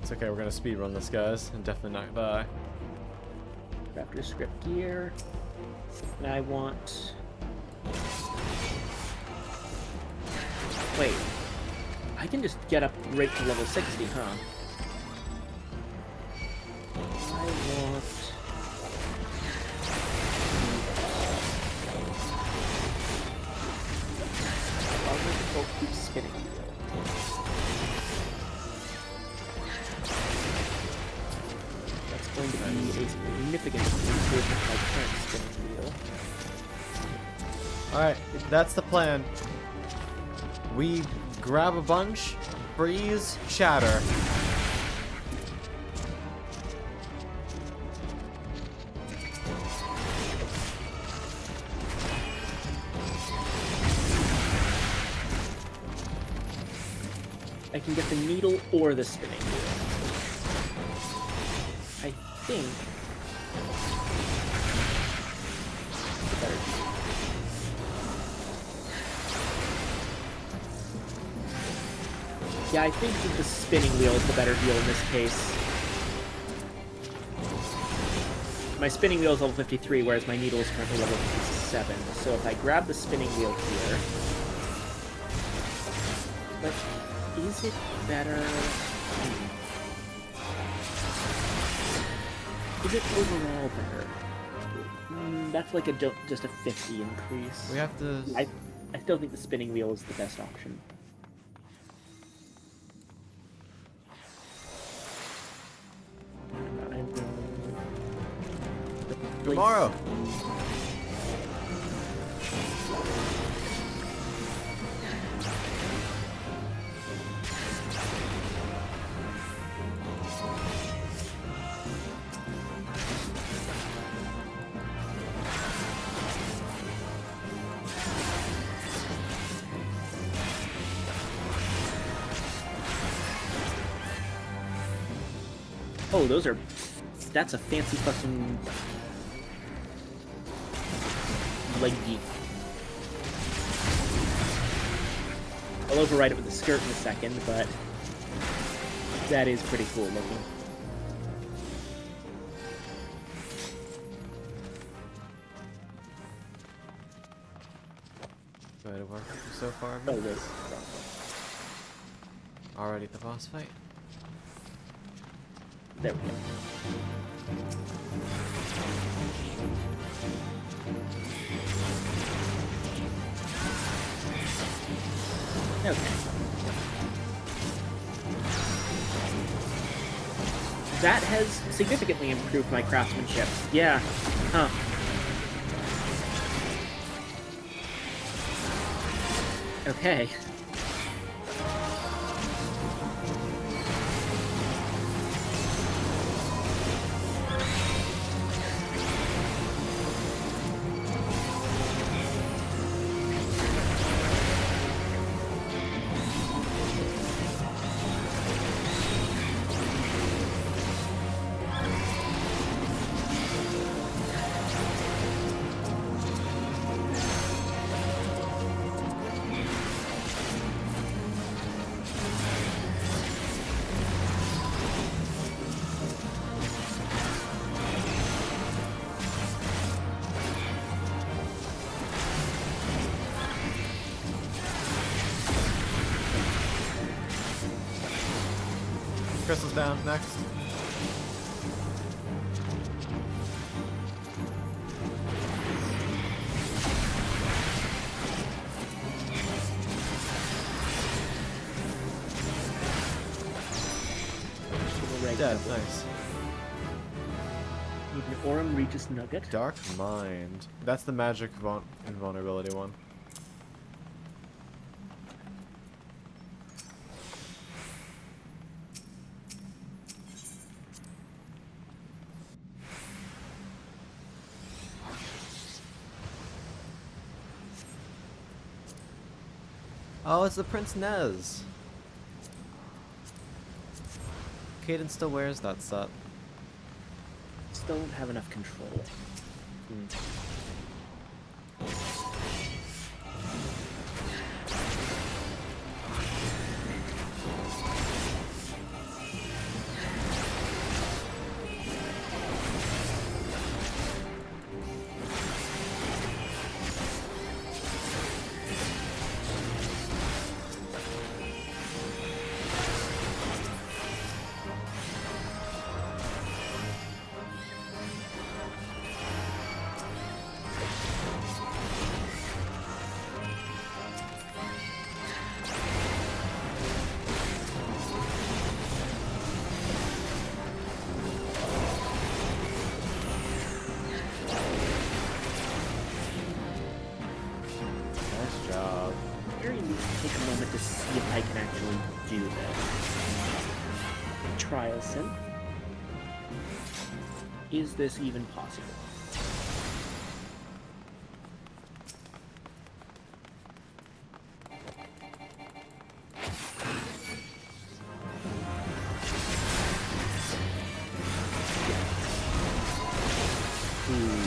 It's okay, we're gonna speedrun this, guys, and definitely not die. After script gear. And I want... Wait. I can just get up right to level 60, huh? I want... I'll keep spinning. That's going to be a significant improvement by current spinning wheel. Alright, that's the plan. We grab a bunch, freeze, shatter. I can get the needle or the spinning wheel. I think... Yeah, I think that the spinning wheel is the better deal in this case. My spinning wheel is level 53, whereas my needle is currently level 57. So if I grab the spinning wheel here... But is it better... Is it overall better? That's like just a 50 increase. We have to... I still think the spinning wheel is the best option. Tomorrow! Oh, those are... That's a fancy fucking... leggy. I'll override it with the skirt in a second, but... That is pretty cool looking. Way to work so far. Oh, this. Already at the boss fight. There we go. Okay. That has significantly improved my craftsmanship. Yeah. Huh. Okay. crystals down next. Dead, nice. Need an Aurum Regis Nugget. Dark Mind. That's the magic invulnerability one. Oh, it's the Prince Nez. Caden still wears that set. Still don't have enough control. Take a moment to see if I can actually do this. Trial synth. Is this even possible? Ooh,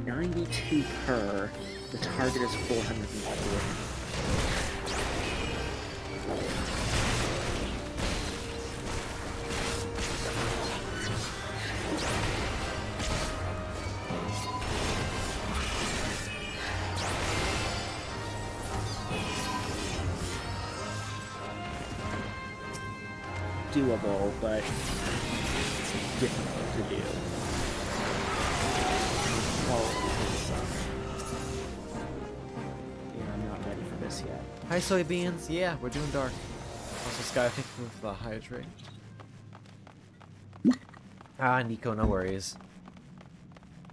92 per. The target is 404. Doable, but it's difficult to do. Yeah, I'm not ready for this yet. Hi, soybeans. Yeah, we're doing dark. Also, Sky, thank you for the hydrate. Ah, Nico, no worries.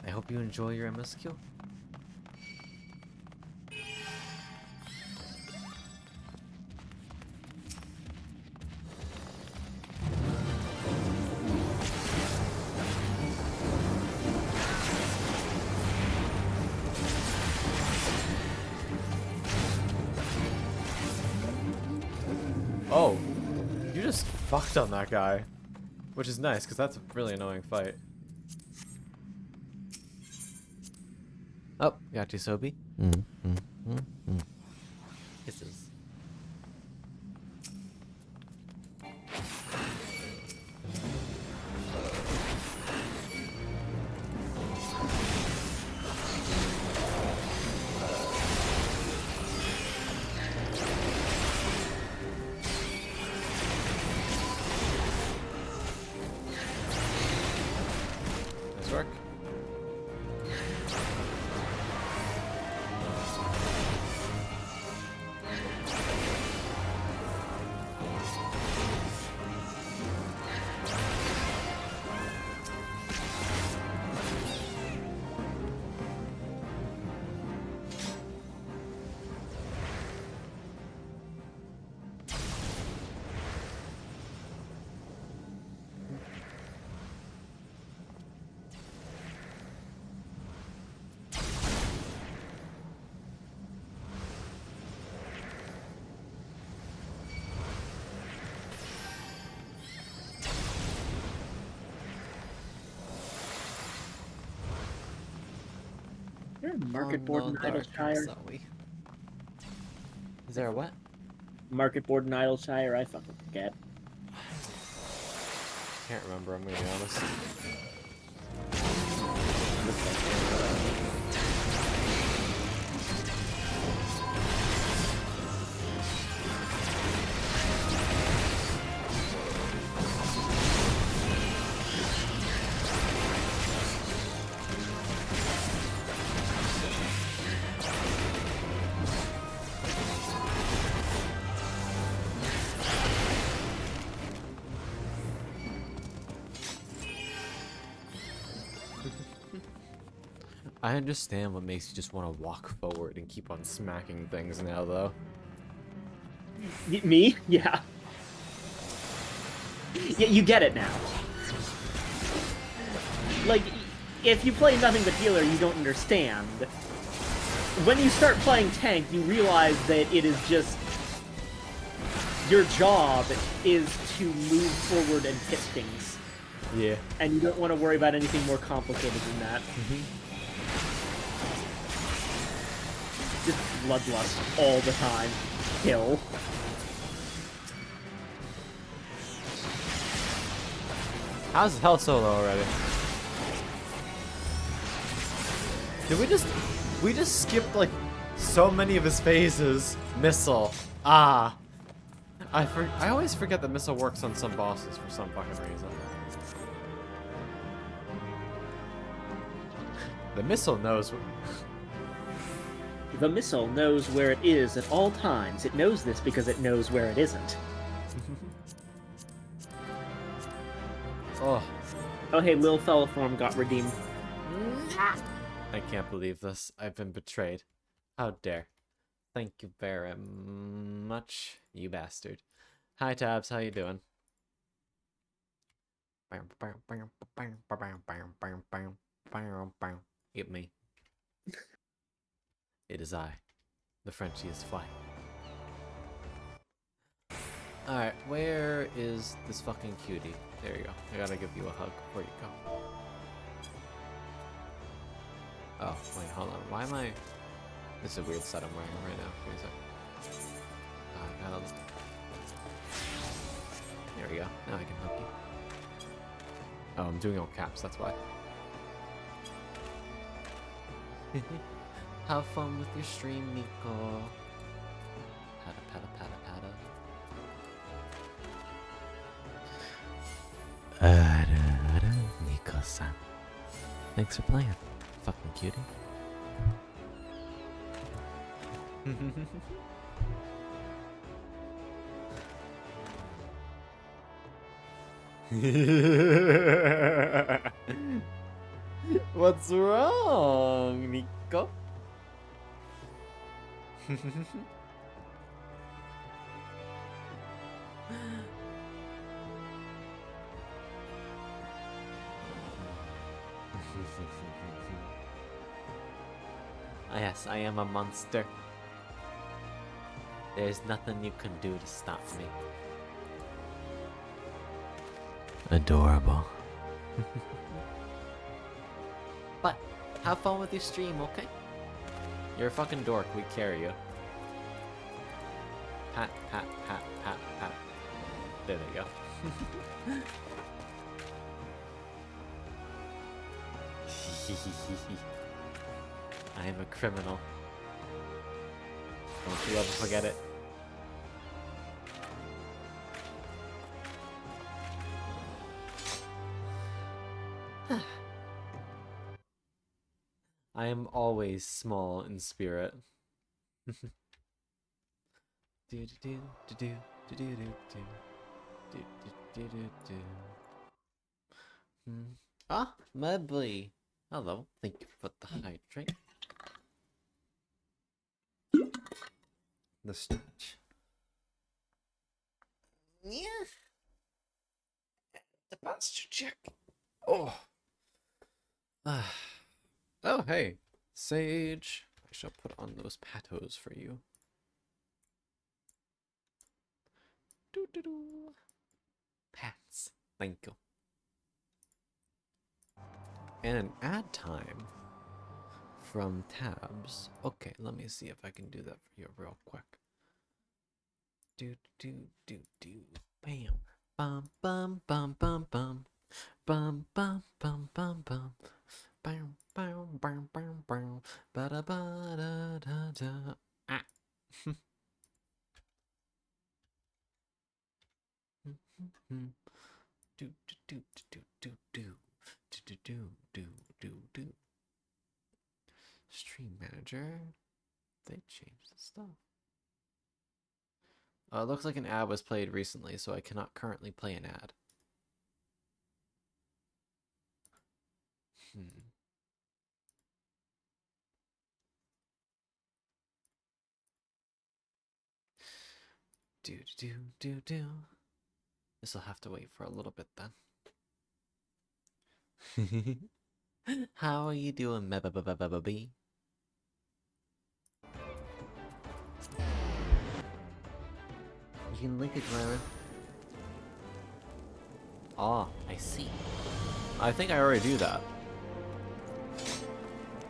I hope you enjoy your MSQ. Oh, you just fucked on that guy. Which is nice, because that's a really annoying fight. Oh, got you, Sobi. Kisses. Nice work. Is there a market board in Idleshire? Is there a what? Market board in Idleshire? I fucking forget. Can't remember, I'm gonna be honest. Looks like I understand what makes you just want to walk forward and keep on smacking things now, though. Me? Yeah. Yeah, you get it now. Like, if you play nothing but healer, you don't understand. When you start playing tank, you realize that it is just... Your job is to move forward and hit things. Yeah. And you don't want to worry about anything more complicated than that. Just bloodlust all the time. Kill. How's his health so low already? Did we just skipped like so many of his phases? Missile. Ah. I always forget that missile works on some bosses for some fucking reason. The missile knows. The missile knows where it is at all times. It knows this because it knows where it isn't. Oh. Oh hey, Lil Fellaform got redeemed. I can't believe this. I've been betrayed. How dare. Thank you very much, you bastard. Hi, Tabs. How you doing? It me. It is I, the Frenchiest fly. Alright, where is this fucking cutie? There you go. I gotta give you a hug before you go. Oh, wait, hold on. Why am I... This is a weird set I'm wearing right now. Wait a sec. I gotta... There we go. Now I can hug you. Oh, I'm doing all caps, that's why. Have fun with your stream, Nico. Pata, pata, pata, pata. Nico-san. Thanks for playing. Fucking cutie. What's wrong, Nico? Yes, I am a monster. There's nothing you can do to stop me. Adorable. But, have fun with your stream, okay? You're a fucking dork, we carry you. Pat, pat, pat, pat, pat. There they go. I am a criminal. Don't you ever forget it. I am always small in spirit. Ah, Medley. Hello, thank you for the hydrate. The stretch. Yeah. The posture check. Oh. Oh, hey. Sage. I shall put on those patos for you. Doo-doo-doo. Pats. Thank you. And an ad time from Tabs. Okay, let me see if I can do that for you real quick. Do do do do. Bam. Bum bum bum bum bum. Bum bum bum bum bum. Bam bam bam bam bam. Ba da ba da da da. Ah. Do do do do do do do do do do do. Stream manager. They changed the stuff. It looks like an ad was played recently, so I cannot currently play an ad. Do do do do. This will have to wait for a little bit then. How are you doing, Mebba? You can link it, Clara. Ah, I see. I think I already do that.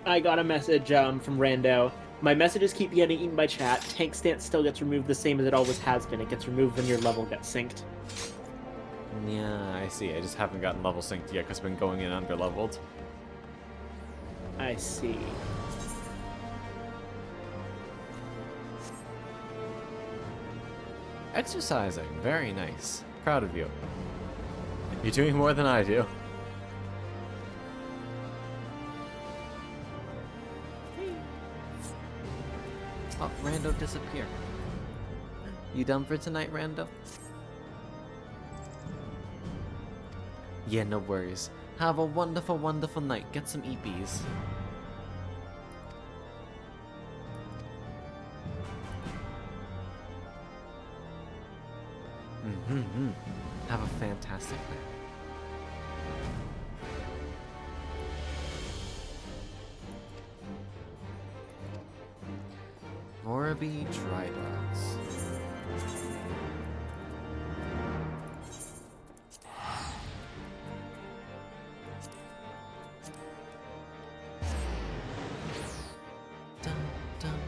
I got a message from Rando. My messages keep getting eaten by chat. Tank stance still gets removed the same as it always has been. It gets removed when your level gets synced. Yeah, I see. I just haven't gotten level synced yet because I've been going in under-leveled. I see. Exercising. Very nice. Proud of you. You're doing more than I do. Oh, Rando disappeared. You done for tonight, Rando? Yeah, no worries. Have a wonderful, wonderful night. Get some EPs. Have a fantastic night. Moraby Tridots. Dun, dun.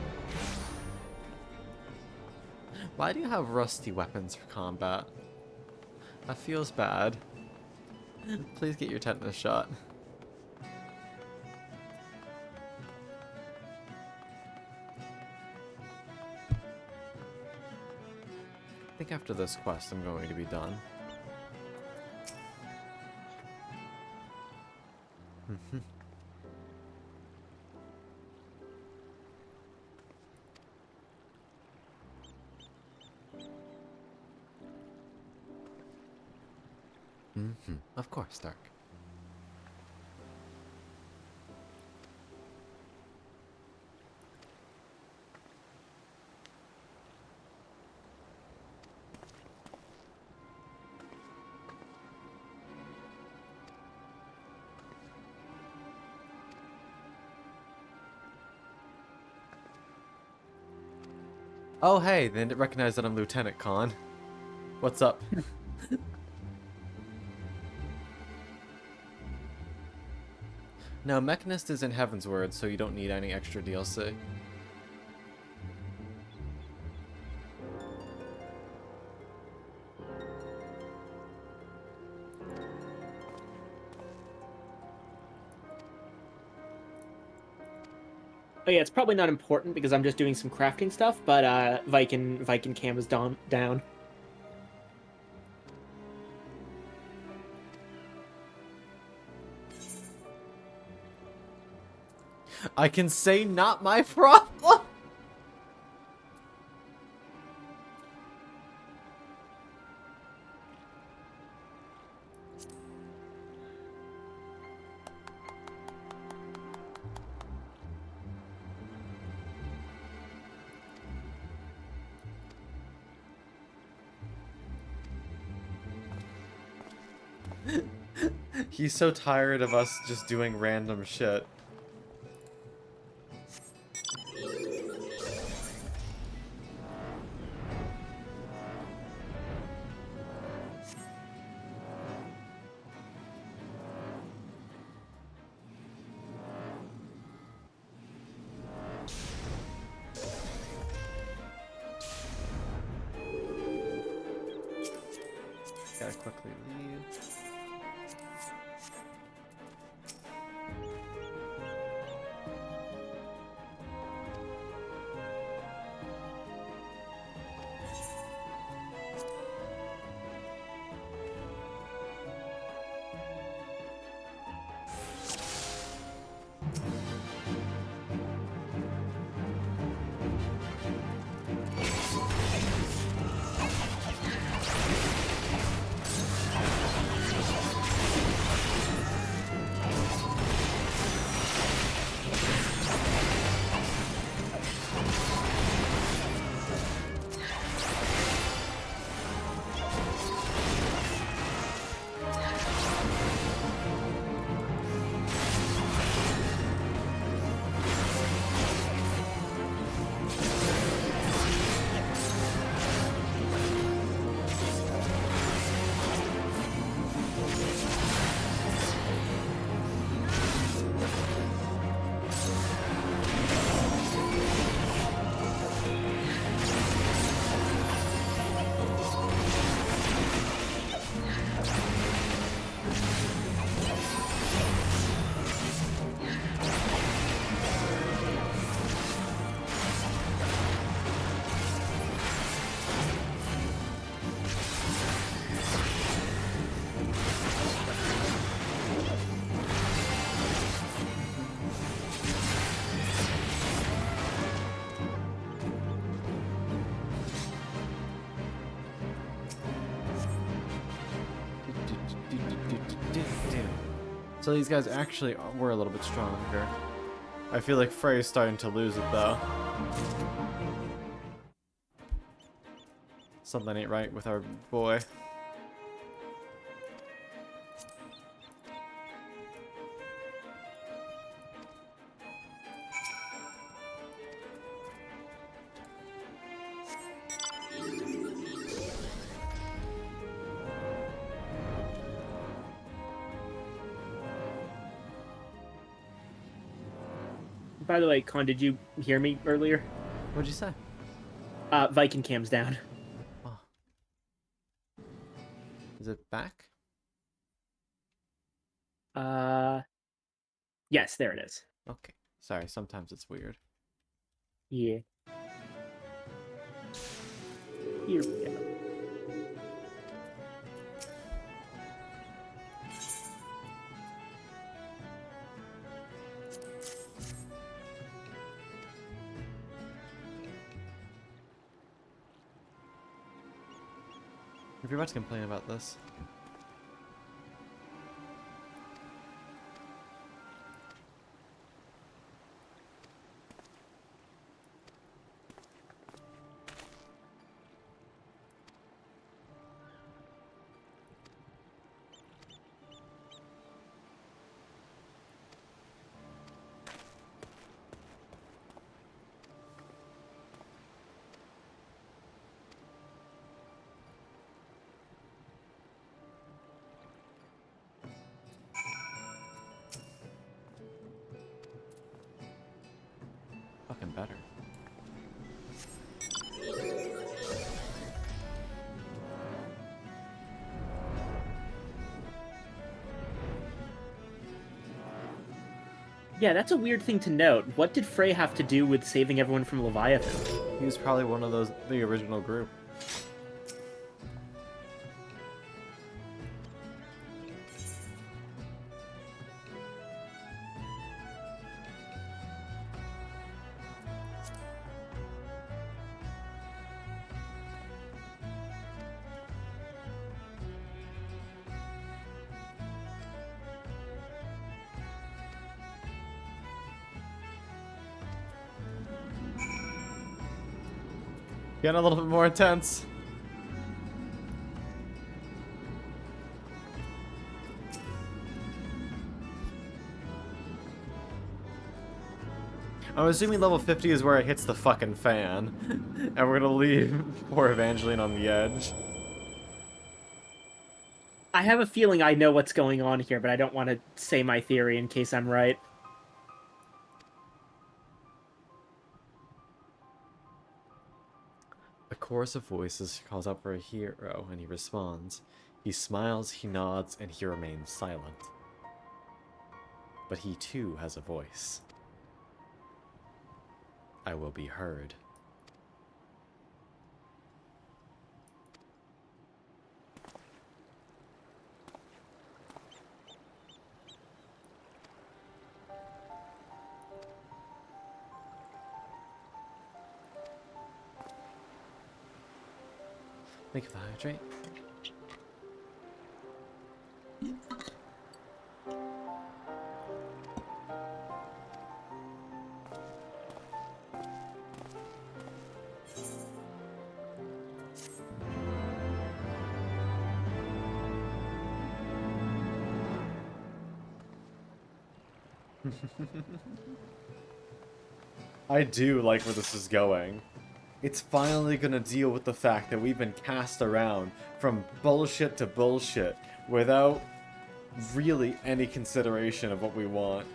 Why do you have rusty weapons for combat? That feels bad. Please get your tetanus shot. I think after this quest I'm going to be done. Of course, Dark. Oh, hey, they didn't recognize that I'm Lieutenant Khan. What's up? No, Mechanist is in Heaven's Word, so you don't need any extra DLC. Oh yeah, it's probably not important because I'm just doing some crafting stuff, but Viken cam is down. I can say not my problem. He's so tired of us just doing random shit. Gotta quickly leave. So these guys actually were a little bit stronger. I feel like Frey's starting to lose it though. Something ain't right with our boy. By the way, Con, did you hear me earlier? What'd you say? Viken cam's down. Oh. Is it back? Yes, there it is. Okay. Sorry, sometimes it's weird. Yeah. Here we go. If you're about to complain about this. Fucking better. Yeah, that's a weird thing to note. What did Frey have to do with saving everyone from Leviathan? He was probably one of the original group. Getting a little bit more intense. I'm assuming level 50 is where it hits the fucking fan. And we're gonna leave poor Evangeline on the edge. I have a feeling I know what's going on here, but I don't want to say my theory in case I'm right. A chorus of voices calls out for a hero, and he responds. He smiles, he nods, and he remains silent. But he too has a voice. I will be heard. Thank you for the hydrate. I do like where this is going. It's finally gonna deal with the fact that we've been cast around from bullshit to bullshit without really any consideration of what we want.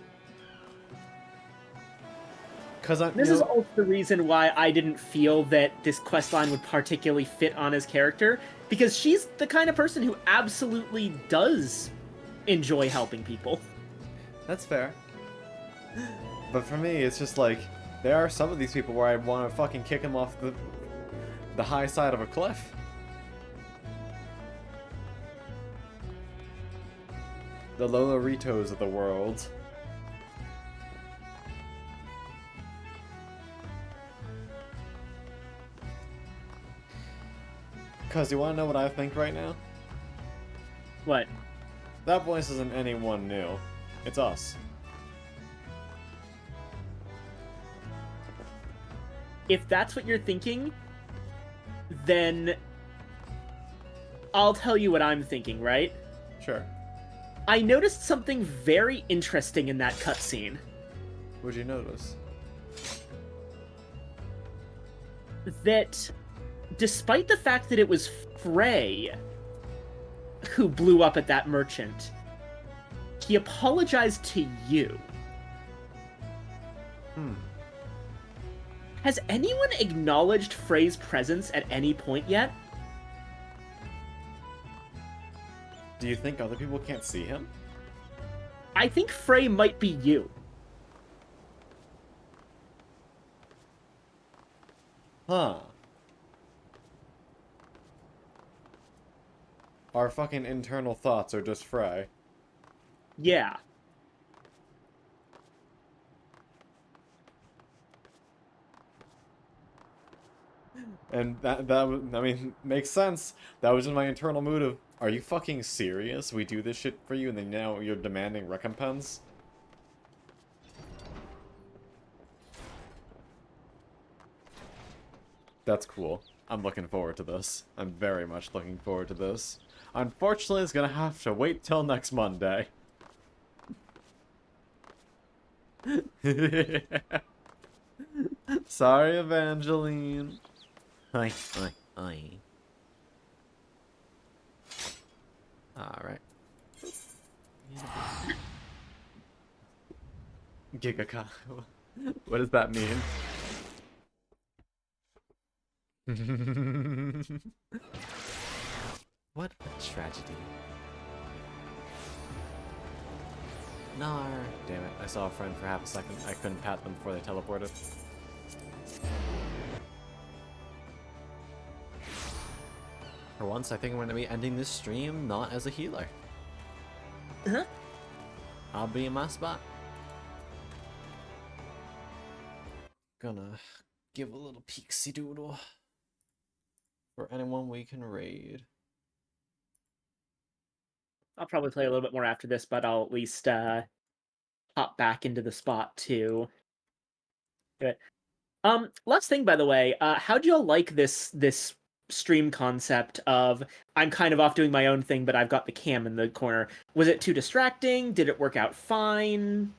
This is also the reason why I didn't feel that this questline would particularly fit on his character, because she's the kind of person who absolutely does enjoy helping people. That's fair. But for me, it's just like, there are some of these people where I want to fucking kick them off the high side of a cliff. The Loloritos of the world. Cuz, you want to know what I think right now? What? That voice isn't anyone new. It's us. If that's what you're thinking, then I'll tell you what I'm thinking, right? Sure. I noticed something very interesting in that cutscene. What'd you notice? That despite the fact that it was Frey who blew up at that merchant, he apologized to you. Has anyone acknowledged Frey's presence at any point yet? Do you think other people can't see him? I think Frey might be you. Huh. Our fucking internal thoughts are just Frey. Yeah. And I mean, makes sense. That was in my internal mood of, are you fucking serious? We do this shit for you and then now you're demanding recompense? That's cool. I'm looking forward to this. I'm very much looking forward to this. Unfortunately, it's gonna have to wait till next Monday. Sorry, Evangeline. Hi. Alright. Gigaka. What does that mean? What a tragedy. Nar. Damn it, I saw a friend for half a second. I couldn't pat them before they teleported. For once, I think I'm going to be ending this stream not as a healer. Huh? I'll be in my spot. Gonna give a little peeksy doodle for anyone we can raid. I'll probably play a little bit more after this, but I'll at least hop back into the spot to do it. Last thing, by the way, how'd y'all like this stream concept of I'm kind of off doing my own thing, but I've got the cam in the corner? Was it too distracting? Did it work out fine?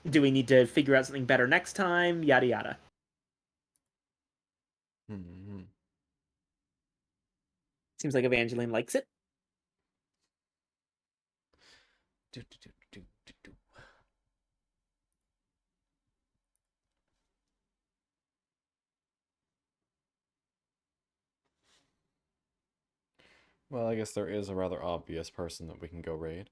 Do we need to figure out something better next time? Yada yada. Seems like Evangeline likes it. Well, I guess there is a rather obvious person that we can go raid.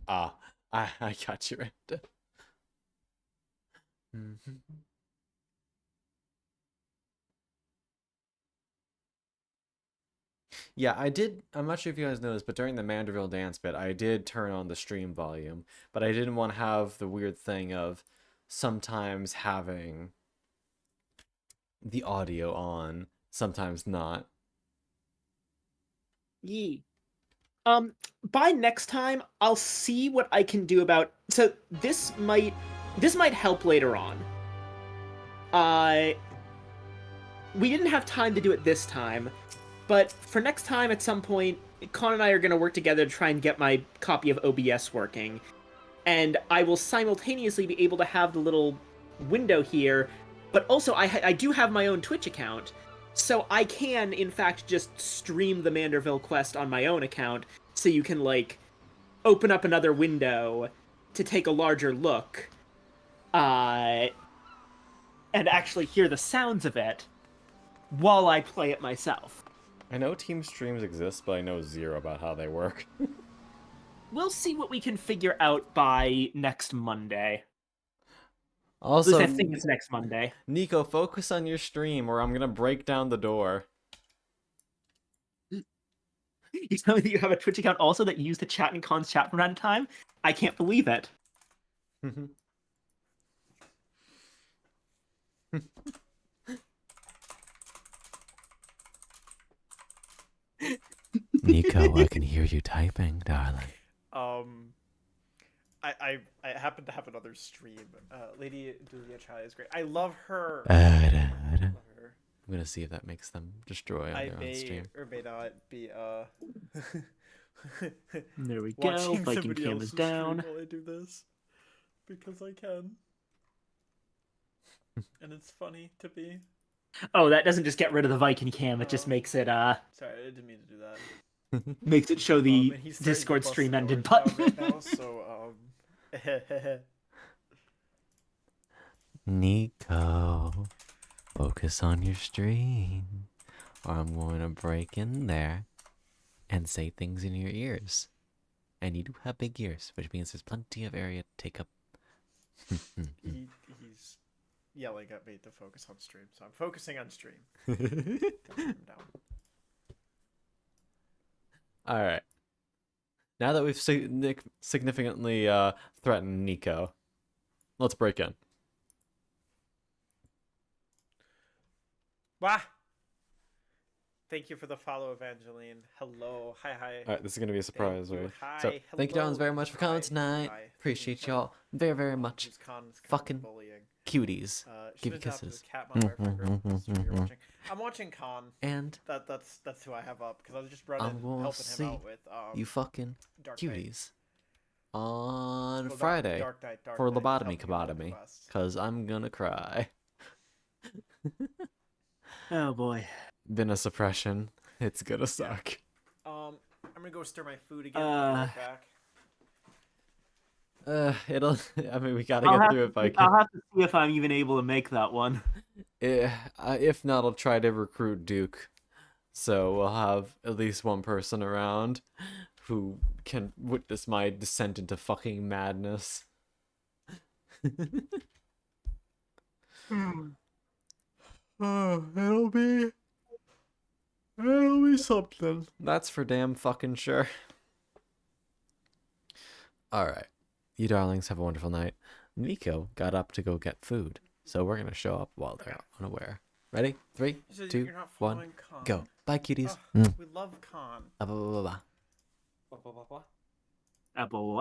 Ah, I got you right. Yeah, I did. I'm not sure if you guys know this, but during the Manderville dance bit, I did turn on the stream volume, but I didn't want to have the weird thing of sometimes having the audio on, sometimes not. Yee. By next time, I'll see what I can do about. So this might help later on. We didn't have time to do it this time, but for next time at some point, Con and I are going to work together to try and get my copy of OBS working. And I will simultaneously be able to have the little window here, but also I do have my own Twitch account, so I can, in fact, just stream the Manderville quest on my own account, so you can, like, open up another window to take a larger look, and actually hear the sounds of it while I play it myself. I know team streams exist, but I know zero about how they work. We'll see what we can figure out by next Monday. Also, I think it's next Monday. Nico, focus on your stream or I'm gonna break down the door. You tell me that you have a Twitch account also that you use to chat in Con's chat from time to time? I can't believe it. Nico, I can hear you typing, darling. I happen to have another stream. Lady Julia Chai is great. I love her. I'm gonna see if that makes them destroy on I their own may stream. or may not be There we go. watching Viking somebody cam else's is down. stream while I do this because I can, and it's funny to be. Oh, that doesn't just get rid of the Viking cam. It just makes it Sorry, I didn't mean to do that. makes it show the And he's starting to Discord bust stream the ended doors down button. right now, so Nico, focus on your stream, or I'm going to break in there and say things in your ears. And you do have big ears, which means there's plenty of area to take up. he's yelling at me to focus on stream, so I'm focusing on stream. Calm him down. All right. Now that we've significantly threatened Nico, let's break in. Wah! Thank you for the follow, Evangeline. Hello. Hi. All right, this is going to be a surprise, Thank you. right? Hi. So, thank you, darlings, Hello. very much for coming Hi. tonight. Hi. Appreciate y'all very, very much. Who's Con's Fucking bullying. cuties. She Give you was adopted kisses. as Cat Monitor for girls. That's what you're watching. I'm watching Con. And That's who I have up because I was just running I'm gonna helping see him out with you fucking Dark Knight. cuties on Well, Friday Dark Knight, for helping lobotomy him with cabotomy, quests. because I'm gonna cry. Oh boy. Been a suppression. It's gonna suck. I'm gonna go stir my food again. I'll be right back. It'll. I mean, we gotta get through it, Viking. I'll have to see if I'm even able to make that one. If not, I'll try to recruit Duke. So we'll have at least one person around who can witness my descent into fucking madness. Oh, it'll be something. That's for damn fucking sure. Alright. You darlings have a wonderful night. Nico got up to go get food, so we're gonna show up while they're unaware. Ready? 3, So 2, you're not 1, following Con. go. Bye, cuties. We love Con. Blah, blah, blah, blah. Blah, blah, blah, blah. Blah, blah, blah.